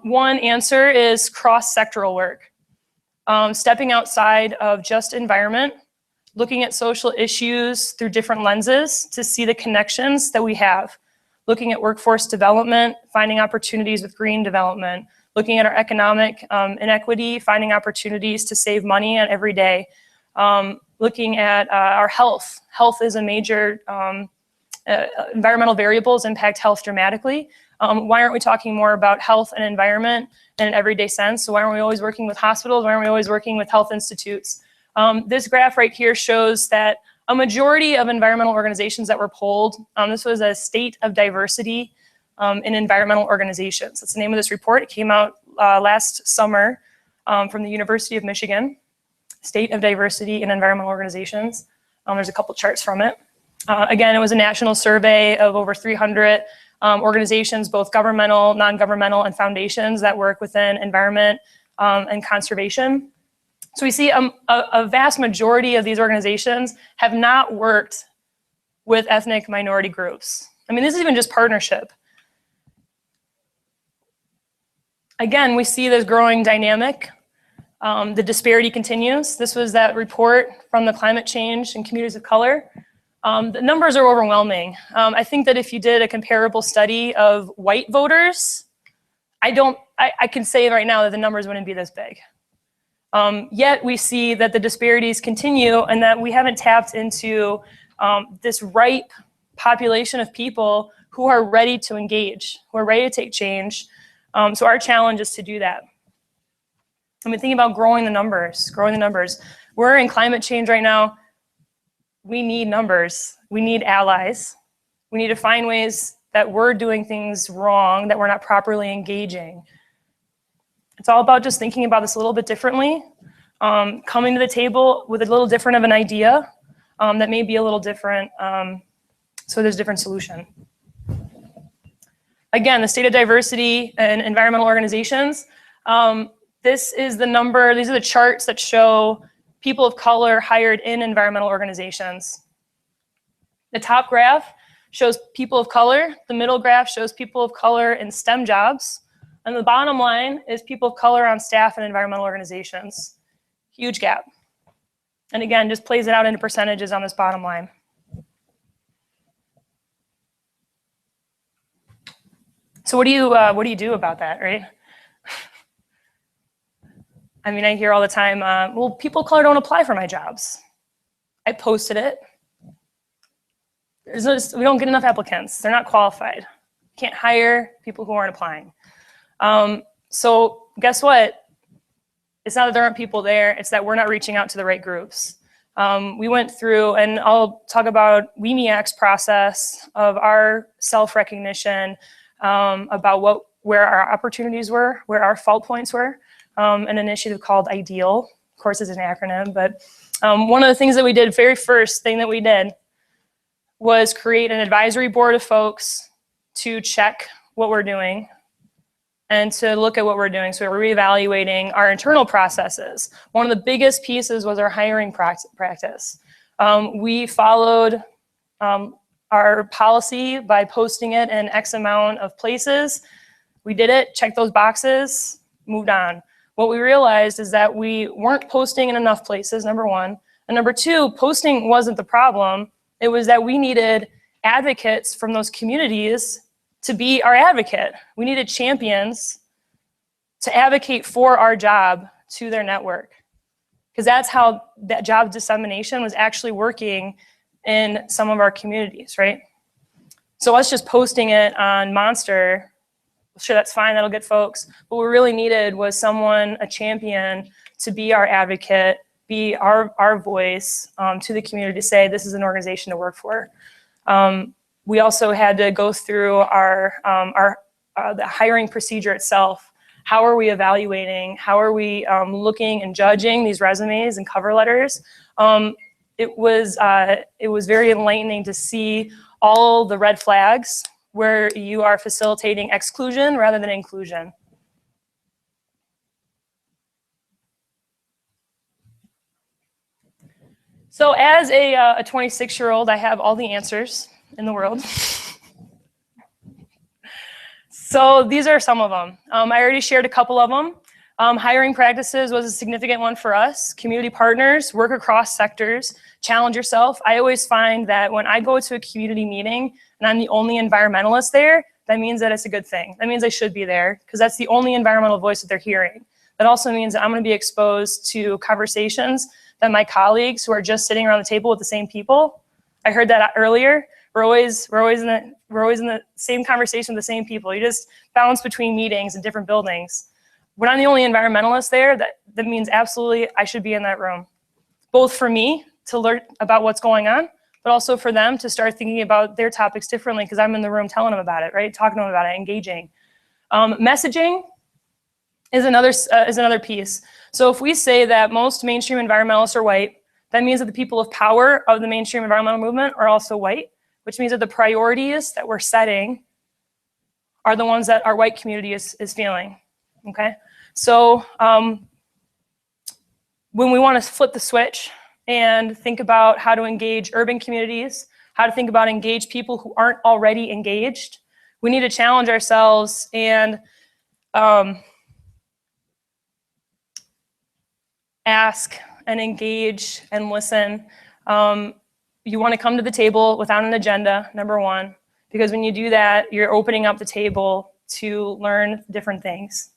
One answer is cross-sectoral work. Stepping outside of just environment, looking at social issues through different lenses to see the connections that we have. Looking at workforce development, finding opportunities with green development, looking at our economic inequity, finding opportunities to save money on every day. Looking at our health. Health is a major environmental variables impact health dramatically. Why aren't we talking more about health and environment in an everyday sense? So why aren't we always working with hospitals? Why aren't we always working with health institutes? This graph right here shows that a majority of environmental organizations that were polled, this was a state of diversity in environmental organizations. That's the name of this report. It came out last summer from the University of Michigan, State of Diversity in Environmental Organizations. There's a couple charts from it. Again, it was a national survey of over 300 organizations, both governmental, non-governmental, and foundations that work within environment and conservation. So we see a vast majority of these organizations have not worked with ethnic minority groups. I mean, this is even just partnership. Again, we see this growing dynamic. The disparity continues. This was that report from the climate change and communities of color. The numbers are overwhelming. I think that if you did a comparable study of white voters, I can say right now that the numbers wouldn't be this big. Yet we see that the disparities continue and that we haven't tapped into this ripe population of people who are ready to engage, who are ready to take change. So our challenge is to do that. I mean, thinking about growing the numbers. We're in climate change right now. We need numbers. We need allies. We need to find ways that we're doing things wrong, that we're not properly engaging. It's all about just thinking about this a little bit differently, coming to the table with a little different of an idea that may be a little different, so there's a different solution. Again, the state of diversity in environmental organizations. This is the number, these are the charts that show people of color hired in environmental organizations. The top graph shows people of color. The middle graph shows people of color in STEM jobs. And the bottom line is people of color on staff in environmental organizations. Huge gap. And again, just plays it out into percentages on this bottom line. So what do you do about that, right? I mean, I hear all the time, well, people of color don't apply for my jobs. I posted it. We don't get enough applicants. They're not qualified. Can't hire people who aren't applying. So guess what? It's not that there aren't people there. It's that we're not reaching out to the right groups. We went through, and I'll talk about WEMEAC's process of our self-recognition, about where our opportunities were, where our fault points were. An initiative called IDEAL, of course it's an acronym, but one of the things that we did, very first thing that we did was create an advisory board of folks to check what we're doing and to look at what we're doing. So we're reevaluating our internal processes. One of the biggest pieces was our hiring practice. We followed our policy by posting it in X amount of places. We did it, checked those boxes, moved on. What we realized is that we weren't posting in enough places, number one. And number two, posting wasn't the problem. It was that we needed advocates from those communities to be our advocate. We needed champions to advocate for our job to their network. Because that's how that job dissemination was actually working in some of our communities, right? So us just posting it on Monster, sure, that's fine, that'll get folks. But what we really needed was someone, a champion, to be our advocate, be our voice to the community to say this is an organization to work for. We also had to go through the hiring procedure itself. How are we evaluating? How are we looking and judging these resumes and cover letters? It was very enlightening to see all the red flags where you are facilitating exclusion rather than inclusion. So as a 26-year-old, I have all the answers in the world. So these are some of them. I already shared a couple of them. Hiring practices was a significant one for us. Community partners, work across sectors, challenge yourself. I always find that when I go to a community meeting and I'm the only environmentalist there, that means that it's a good thing. That means I should be there because that's the only environmental voice that they're hearing. That also means that I'm going to be exposed to conversations that my colleagues who are just sitting around the table with the same people. I heard that earlier. We're always in the same conversation with the same people. You just bounce between meetings in different buildings. When I'm the only environmentalist there, that means absolutely I should be in that room. Both for me to learn about what's going on, but also for them to start thinking about their topics differently because I'm in the room telling them about it, right? Talking to them about it, engaging. Messaging is another piece. So if we say that most mainstream environmentalists are white, that means that the people of power of the mainstream environmental movement are also white, which means that the priorities that we're setting are the ones that our white community is feeling, okay? So when we want to flip the switch and think about how to engage urban communities, how to think about engage people who aren't already engaged, we need to challenge ourselves and ask and engage and listen. You want to come to the table without an agenda, number one, because when you do that, you're opening up the table to learn different things.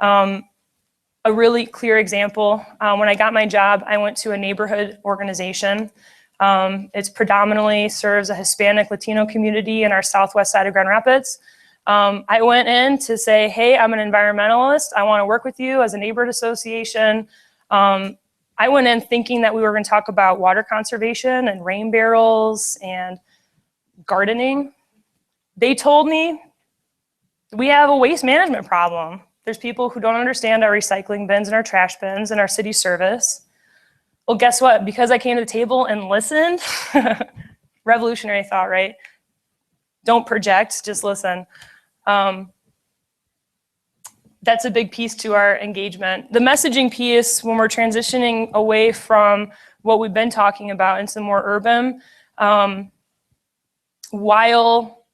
A really clear example, when I got my job, I went to a neighborhood organization. It's predominantly serves a Hispanic Latino community in our southwest side of Grand Rapids. I went in to say, hey, I'm an environmentalist. I want to work with you as a neighborhood association. I went in thinking that we were going to talk about water conservation and rain barrels and gardening. They told me we have a waste management problem. There's people who don't understand our recycling bins and our trash bins and our city service. Well, guess what? Because I came to the table and listened, revolutionary thought, right? Don't project, just listen. That's a big piece to our engagement. The messaging piece, when we're transitioning away from what we've been talking about into more urban, while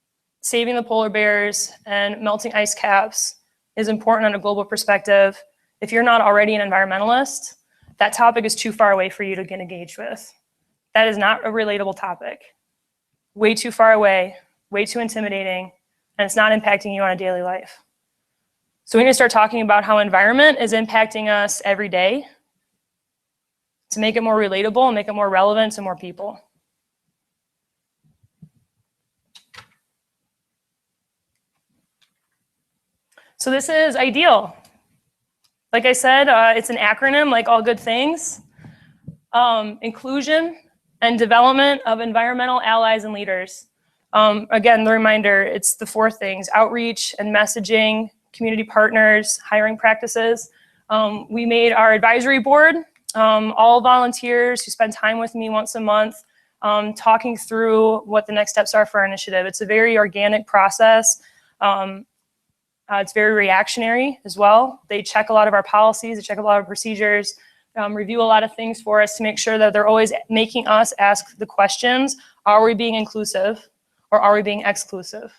saving the polar bears and melting ice caps is important on a global perspective. If you're not already an environmentalist, that topic is too far away for you to get engaged with. That is not a relatable topic. Way too far away, way too intimidating, and it's not impacting you on a daily life. So we need to start talking about how environment is impacting us every day to make it more relatable and make it more relevant to more people. So this is IDEAL. Like I said, it's an acronym like all good things. Inclusion and development of environmental allies and leaders. Again, the reminder, it's the four things: outreach and messaging, community partners, hiring practices. We made our advisory board, all volunteers who spend time with me once a month, talking through what the next steps are for our initiative. It's a very organic process. It's very reactionary as well. They check a lot of our policies, they check a lot of procedures, review a lot of things for us to make sure that they're always making us ask the questions, are we being inclusive or are we being exclusive?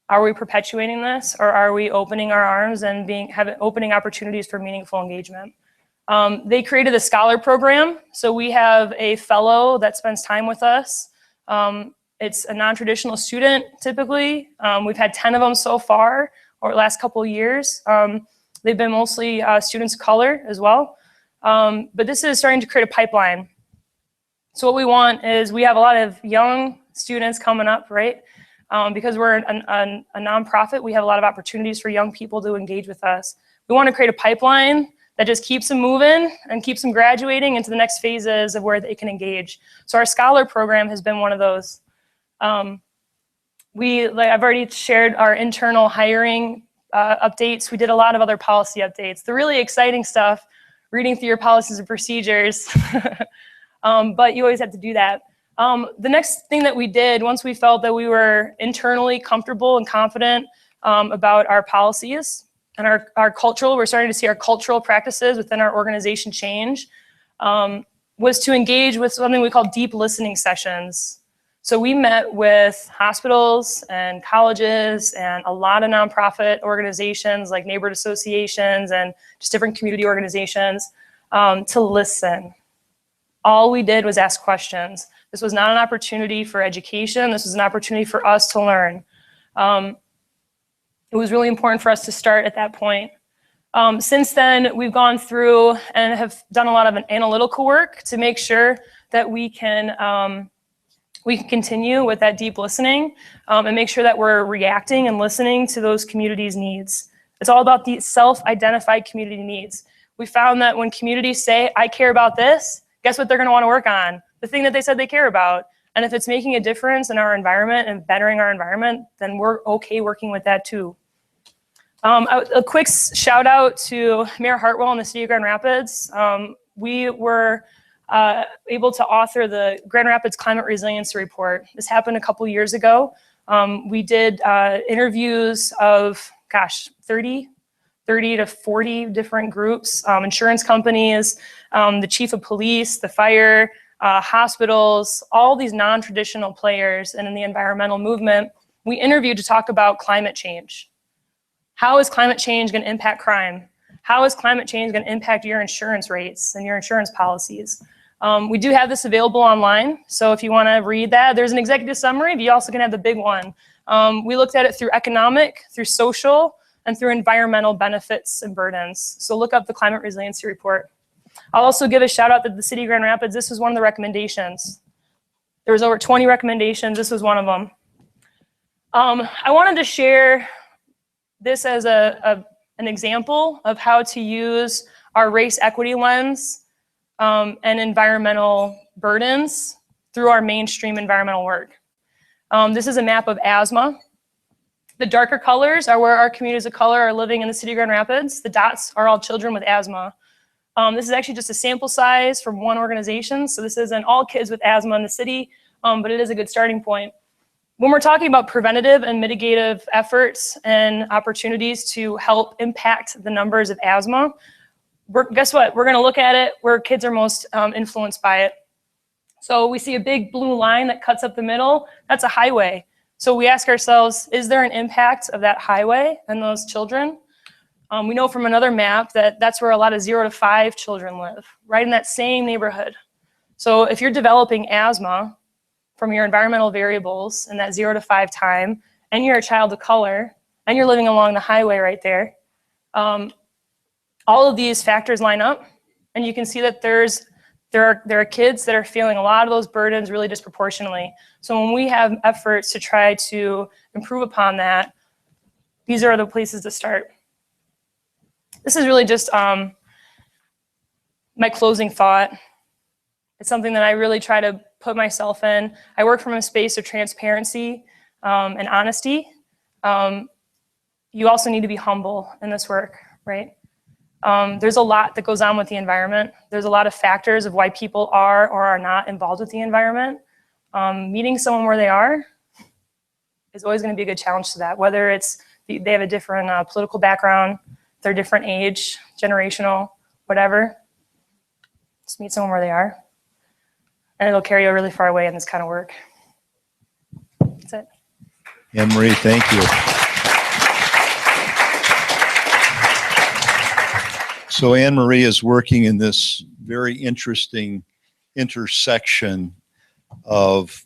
Are we perpetuating this, or are we opening our arms and opening opportunities for meaningful engagement? They created a scholar program, so we have a fellow that spends time with us. It's a non-traditional student, typically. We've had 10 of them so far over the last couple of years. They've been mostly students of color as well. But this is starting to create a pipeline. So what we want is, we have a lot of young students coming up, right? Because we're a nonprofit, we have a lot of opportunities for young people to engage with us. We want to create a pipeline that just keeps them moving and keeps them graduating into the next phases of where they can engage. So our scholar program has been one of those. I've already shared our internal hiring updates. We did a lot of other policy updates. The really exciting stuff, reading through your policies and procedures, but you always have to do that. The next thing that we did, once we felt that we were internally comfortable and confident about our policies and our cultural, we're starting to see our cultural practices within our organization change, was to engage with something we call deep listening sessions. So we met with hospitals and colleges and a lot of nonprofit organizations like neighborhood associations and just different community organizations to listen. All we did was ask questions. This was not an opportunity for education. This was an opportunity for us to learn. It was really important for us to start at that point. Since then, we've gone through and have done a lot of analytical work to make sure that we can continue with that deep listening and make sure that we're reacting and listening to those communities' needs. It's all about the self-identified community needs. We found that when communities say, I care about this, guess what they're gonna wanna work on? The thing that they said they care about. And if it's making a difference in our environment and bettering our environment, then we're okay working with that too. A quick shout out to Mayor Hartwell and the City of Grand Rapids. We were able to author the Grand Rapids Climate Resiliency Report. This happened a couple years ago. We did interviews of, 30 to 40 different groups, insurance companies, the chief of police, the fire, hospitals, all these non-traditional players, and in the environmental movement, we interviewed to talk about climate change. How is climate change going to impact crime? How is climate change going to impact your insurance rates and your insurance policies? We do have this available online, so if you want to read that, there's an executive summary, but you also can have the big one. We looked at it through economic, through social, and through environmental benefits and burdens. So look up the Climate Resiliency Report. I'll also give a shout out to the City of Grand Rapids. This was one of the recommendations. There was over 20 recommendations. This was one of them. I wanted to share this as an example of how to use our race equity lens and environmental burdens through our mainstream environmental work. This is a map of asthma. The darker colors are where our communities of color are living in the City of Grand Rapids. The dots are all children with asthma. This is actually just a sample size from one organization, so this isn't all kids with asthma in the city, but it is a good starting point. When we're talking about preventative and mitigative efforts and opportunities to help impact the numbers of asthma, guess what? We're going to look at it where kids are most influenced by it. So we see a big blue line that cuts up the middle. That's a highway. So we ask ourselves, is there an impact of that highway and those children? We know from another map that that's where a lot of 0 to 5 children live, right in that same neighborhood. So if you're developing asthma from your environmental variables in that 0 to 5 time, and you're a child of color, and you're living along the highway right there, all of these factors line up, and you can see that there are kids that are feeling a lot of those burdens really disproportionately. So when we have efforts to try to improve upon that, these are the places to start. This is really just my closing thought. It's something that I really try to put myself in. I work from a space of transparency and honesty. You also need to be humble in this work, right? There's a lot that goes on with the environment. There's a lot of factors of why people are or are not involved with the environment. Meeting someone where they are is always going to be a good challenge to that, whether it's they have a different political background, their different age, generational, whatever. Just meet someone where they are. And it'll carry you really far away in this kind of work. That's it. Anne-Marie, thank you. So Anne-Marie is working in this very interesting intersection of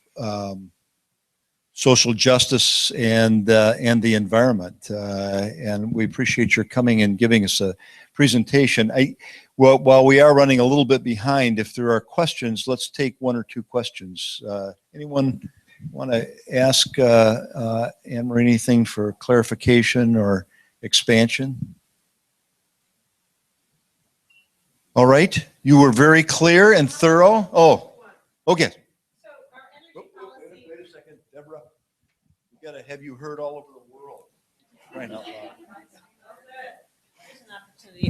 social justice and the environment. And we appreciate your coming and giving us a presentation. Well, while we are running a little bit behind, if there are questions, let's take 1 or 2 questions. Anyone want to ask Anne-Marie anything for clarification or expansion? All right, you were very clear and thorough. Oh, okay. got to have you heard all over the world. Right now.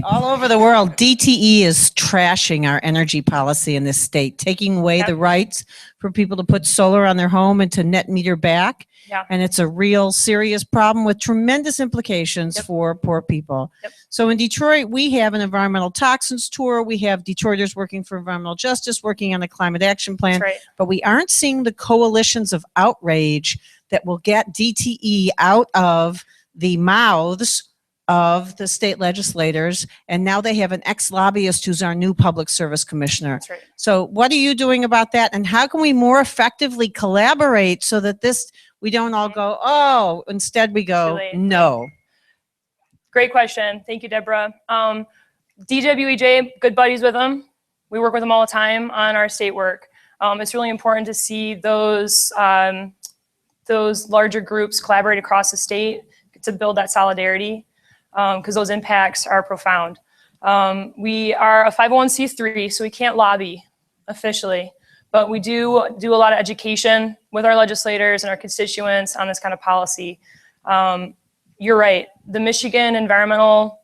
All over the world, DTE is trashing our energy policy in this state, taking away the rights for people to put solar on their home and to net meter back. Yeah. And it's a real serious problem with tremendous implications for poor people. So in Detroit, we have an environmental toxins tour. We have Detroiters working for environmental justice, working on a climate action plan. That's right. But we aren't seeing the coalitions of outrage that will get DTE out of the mouths of the state legislators, and now they have an ex-lobbyist who's our new public service commissioner. That's right. So what are you doing about that, and how can we more effectively collaborate so that we don't all go, oh, instead we go, no. Great question. Thank you, Deborah. DWEJ, good buddies with them. We work with them all the time on our state work. It's really important to see those larger groups collaborate across the state to build that solidarity, because those impacts are profound. We are a 501c3, so we can't lobby officially, but we do a lot of education with our legislators and our constituents on this kind of policy. You're right. The Michigan environmental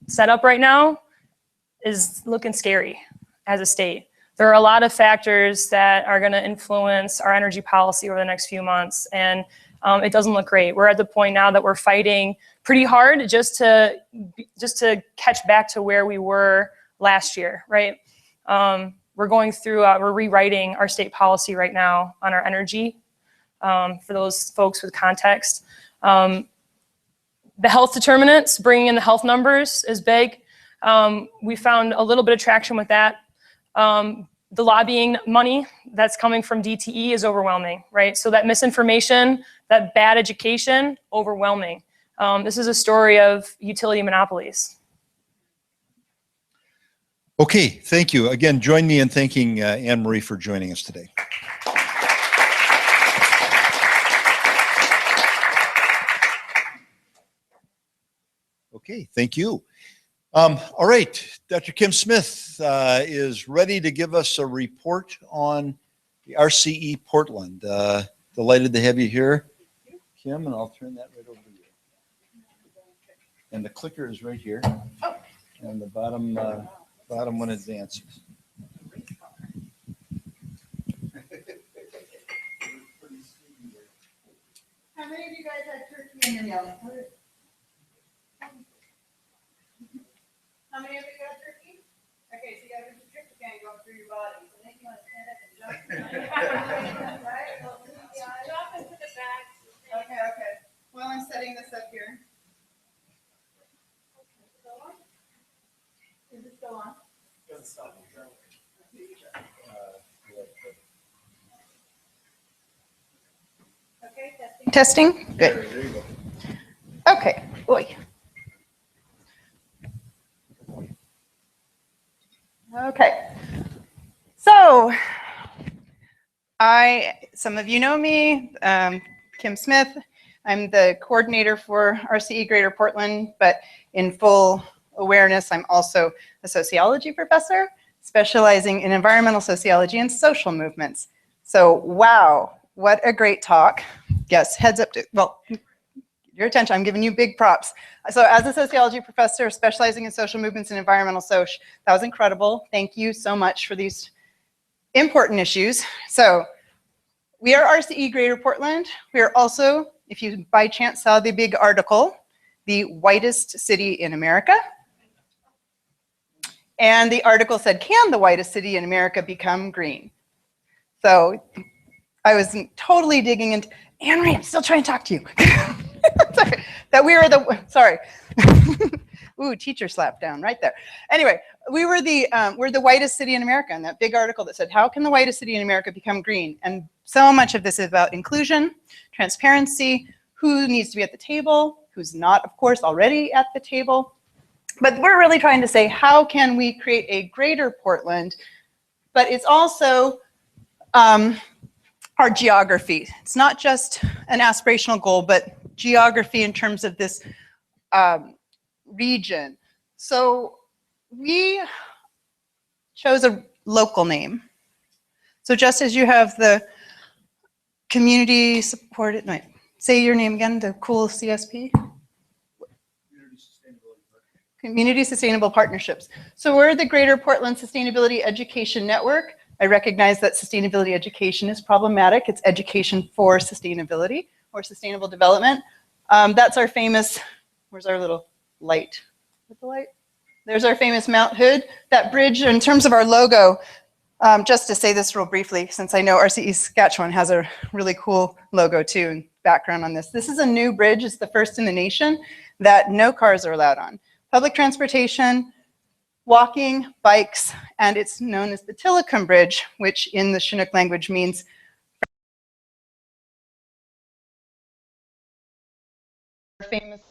setup right now is looking scary as a state. There are a lot of factors that are going to influence our energy policy over the next few months, and it doesn't look great. We're at the point now that we're fighting pretty hard just to catch back to where we were last year, right? We're going through, we're rewriting our state policy right now on our energy, for those folks with context. The health determinants, bringing in the health numbers is big. We found a little bit of traction with that. The lobbying money that's coming from DTE is overwhelming, right? So that misinformation, that bad education, overwhelming. This is a story of utility monopolies. Okay, thank you. Again, join me in thanking Anne Marie for joining us today. Okay, thank you. All right, Dr. Kim Smith is ready to give us a report on the RCE Portland. Delighted to have you here, Kim, and I'll turn that right over to you. And the clicker is right here, and the bottom one advances. How many of you guys had turkey in your meal? How many of you got turkey? Okay, so you got a tryptophan going through your body. So then you want to stand up and jump. Right? Well, jump into the back. Okay, okay. While I'm setting this up here. Is it still on? Doesn't stop. Okay, testing. Testing? Good. There you go. Okay. Oy. Okay. So, some of you know me, Kim Smith. I'm the coordinator for RCE Greater Portland, but in full awareness, I'm also a sociology professor specializing in environmental sociology and social movements. So, wow, what a great talk. Yes, heads up to, well, your attention, I'm giving you big props. So as a sociology professor specializing in social movements and environmental social, that was incredible. Thank you so much for these important issues. So we are RCE Greater Portland. We are also, if you by chance saw the big article, the whitest city in America. And the article said, can the whitest city in America become green? So I was totally digging into, Anne-Marie, I'm still trying to talk to you. Sorry, that we were the, sorry. Ooh, teacher slap down right there. Anyway, we're the whitest city in America, and that big article that said, how can the whitest city in America become green? And so much of this is about inclusion, transparency, who needs to be at the table, who's not, of course, already at the table. But we're really trying to say, how can we create a greater Portland? But it's also our geography. It's not just an aspirational goal, but geography in terms of this region. So we chose a local name. So just as you have the community supported, no, say your name again, the cool CSP? Community Sustainable Partnerships. So we're the Greater Portland Sustainability Education Network. I recognize that sustainability education is problematic. It's education for sustainability or sustainable development. That's our famous, where's our little light? With the light? There's our famous Mount Hood. That bridge, in terms of our logo, just to say this real briefly, since I know RCE Saskatchewan has a really cool logo too and background on this. This is a new bridge. It's the first in the nation that no cars are allowed on. Public transportation, walking, bikes, and it's known as the Tillicum Bridge, which in the Chinook language means famous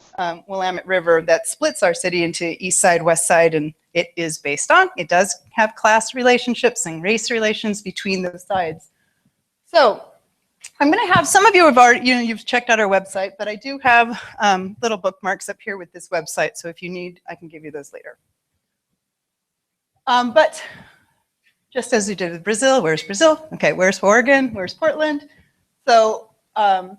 Willamette River that splits our city into east side, west side, and it is based on, it does have class relationships and race relations between those sides. So I'm going to have, some of you have already, you've checked out our website, but I do have little bookmarks up here with this website, so if you need, I can give you those later. But just as we did with Brazil, where's Brazil? Okay, where's Oregon? Where's Portland? So right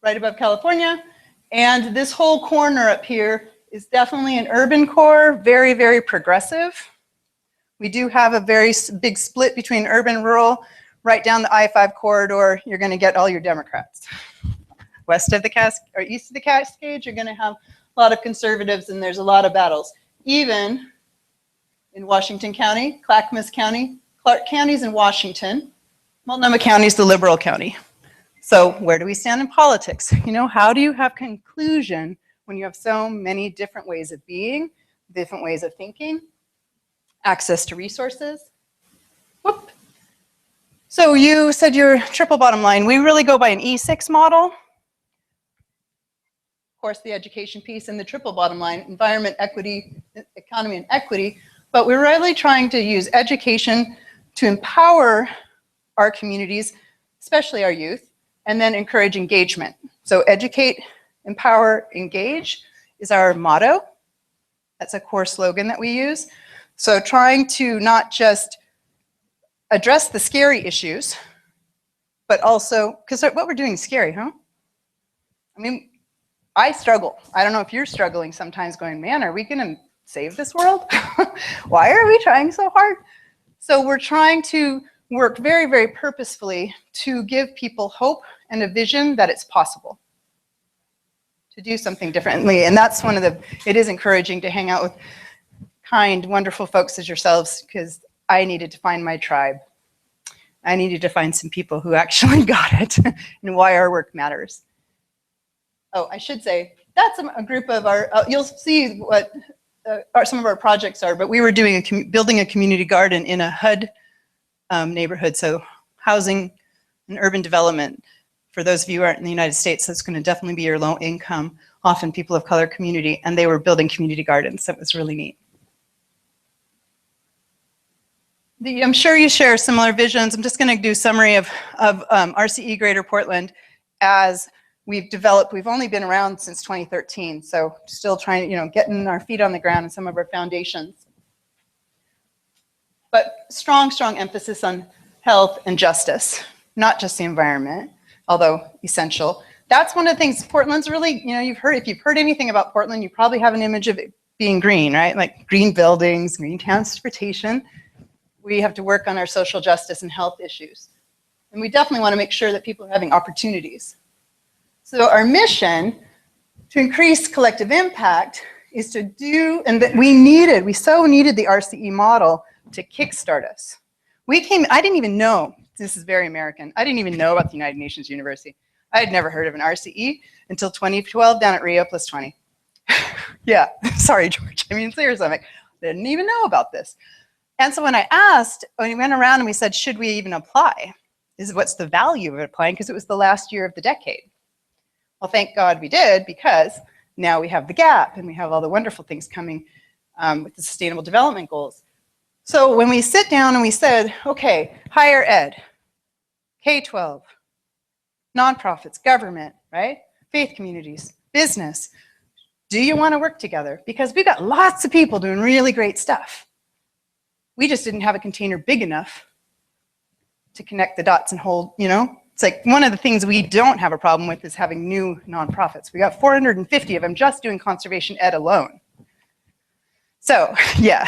above California. And this whole corner up here is definitely an urban core, very, very progressive. We do have a very big split between urban and rural. Right down the I-5 corridor, you're going to get all your Democrats. West of the or east of the Cascades, you're going to have a lot of conservatives, and there's a lot of battles. Even in Washington County, Clackamas County, Clark County's in Washington, Multnomah County is the liberal county. So where do we stand in politics? You know, how do you have conclusion when you have so many different ways of being, different ways of thinking, access to resources? Whoop. So you said your triple bottom line. We really go by an E6 model. Of course, the education piece and the triple bottom line, environment, equity, economy, and equity. But we're really trying to use education to empower our communities, especially our youth, and then encourage engagement. So educate, empower, engage is our motto. That's a core slogan that we use. So trying to not just address the scary issues, but also, because what we're doing is scary, huh? I mean, I struggle. I don't know if you're struggling sometimes going, man, are we gonna save this world? Why are we trying so hard? So we're trying to work very, very purposefully to give people hope and a vision that it's possible to do something differently. And that's one of the, it is encouraging to hang out with kind, wonderful folks as yourselves, because I needed to find my tribe. I needed to find some people who actually got it and why our work matters. Oh, I should say, that's a group of our, you'll see what some of our projects are, but we were doing building a community garden in a HUD neighborhood, so housing and urban development. For those of you who aren't in the United States, that's going to definitely be your low income, often people of color community, and they were building community gardens. So it was really neat. I'm sure you share similar visions. I'm just going to do a summary of RCE Greater Portland as we've developed. We've only been around since 2013, so still trying to, getting our feet on the ground and some of our foundations. But strong, strong emphasis on health and justice, not just the environment, although essential. That's one of the things Portland's really, if you've heard anything about Portland, you probably have an image of it being green, right? Like green buildings, green transportation. We have to work on our social justice and health issues. And we definitely want to make sure that people are having opportunities. So our mission to increase collective impact is to do, and that we so needed the RCE model to kickstart us. I didn't even know, this is very American, I didn't even know about the United Nations University. I had never heard of an RCE until 2012 down at Rio Plus 20. Yeah, sorry, George. I mean, seriously, I'm like, didn't even know about this. And so when we went around and we said, should we even apply? What's the value of applying? Because it was the last year of the decade. Well, thank God we did, because now we have the gap and we have all the wonderful things coming with the Sustainable Development Goals. So when we sit down and we said, okay, higher ed, K-12, nonprofits, government, right? Faith communities, business, do you want to work together? Because we've got lots of people doing really great stuff. We just didn't have a container big enough to connect the dots and hold, It's like one of the things we don't have a problem with is having new nonprofits. We got 450 of them just doing conservation ed alone. So yeah,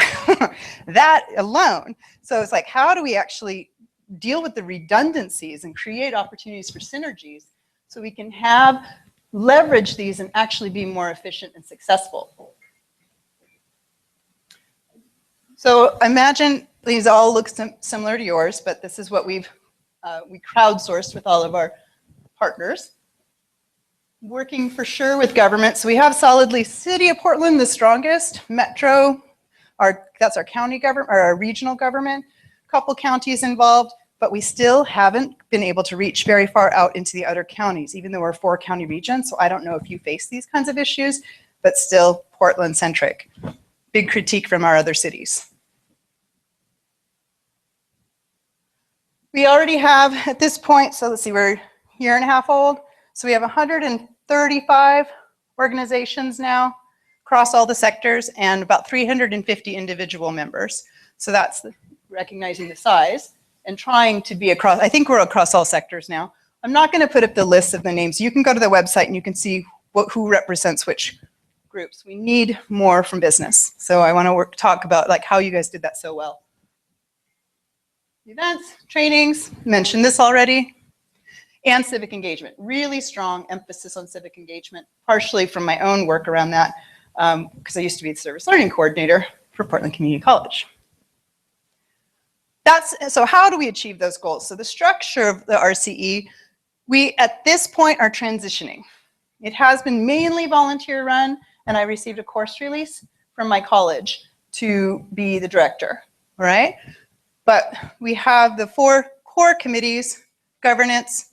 that alone. So it's like, how do we actually deal with the redundancies and create opportunities for synergies so we can have leverage these and actually be more efficient and successful? So imagine these all look similar to yours, but this is what we crowdsourced with all of our partners. Working for sure with government. So we have solidly City of Portland, the strongest, Metro, that's our county government, or our regional government, a couple counties involved, but we still haven't been able to reach very far out into the other counties, even though we're a 4-county region. So I don't know if you face these kinds of issues, but still Portland-centric. Big critique from our other cities. We already have, at this point, so let's see, we're a year and a half old. So we have 135 organizations now across all the sectors and about 350 individual members. So that's recognizing the size and trying to be across, I think we're across all sectors now. I'm not going to put up the list of the names. You can go to the website and you can see who represents which groups. We need more from business. So I want to talk about like how you guys did that so well. Events, trainings, mentioned this already. And civic engagement, really strong emphasis on civic engagement, partially from my own work around that, because I used to be the service learning coordinator for Portland Community College. So how do we achieve those goals? So the structure of the RCE, we at this point are transitioning. It has been mainly volunteer run, and I received a course release from my college to be the director, all right? But we have the 4 core committees: governance,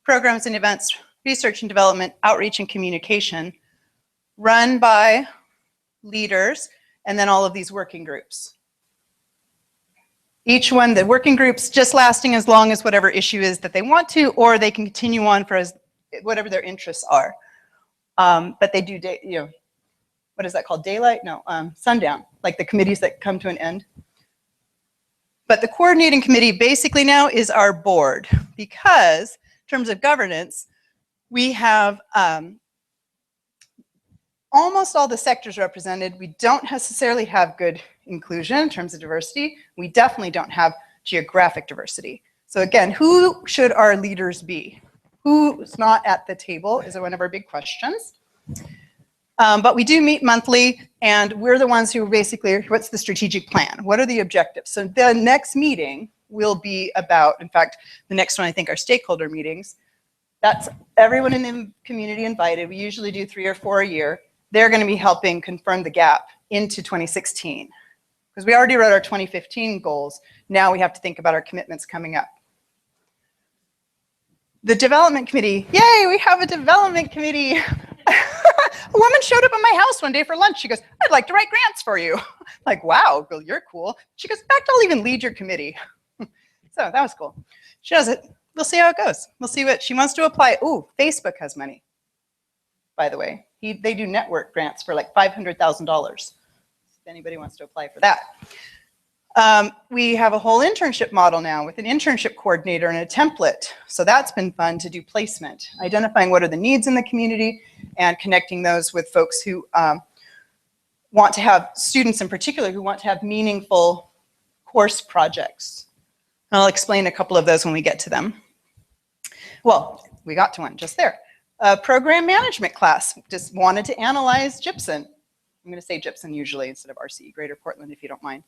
programs and events, research and development, outreach and communication, run by leaders, and then all of these working groups. Each one, the working groups just lasting as long as whatever issue is that they want to, or they can continue on for whatever their interests are. But they do, what is that called? Daylight? No, sundown, like the committees that come to an end. But the coordinating committee basically now is our board, because in terms of governance, we have almost all the sectors represented. We don't necessarily have good inclusion in terms of diversity. We definitely don't have geographic diversity. So again, who should our leaders be? Who's not at the table is one of our big questions. But we do meet monthly, and we're the ones who basically, what's the strategic plan? What are the objectives? So the next meeting will be about, in fact, the next one I think are stakeholder meetings. That's everyone in the community invited. We usually do 3 or 4 a year. They're going to be helping confirm the gap into 2016. Because we already wrote our 2015 goals. Now we have to think about our commitments coming up. The development committee, yay, we have a development committee. A woman showed up at my house one day for lunch. She goes, I'd like to write grants for you. Like, wow, Bill, you're cool. She goes, in fact, I'll even lead your committee. So that was cool. She does it. We'll see how it goes. We'll see what she wants to apply. Ooh, Facebook has money, by the way. They do network grants for like $500,000. If anybody wants to apply for that. We have a whole internship model now with an internship coordinator and a template. So that's been fun to do placement, identifying what are the needs in the community and connecting those with folks who want to have, students in particular, who want to have meaningful course projects. And I'll explain a couple of those when we get to them. Well, we got to one just there. A program management class, just wanted to analyze gypsum. I'm going to say gypsum usually instead of RCE Greater Portland, if you don't mind.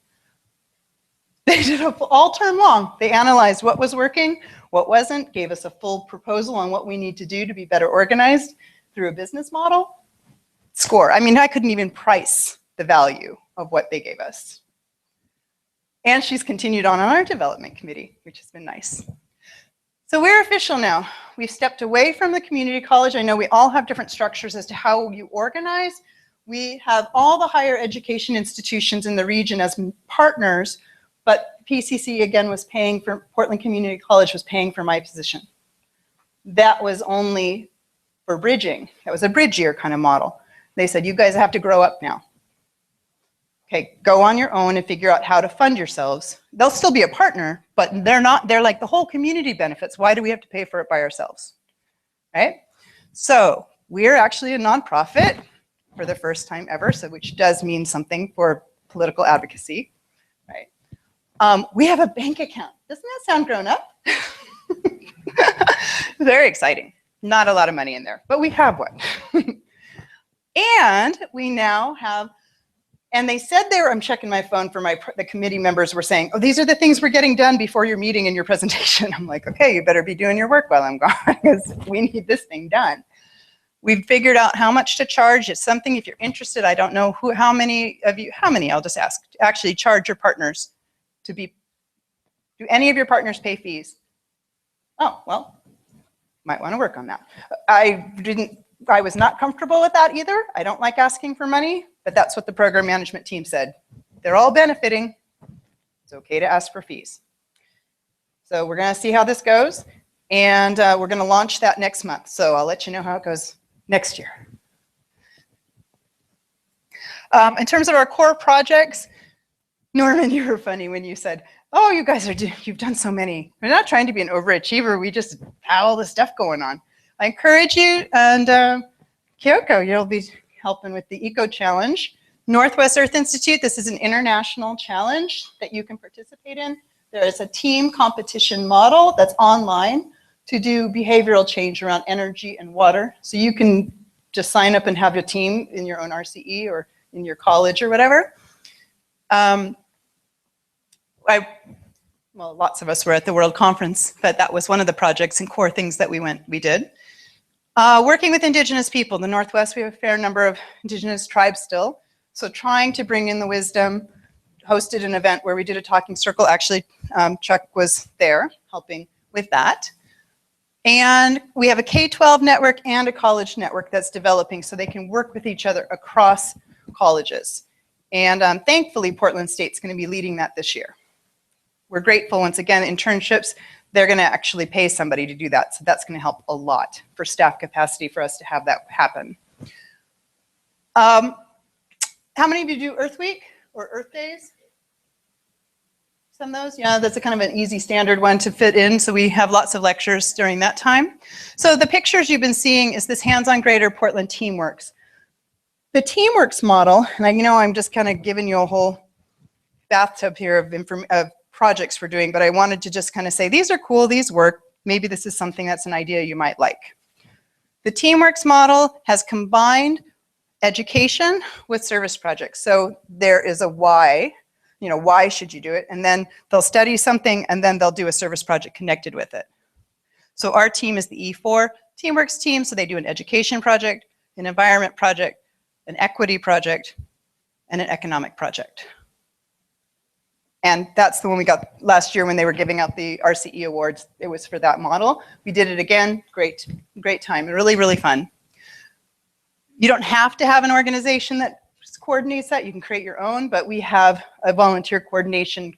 They did it all term long. They analyzed what was working, what wasn't, gave us a full proposal on what we need to do to be better organized through a business model. Score. I mean, I couldn't even price the value of what they gave us. And she's continued on our development committee, which has been nice. So we're official now. We've stepped away from the community college. I know we all have different structures as to how you organize. We have all the higher education institutions in the region as partners, but PCC again was paying for, Portland Community College was paying for my position. That was only for bridging. That was a bridge year kind of model. They said, you guys have to grow up now. Okay, go on your own and figure out how to fund yourselves. They'll still be a partner, but they're like the whole community benefits. Why do we have to pay for it by ourselves, right? So we're actually a nonprofit for the first time ever, so which does mean something for political advocacy, right? We have a bank account. Doesn't that sound grown up? Very exciting. Not a lot of money in there, but we have one. And we now have, and they said they were, I'm checking my phone for the committee members were saying, oh, these are the things we're getting done before your meeting and your presentation. I'm like, okay, you better be doing your work while I'm gone because we need this thing done. We've figured out how much to charge. It's something, if you're interested, I don't know how many, I'll just ask, actually charge your partners to be, do any of your partners pay fees? Oh, well, might want to work on that. I was not comfortable with that either. I don't like asking for money, but that's what the program management team said. They're all benefiting. It's okay to ask for fees. So we're going to see how this goes, and we're going to launch that next month. So I'll let you know how it goes next year. In terms of our core projects, Norman, you were funny when you said, oh, you guys you've done so many. We're not trying to be an overachiever. We just have all this stuff going on. I encourage you, and Kyoko, you'll be helping with the Eco Challenge. Northwest Earth Institute, this is an international challenge that you can participate in. There is a team competition model that's online to do behavioral change around energy and water. So you can just sign up and have a team in your own RCE or in your college or whatever. Well, lots of us were at the World Conference, but that was one of the projects and core things that we did. Working with Indigenous people, the Northwest, we have a fair number of Indigenous tribes still. So trying to bring in the wisdom, hosted an event where we did a talking circle. Actually, Chuck was there helping with that. And we have a K-12 network and a college network that's developing so they can work with each other across colleges. And thankfully, Portland State's going to be leading that this year. We're grateful, once again, internships, they're going to actually pay somebody to do that. So that's going to help a lot for staff capacity for us to have that happen. How many of you do Earth Week or Earth Days? Some of those? Yeah, that's a kind of an easy standard one to fit in. So we have lots of lectures during that time. So the pictures you've been seeing is this hands-on Greater Portland Teamworks. The Teamworks model, and I'm just kind of giving you a whole bathtub here of projects we're doing, but I wanted to just kind of say, these are cool, these work. Maybe this is something that's an idea you might like. The Teamworks model has combined education with service projects. So there is a why, why should you do it? And then they'll study something and then they'll do a service project connected with it. So our team is the E4 Teamworks team. So they do an education project, an environment project, an equity project, and an economic project. And that's the one we got last year when they were giving out the RCE awards. It was for that model. We did it again. Great time. Really, really fun. You don't have to have an organization that coordinates that. You can create your own, but we have a volunteer coordination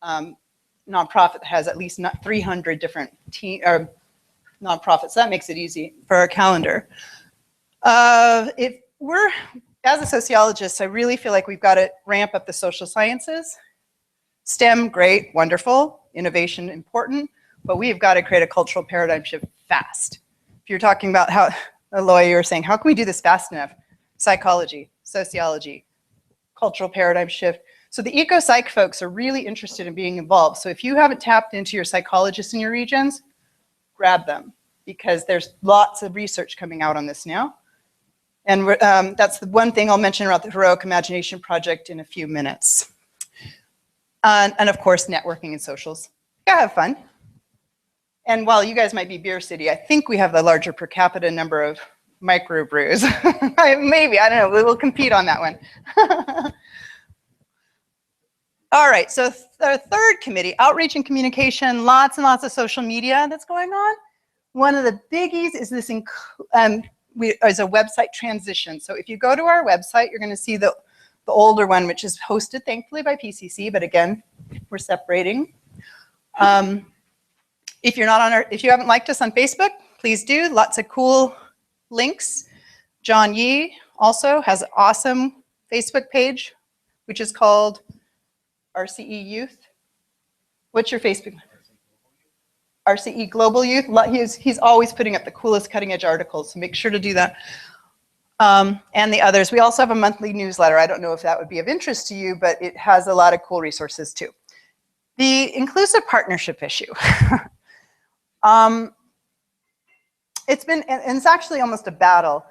nonprofit that has at least 300 different nonprofits. That makes it easy for our calendar. If we're, as a sociologist, I really feel like we've got to ramp up the social sciences. STEM, great, wonderful, innovation, important, but we've got to create a cultural paradigm shift fast. If you're talking about how, Aloy, you were saying, how can we do this fast enough? Psychology, sociology, cultural paradigm shift. So the eco-psych folks are really interested in being involved. So if you haven't tapped into your psychologists in your regions, grab them, because there's lots of research coming out on this now. And that's the one thing I'll mention about the Heroic Imagination Project in a few minutes. And of course, networking and socials. Yeah, have fun. And while you guys might be Beer City, I think we have the larger per capita number of microbrews. Maybe, I don't know, we'll compete on that one. All right, so the third committee, outreach and communication, lots and lots of social media that's going on. One of the biggies is this is a website transition. So if you go to our website, you're gonna see the older one, which is hosted thankfully by PCC, but again, we're separating. If you haven't liked us on Facebook, please do. Lots of cool links. John Yee also has an awesome Facebook page. which is called RCE Youth. What's your Facebook? RCE Global Youth. He's always putting up the coolest cutting edge articles, so make sure to do that. And the others. We also have a monthly newsletter. I don't know if that would be of interest to you, but it has a lot of cool resources too. The inclusive partnership issue. It's been, and it's actually almost a battle.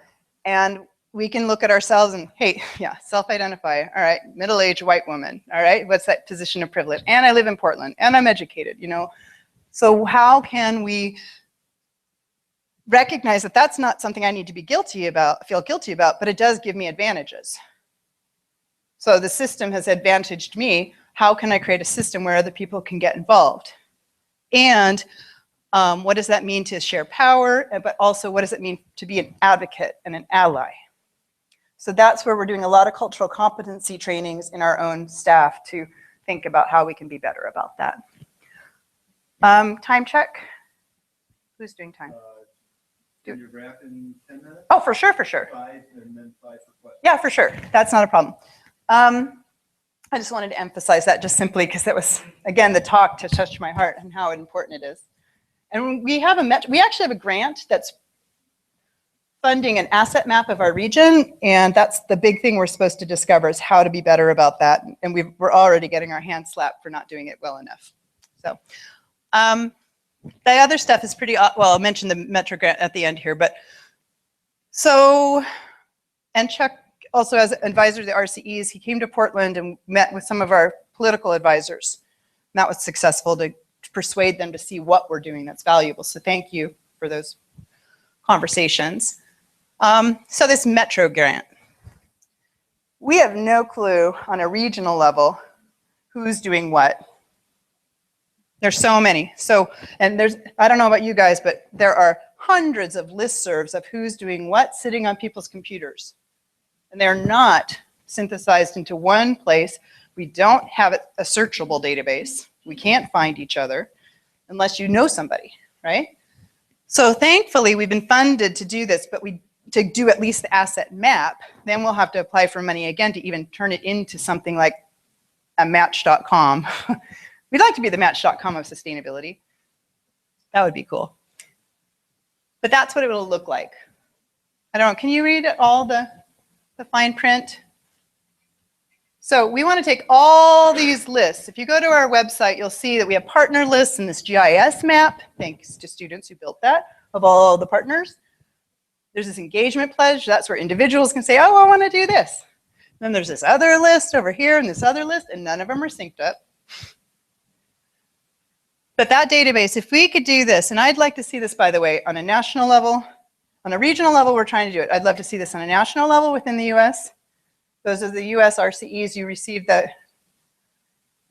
And we can look at ourselves and, hey, yeah, self-identify. All right, middle-aged white woman. All right, what's that position of privilege? And I live in Portland, and I'm educated, you know. So how can we recognize that that's not something I need to be guilty about, feel guilty about, but it does give me advantages. So the system has advantaged me. How can I create a system where other people can get involved? And what does that mean to share power, but also what does it mean to be an advocate and an ally? So that's where we're doing a lot of cultural competency trainings in our own staff to think about how we can be better about that. Time check. Who's doing time? Can you wrap in 10 minutes? Oh, for sure, for sure. 5 and then 5 for questions. Yeah, for sure. That's not a problem. I just wanted to emphasize that just simply because that was, again, the talk to touch my heart and how important it is. And we have we actually have a grant that's funding an asset map of our region, and that's the big thing we're supposed to discover is how to be better about that. And we're already getting our hands slapped for not doing it well enough. So the other stuff is pretty, well, I'll mention the Metro grant at the end here, but so, and Chuck also as advisor to the RCEs, he came to Portland and met with some of our political advisors. And that was successful to persuade them to see what we're doing that's valuable. So thank you for those conversations. So this Metro grant, we have no clue on a regional level who's doing what. There's so many. So, and there's, I don't know about you guys, but there are hundreds of listservs of who's doing what sitting on people's computers. And they're not synthesized into one place. We don't have a searchable database. We can't find each other unless you know somebody, right? So thankfully, we've been funded to do this, but to do at least the asset map, then we'll have to apply for money again to even turn it into something like a match.com. We'd like to be the match.com of sustainability. That would be cool. But that's what it will look like. I don't know, can you read all the fine print? So we want to take all these lists. If you go to our website, you'll see that we have partner lists in this GIS map, thanks to students who built that, of all the partners. There's this engagement pledge. That's where individuals can say, oh, I want to do this. Then there's this other list over here and this other list, and none of them are synced up. But that database, if we could do this, and I'd like to see this, by the way, on a national level, on a regional level, we're trying to do it. I'd love to see this on a national level within the US. Those are the US RCEs. You received the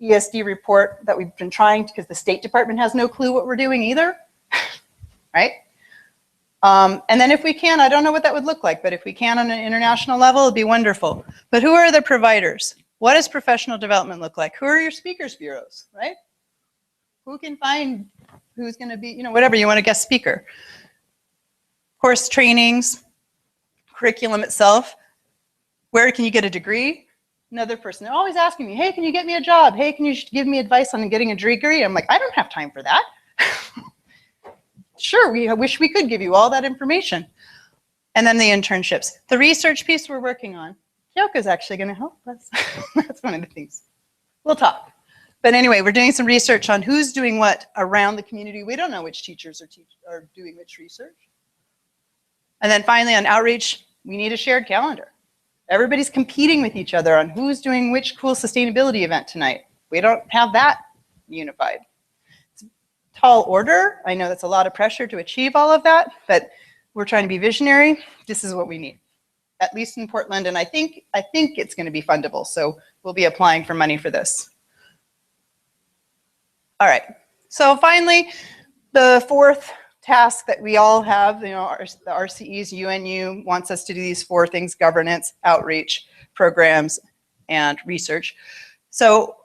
ESD report that we've been trying, because the State Department has no clue what we're doing either, right? And then if we can, I don't know what that would look like, but if we can on an international level, it'd be wonderful. But who are the providers? What does professional development look like? Who are your speakers bureaus, right? Who can find who's going to be, you know, whatever you want, a guest speaker. Course trainings, curriculum itself. Where can you get a degree? Another person, they're always asking me, hey, can you get me a job? Hey, can you give me advice on getting a degree? I'm like, I don't have time for that. Sure, I wish we could give you all that information. And then the internships. The research piece we're working on. Kyoko's actually going to help us. That's one of the things. We'll talk. But anyway, we're doing some research on who's doing what around the community. We don't know which teachers are doing which research. And then finally on outreach, we need a shared calendar. Everybody's competing with each other on who's doing which cool sustainability event tonight. We don't have that unified. It's a tall order. I know that's a lot of pressure to achieve all of that, but we're trying to be visionary. This is what we need, at least in Portland. And I think it's going to be fundable. So we'll be applying for money for this. All right, so finally, the fourth task that we all have, you know, the RCEs, UNU wants us to do these 4 things: governance, outreach, programs, and research. So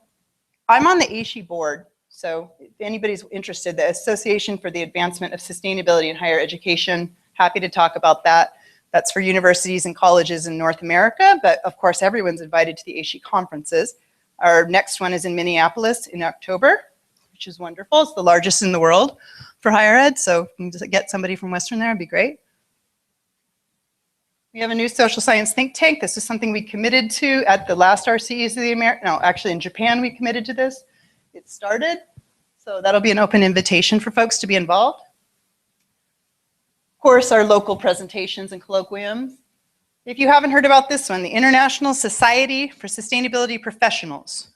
I'm on the ASHE board. So if anybody's interested, the Association for the Advancement of Sustainability in Higher Education, happy to talk about that. That's for universities and colleges in North America, but of course everyone's invited to the RCE conferences. Our next one is in Minneapolis in October, which is wonderful. It's the largest in the world for higher ed, so if we can get somebody from Western there, it'd be great. We have a new social science think tank. This is something we committed to at the last RCEs of the America. No, actually in Japan we committed to this. It started, so that'll be an open invitation for folks to be involved. Of course, our local presentations and colloquiums. If you haven't heard about this one, the International Society for Sustainability Professionals.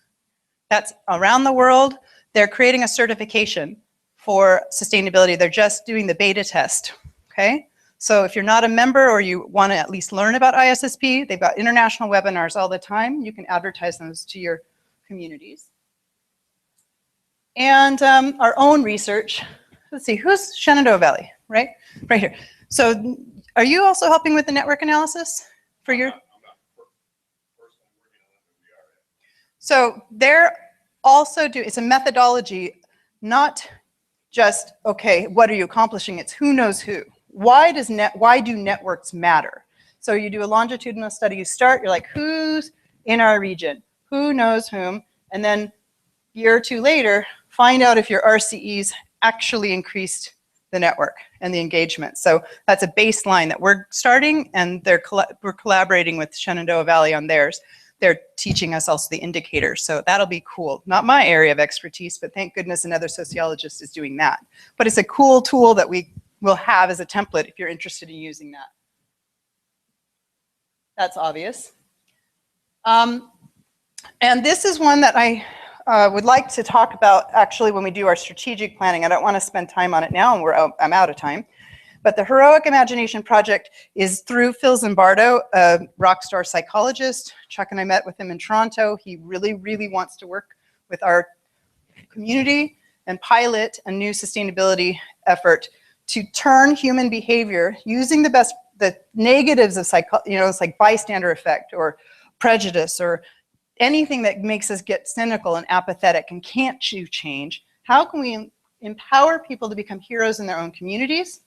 That's around the world. They're creating a certification for sustainability. They're just doing the beta test, okay? So if you're not a member or you want to at least learn about ISSP, they've got international webinars all the time. You can advertise those to your communities. And our own research. Let's see, who's Shenandoah Valley, right? Right here. So are you also helping with the network analysis for your? So they're also doing, it's a methodology, not just, okay, what are you accomplishing? It's who knows who. Why do networks matter? So you do a longitudinal study, you start, you're like, who's in our region? Who knows whom? And then a year or two later, find out if your RCEs actually increased the network and the engagement. So that's a baseline that we're starting, and we're collaborating with Shenandoah Valley on theirs. They're teaching us also the indicators, so that'll be cool. Not my area of expertise, but thank goodness another sociologist is doing that. But it's a cool tool that we will have as a template if you're interested in using that. That's obvious. And this is one that I would like to talk about actually when we do our strategic planning. I don't want to spend time on it now, and I'm out of time. But the Heroic Imagination Project is through Phil Zimbardo, a rock star psychologist. Chuck and I met with him in Toronto. He really, really wants to work with our community and pilot a new sustainability effort to turn human behavior using the negatives of it's like bystander effect or prejudice or anything that makes us get cynical and apathetic and can't change. How can we empower people to become heroes in their own communities?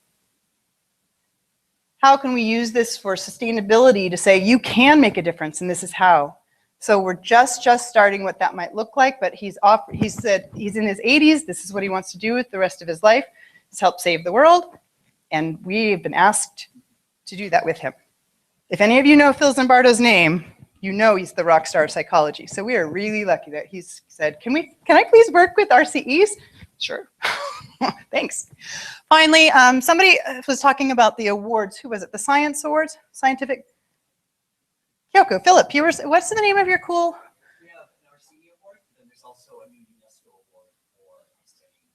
How can we use this for sustainability to say you can make a difference and this is how? So we're just starting what that might look like, but he said he's in his 80s. This is what he wants to do with the rest of his life, is help save the world. And we've been asked to do that with him. If any of you know Phil Zimbardo's name, you know he's the rock star of psychology. So we are really lucky that he's said, can I please work with RCEs? Sure. Thanks. Finally, somebody was talking about the awards. Who was it? The Science Awards? Scientific? Kyoko, Philip, what's the name of your cool? We have an RCE award, and then there's also a new UNESCO award for studying.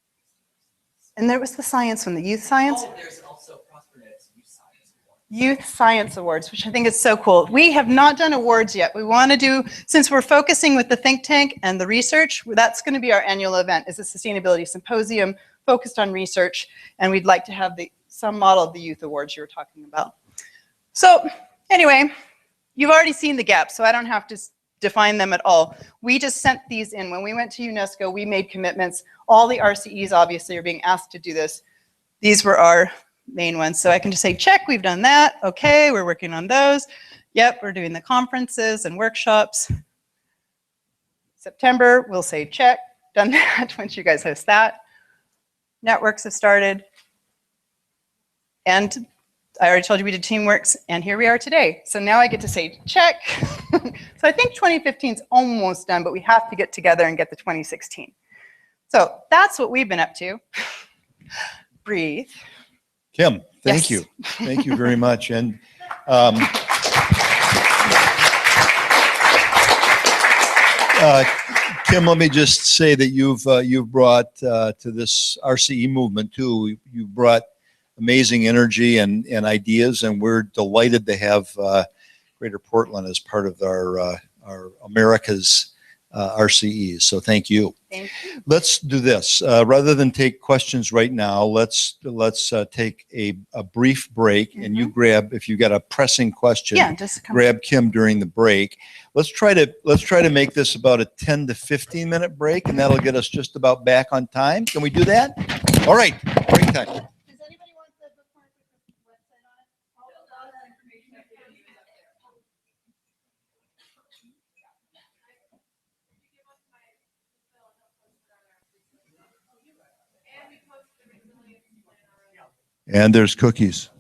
And there was the science one, the youth science? Oh, there's also Prospernet's Youth Science Award. Youth Science Awards, which I think is so cool. We have not done awards yet. We want to do, since we're focusing with the think tank and the research, that's going to be our annual event, is a sustainability symposium focused on research, and we'd like to have some model of the youth awards you were talking about. So anyway, you've already seen the gaps, so I don't have to define them at all. We just sent these in. When we went to UNESCO, we made commitments. All the RCEs obviously are being asked to do this. These were our main ones. So I can just say, check, we've done that. Okay, we're working on those. Yep, we're doing the conferences and workshops. September, we'll say check, done that once you guys host that. Networks have started. And I already told you we did Teamworks, and here we are today. So now I get to say check. So I think 2015 is almost done, but we have to get together and get the 2016. So that's what we've been up to. Breathe. Kim, thank Yes. you. Thank you very much. And Kim, let me just say that you've brought to this RCE movement too. You brought amazing energy and ideas, and we're delighted to have Greater Portland as part of our America's RCEs. So thank you. Thank you. Let's do this. Rather than take questions right now, let's take a brief break, and you grab, if you got a pressing question, just grab Kim during the break. Let's try to make this about a 10 to 15 minute break, and that'll get us just about back on time. Can we do that? All right, break time. Does anybody want the bookmark with the website on it? And there's cookies.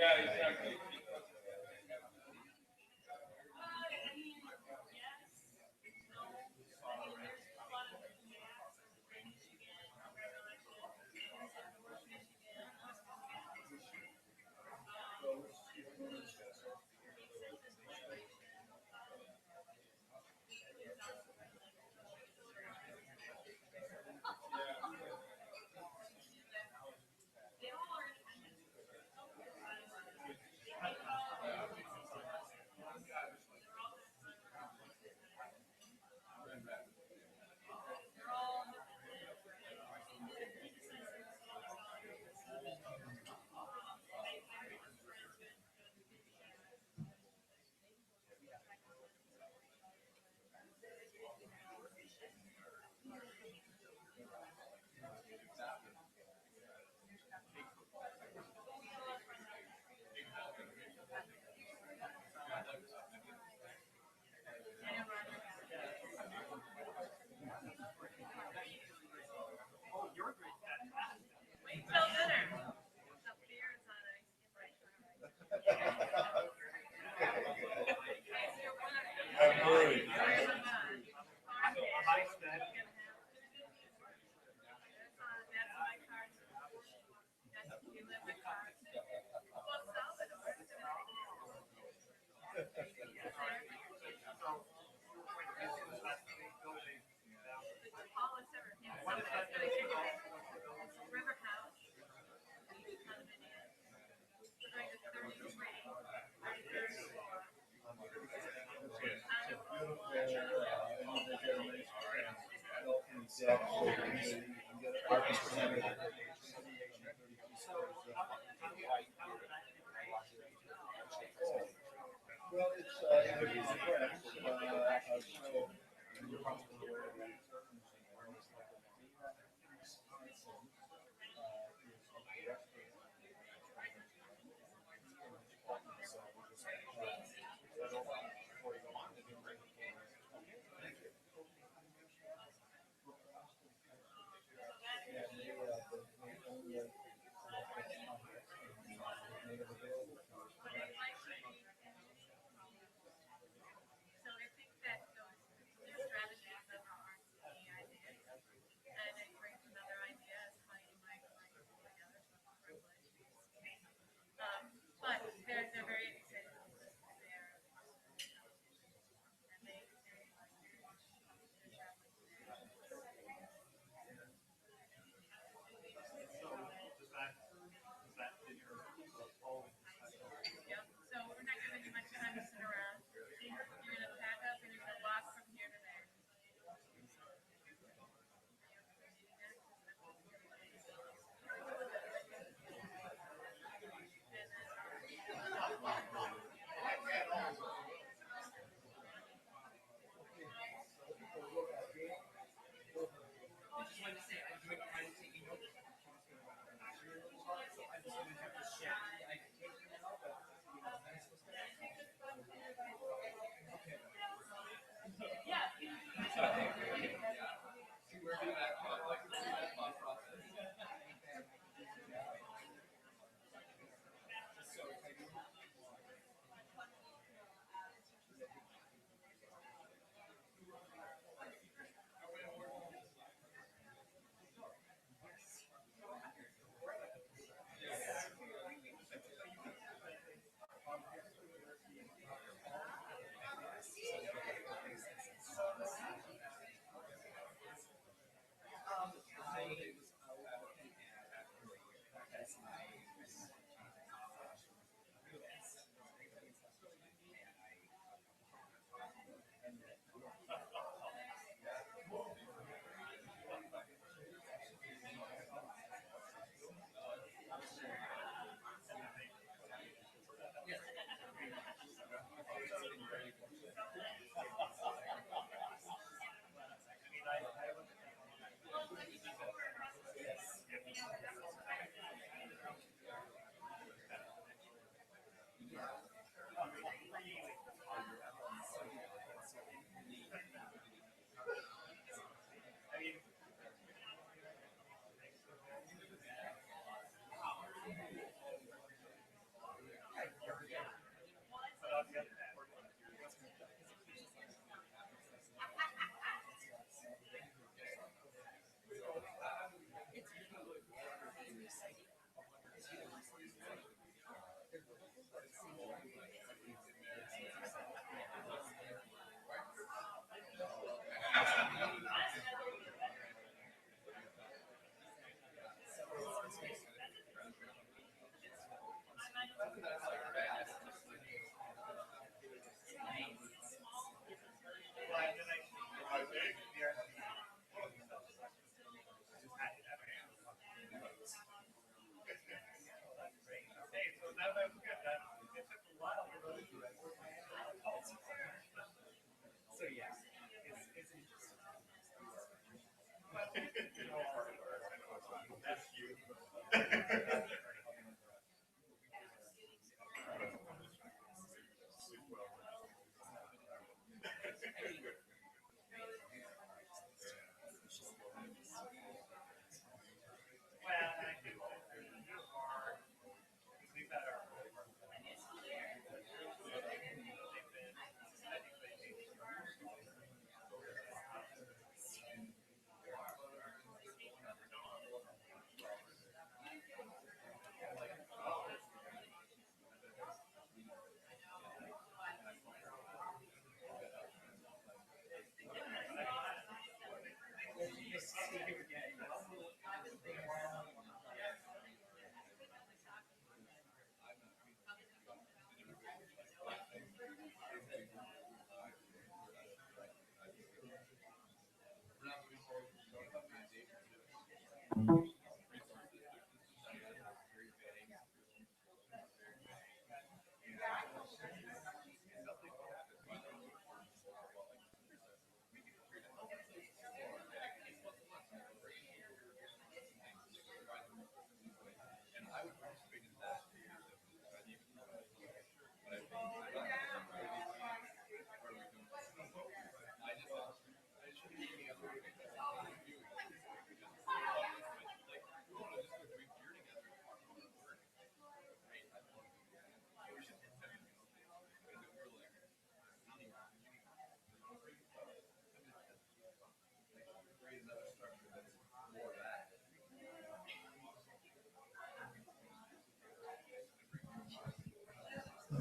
Yeah, exactly. Well,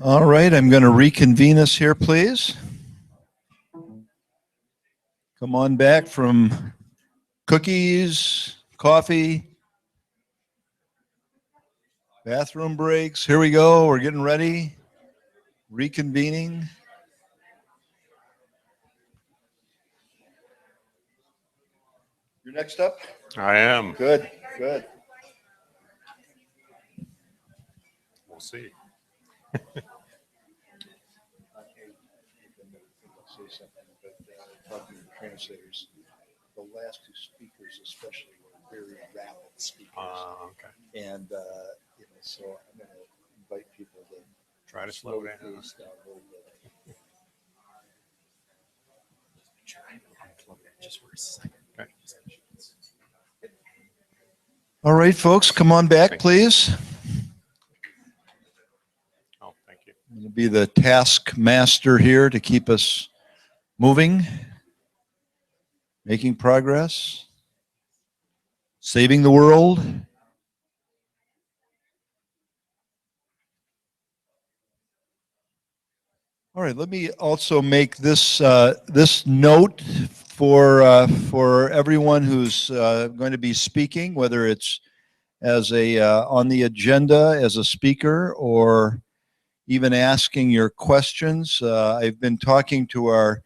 All right, I'm going to reconvene us here, please. Come on back from cookies, coffee, bathroom breaks. Here we go. We're getting ready. Reconvening. You're next up? I am. Good, good. We'll see. Talking to the translators, the last two speakers especially were very rapid speakers. Okay. And, so I'm going to invite people to try to slow down. Down a little bit. Just for a second. Okay. All right, folks, come on back, please. Oh, thank you. I'm going to be the task master here to keep us moving, making progress, saving the world. All right, let me also make this this note for everyone who's going to be speaking, whether it's as a on the agenda as a speaker or even asking your questions. I've been talking to our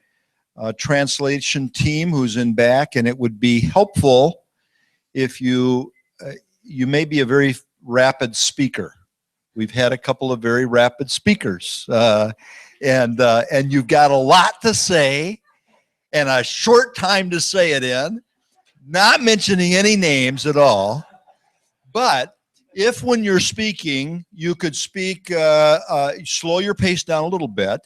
translation team who's in back, and it would be helpful if you you may be a very rapid speaker. We've had a couple of very rapid speakers, and you've got a lot to say and a short time to say it in, not mentioning any names at all. But if when you're speaking, you could speak, slow your pace down a little bit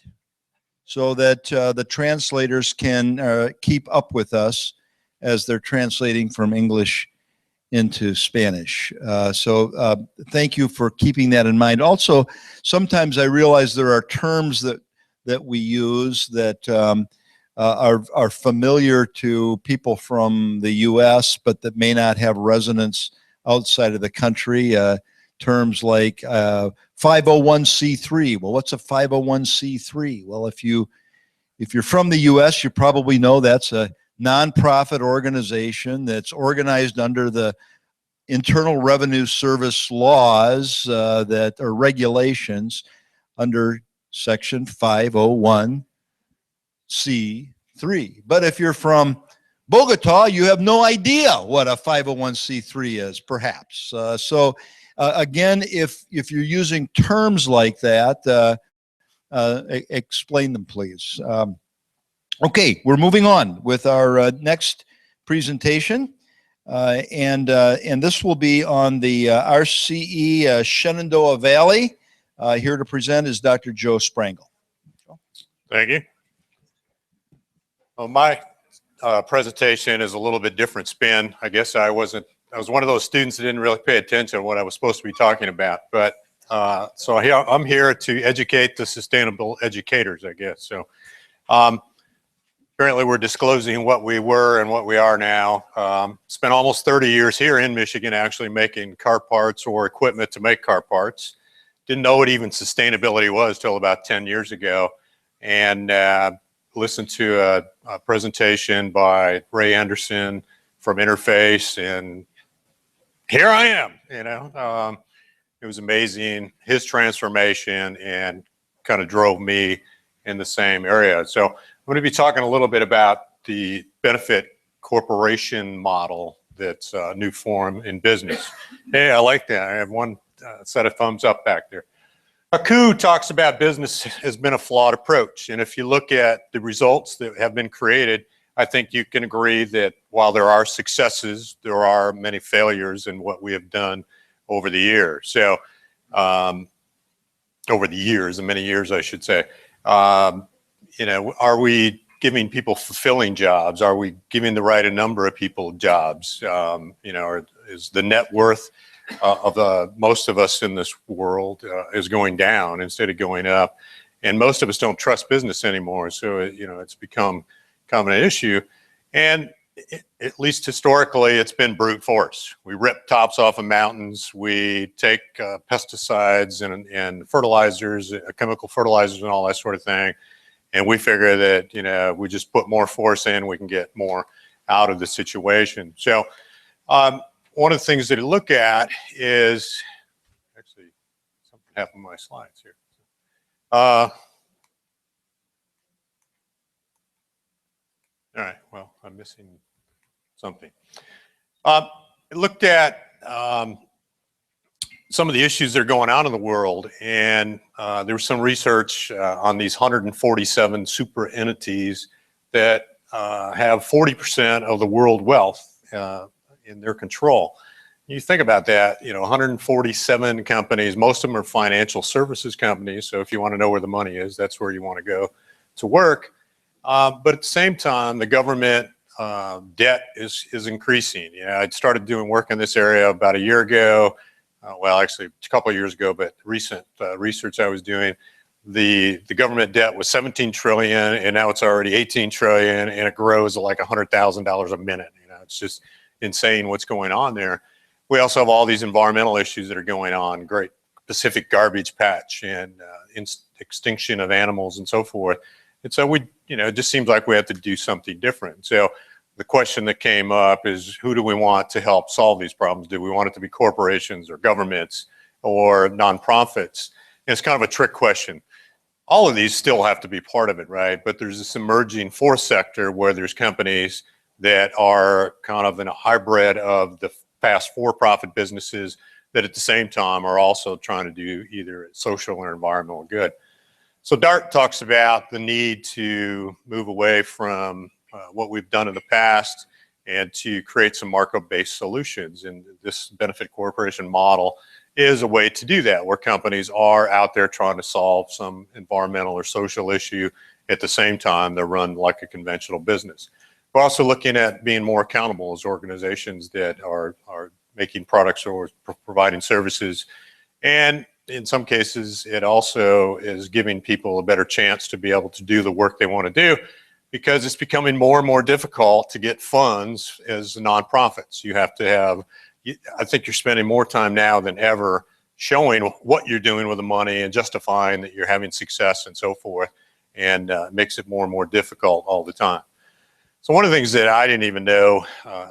so that the translators can keep up with us as they're translating from English into Spanish. So thank you for keeping that in mind. Also, sometimes I realize there are terms that we use that are familiar to people from the U.S., but that may not have resonance outside of the country. Terms like 501c3. Well, what's a 501c3? Well, if you're from the U.S., you probably know that's a nonprofit organization that's organized under the Internal Revenue Service laws that are regulations under Section 501c3. But if you're from Bogota, you have no idea what a 501c3 is, perhaps. Again, if you're using terms like that, explain them, please. Okay, we're moving on with our next presentation. And this will be on the RCE Shenandoah Valley. Here to present is Dr. Joe Sprangle. Thank you. Well, my presentation is a little bit different spin. I guess I was one of those students that didn't really pay attention to what I was supposed to be talking about. But so here, I'm here to educate the sustainable educators, I guess. So apparently we're disclosing what we were and what we are now. Spent almost 30 years here in Michigan actually making car parts or equipment to make car parts. Didn't know what even sustainability was till about 10 years ago. And listened to a presentation by Ray Anderson from Interface, and here I am, you know. It was amazing, his transformation, and kind of drove me in the same area. So I'm going to be talking a little bit about the benefit corporation model that's a new form in business. Hey, I like that. I have one set of thumbs up back there. Haku talks about business has been a flawed approach. And if you look at the results that have been created, I think you can agree that while there are successes, there are many failures in what we have done over the years. So over the years, and many years, I should say, you know, are we giving people fulfilling jobs? Are we giving the right number of people jobs? You know, or is the net worth of most of us in this world is going down instead of going up, and most of us don't trust business anymore. So you know, it's become kind of an issue, and at least historically, it's been brute force. We rip tops off of mountains. We take pesticides and fertilizers, chemical fertilizers, and all that sort of thing, and we figure that, you know, we just put more force in, we can get more out of the situation. So. One of the things that I look at is, actually, something happened to my slides here. All right, well, I'm missing something. I looked at some of the issues that are going on in the world, and there was some research on these 147 super entities that have 40% of the world wealth in their control. You think about that, you know, 147 companies, most of them are financial services companies. So if you want to know where the money is, that's where you want to go to work. But at the same time, the government debt is increasing. You know, I started doing work in this area about a year ago. Well, actually a couple of years ago, but recent research I was doing, the government debt was 17 trillion, and now it's already 18 trillion, and it grows at like $100,000 a minute. You know, it's just insane what's going on there. We also have all these environmental issues that are going on, Great Pacific garbage patch and extinction of animals and so forth. And so we, you know, it just seems like we have to do something different. So the question that came up is, who do we want to help solve these problems? Do we want it to be corporations or governments or nonprofits? And it's kind of a trick question. All of these still have to be part of it, right? But there's this emerging fourth sector where there's companies that are kind of in a hybrid of the past for-profit businesses that at the same time are also trying to do either social or environmental good. So DART talks about the need to move away from what we've done in the past and to create some market-based solutions. And this benefit corporation model is a way to do that, where companies are out there trying to solve some environmental or social issue at the same time they're run like a conventional business. We're also looking at being more accountable as organizations that are making products or providing services. And in some cases, it also is giving people a better chance to be able to do the work they want to do, because it's becoming more and more difficult to get funds as nonprofits. You have to have, I think you're spending more time now than ever showing what you're doing with the money and justifying that you're having success and so forth, and makes it more and more difficult all the time. So one of the things that I didn't even know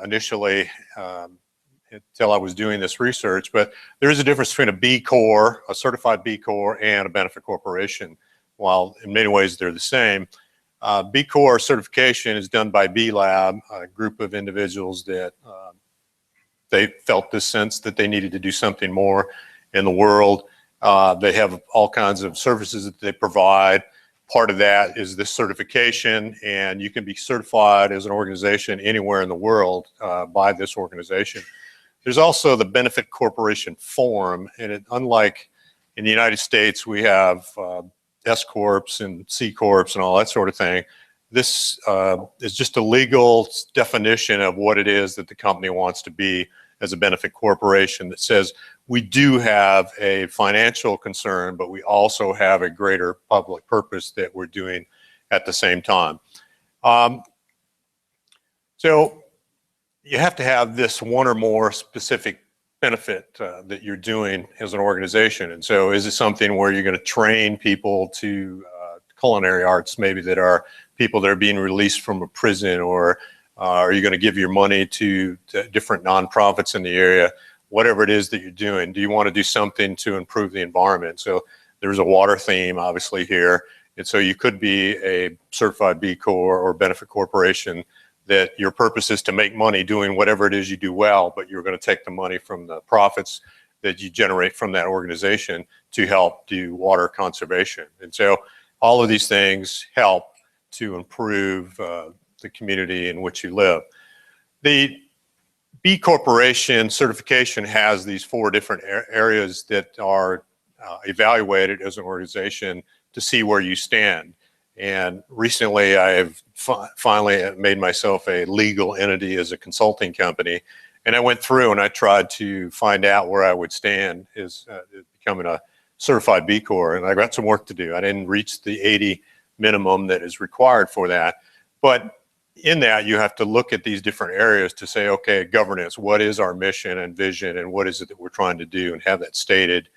initially until I was doing this research, but there is a difference between a B Corp, a certified B Corp, and a benefit corporation. While in many ways they're the same, B Corp certification is done by B Lab, a group of individuals that they felt this sense that they needed to do something more in the world. They have all kinds of services that they provide, part of that is this certification, and you can be certified as an organization anywhere in the world by this organization. There's also the benefit corporation form, and unlike in the United States, we have S corps and C corps and all that sort of thing. This is just a legal definition of what it is that the company wants to be as a benefit corporation, that says we do have a financial concern, but we also have a greater public purpose that we're doing at the same time. So you have to have this one or more specific benefit that you're doing as an organization. And so is it something where you're going to train people to culinary arts, maybe that are people that are being released from a prison, or are you going to give your money to different nonprofits in the area? Whatever it is that you're doing, do you want to do something to improve the environment? So there's a water theme obviously here. And so you could be a certified B Corp or benefit corporation that your purpose is to make money doing whatever it is you do well, but you're going to take the money from the profits that you generate from that organization to help do water conservation. And so all of these things help to improve the community in which you live. The B Corporation certification has these 4 different areas that are evaluated as an organization to see where you stand. And recently I have finally made myself a legal entity as a consulting company. And I went through and I tried to find out where I would stand as becoming a certified B Corp. And I got some work to do. I didn't reach the 80 minimum that is required for that. But in that, you have to look at these different areas to say, okay, governance, what is our mission and vision, and what is it that we're trying to do, and have that stated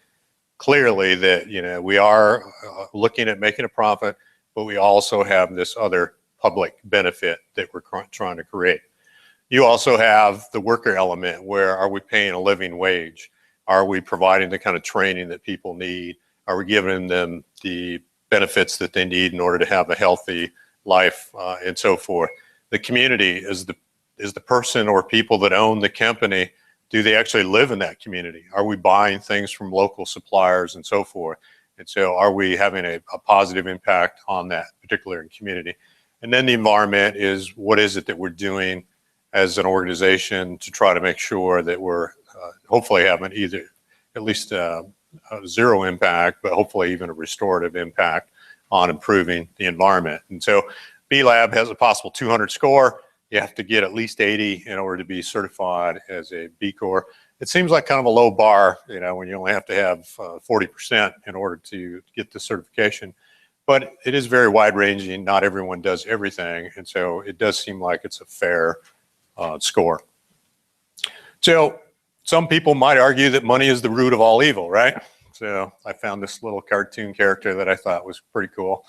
clearly that, you know, we are looking at making a profit, but we also have this other public benefit that we're trying to create. You also have the worker element, where are we paying a living wage? Are we providing the kind of training that people need? Are we giving them the benefits that they need in order to have a healthy life and so forth? The community is the person or people that own the company. Do they actually live in that community? Are we buying things from local suppliers and so forth? And so are we having a positive impact on that particular community? And then the environment is, what is it that we're doing as an organization to try to make sure that we're hopefully having either at least a zero impact, but hopefully even a restorative impact on improving the environment. And so B Lab has a possible 200 score. You have to get at least 80 in order to be certified as a B Corp. It seems like kind of a low bar, you know, when you only have to have 40% in order to get the certification. But it is very wide ranging. Not everyone does everything. And so it does seem like it's a fair score. So some people might argue that money is the root of all evil, right? So I found this little cartoon character that I thought was pretty cool.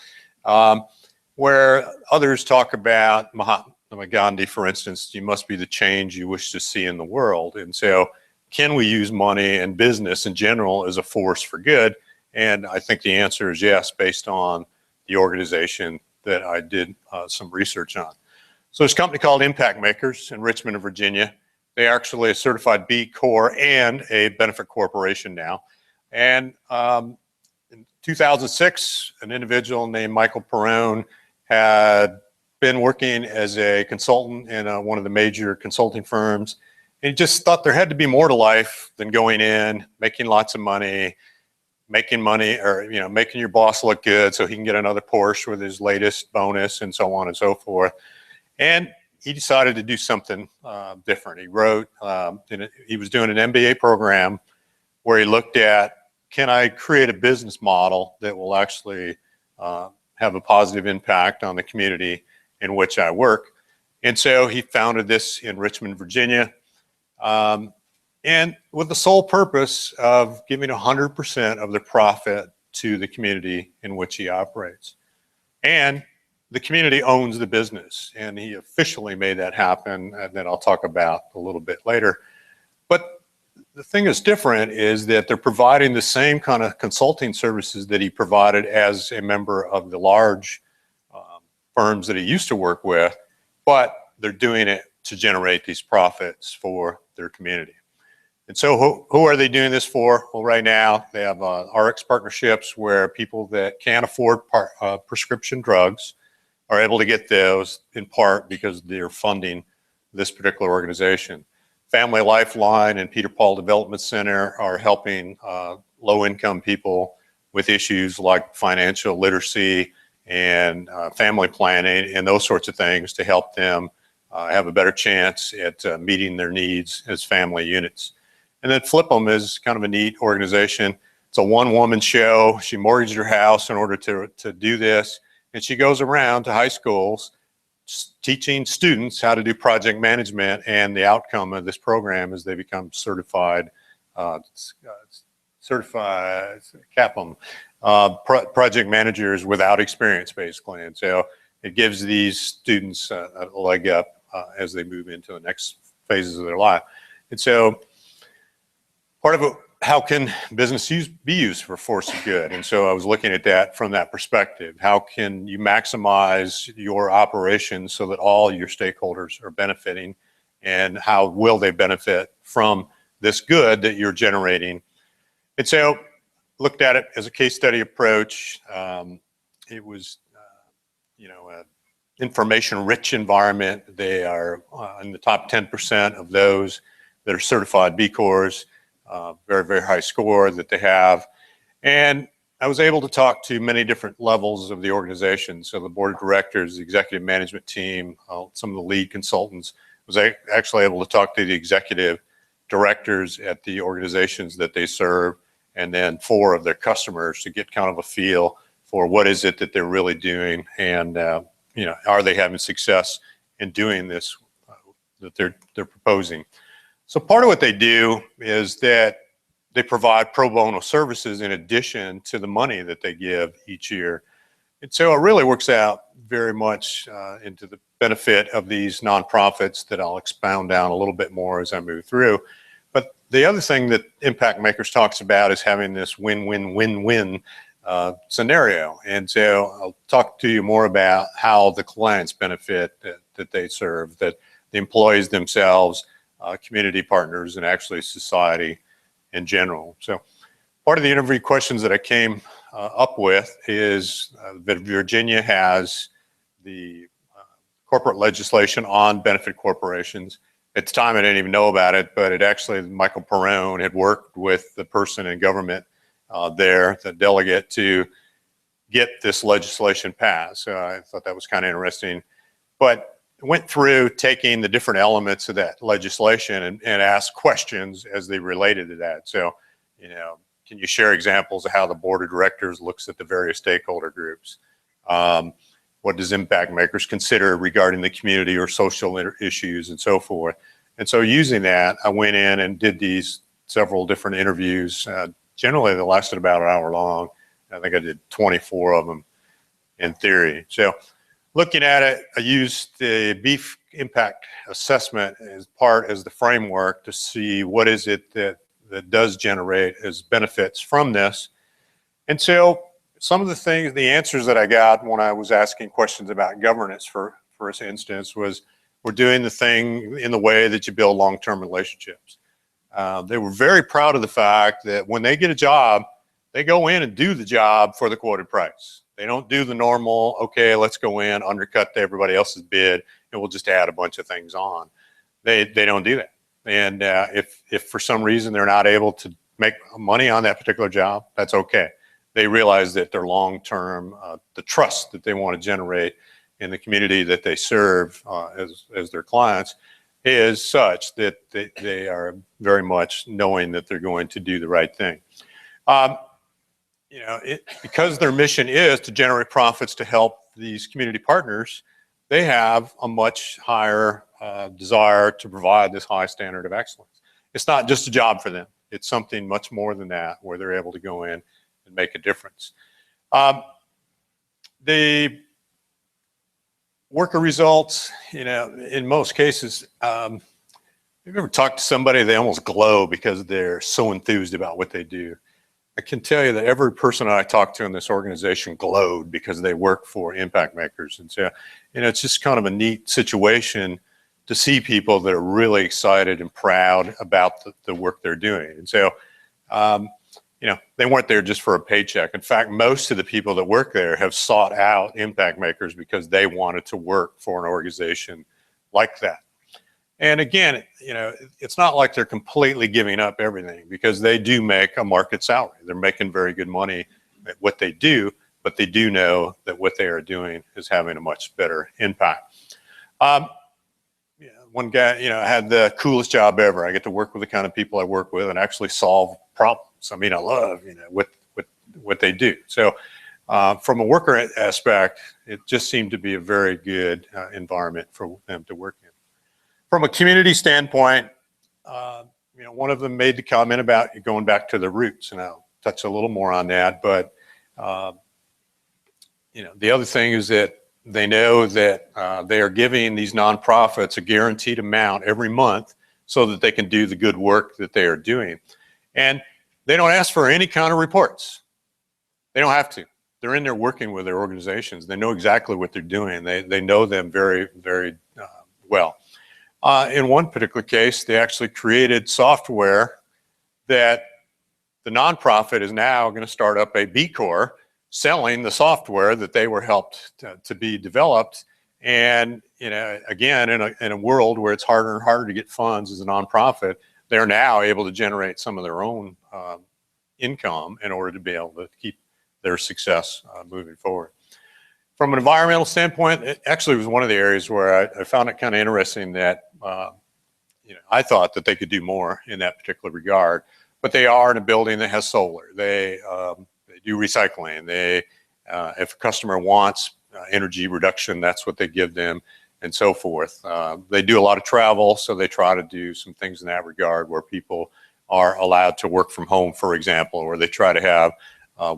Where others talk about Mahatma Gandhi, for instance, you must be the change you wish to see in the world. And so can we use money and business in general as a force for good? And I think the answer is yes, based on the organization that I did some research on. So there's a company called Impact Makers in Richmond, Virginia. They are actually a certified B Corp and a benefit corporation now. And in 2006, an individual named Michael Perrone had been working as a consultant in one of the major consulting firms. And he just thought there had to be more to life than going in, making lots of money, or, you know, making your boss look good so he can get another Porsche with his latest bonus and so on and so forth. And he decided to do something different. He wrote, he was doing an MBA program where he looked at, can I create a business model that will actually have a positive impact on the community in which I work? And so he founded this in Richmond, Virginia, and with the sole purpose of giving 100% of the profit to the community in which he operates. And the community owns the business, and he officially made that happen, and that I'll talk about a little bit later. But the thing that's different is that they're providing the same kind of consulting services that he provided as a member of the large firms that he used to work with, but they're doing it to generate these profits for their community. And so who are they doing this for? Well, right now they have RX partnerships where people that can't afford prescription drugs are able to get those in part because they're funding this particular organization. Family Lifeline and Peter Paul Development Center are helping low-income people with issues like financial literacy and family planning and those sorts of things to help them have a better chance at meeting their needs as family units. And then Flip 'em is kind of a neat organization. It's a one-woman show. She mortgaged her house in order to do this, and she goes around to high schools teaching students how to do project management, and the outcome of this program is they become certified CAPM, project managers without experience, basically. And so it gives these students a leg up as they move into the next phases of their life. And so part of it, how can business be used for force of good? And so I was looking at that from that perspective. How can you maximize your operations so that all your stakeholders are benefiting, and how will they benefit from this good that you're generating? And so looked at it as a case study approach. It was, an information-rich environment. They are in the top 10% of those that are certified B Corps. Very, very high score that they have. And I was able to talk to many different levels of the organization. So the board of directors, the executive management team, some of the lead consultants, was actually able to talk to the executive directors at the organizations that they serve, and then 4 of their customers to get kind of a feel for what is it that they're really doing, and are they having success in doing this that they're proposing. So part of what they do is that they provide pro bono services in addition to the money that they give each year. And so it really works out very much into the benefit of these nonprofits that I'll expound down a little bit more as I move through. But the other thing that Impact Makers talks about is having this win-win-win-win scenario. And so I'll talk to you more about how the clients benefit that they serve, that the employees themselves, community partners, and actually society in general. So part of the interview questions that I came up with is that Virginia has the corporate legislation on benefit corporations. At the time, I didn't even know about it, but it actually, Michael Perrone had worked with the person in government there, the delegate, to get this legislation passed. So I thought that was kind of interesting. But went through taking the different elements of that legislation and asked questions as they related to that. So, can you share examples of how the board of directors looks at the various stakeholder groups? What does Impact Makers consider regarding the community or social issues and so forth? And so using that, I went in and did these several different interviews. Generally, they lasted about an hour long. I think I did 24 of them in theory. So looking at it, I used the Beef Impact Assessment as the framework to see what is it that does generate as benefits from this. And so some of the things, the answers that I got when I was asking questions about governance, for instance, was we're doing the thing in the way that you build long-term relationships. They were very proud of the fact that when they get a job, they go in and do the job for the quoted price. They don't do the normal, okay, let's go in, undercut everybody else's bid, and we'll just add a bunch of things on. They don't do that. And if for some reason they're not able to make money on that particular job, that's okay. They realize that their long-term, the trust that they want to generate in the community that they serve as their clients is such that they are very much knowing that they're going to do the right thing. Because their mission is to generate profits to help these community partners, they have a much higher desire to provide this high standard of excellence. It's not just a job for them. It's something much more than that, where they're able to go in and make a difference. The worker results, in most cases, if you've ever talked to somebody, they almost glow because they're so enthused about what they do. I can tell you that every person I talked to in this organization glowed because they work for Impact Makers. And so, it's just kind of a neat situation to see people that are really excited and proud about the work they're doing. And so, you know, they weren't there just for a paycheck. In fact, most of the people that work there have sought out impact makers because they wanted to work for an organization like that. And again, you know, it's not like they're completely giving up everything, because they do make a market salary. They're making very good money at what they do, but they do know that what they are doing is having a much better impact. One guy, you know, had the coolest job ever. I get to work with the kind of people I work with and actually solve problems. I mean, I love, you know, what they do. So from a worker aspect, it just seemed to be a very good environment for them to work in. From a community standpoint, you know, one of them made the comment about going back to the roots, and I'll touch a little more on that. But you know, the other thing is that they know that they are giving these nonprofits a guaranteed amount every month so that they can do the good work that they are doing. And they don't ask for any kind of reports. They don't have to. They're in there working with their organizations. They know exactly what they're doing. They know them very, very well. In one particular case, they actually created software that the nonprofit is now going to start up a B Corp selling the software that they were helped to be developed. And, you know, again, in a world where it's harder and harder to get funds as a nonprofit, they're now able to generate some of their own income in order to be able to keep their success moving forward. From an environmental standpoint, it actually was one of the areas where I found it kind of interesting that, you know, I thought that they could do more in that particular regard, but they are in a building that has solar. They do recycling. They, if a customer wants energy reduction, that's what they give them, and so forth. They do a lot of travel, so they try to do some things in that regard where people are allowed to work from home, for example, or they try to have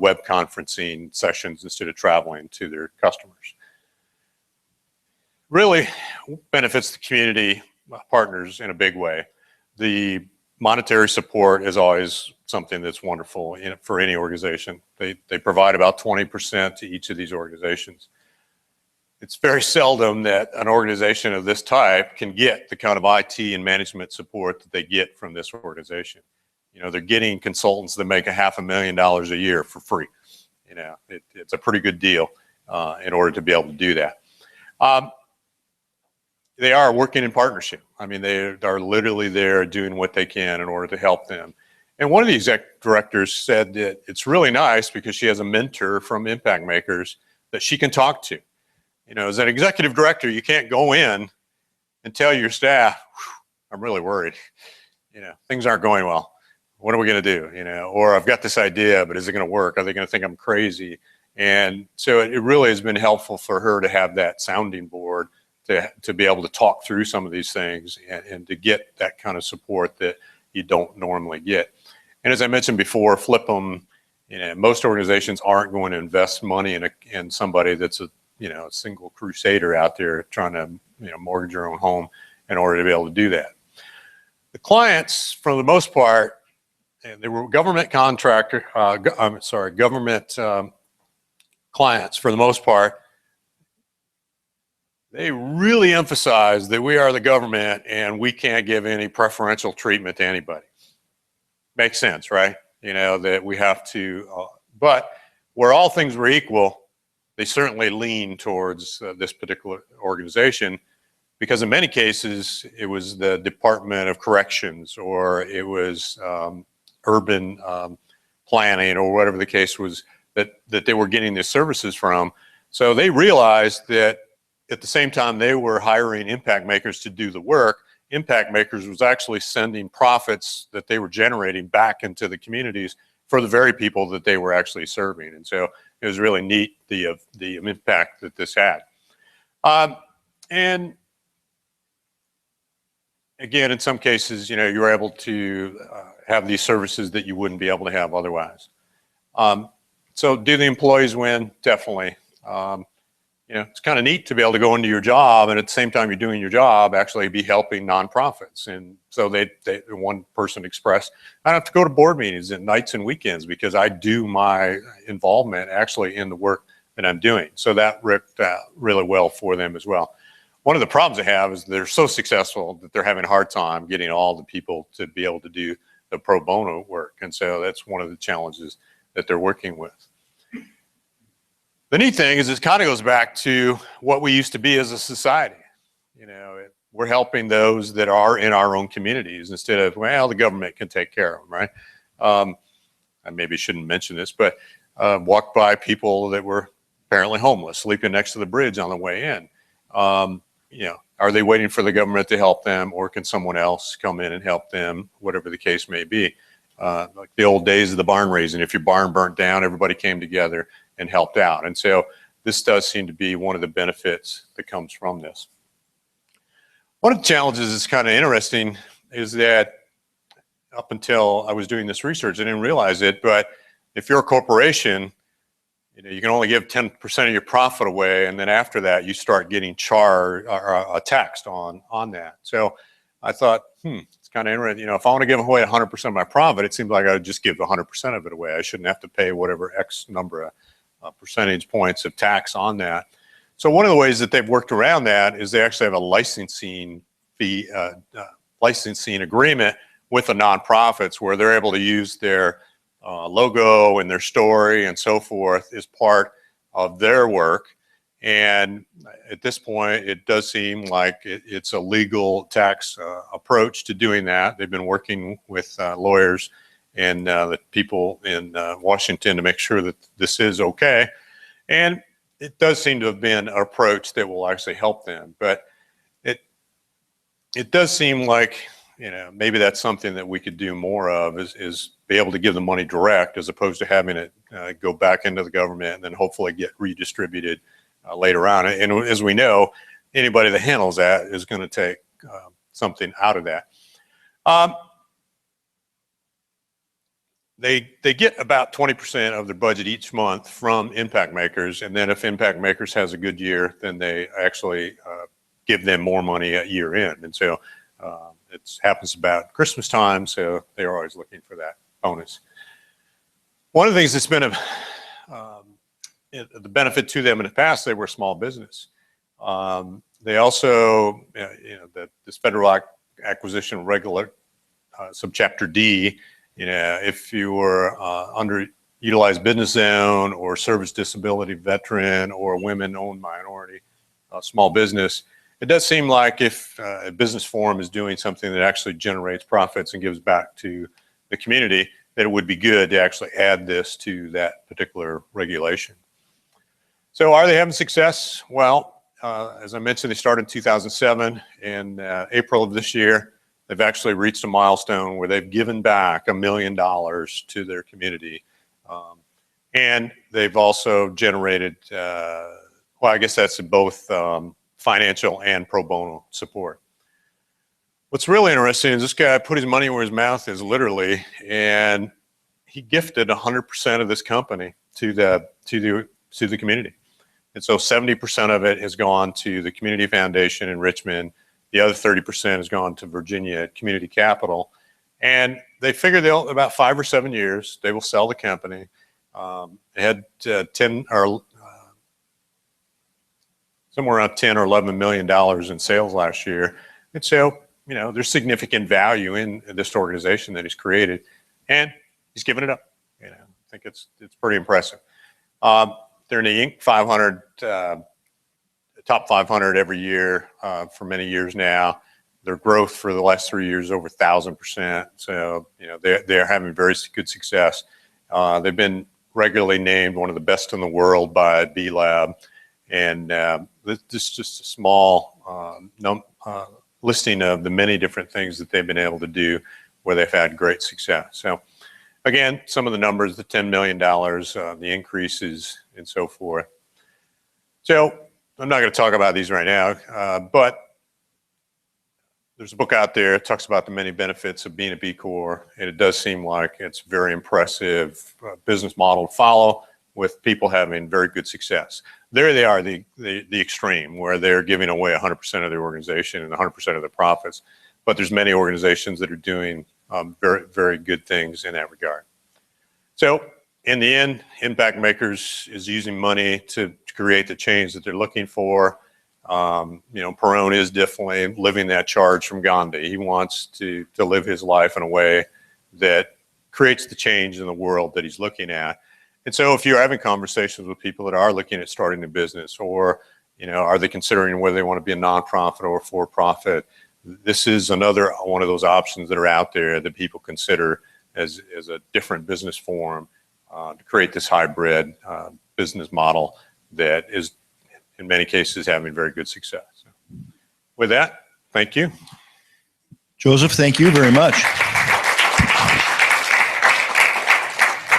web conferencing sessions instead of traveling to their customers. Really benefits the community partners in a big way. The monetary support is always something that's wonderful for any organization. They provide about 20% to each of these organizations. It's very seldom that an organization of this type can get the kind of IT and management support that they get from this organization. You know, they're getting consultants that make $500,000 a year for free. You know, it's a pretty good deal in order to be able to do that. They are working in partnership. I mean, they are literally there doing what they can in order to help them. And one of the exec directors said that it's really nice because she has a mentor from impact makers that she can talk to. You know, as an executive director, you can't go in and tell your staff, I'm really worried. You know, things aren't going well. What are we going to do? You know, or I've got this idea, but is it going to work? Are they going to think I'm crazy? And so it really has been helpful for her to have that sounding board to be able to talk through some of these things and to get that kind of support that you don't normally get. And as I mentioned before, flip them. You know, most organizations aren't going to invest money in somebody that's a single crusader out there trying to mortgage your own home in order to be able to do that. The clients, for the most part, and they were government contractor. Government clients for the most part. They really emphasize that we are the government and we can't give any preferential treatment to anybody. Makes sense, right? You know, that we have to, but where all things were equal, they certainly lean towards this particular organization because in many cases, it was the Department of Corrections or it was urban planning or whatever the case was that they were getting their services from. So they realized that at the same time they were hiring impact makers to do the work, impact makers was actually sending profits that they were generating back into the communities for the very people that they were actually serving. And so it was really neat, the impact that this had. And again, in some cases, you were able to have these services that you wouldn't be able to have otherwise. So do the employees win? Definitely. It's kind of neat to be able to go into your job and at the same time you're doing your job, actually be helping nonprofits. And so one person expressed, I don't have to go to board meetings at nights and weekends because I do my involvement actually in the work that I'm doing. So that worked out really well for them as well. One of the problems they have is they're so successful that they're having a hard time getting all the people to be able to do the pro bono work. And so that's one of the challenges that they're working with. The neat thing is this kind of goes back to what we used to be as a society. You know, we're helping those that are in our own communities instead of, well, the government can take care of them, right? I maybe shouldn't mention this, but walked by people that were apparently homeless, sleeping next to the bridge on the way in. You know, are they waiting for the government to help them, or can someone else come in and help them, whatever the case may be? Like the old days of the barn raising, if your barn burnt down, everybody came together and helped out. And so this does seem to be one of the benefits that comes from this. One of the challenges that's kind of interesting is that up until I was doing this research, I didn't realize it, but if you're a corporation, you know, you can only give 10% of your profit away, and then after that, you start getting charged or taxed on that. So I thought, it's kind of interesting. You know, if I want to give away 100% of my profit, it seems like I would just give 100% of it away. I shouldn't have to pay whatever X number of percentage points of tax on that. So one of the ways that they've worked around that is they actually have a licensing fee, licensing agreement with the nonprofits where they're able to use their logo and their story and so forth as part of their work. And at this point, it does seem like it's a legal tax approach to doing that. They've been working with lawyers and the people in Washington to make sure that this is okay. And it does seem to have been an approach that will actually help them. But it does seem like, you know, maybe that's something that we could do more of is be able to give the money direct as opposed to having it go back into the government and then hopefully get redistributed later on. And as we know, anybody that handles that is going to take something out of that. They get about 20% of their budget each month from impact makers, and then if impact makers has a good year, then they actually give them more money at year end. And so it happens about Christmas time, so they're always looking for that bonus. One of the things that's been the benefit to them in the past, they were a small business. They also, you know, this federal acquisition regular subchapter D, you know, if you were underutilized business zone or service disability veteran or women-owned minority small business, it does seem like if a business forum is doing something that actually generates profits and gives back to the community, that it would be good to actually add this to that particular regulation. So are they having success? Well, as I mentioned, they started in 2007. In April of this year, they've actually reached a milestone where they've given back $1 million to their community. And they've also generated, well, I guess that's both financial and pro bono support. What's really interesting is this guy put his money where his mouth is, literally, and he gifted 100% of this company to the community. And so 70% of it has gone to the Community Foundation in Richmond. The other 30% has gone to Virginia Community Capital. And they figure they'll, about 5 or 7 years, they will sell the company. They had somewhere around $10 or $11 million in sales last year. And so, you know, there's significant value in this organization that he's created, and he's given it up. You know, I think it's pretty impressive. They're in the Inc. 500, top 500 every year for many years now. Their growth for the last 3 years is over 1,000%. So, you know, they're having very good success. They've been regularly named one of the best in the world by B Lab. And this is just a small listing of the many different things that they've been able to do where they've had great success. So again, some of the numbers, the $10 million, the increases and so forth. So I'm not going to talk about these right now, but there's a book out there that talks about the many benefits of being a B Corp, and it does seem like it's a very impressive business model to follow with people having very good success. There they are, the extreme, where they're giving away 100% of their organization and 100% of their profits. But there's many organizations that are doing very, very good things in that regard. So in the end, Impact Makers is using money to create the change that they're looking for. Perone is definitely living that charge from Gandhi. He wants to live his life in a way that creates the change in the world that he's looking at. And so if you're having conversations with people that are looking at starting a business, or, are they considering whether they want to be a nonprofit or for-profit, this is another one of those options that are out there that people consider as a different business form to create this hybrid business model that is, in many cases, having very good success. So with that, thank you. Joseph, thank you very much.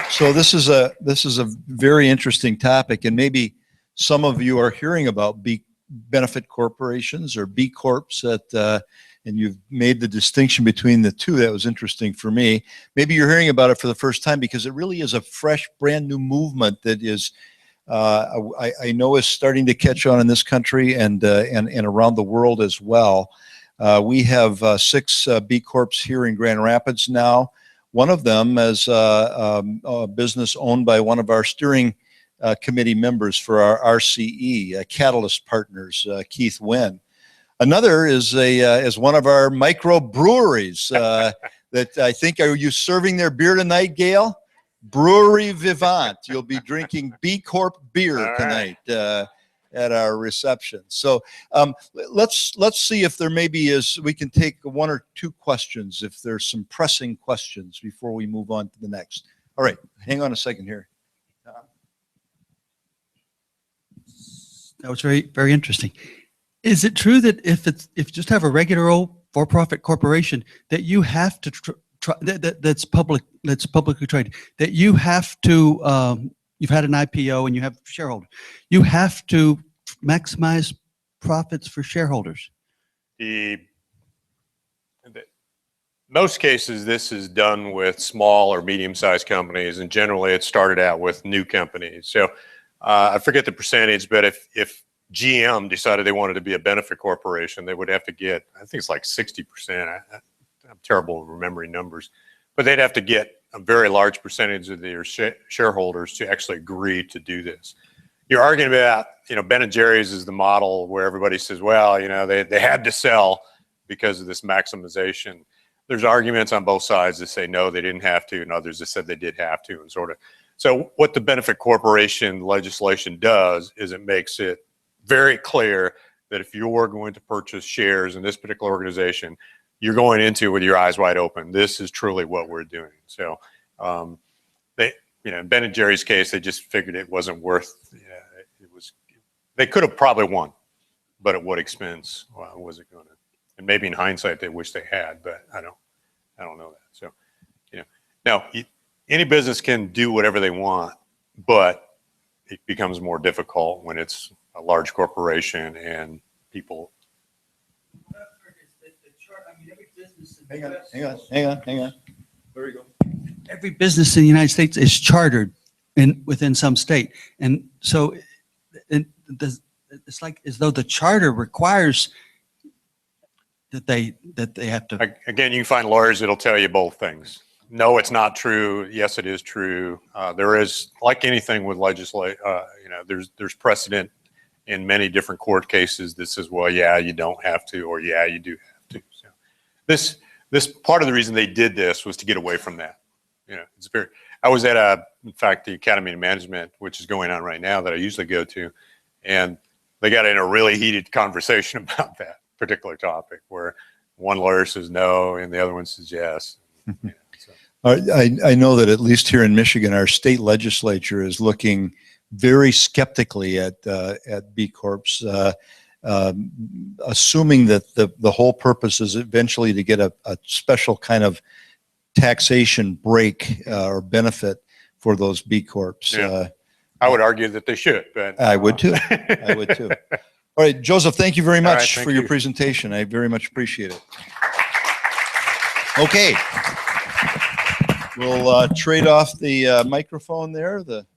So this is a very interesting topic, and maybe some of you are hearing about benefit corporations or B Corps and you've made the distinction between the two. That was interesting for me. Maybe you're hearing about it for the first time because it really is a fresh, brand new movement that is, I know, is starting to catch on in this country and around the world as well. We have 6 B Corps here in Grand Rapids now. One of them is a business owned by one of our steering committee members for our RCE, Catalyst Partners, Keith Wynn. Another is one of our microbreweries that I think, are you serving their beer tonight, Gail? Brewery Vivant. You'll be drinking B Corp beer tonight at our reception. So let's see if there maybe is, we can take 1 or 2 questions if there's some pressing questions before we move on to the next. All right, hang on a second here. That was very, very interesting. Is it true that if you just have a regular old for-profit corporation that you have to that's publicly traded, that you have to you've had an IPO and you have shareholders, you have to maximize profits for shareholders? Most cases, this is done with small or medium-sized companies, and generally it started out with new companies. So I forget the percentage, but if GM decided they wanted to be a benefit corporation, they would have to get, I think it's like 60%. I'm terrible at remembering numbers, but they'd have to get a very large percentage of their shareholders to actually agree to do this. You're arguing about, Ben & Jerry's is the model where everybody says, well, they had to sell because of this maximization. There's arguments on both sides that say, no, they didn't have to, and others that said they did have to, and sort of. So what the benefit corporation legislation does is it makes it very clear that if you're going to purchase shares in this particular organization, you're going into it with your eyes wide open. This is truly what we're doing. So in Ben & Jerry's case, they just figured it wasn't worth, they could have probably won, but at what expense was it going to? And maybe in hindsight, they wish they had, but I don't know that. So, now any business can do whatever they want, but it becomes more difficult when it's a large corporation and people. Hang on. There we go. Every business in the United States is chartered within some state, and so it's like as though the charter requires that they have to. Again, you can find lawyers that'll tell you both things. No, it's not true. Yes, it is true. There is, like anything with legislation, there's precedent in many different court cases that says, well, yeah, you don't have to, or yeah, you do have to. So this part of the reason they did this was to get away from that. I was at in fact, the Academy of Management, which is going on right now, that I usually go to, and they got in a really heated conversation about that particular topic, where one lawyer says no and the other one says yes. I know that at least here in Michigan, our state legislature is looking very skeptically at B Corps, assuming that the whole purpose is eventually to get a special kind of taxation break or benefit for those B Corps. Yeah. I would argue that they should, but I would too. I would too. All right, Joseph, thank you very much for your you. presentation. I very much appreciate it. Okay. We'll trade off the microphone there, the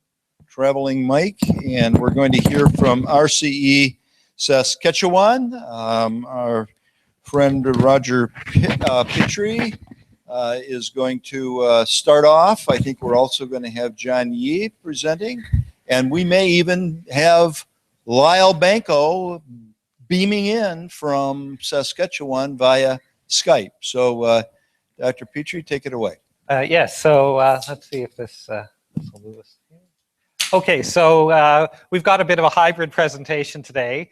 traveling mic, and we're going to hear from RCE Saskatchewan. Our friend Roger Pitry is going to start off. I think we're also going to have John Yee presenting, and we may even have Lyle Banco beaming in from Saskatchewan via Skype. So, Dr. Petrie, take it away. Yes, so let's see if this will move us. Okay, so we've got a bit of a hybrid presentation today.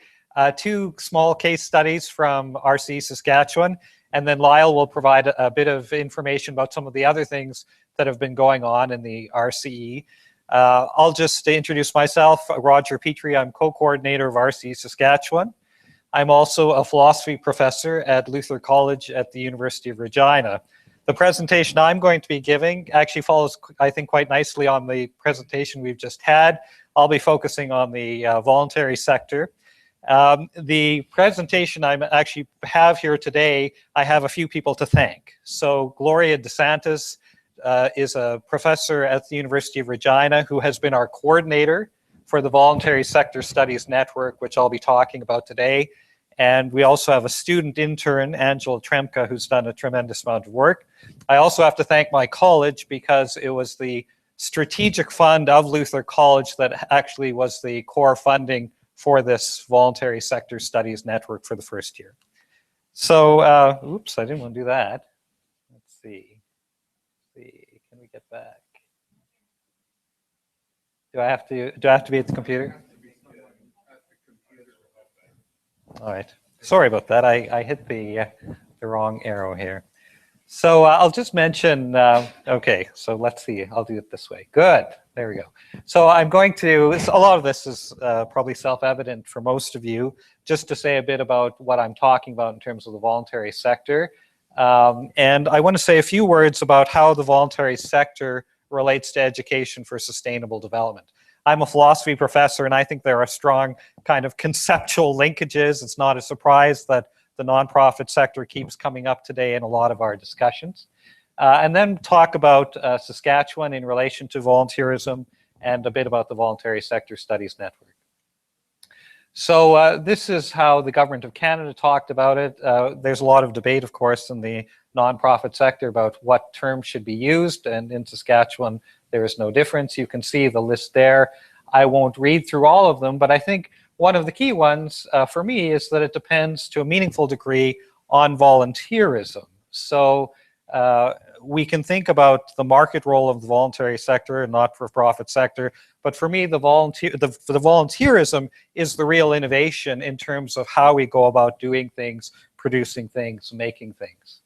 2 small case studies from RCE Saskatchewan, and then Lyle will provide a bit of information about some of the other things that have been going on in the RCE. I'll just introduce myself, Roger Petrie. I'm co-coordinator of RCE Saskatchewan. I'm also a philosophy professor at Luther College at the University of Regina. The presentation I'm going to be giving actually follows, I think, quite nicely on the presentation we've just had. I'll be focusing on the voluntary sector. The presentation I actually have here today, I have a few people to thank. So Gloria DeSantis is a professor at the University of Regina who has been our coordinator for the Voluntary Sector Studies Network, which I'll be talking about today. And we also have a student intern, Angela Tremka, who's done a tremendous amount of work. I also have to thank my college because it was the strategic fund of Luther College that actually was the core funding for this Voluntary Sector Studies Network for the first year. So, oops, I didn't want to do that. Let's see. Can we get back? Do I have to be at the computer? All right. Sorry about that. I hit the wrong arrow here. So I'll just mention, okay, so let's see. I'll do it this way. Good. There we go. So I'm going to, a lot of this is probably self-evident for most of you, just to say a bit about what I'm talking about in terms of the voluntary sector. And I want to say a few words about how the voluntary sector relates to education for sustainable development. I'm a philosophy professor, and I think there are strong kind of conceptual linkages. It's not a surprise that the nonprofit sector keeps coming up today in a lot of our discussions. And then talk about Saskatchewan in relation to volunteerism and a bit about the Voluntary Sector Studies Network. So this is how the Government of Canada talked about it. There's a lot of debate, of course, in the nonprofit sector about what terms should be used, and in Saskatchewan, there is no difference. You can see the list there. I won't read through all of them, but I think one of the key ones for me is that it depends to a meaningful degree on volunteerism. So we can think about the market role of the voluntary sector and not-for-profit sector, but for me, the volunteerism is the real innovation in terms of how we go about doing things, producing things, making things.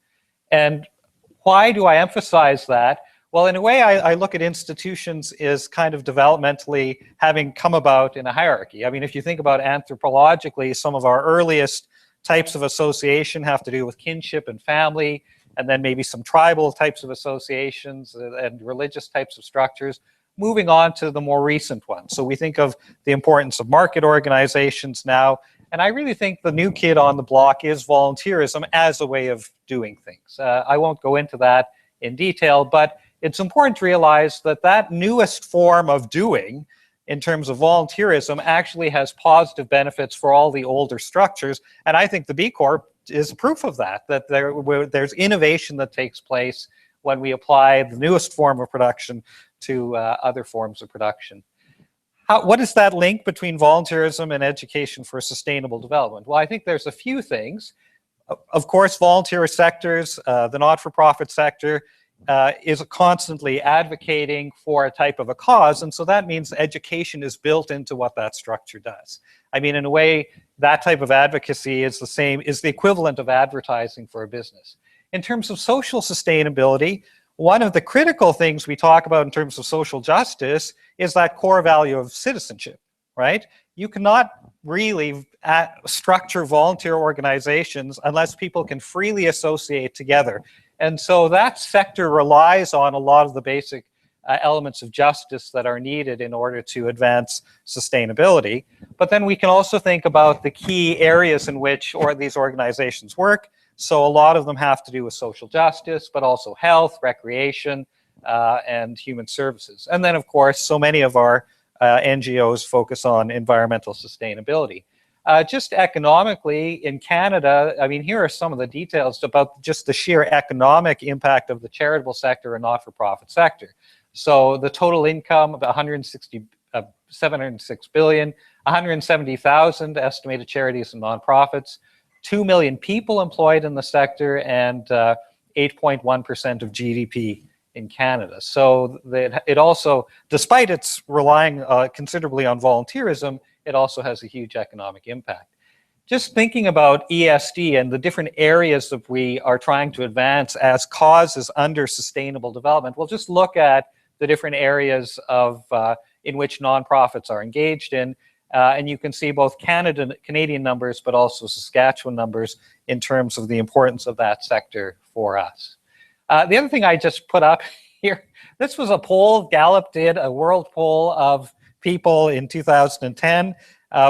And why do I emphasize that? Well, in a way, I look at institutions as kind of developmentally having come about in a hierarchy. I mean, if you think about anthropologically, some of our earliest types of association have to do with kinship and family, and then maybe some tribal types of associations and religious types of structures, moving on to the more recent ones. So we think of the importance of market organizations now, and I really think the new kid on the block is volunteerism as a way of doing things. I won't go into that in detail, but it's important to realize that that newest form of doing in terms of volunteerism actually has positive benefits for all the older structures. And I think the B Corp is proof of that, that there's innovation that takes place when we apply the newest form of production to other forms of production. What is that link between volunteerism and education for sustainable development? Well, I think there's a few things. Of course, volunteer sectors, the not-for-profit sector, is constantly advocating for a type of a cause, and so that means education is built into what that structure does. I mean, in a way, that type of advocacy is the equivalent of advertising for a business. In terms of social sustainability, one of the critical things we talk about in terms of social justice is that core value of citizenship, right? You cannot really structure volunteer organizations unless people can freely associate together. And so that sector relies on a lot of the basic elements of justice that are needed in order to advance sustainability. But then we can also think about the key areas in which these organizations work. So a lot of them have to do with social justice, but also health, recreation, and human services. And then, of course, so many of our NGOs focus on environmental sustainability. Just economically, in Canada, I mean, here are some of the details about just the sheer economic impact of the charitable sector and not-for-profit sector. So the total income of $160 706 billion, 170,000 estimated charities and nonprofits, 2 million people employed in the sector, and 8.1% of GDP in Canada. So that it also, despite its relying considerably on volunteerism, it also has a huge economic impact. Just thinking about ESD and the different areas that we are trying to advance as causes under sustainable development, we'll just look at the different areas of in which nonprofits are engaged in. And you can see both Canadian numbers, but also Saskatchewan numbers in terms of the importance of that sector for us. The other thing I just put up here, this was a poll Gallup did, a world poll of people in 2010,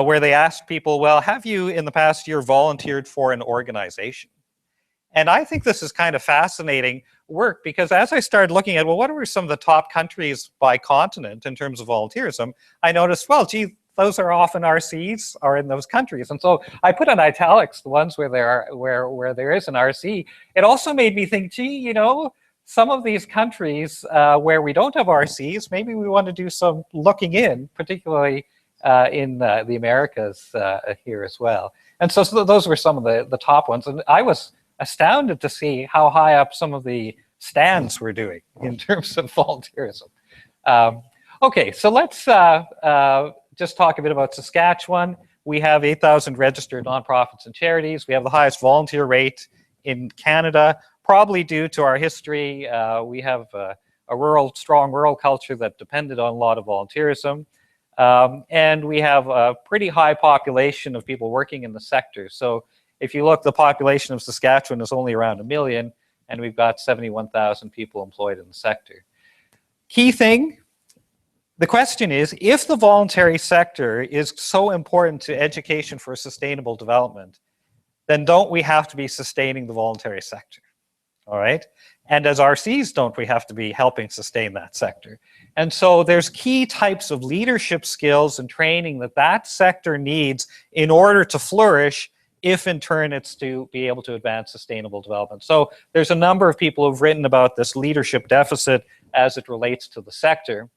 where they asked people, well, have you in the past year volunteered for an organization? And I think this is kind of fascinating work, because as I started looking at, well, what were some of the top countries by continent in terms of volunteerism, I noticed, well, gee, those are often RCEs are in those countries. And so I put in italics the ones where there is an RCE. It also made me think, gee, you know, some of these countries where we don't have RCEs, maybe we want to do some looking in, particularly in the Americas here as well. And so those were some of the top ones. And I was astounded to see how high up some of the stands were doing in terms of volunteerism. Okay, so let's just talk a bit about Saskatchewan. We have 8,000 registered nonprofits and charities. We have the highest volunteer rate in Canada, probably due to our history. We have a strong rural culture that depended on a lot of volunteerism. And we have a pretty high population of people working in the sector. So if you look, the population of Saskatchewan is only around 1 million, and we've got 71,000 people employed in the sector. Key thing, the question is, if the voluntary sector is so important to education for sustainable development, then don't we have to be sustaining the voluntary sector? All right? And as RCs, don't we have to be helping sustain that sector? And so there's key types of leadership skills and training that that sector needs in order to flourish, if in turn it's to be able to advance sustainable development. So there's a number of people who've written about this leadership deficit as it relates to the sector.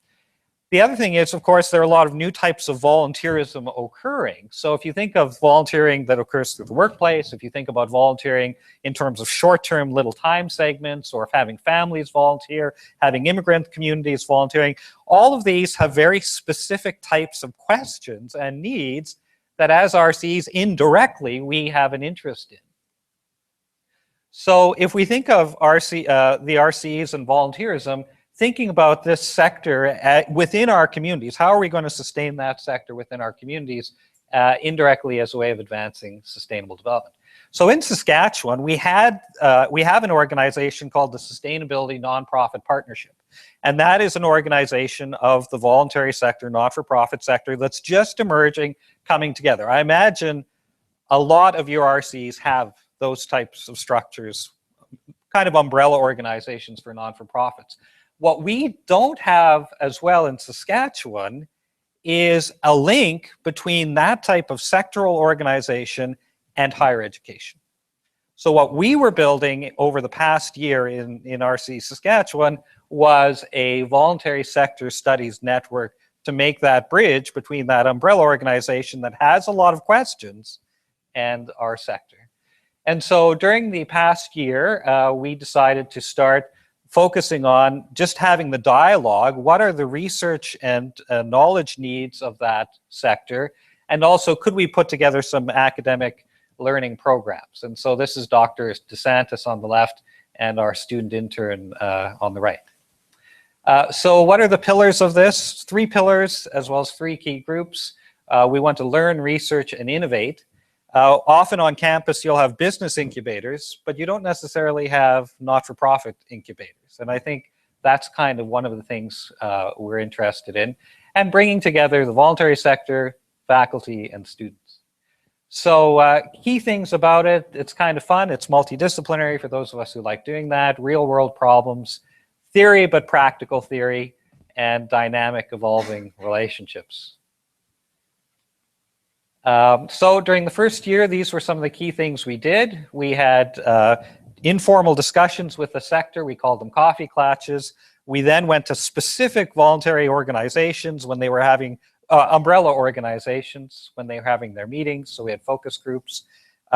The other thing is, of course, there are a lot of new types of volunteerism occurring. So if you think of volunteering that occurs through the workplace, if you think about volunteering in terms of short-term little time segments, or having families volunteer, having immigrant communities volunteering, all of these have very specific types of questions and needs that as RCs indirectly we have an interest in. So if we think of the RCs and volunteerism, thinking about this sector within our communities, how are we going to sustain that sector within our communities indirectly as a way of advancing sustainable development? So in Saskatchewan, we have an organization called the Sustainability Nonprofit Partnership. And that is an organization of the voluntary sector, not-for-profit sector, that's just emerging, coming together. I imagine a lot of your RCs have those types of structures, kind of umbrella organizations for non-for-profits. What we don't have as well in Saskatchewan is a link between that type of sectoral organization and higher education. So what we were building over the past year in RCE Saskatchewan was a voluntary sector studies network to make that bridge between that umbrella organization that has a lot of questions and our sector. And so during the past year, we decided to start focusing on just having the dialogue. What are the research and knowledge needs of that sector? And also, could we put together some academic learning programs? And so this is Dr. DeSantis on the left and our student intern on the right. So what are the pillars of this? 3 pillars, as well as 3 key groups. We want to learn, research, and innovate. Often on campus, you'll have business incubators, but you don't necessarily have not-for-profit incubators. And I think that's kind of one of the things we're interested in, and bringing together the voluntary sector, faculty, and students. So key things about it, it's kind of fun. It's multidisciplinary for those of us who like doing that, real-world problems, theory but practical theory, and dynamic evolving relationships. So during the first year, these were some of the key things we did. We had informal discussions with the sector. We called them coffee clatches. We then went to specific voluntary organizations when they were having umbrella organizations when they were having their meetings. So we had focus groups.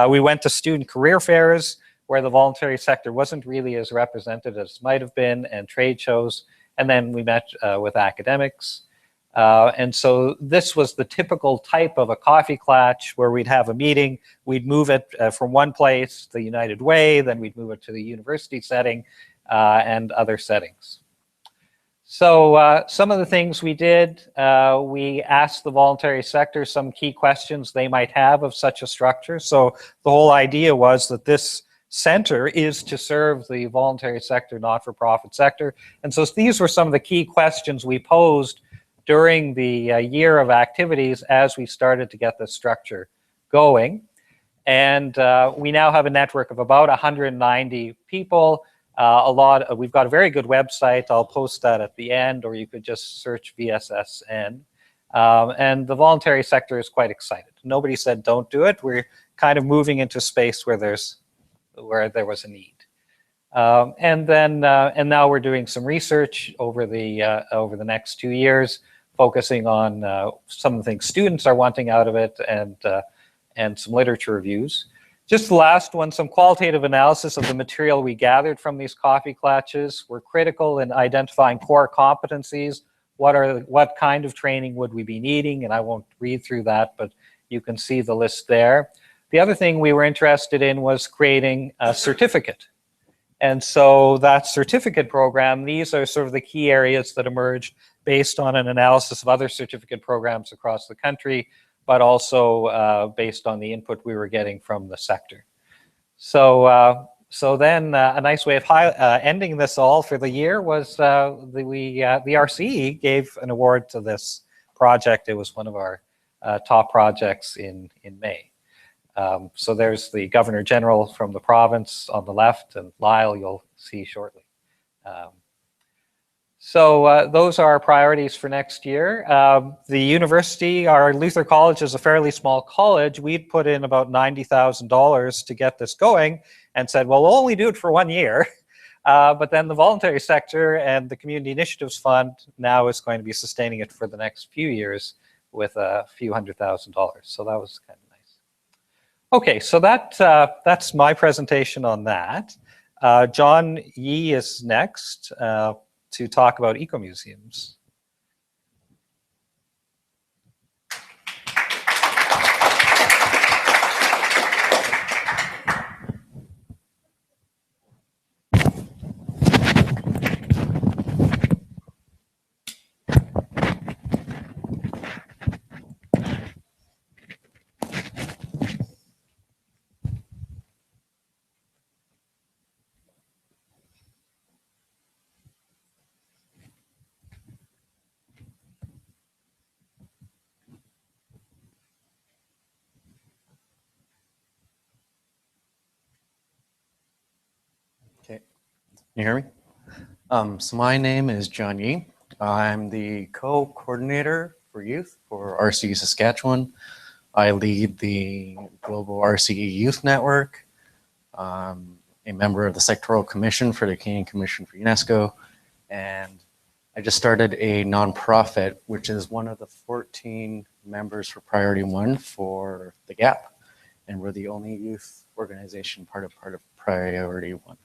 We went to student career fairs where the voluntary sector wasn't really as represented as might have been, and trade shows. And then we met with academics. And so this was the typical type of a coffee clatch where we'd have a meeting, we'd move it from one place, the United Way, then we'd move it to the university setting and other settings. So some of the things we did, we asked the voluntary sector some key questions they might have of such a structure. So the whole idea was that this center is to serve the voluntary sector, not-for-profit sector. And so these were some of the key questions we posed during the year of activities as we started to get the structure going. And we now have a network of about 190 people. We've got a very good website. I'll post that at the end, or you could just search VSSN. And the voluntary sector is quite excited. Nobody said don't do it. We're kind of moving into space where there was a need. And now we're doing some research over the next 2 years, focusing on some of the things students are wanting out of it, and some literature reviews. Just the last one, some qualitative analysis of the material we gathered from these coffee clatches. We're critical in identifying core competencies. What kind of training would we be needing? And I won't read through that, but you can see the list there. The other thing we were interested in was creating a certificate. And so that certificate program, these are sort of the key areas that emerged based on an analysis of other certificate programs across the country, but also based on the input we were getting from the sector. So then a nice way of ending this all for the year was the RCE gave an award to this project. It was one of our top projects in May. So there's the Governor General from the province on the left, and Lyle you'll see shortly. So those are our priorities for next year. The university, our Luther College is a fairly small college. We'd put in about $90,000 to get this going and said, well, we'll only do it for 1 year. But then the voluntary sector and the Community Initiatives Fund now is going to be sustaining it for the next few years with a few $100,000. So that was kind of nice. Okay, so that's my presentation on that. John Yee is next to talk about eco-museums. Okay, can you hear me? So my name is John Yee. I'm the co-coordinator for youth for RCE Saskatchewan. I lead the Global RCE Youth Network. I'm a member of the Sectoral Commission for the Canadian Commission for UNESCO. And I just started a nonprofit, which is one of the 14 members for Priority 1 for the GAP. And we're the only youth organization part of Priority 1.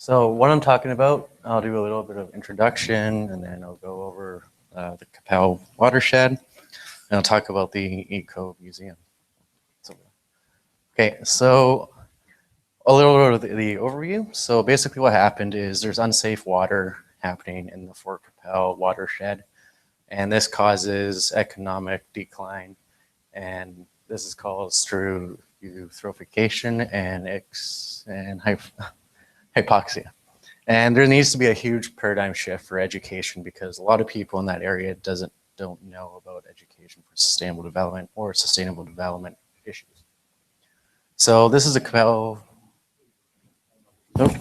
So what I'm talking about, I'll do a little bit of introduction, and then I'll go over the Qu'Appelle watershed, and I'll talk about the Eco Museum. Okay, so a little bit of the overview. So basically what happened is there's unsafe water happening in the Fort Qu'Appelle watershed, and this causes economic decline, and this is caused through eutrophication and hypoxia. And there needs to be a huge paradigm shift for education, because a lot of people in that area don't know about education for sustainable development or sustainable development issues. So this is a Qu'Appelle. Nope.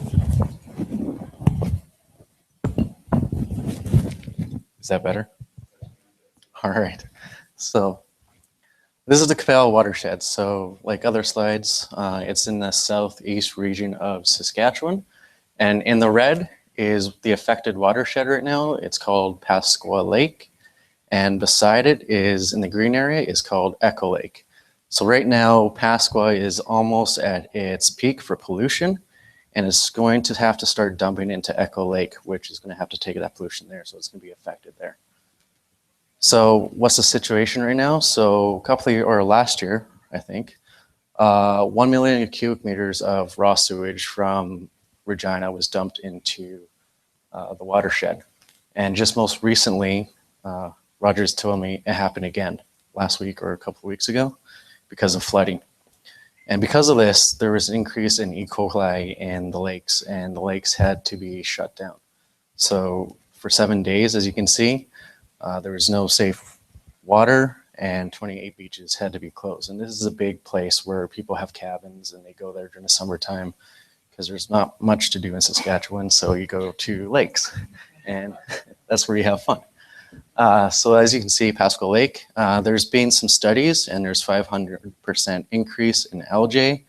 Is that better? All right. So This is the Capel watershed. So like other slides, it's in the southeast region of Saskatchewan. And in the red is the affected watershed right now. It's called Pasqua Lake. And beside it is, in the green area, is called Echo Lake. So right now, Pasqua is almost at its peak for pollution, and it's going to have to start dumping into Echo Lake, which is going to have to take that pollution there. So it's going to be affected there. So what's the situation right now? So last year, I think, 1 million cubic meters of raw sewage from Regina was dumped into the watershed. And just most recently, Rogers told me it happened again last week or a couple of weeks ago because of flooding. And because of this, there was an increase in E. coli in the lakes, and the lakes had to be shut down. So for 7 days, as you can see, there was no safe water, and 28 beaches had to be closed. And this is a big place where people have cabins and they go there during the summertime because there's not much to do in Saskatchewan. So you go to lakes and that's where you have fun. So as you can see, Pasqua Lake, there's been some studies and there's 500% increase in algae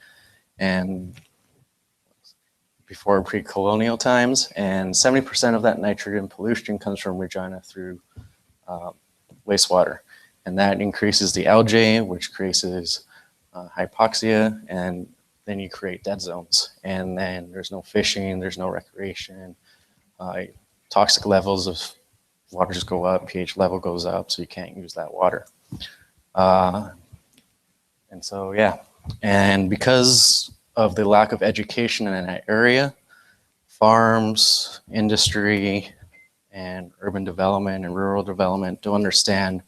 and before pre-colonial times, and 70% of that nitrogen pollution comes from Regina through wastewater. And that increases the algae, which creates hypoxia, and then you create dead zones. And then there's no fishing, there's no recreation. Toxic levels of water just go up, pH level goes up, so you can't use that water. And so, yeah. And because of the lack of education in that area, farms, industry, and urban development and rural development don't understand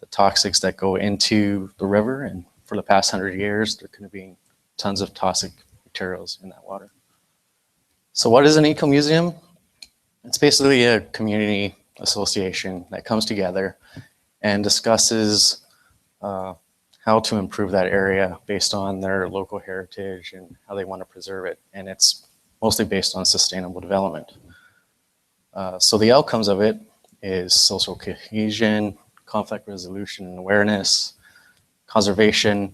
the toxics that go into the river. And for the past 100 years, there could have been tons of toxic materials in that water. So what is an eco-museum? It's basically a community association that comes together and discusses how to improve that area based on their local heritage and how they want to preserve it. And it's mostly based on sustainable development. So the outcomes of it is social cohesion, conflict resolution and awareness, conservation,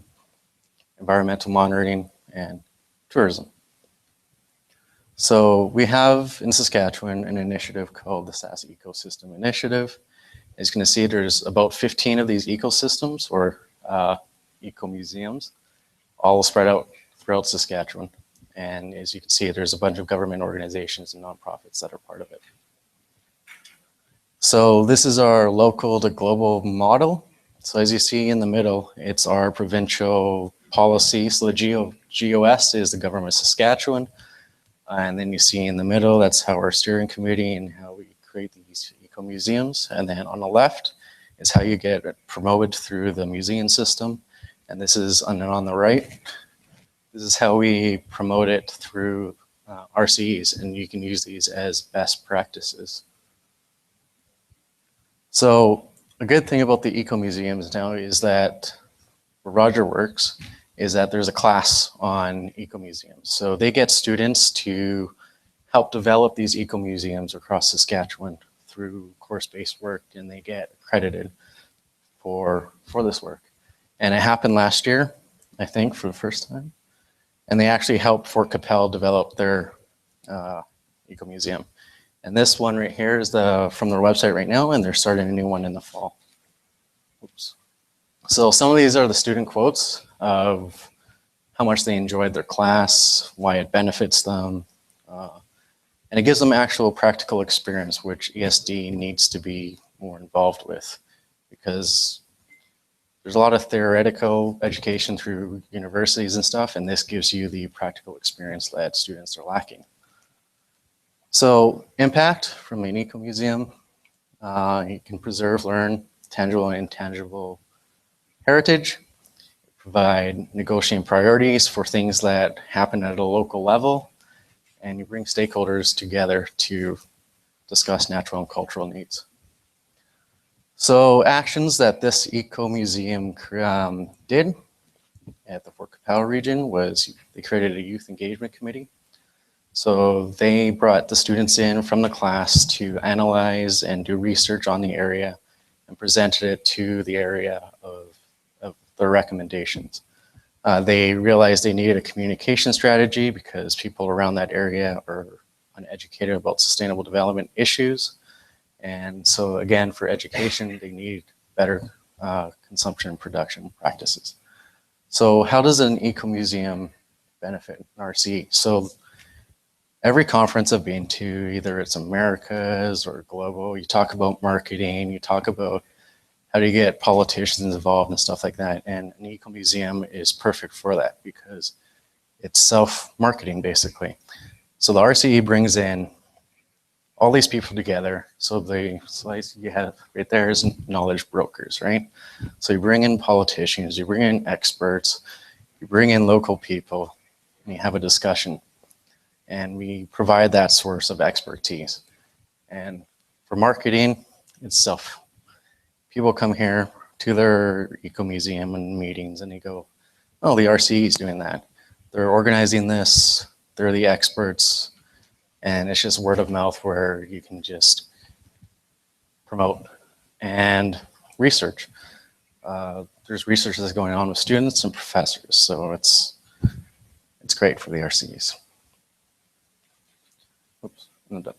environmental monitoring, and tourism. So we have in Saskatchewan an initiative called the SAS Ecosystem Initiative. As you can see, there's about 15 of these ecosystems or eco-museums all spread out throughout Saskatchewan. And as you can see, there's a bunch of government organizations and nonprofits that are part of it. So this is our local to global model. So as you see in the middle, it's our provincial policy. So the GOS is the government of Saskatchewan. And then you see in the middle, that's how our steering committee and how we create these eco-museums. And then on the left is how you get it promoted through the museum system. And this is on the right, this is how we promote it through RCEs. And you can use these as best practices. So a good thing about the eco-museums now is that where Roger works is that there's a class on eco-museums. So they get students to help develop these eco-museums across Saskatchewan through course-based work, and they get accredited for this work. And it happened last year, I think, for the first time. And they actually helped Fort Capel develop their eco-museum. And this one right here is from their website right now, and they're starting a new one in the fall. Oops. So some of these are the student quotes of how much they enjoyed their class, why it benefits them, and it gives them actual practical experience, which ESD needs to be more involved with, because there's a lot of theoretical education through universities and stuff, and this gives you the practical experience that students are lacking. So impact from an eco-museum, you can preserve, learn tangible and intangible heritage, provide negotiating priorities for things that happen at a local level, and you bring stakeholders together to discuss natural and cultural needs. So actions that this eco-museum did at the Fort Capel region was they created a youth engagement committee. So they brought the students in from the class to analyze and do research on the area and presented it to the area of their recommendations. They realized they needed a communication strategy because people around that area are uneducated about sustainable development issues. And so again, for education, they need better consumption and production practices. So how does an eco-museum benefit an RCE? So every conference I've been to, either it's Americas or global, you talk about marketing, you talk about how do you get politicians involved and stuff like that. And an eco-museum is perfect for that because it's self-marketing basically. So the RCE brings in all these people together. So the slides you have right there is knowledge brokers, right? So you bring in politicians, you bring in experts, you bring in local people, and you have a discussion. And we provide that source of expertise. And for marketing, it's self. People come here to their eco-museum and meetings and they go, oh, the RCE is doing that. They're organizing this, they're the experts, and it's just word of mouth where you can just promote and research. There's research that's going on with students and professors, so it's great for the RCEs. Oops, I'm done.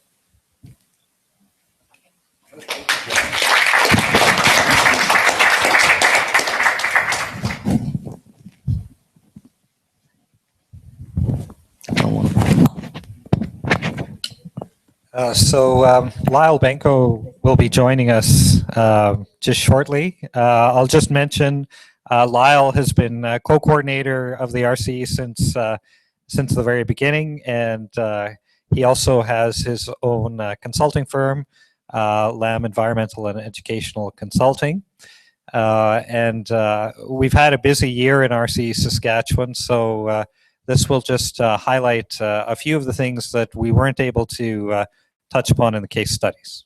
Lyle Benko will be joining us just shortly. I'll just mention Lyle has been co-coordinator of the RCE since the very beginning, and he also has his own consulting firm, Lamb Environmental and Educational Consulting. We've had a busy year in RCE Saskatchewan, so this will just highlight a few of the things that we weren't able to touch upon in the case studies.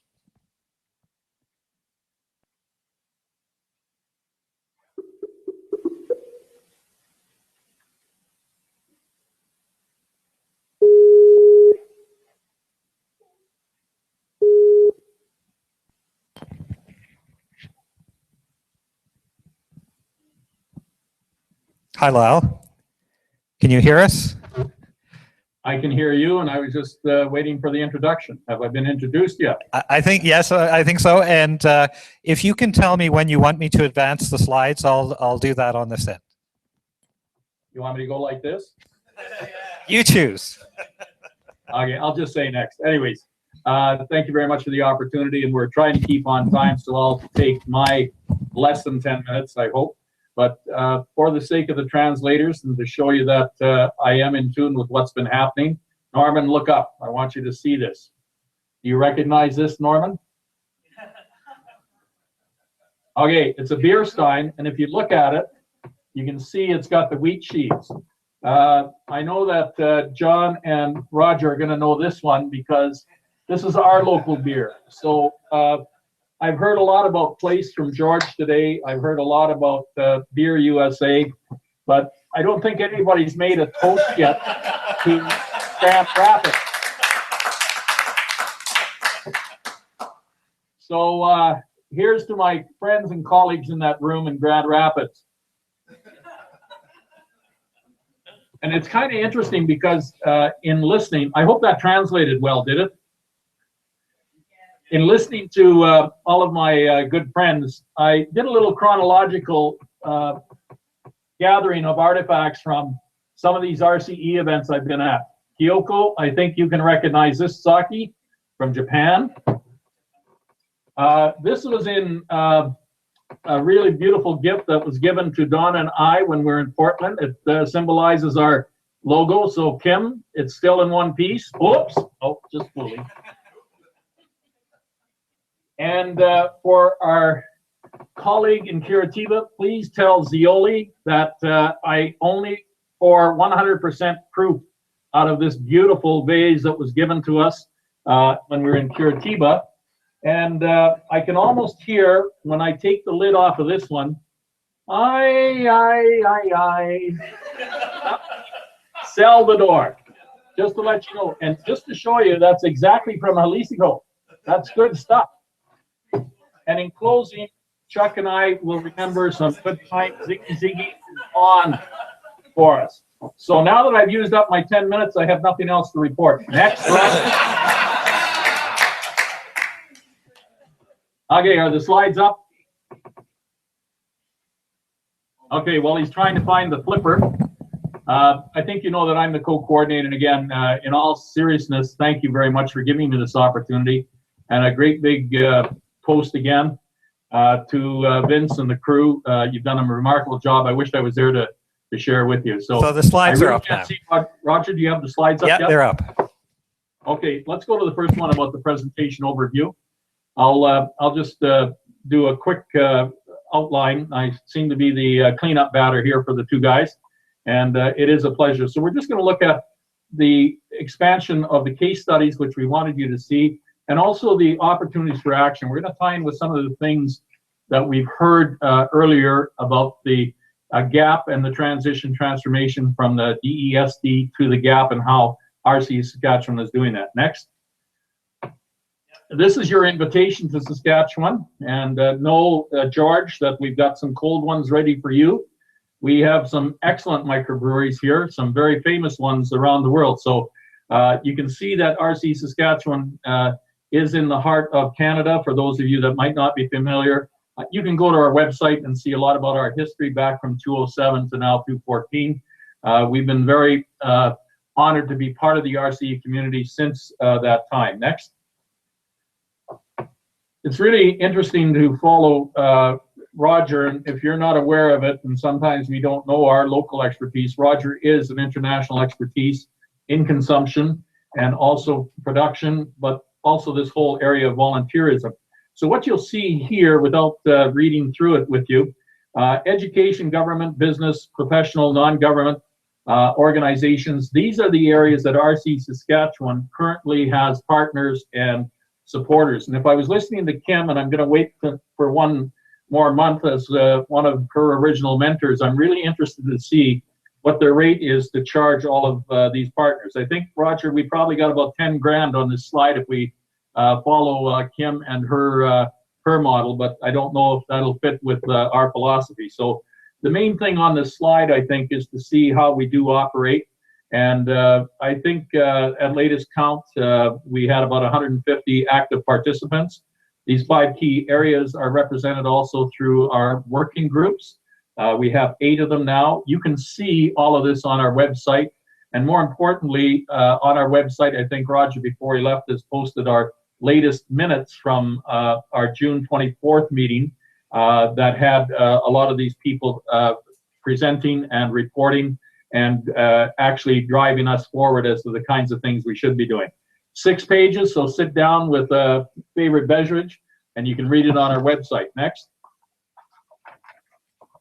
Hi, Lyle. Can you hear us? I can hear you, and I was just waiting for the introduction. Have I been introduced yet? I think, yes, I think so. And if you can tell me when you want me to advance the slides, I'll do that on this end. You want me to go like this? You choose. Okay, I'll just say next. Anyways, thank you very much for the opportunity, and we're trying to keep on time, so I'll take my less than 10 minutes, I hope. But for the sake of the translators and to show you that I am in tune with what's been happening, Norman, look up. I want you to see this. Do you recognize this, Norman? Okay, it's a beer stein, and if you look at it, you can see it's got the wheat sheaves. I know that John and Roger are going to know this one because this is our local beer. So I've heard a lot about Place from George today. I've heard a lot about Beer USA, but I don't think anybody's made a toast yet to Grand Rapids. So here's to my friends and colleagues in that room in Grand Rapids. And it's kind of interesting because in listening, I hope that translated well, did it? In listening to all of my good friends, I did a little chronological gathering of artifacts from some of these RCE events I've been at. Kyoko, I think you can recognize this sake from Japan. This was in a really beautiful gift that was given to Donna and I when we were in Portland. It symbolizes our logo. So Kim, it's still in one piece. Oops. Oh, just fooling. And for our colleague in Curitiba, please tell Zioli that I only pour 100% proof out of this beautiful vase that was given to us when we were in Curitiba. And I can almost hear when I take the lid off of this one, Salvador, just to let you know. And just to show you, that's exactly from Jalisco. That's good stuff. And in closing, Chuck and I will remember some good times. Ziggy is on for us. So now that I've used up my 10 minutes, I have nothing else to report. Next. Okay, are the slides up? Okay, well, he's trying to find the flipper. I think you know that I'm the co-coordinator. And again, in all seriousness, thank you very much for giving me this opportunity. And a great big post again to Vince and the crew. You've done a remarkable job. I wish I was there to share with you. So the slides are up now. See, Roger, do you have the slides up yet? Yeah, they're up. Okay, let's go to the first one about the presentation overview. I'll just do a quick outline. I seem to be the cleanup batter here for the two guys, and it is a pleasure. So we're just going to look at the expansion of the case studies, which we wanted you to see, and also the opportunities for action. We're going to tie in with some of the things that we've heard earlier about the gap and the transformation from the DESD to the gap and how RCE Saskatchewan is doing that. Next. This is your invitation to Saskatchewan, and know, George, that we've got some cold ones ready for you. We have some excellent microbreweries here, some very famous ones around the world. So you can see that RCE Saskatchewan is in the heart of Canada. For those of you that might not be familiar, you can go to our website and see a lot about our history back from 207 to now 214. We've been very honored to be part of the RCE community since that time. Next. It's really interesting to follow Roger, and if you're not aware of it, and sometimes we don't know our local expertise, Roger is an international expertise in consumption and also production, but also this whole area of volunteerism. So what you'll see here, without reading through it with you, education, government, business, professional, non-government organizations, these are the areas that RCE Saskatchewan currently has partners and supporters. And if I was listening to Kim, and I'm going to wait for one more month as one of her original mentors, I'm really interested to see what their rate is to charge all of these partners. I think, Roger, we probably got about 10 grand on this slide if we follow Kim and her model, but I don't know if that'll fit with our philosophy. So the main thing on this slide, I think, is to see how we do operate. And I think at latest count, we had about 150 active participants. These 5 key areas are represented also through our working groups. We have 8 of them now. You can see all of this on our website. And more importantly, on our website, I think Roger, before he left, has posted our latest minutes from our June 24th meeting that had a lot of these people presenting and reporting and actually driving us forward as to the kinds of things we should be doing. 6 pages, so sit down with a favorite beverage, and you can read it on our website. Next.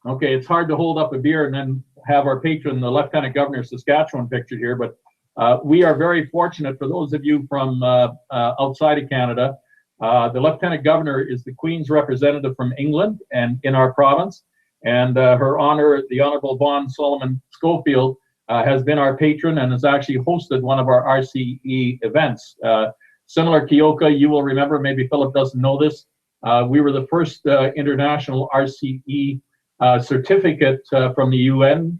Okay, it's hard to hold up a beer and then have our patron, the Lieutenant Governor of Saskatchewan, pictured here, but we are very fortunate. For those of you from outside of Canada, the Lieutenant Governor is the Queen's representative from England and in our province. And Her Honor, the Honorable Von Solomon Schofield, has been our patron and has actually hosted one of our RCE events. Similar Kyoka, you will remember, maybe Philip doesn't know this, we were the first international RCE certificate from the UN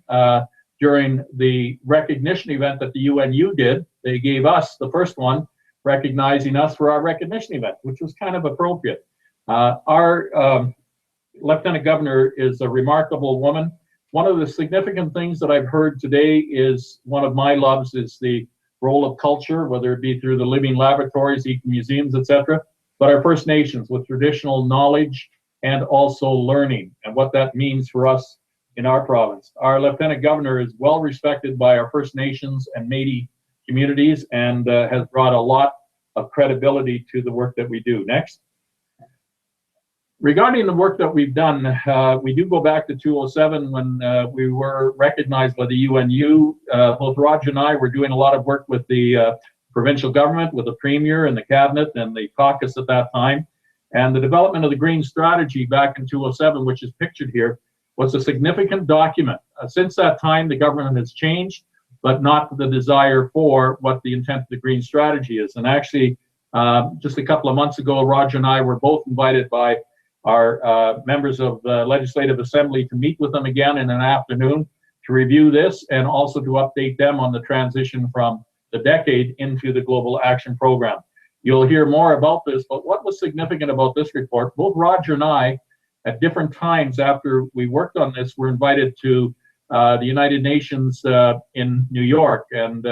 during the recognition event that the UNU did. They gave us the first one, recognizing us for our recognition event, which was kind of appropriate. Our Lieutenant Governor is a remarkable woman. One of the significant things that I've heard today is one of my loves is the role of culture, whether it be through the living laboratories, museums, etc., but our First Nations with traditional knowledge and also learning and what that means for us in our province. Our Lieutenant Governor is well respected by our First Nations and Métis communities and has brought a lot of credibility to the work that we do. Next. Regarding the work that we've done, we do go back to 2007 when we were recognized by the UNU. Both Roger and I were doing a lot of work with the provincial government, with the Premier and the Cabinet and the caucus at that time. And the development of the Green Strategy back in 2007, which is pictured here, was a significant document. Since that time, the government has changed, but not the desire for what the intent of the Green Strategy is. And actually, just a couple of months ago, Roger and I were both invited by our members of the Legislative Assembly to meet with them again in an afternoon to review this and also to update them on the transition from the decade into the Global Action Program. You'll hear more about this, but what was significant about this report, both Roger and I, at different times after we worked on this, were invited to the United Nations in New York. And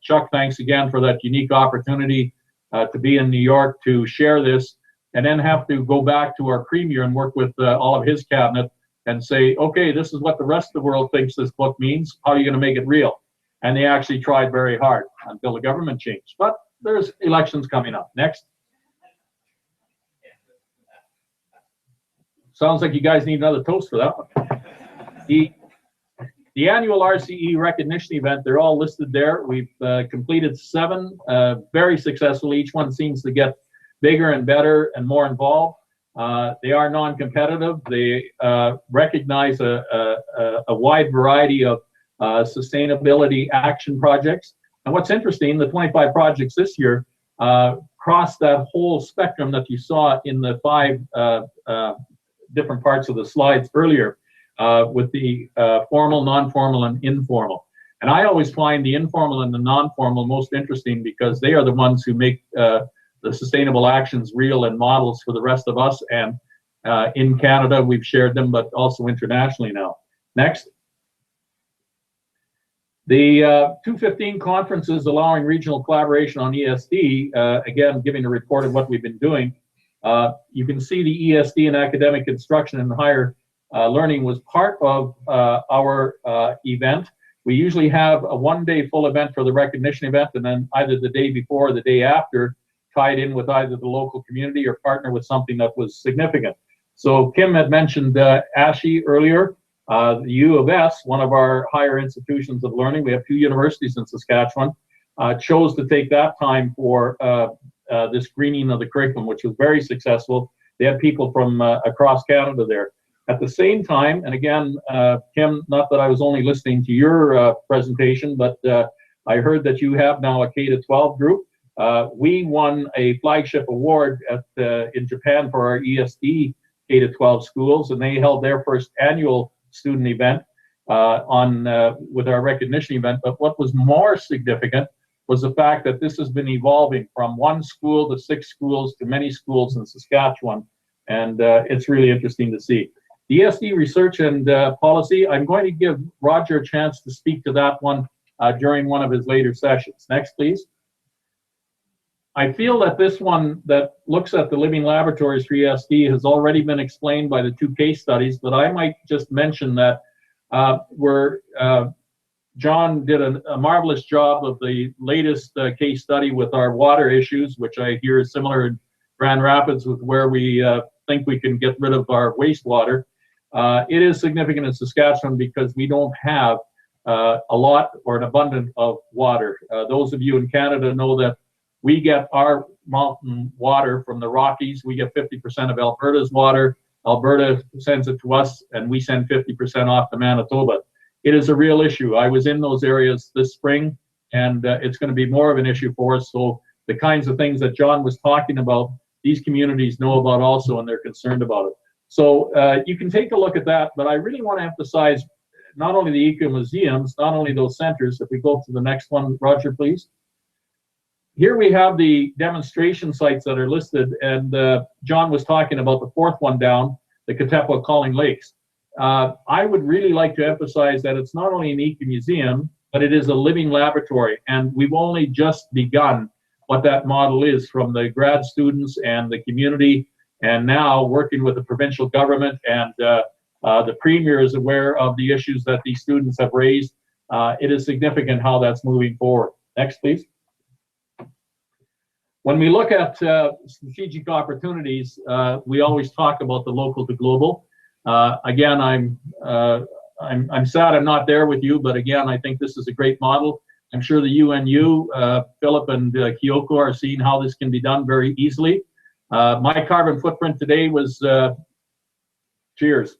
Chuck, thanks again for that unique opportunity to be in New York to share this, and then have to go back to our premier and work with all of his cabinet and say, okay, this is what the rest of the world thinks this book means. How are you going to make it real? And they actually tried very hard until the government changed. But there's elections coming up. Next. Sounds like you guys need another toast for that one. The annual RCE recognition event, they're all listed there. We've completed 7 very successfully. Each one seems to get bigger and better and more involved. They are non-competitive. They recognize a wide variety of sustainability action projects. And what's interesting, the 25 projects this year cross that whole spectrum that you saw in the 5 different parts of the slides earlier, with the formal, non-formal, and informal. And I always find the informal and the non-formal most interesting because they are the ones who make the sustainable actions real and models for the rest of us. And in Canada, we've shared them, but also internationally now. Next. The 215 conferences allowing regional collaboration on ESD, again, giving a report of what we've been doing. You can see the ESD in academic instruction and higher learning was part of our event. We usually have a 1-day full event for the recognition event, and then either the day before or the day after, tied in with either the local community or partner with something that was significant. So Kim had mentioned ASHE earlier. The U of S, one of our higher institutions of learning, we have 2 universities in Saskatchewan, chose to take that time for this greening of the curriculum, which was very successful. They had people from across Canada there. At the same time, and again, Kim, not that I was only listening to your presentation, but I heard that you have now a K-12 group. We won a flagship award in Japan for our ESD K-12 schools, and they held their first annual student event with our recognition event. But what was more significant was the fact that this has been evolving from 1 school to 6 schools to many schools in Saskatchewan, and it's really interesting to see. The ESD research and policy, I'm going to give Roger a chance to speak to that one during one of his later sessions. Next, please. I feel that this one that looks at the living laboratories for ESD has already been explained by the 2 case studies, but I might just mention that John did a marvelous job of the latest case study with our water issues, which I hear is similar in Grand Rapids with where we think we can get rid of our wastewater. It is significant in Saskatchewan because we don't have a lot or an abundance of water. Those of you in Canada know that we get our mountain water from the Rockies. We get 50% of Alberta's water. Alberta sends it to us, and we send 50% off to Manitoba. It is a real issue. I was in those areas this spring, and it's going to be more of an issue for us. So the kinds of things that John was talking about, these communities know about also, and they're concerned about it. So you can take a look at that, but I really want to emphasize not only the eco-museums, not only those centers. If we go to the next one, Roger, please. Here we have the demonstration sites that are listed, and John was talking about the 4th one down, the Katepwa Calling Lakes. I would really like to emphasize that it's not only an eco-museum, but it is a living laboratory, and we've only just begun what that model is from the grad students and the community, and now working with the provincial government, and the premier is aware of the issues that these students have raised. It is significant how that's moving forward. Next, please. When we look at strategic opportunities, we always talk about the local to global. Again, I'm sad I'm not there with you, but again, I think this is a great model. I'm sure the UNU, Philip and Kyoko are seeing how this can be done very easily. My carbon footprint today was cheers.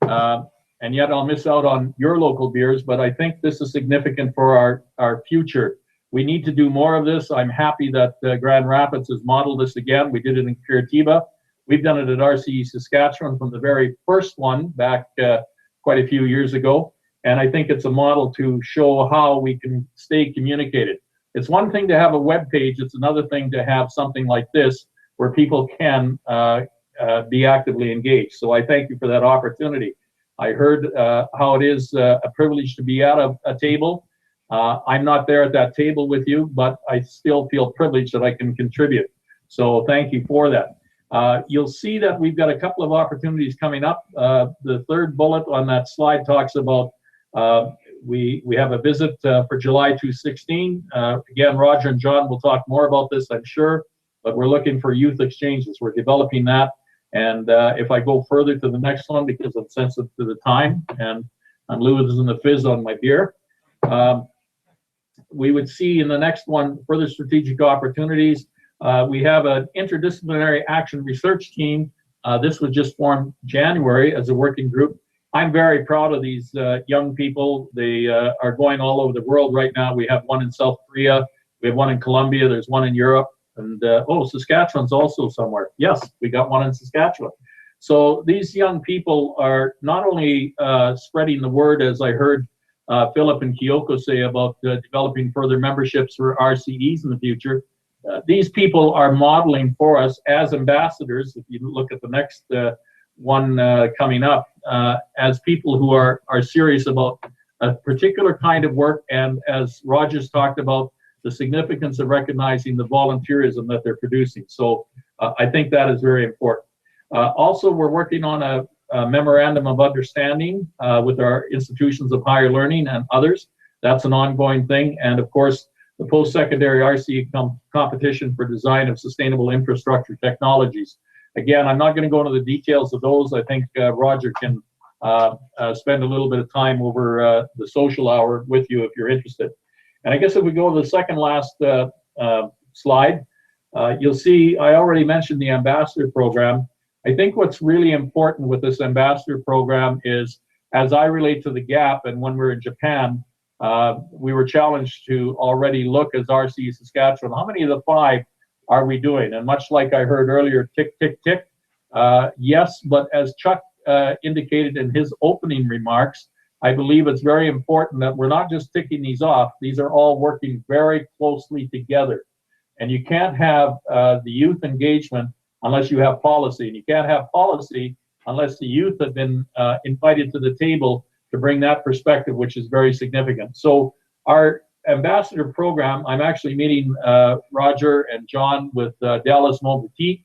And yet I'll miss out on your local beers, but I think this is significant for our future. We need to do more of this. I'm happy that Grand Rapids has modeled this again. We did it in Curitiba. We've done it at RCE Saskatchewan from the very first one back quite a few years ago. And I think it's a model to show how we can stay communicated. It's one thing to have a web page. It's another thing to have something like this where people can be actively engaged. So I thank you for that opportunity. I heard how it is a privilege to be at a table. I'm not there at that table with you, but I still feel privileged that I can contribute. So thank you for that. You'll see that we've got a couple of opportunities coming up. The third bullet on that slide talks about we have a visit for July 2016. Again, Roger and John will talk more about this, I'm sure, but we're looking for youth exchanges. We're developing that. And if I go further to the next one, because I'm sensitive to the time and I'm losing the fizz on my beer, we would see in the next one further strategic opportunities. We have an interdisciplinary action research team. This was just formed January as a working group. I'm very proud of these young people. They are going all over the world right now. We have one in South Korea. We have one in Colombia. There's one in Europe. And oh, Saskatchewan's also somewhere. Yes, we got one in Saskatchewan. So these young people are not only spreading the word, as I heard Philip and Kyoko say about developing further memberships for RCEs in the future. These people are modeling for us as ambassadors. If you look at the next one coming up, as people who are serious about a particular kind of work, and as Roger's talked about, the significance of recognizing the volunteerism that they're producing. So I think that is very important. Also, we're working on a memorandum of understanding with our institutions of higher learning and others. That's an ongoing thing. And of course, the post-secondary RCE competition for design of sustainable infrastructure technologies. Again, I'm not going to go into the details of those. I think Roger can spend a little bit of time over the social hour with you if you're interested. And I guess if we go to the second last slide, you'll see I already mentioned the ambassador program. I think what's really important with this ambassador program is, as I relate to the gap, and when we're in Japan, we were challenged to already look as RCE Saskatchewan, how many of the 5 are we doing? And much like I heard earlier, tick, tick, tick, yes, but as Chuck indicated in his opening remarks, I believe it's very important that we're not just ticking these off. These are all working very closely together. And you can't have the youth engagement unless you have policy. And you can't have policy unless the youth have been invited to the table to bring that perspective, which is very significant. So our ambassador program, I'm actually meeting Roger and John with Dallas Monpetit.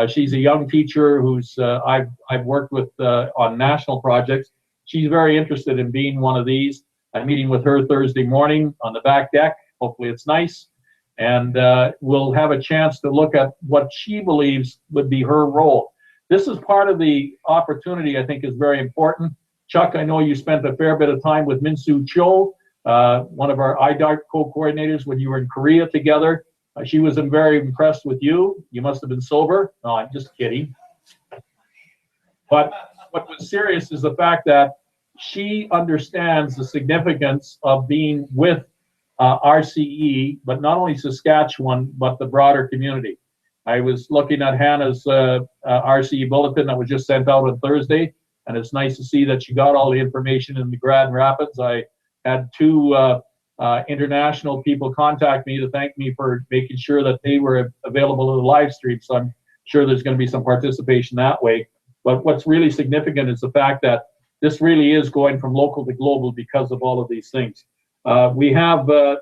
She's a young teacher who's I've worked with on national projects. She's very interested in being one of these. I'm meeting with her Thursday morning on the back deck. Hopefully it's nice. And we'll have a chance to look at what she believes would be her role. This is part of the opportunity I think is very important. Chuck, I know you spent a fair bit of time with Min-Soo Cho, one of our IDART co-coordinators when you were in Korea together. She was very impressed with you. You must have been sober. No, I'm just kidding. But what was serious is the fact that she understands the significance of being with RCE, but not only Saskatchewan, but the broader community. I was looking at Hannah's RCE bulletin that was just sent out on Thursday, and it's nice to see that she got all the information in the Grand Rapids. I had 2 international people contact me to thank me for making sure that they were available to the live stream, so I'm sure there's going to be some participation that way. But what's really significant is the fact that this really is going from local to global because of all of these things. We have a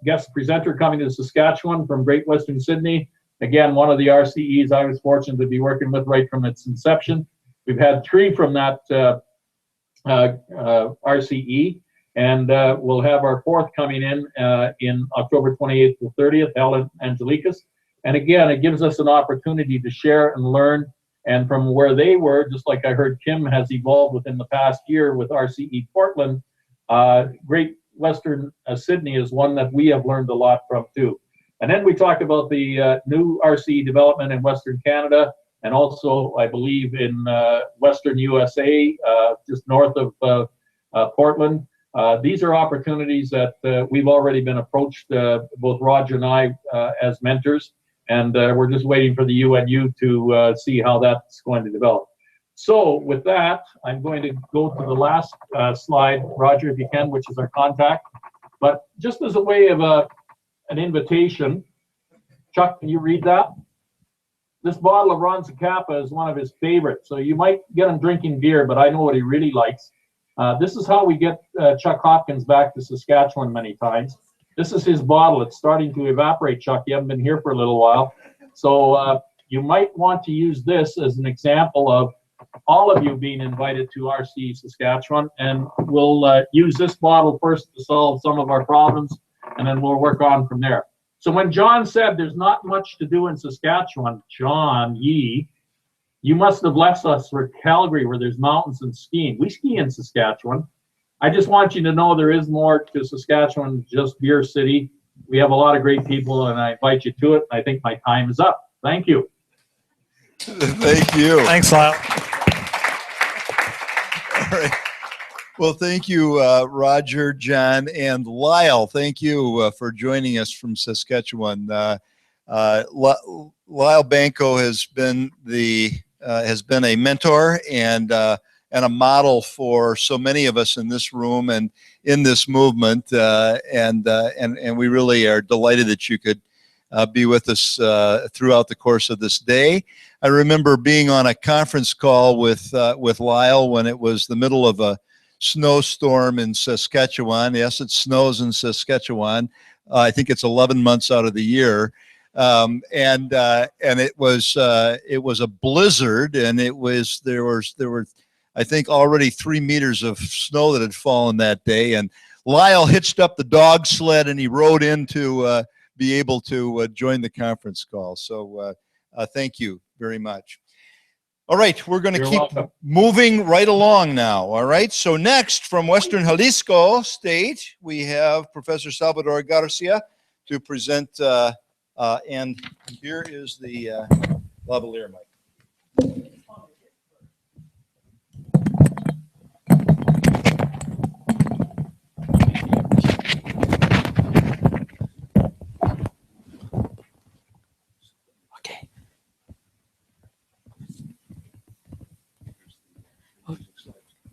guest presenter coming to Saskatchewan from Great Western Sydney. Again, one of the RCEs I was fortunate to be working with right from its inception. We've had 3 from that RCE, and we'll have our 4th coming in October 28th to 30th, Helen Angelikas. And again, it gives us an opportunity to share and learn. And from where they were, just like I heard Kim has evolved within the past year with RCE Portland, Great Western Sydney is one that we have learned a lot from too. And then we talked about the new RCE development in Western Canada, and also I believe in Western USA, just north of Portland. These are opportunities that we've already been approached, both Roger and I as mentors. And we're just waiting for the UNU to see how that's going to develop. So with that, I'm going to go to the last slide, Roger, if you can, which is our contact. But just as a way of an invitation, Chuck, can you read that? This bottle of Ron Zacapa is one of his favorites. So you might get him drinking beer, but I know what he really likes. This is how we get Chuck Hopkins back to Saskatchewan many times. This is his bottle. It's starting to evaporate, Chuck. You haven't been here for a little while. So you might want to use this as an example of all of you being invited to RCE Saskatchewan. And we'll use this bottle first to solve some of our problems, and then we'll work on from there. So when John said there's not much to do in Saskatchewan, John Yee, you must have left us for Calgary where there's mountains and skiing. We ski in Saskatchewan. I just want you to know there is more to Saskatchewan than just Beer City. We have a lot of great people, and I invite you to it. I think my time is up. Thank you. Thank you. Thanks, Lyle. All right. Well, thank you, Roger, John, and Lyle. Thank you for joining us from Saskatchewan. Lyle Banco has been a mentor and a model for so many of us in this room and in this movement, and we really are delighted that you could be with us throughout the course of this day. I remember being on a conference call with Lyle when it was the middle of a snowstorm in Saskatchewan. Yes, it snows in Saskatchewan. I think it's 11 months out of the year. And it was a blizzard, and there were I think already 3 meters of snow that had fallen that day. And Lyle hitched up the dog sled and he rode in to be able to join the conference call. So thank you very much. All right, we're going to keep moving right along now. All right, so next from Western Jalisco State, we have Professor Salvador Garcia to present, and here is the lavalier mic.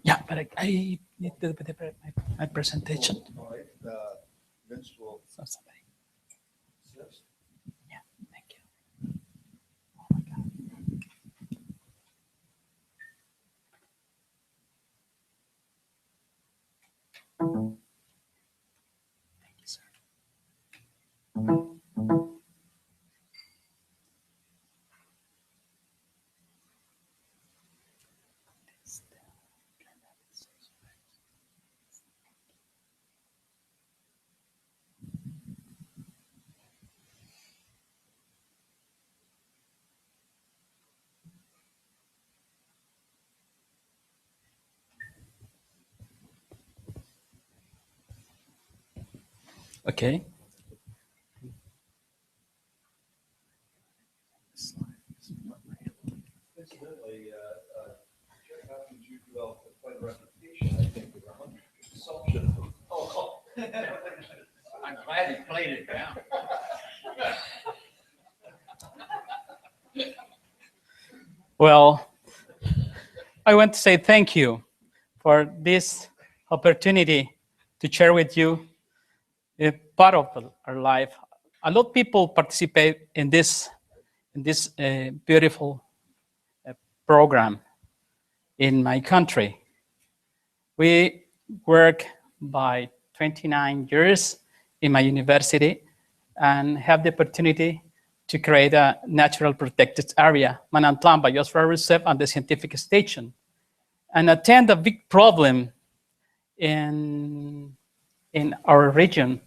Yeah, but I need to do my presentation. All right, Vince will. Yeah, thank you. Oh my God. Thank you, sir. Okay. Incidentally, Jeff Hopkins, you developed quite a reputation, I think, around consumption. Oh. I'm glad he played it down. Well, I want to say thank you for this opportunity to share with you a part of our life. A lot of people participate in this beautiful program in my country. We work by 29 years in my university and have the opportunity to create a natural protected area, Manantlan Biosphere Reserve and the scientific station, and attend a big problem in our region.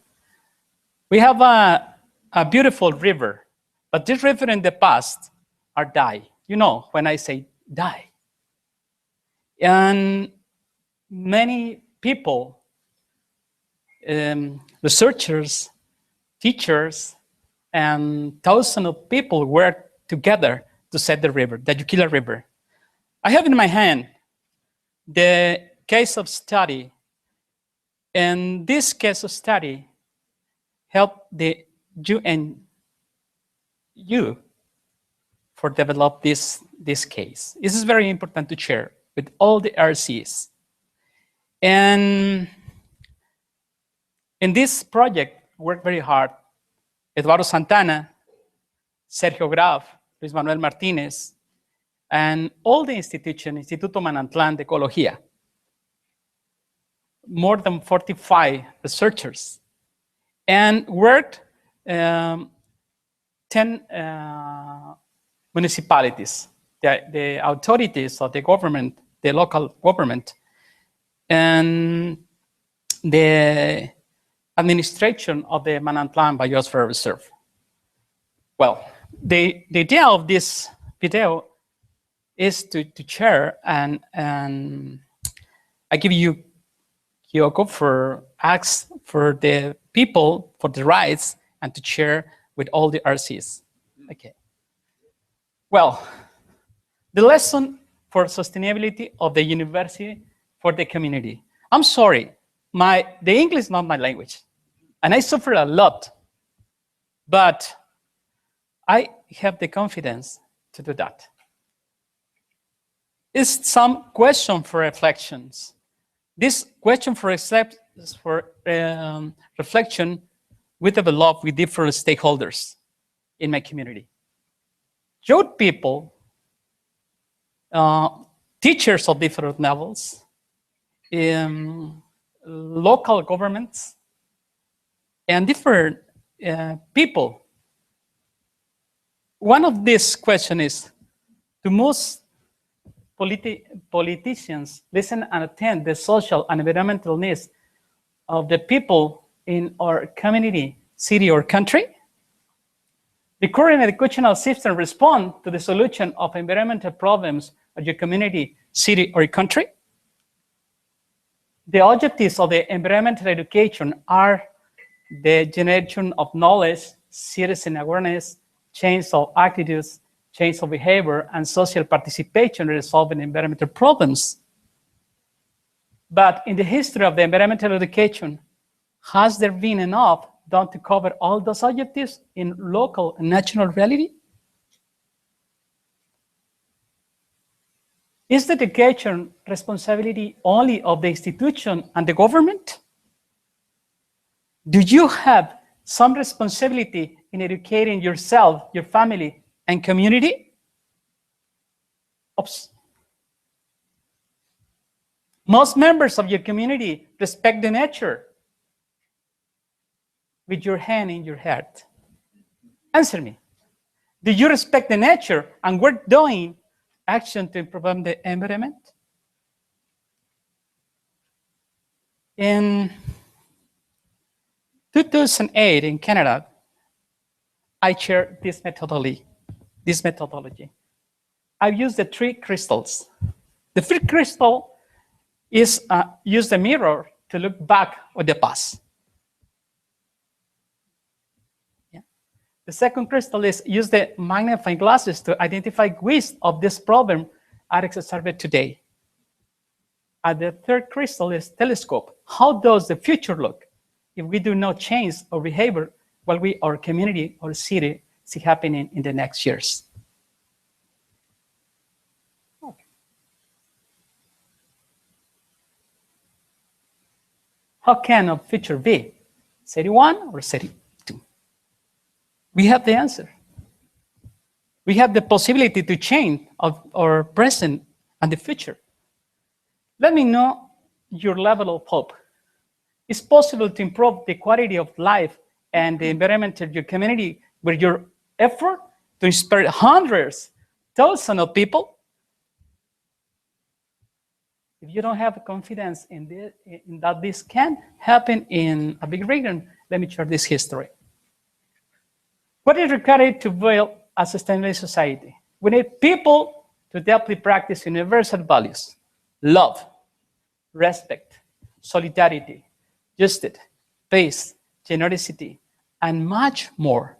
We have a beautiful river, but this river in the past are die. You know, when I say die. And many people, researchers, teachers, and thousands of people work together to save the river, the Yuquila River. I have in my hand the case of study, and this case of study helped the you for develop this case. This is very important to share with all the RCs. And in this project, worked very hard Eduardo Santana, Sergio Graf, Luis Manuel Martinez, and all the Instituto Manantlán de Ecología. More than 45 researchers, and worked 10 municipalities, the authorities of the government, the local government, and the administration of the Manantlán Biosphere Reserve. Well, the idea of this video is to share and I give you Kyoko for ask for the people for the rights and to share with all the RCs. Okay. Well, the lesson for sustainability of the university for the community. I'm sorry, the English is not my language, and I suffer a lot, but I have the confidence to do that. It's some question for reflections. This question for reflection we develop with different stakeholders in my community. Youth people, teachers of different levels, local governments, and different people. One of these questions is, do most politicians listen and attend the social and environmental needs of the people in our community, city, or country? The current educational system respond to the solution of environmental problems of your community, city, or country? The objectives of the environmental education are the generation of knowledge, citizen awareness, change of attitudes, change of behavior, and social participation in resolving environmental problems. But in the history of the environmental education, has there been enough done to cover all those objectives in local and national reality? Is the education responsibility only of the institution and the government? Do you have some responsibility in educating yourself, your family, and community? Oops. Most members of your community respect the nature. With your hand in your heart. Answer me. Do you respect the nature and we're doing action to improve the environment? In 2008 in Canada, I shared this methodology. I've used the 3 crystals. The 3 crystal is use the mirror to look back at the past. Yeah. The second crystal is use the magnifying glasses to identify ways of this problem are exacerbated today. And the third crystal is telescope. How does the future look if we do not change our behavior while our community or city see happening in the next years? Okay. How can a future be? City 1 or City 2? We have the answer. We have the possibility to change our present and the future. Let me know your level of hope. It's possible to improve the quality of life and the environment of your community with your effort to inspire hundreds, thousands of people. If you don't have confidence in that this can happen in a big region, let me share this history. What is required to build a sustainable society? We need people to deeply practice universal values: love, respect, solidarity, justice, peace, generosity, and much more.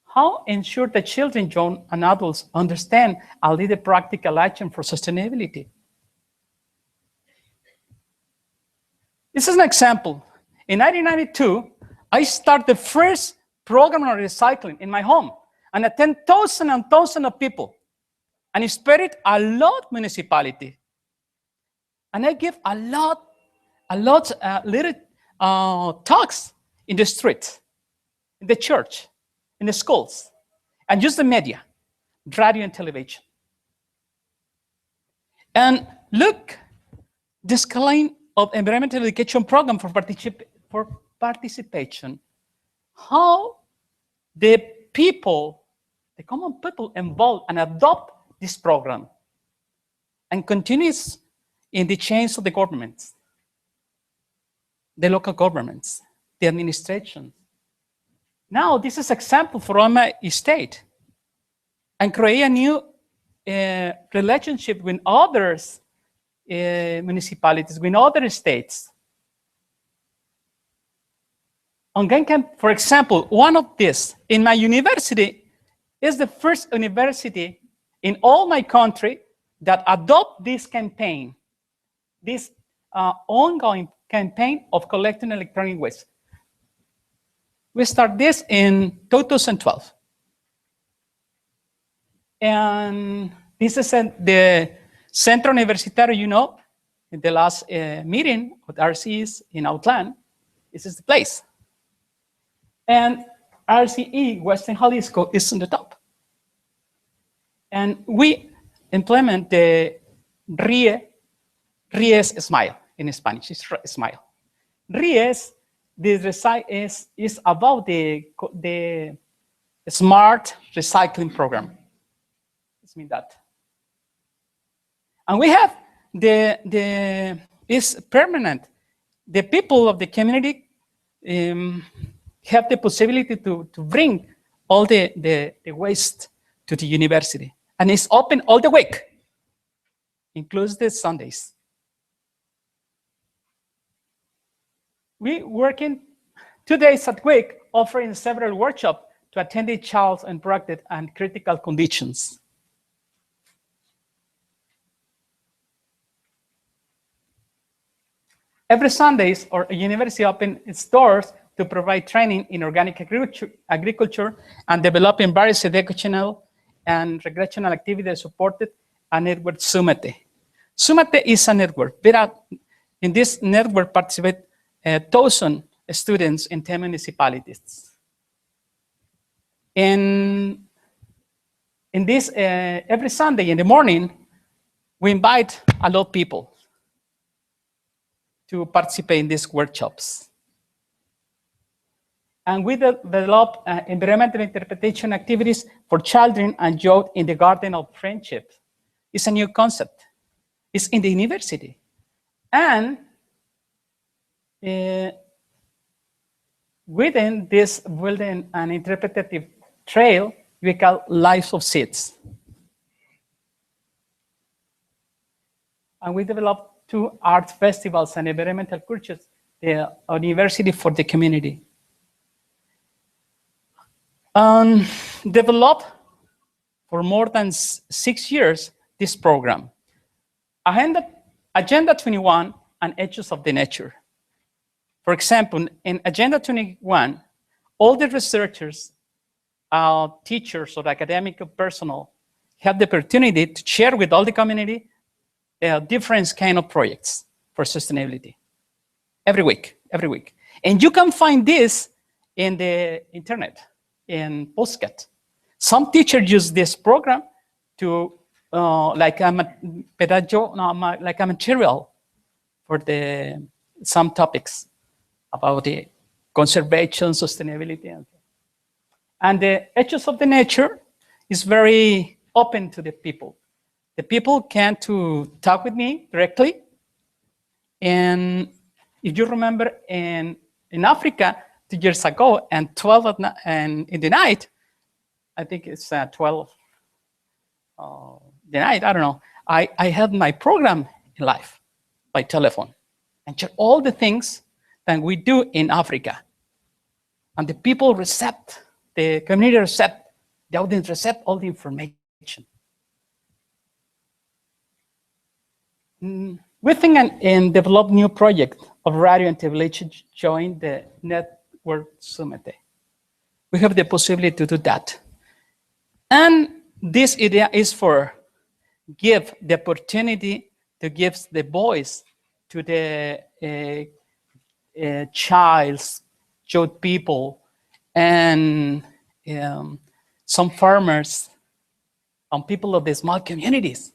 How ensure that children, young, and adults understand and lead a practical action for sustainability? This is an example. In 1992, I started the first program on recycling in my home and attend thousands and thousands of people and inspired a lot municipality. And I give a lot little talks in the street, in the church, in the schools, and use the media, radio and television. And look, this kind of environmental education program for participation, how the people, the common people involved and adopt this program and continues in the chains of the governments, the local governments, the administration. Now, this is example from my state and create a new relationship with others municipalities, with other states. For example, one of this in my university is the first university in all my country that adopt this campaign, this ongoing campaign of collecting electronic waste. We start this in 2012. And this is the Centro Universitario, you know, in the last meeting with RCEs in Outland. This is the place. And RCE, Western Jalisco, is on the top. And we implement the RIES Smile in Spanish, it's Smile. RIES is about the smart recycling program. It's mean that. And we have it's permanent. The people of the community have the possibility to bring all the waste to the university. And it's open all the week, includes the Sundays. We working 2 days a week, offering several workshops to attend the child and practice and critical conditions. Every Sundays, our university opens its doors to provide training in organic agriculture and developing various educational and recreational activities supported a network Sumete. Sumete is a network. In this network participate 1,000 students in 10 municipalities. In this, every Sunday in the morning, we invite a lot of people to participate in these workshops. And we develop environmental interpretation activities for children and youth in the Garden of Friendship. It's a new concept. It's in the university. And within this building an interpretative trail, we call Lives of Seeds. And we developed 2 art festivals and environmental cultures, the university for the community. Developed for more than 6 years this program. Agenda 21 and Edges of the Nature. For example, in Agenda 21, all the researchers, teachers or academic personnel have the opportunity to share with all the community different kind of projects for sustainability every week. And you can find this in the internet, in Postcat. Some teachers use this program to like a material for some topics about the conservation, sustainability. And the Edges of the Nature is very open to the people. The people can to talk with me directly. And if you remember in Africa 2 years ago and 12 and in the night, I think it's 12 the night, I don't know. I had my program in live by telephone and share all the things that we do in Africa. And the people the community the audience accept all the information. We think and develop new project of radio and television join the network Sumete. we have the possibility to do that. And this idea is for give the opportunity to give the voice to the childs, young people, and some farmers and people of the small communities.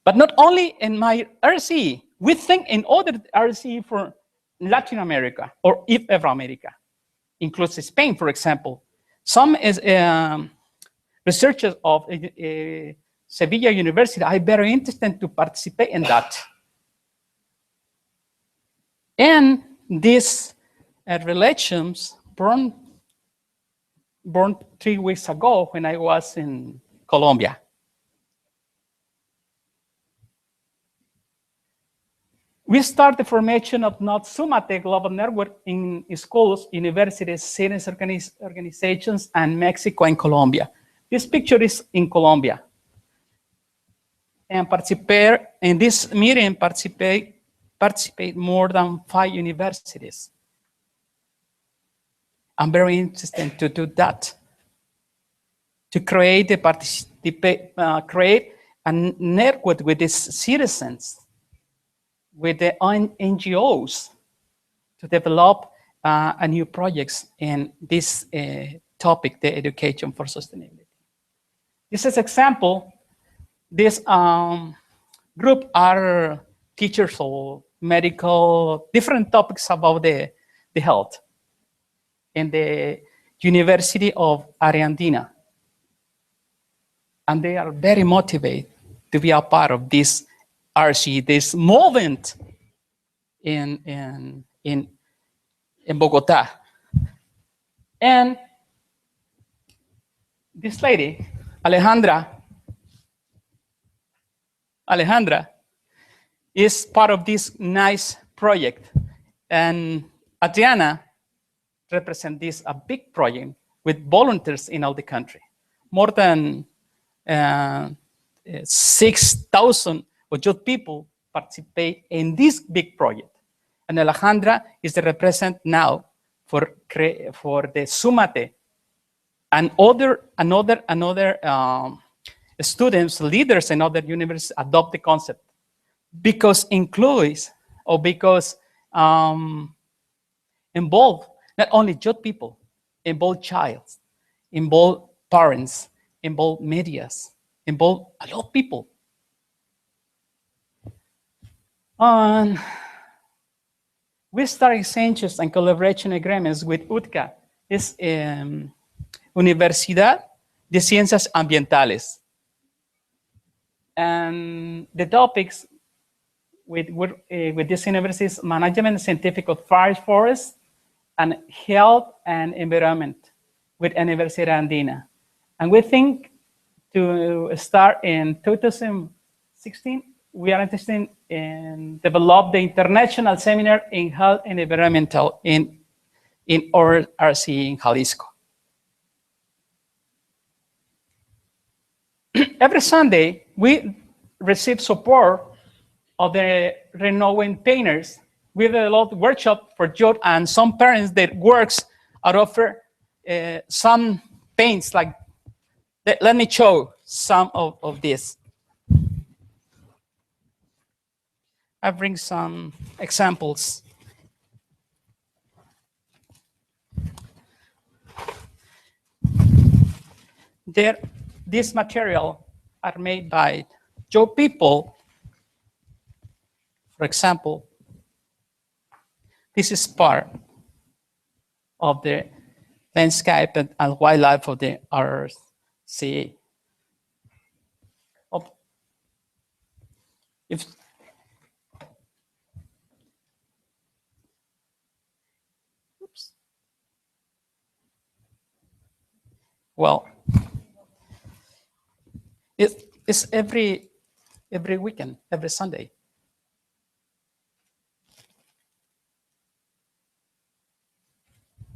But not only in my RCE, we think in other RCE for Latin America or if ever America, includes Spain, for example. Some is researchers of Sevilla University are very interested to participate in that. And these relations born 3 weeks ago when I was in Colombia. We start the formation of NOT-SUMATE global network in schools, universities, cities, organizations, and Mexico and Colombia. This picture is in Colombia. And participate in this meeting, participate more than 5 universities. I'm very interested to do that, to create create a network with these citizens, with the NGOs, to develop a new projects in this topic, the education for sustainability. This is example. This group are teachers or medical, different topics about the health in the University of Argentina. And they are very motivated to be a part of this RCE, this movement in Bogota. And this lady, Alejandra, is part of this nice project. And Adriana represents this a big project with volunteers in all the country. More than 6,000 young people participate in this big project. And Alejandra is the representative now for the SUMATE and another students, leaders in other universities adopt the concept because includes or because involve not only young people, involve child, involve parents, involve medias, involve a lot of people. And we start exchanges and collaboration agreements with UTCA, is Universidad de Ciencias Ambientales. And the topics with this university is management scientific of forests and health and environment with Universidad Andina. And we think to start in 2016, we are interested in develop the international seminar in health and environmental in our RCE in Jalisco. Every Sunday, we receive support of the renowned painters. We have a lot of workshop for youth and some parents that works out of some paints like, let me show some of this. I bring some examples. This material are made by young people. For example, this is part of the landscape and wildlife of the RCE. Well, it's every weekend, every Sunday.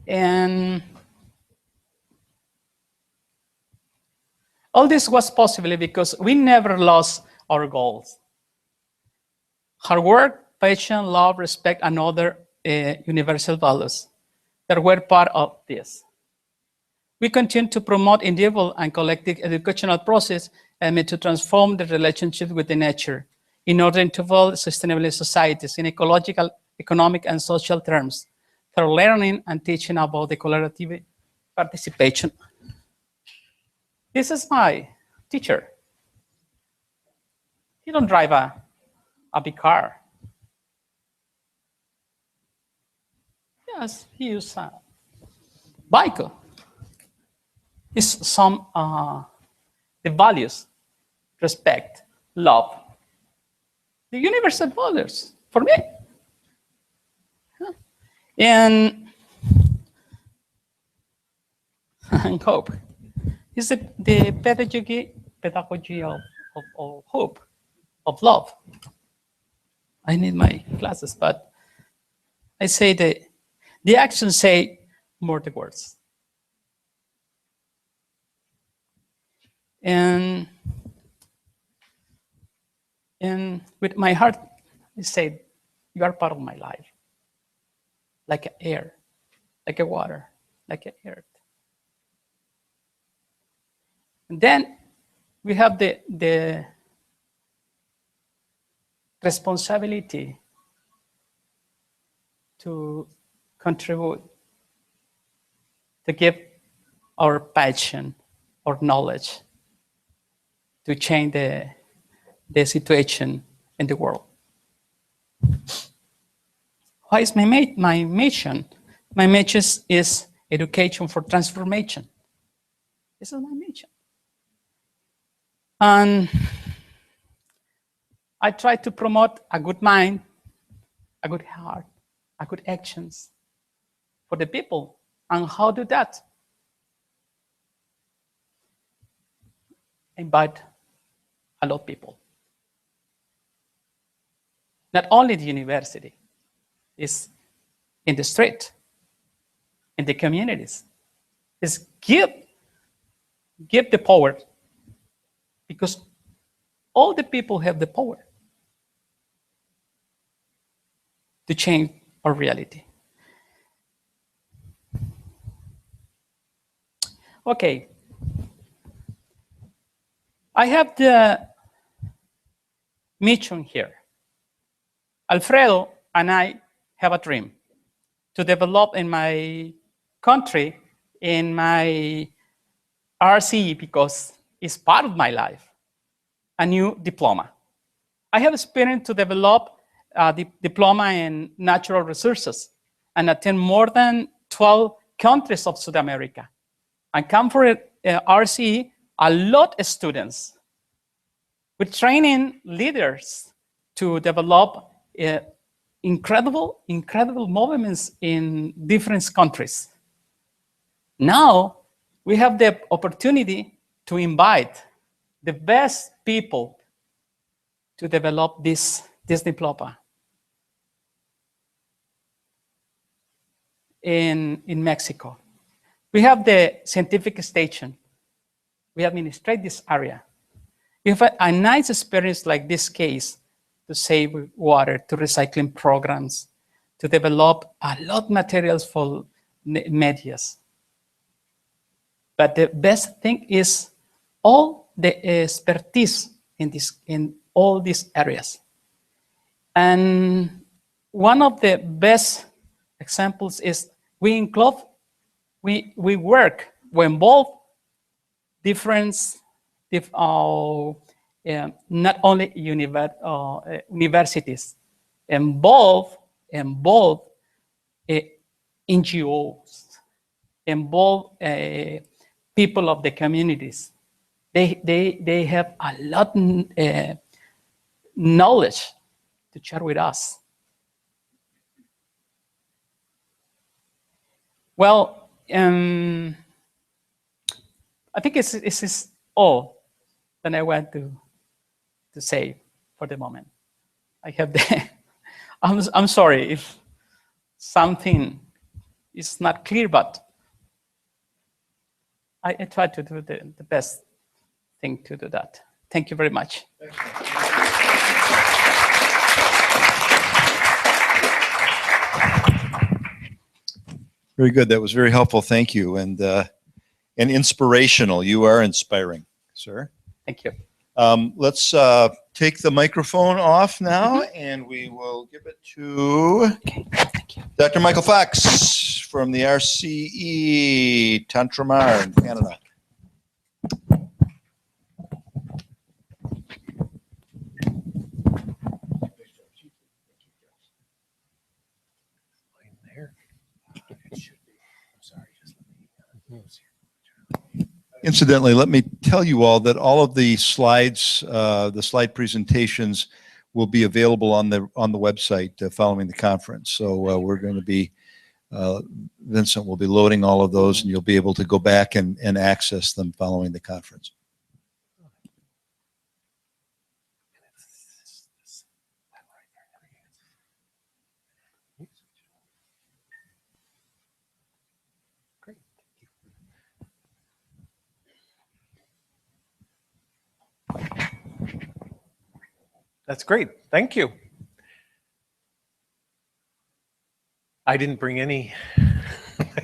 And all this was possible because we never lost our goals. Hard work, passion, love, respect, and other universal values that were part of this. We continue to promote individual and collective educational process and to transform the relationship with the nature in order to build sustainable societies in ecological, economic, and social terms through learning and teaching about the collaborative participation. This is my teacher. He don't drive a big car. Yes, he uses a bike. It's some the values, respect, love, the universal values for me. And hope is the pedagogy of hope, of love. I need my glasses, but I say the actions say more than words. And with my heart, I say, you are part of my life, like air, like a water, like a earth. And then we have the responsibility to contribute, to give our passion or knowledge to change the situation in the world. What is my mission? My mission is education for transformation. This is my mission. And I try to promote a good mind, a good heart, a good actions for the people. And how do that? Invite a lot of people. Not only the university, is in the street, in the communities. Is give the power, because all the people have the power to change our reality. Okay. I have the mission here. Alfredo and I have a dream to develop in my country, in my RCE, because it's part of my life, a new diploma. I have experience to develop the diploma in natural resources and attend more than 12 countries of South America. I come for RCE, a lot of students with training leaders to develop incredible movements in different countries. Now we have the opportunity to invite the best people to develop this diploma in Mexico. We have the scientific station. We administrate this area. We have a nice experience like this case to save water, to recycling programs, to develop a lot of materials for medias. But the best thing is all the expertise in all these areas. And one of the best examples is we involve, we involve different, not only universities, involve NGOs, involve people of the communities. They have a lot knowledge to share with us. Well, I think this is all that I want to say for the moment. I have the, I'm sorry if something is not clear, but I try to do the best thing to do that. Thank you very much. Very good. That was very helpful. Thank you. And and inspirational. You are inspiring, sir. Thank you. Let's take the microphone off now, and we will give it to Dr. Michael Fox from the RCE Tantramar in Canada. Incidentally, let me tell you all that all of the slides, the slide presentations, will be available on the website following the conference. So we're going to be, Vincent will be loading all of those, and you'll be able to go back and access them following the conference. That's great. Thank you. I didn't bring any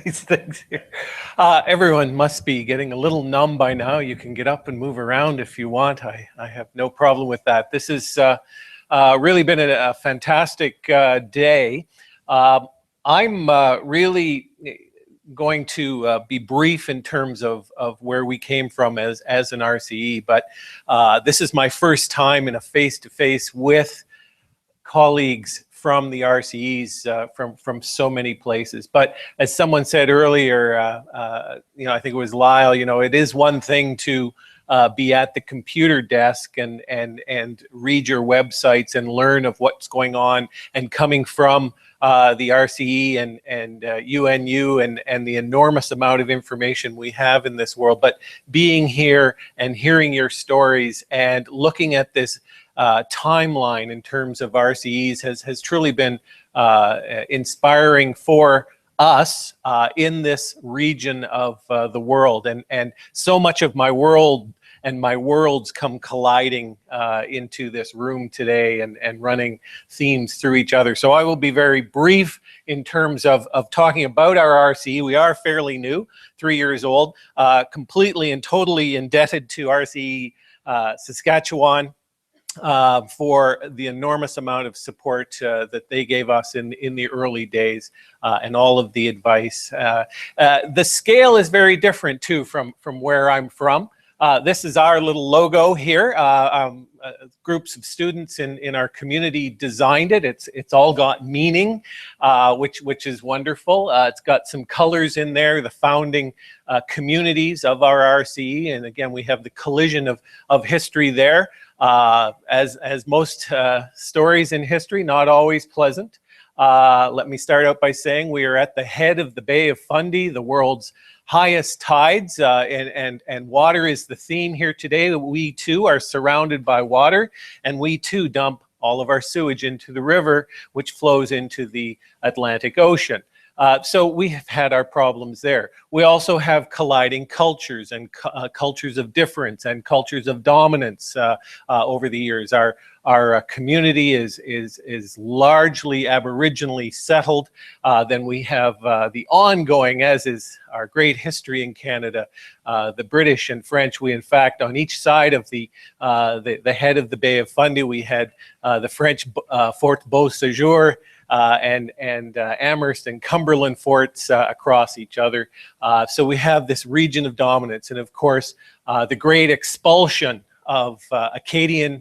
nice things here. Everyone must be getting a little numb by now. You can get up and move around if you want. I have no problem with that. This has really been a fantastic day. I'm really going to be brief in terms of where we came from as an RCE, but this is my first time in a face-to-face with colleagues from the RCEs from so many places. But as someone said earlier, I think it was Lyle, it is one thing to be at the computer desk and read your websites and learn of what's going on and coming from the RCE and UNU and the enormous amount of information we have in this world. But being here and hearing your stories and looking at this timeline in terms of RCEs has truly been inspiring for us in this region of the world. And so much of my world and my worlds come colliding into this room today and running themes through each other. So I will be very brief in terms of talking about our RCE. We are fairly new, 3 years old, completely and totally indebted to RCE Saskatchewan for the enormous amount of support that they gave us in the early days and all of the advice. The scale is very different too from where I'm from. This is our little logo here. Groups of students in our community designed it. It's all got meaning, which is wonderful. It's got some colors in there, the founding communities of our RCE. And again, we have the collision of history there. As most stories in history, not always pleasant. Let me start out by saying we are at the head of the Bay of Fundy, the world's highest tides, and water is the theme here today. We too are surrounded by water, and we too dump all of our sewage into the river, which flows into the Atlantic Ocean. So we have had our problems there. We also have colliding cultures and cultures of difference and cultures of dominance over the years. Our community is largely aboriginally settled. Then we have the ongoing, as is our great history in Canada, the British and French. We, in fact, on each side of the head of the Bay of Fundy, we had the French Fort Beauséjour, and Amherst and Cumberland forts across each other. So we have this region of dominance, and of course the great expulsion of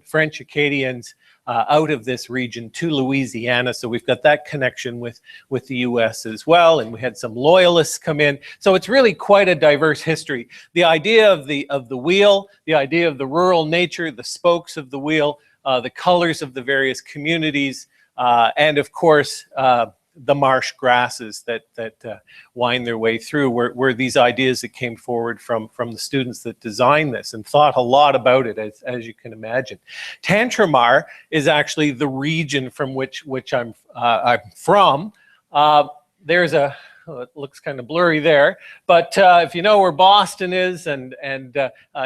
French Acadians out of this region to Louisiana. So we've got that connection with the US as well, and we had some loyalists come in. So it's really quite a diverse history. The idea of the wheel, the idea of the rural nature, the spokes of the wheel, the colors of the various communities, and of course, the marsh grasses that wind their way through were these ideas that came forward from the students that designed this and thought a lot about it, as you can imagine. Tantramar is actually the region from which I'm from. There's it looks kind of blurry there, but if you know where Boston is and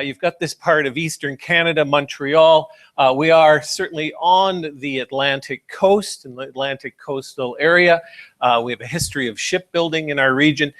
you've got this part of Eastern Canada, Montreal, we are certainly on the Atlantic coast, in the Atlantic coastal area. We have a history of shipbuilding in our region.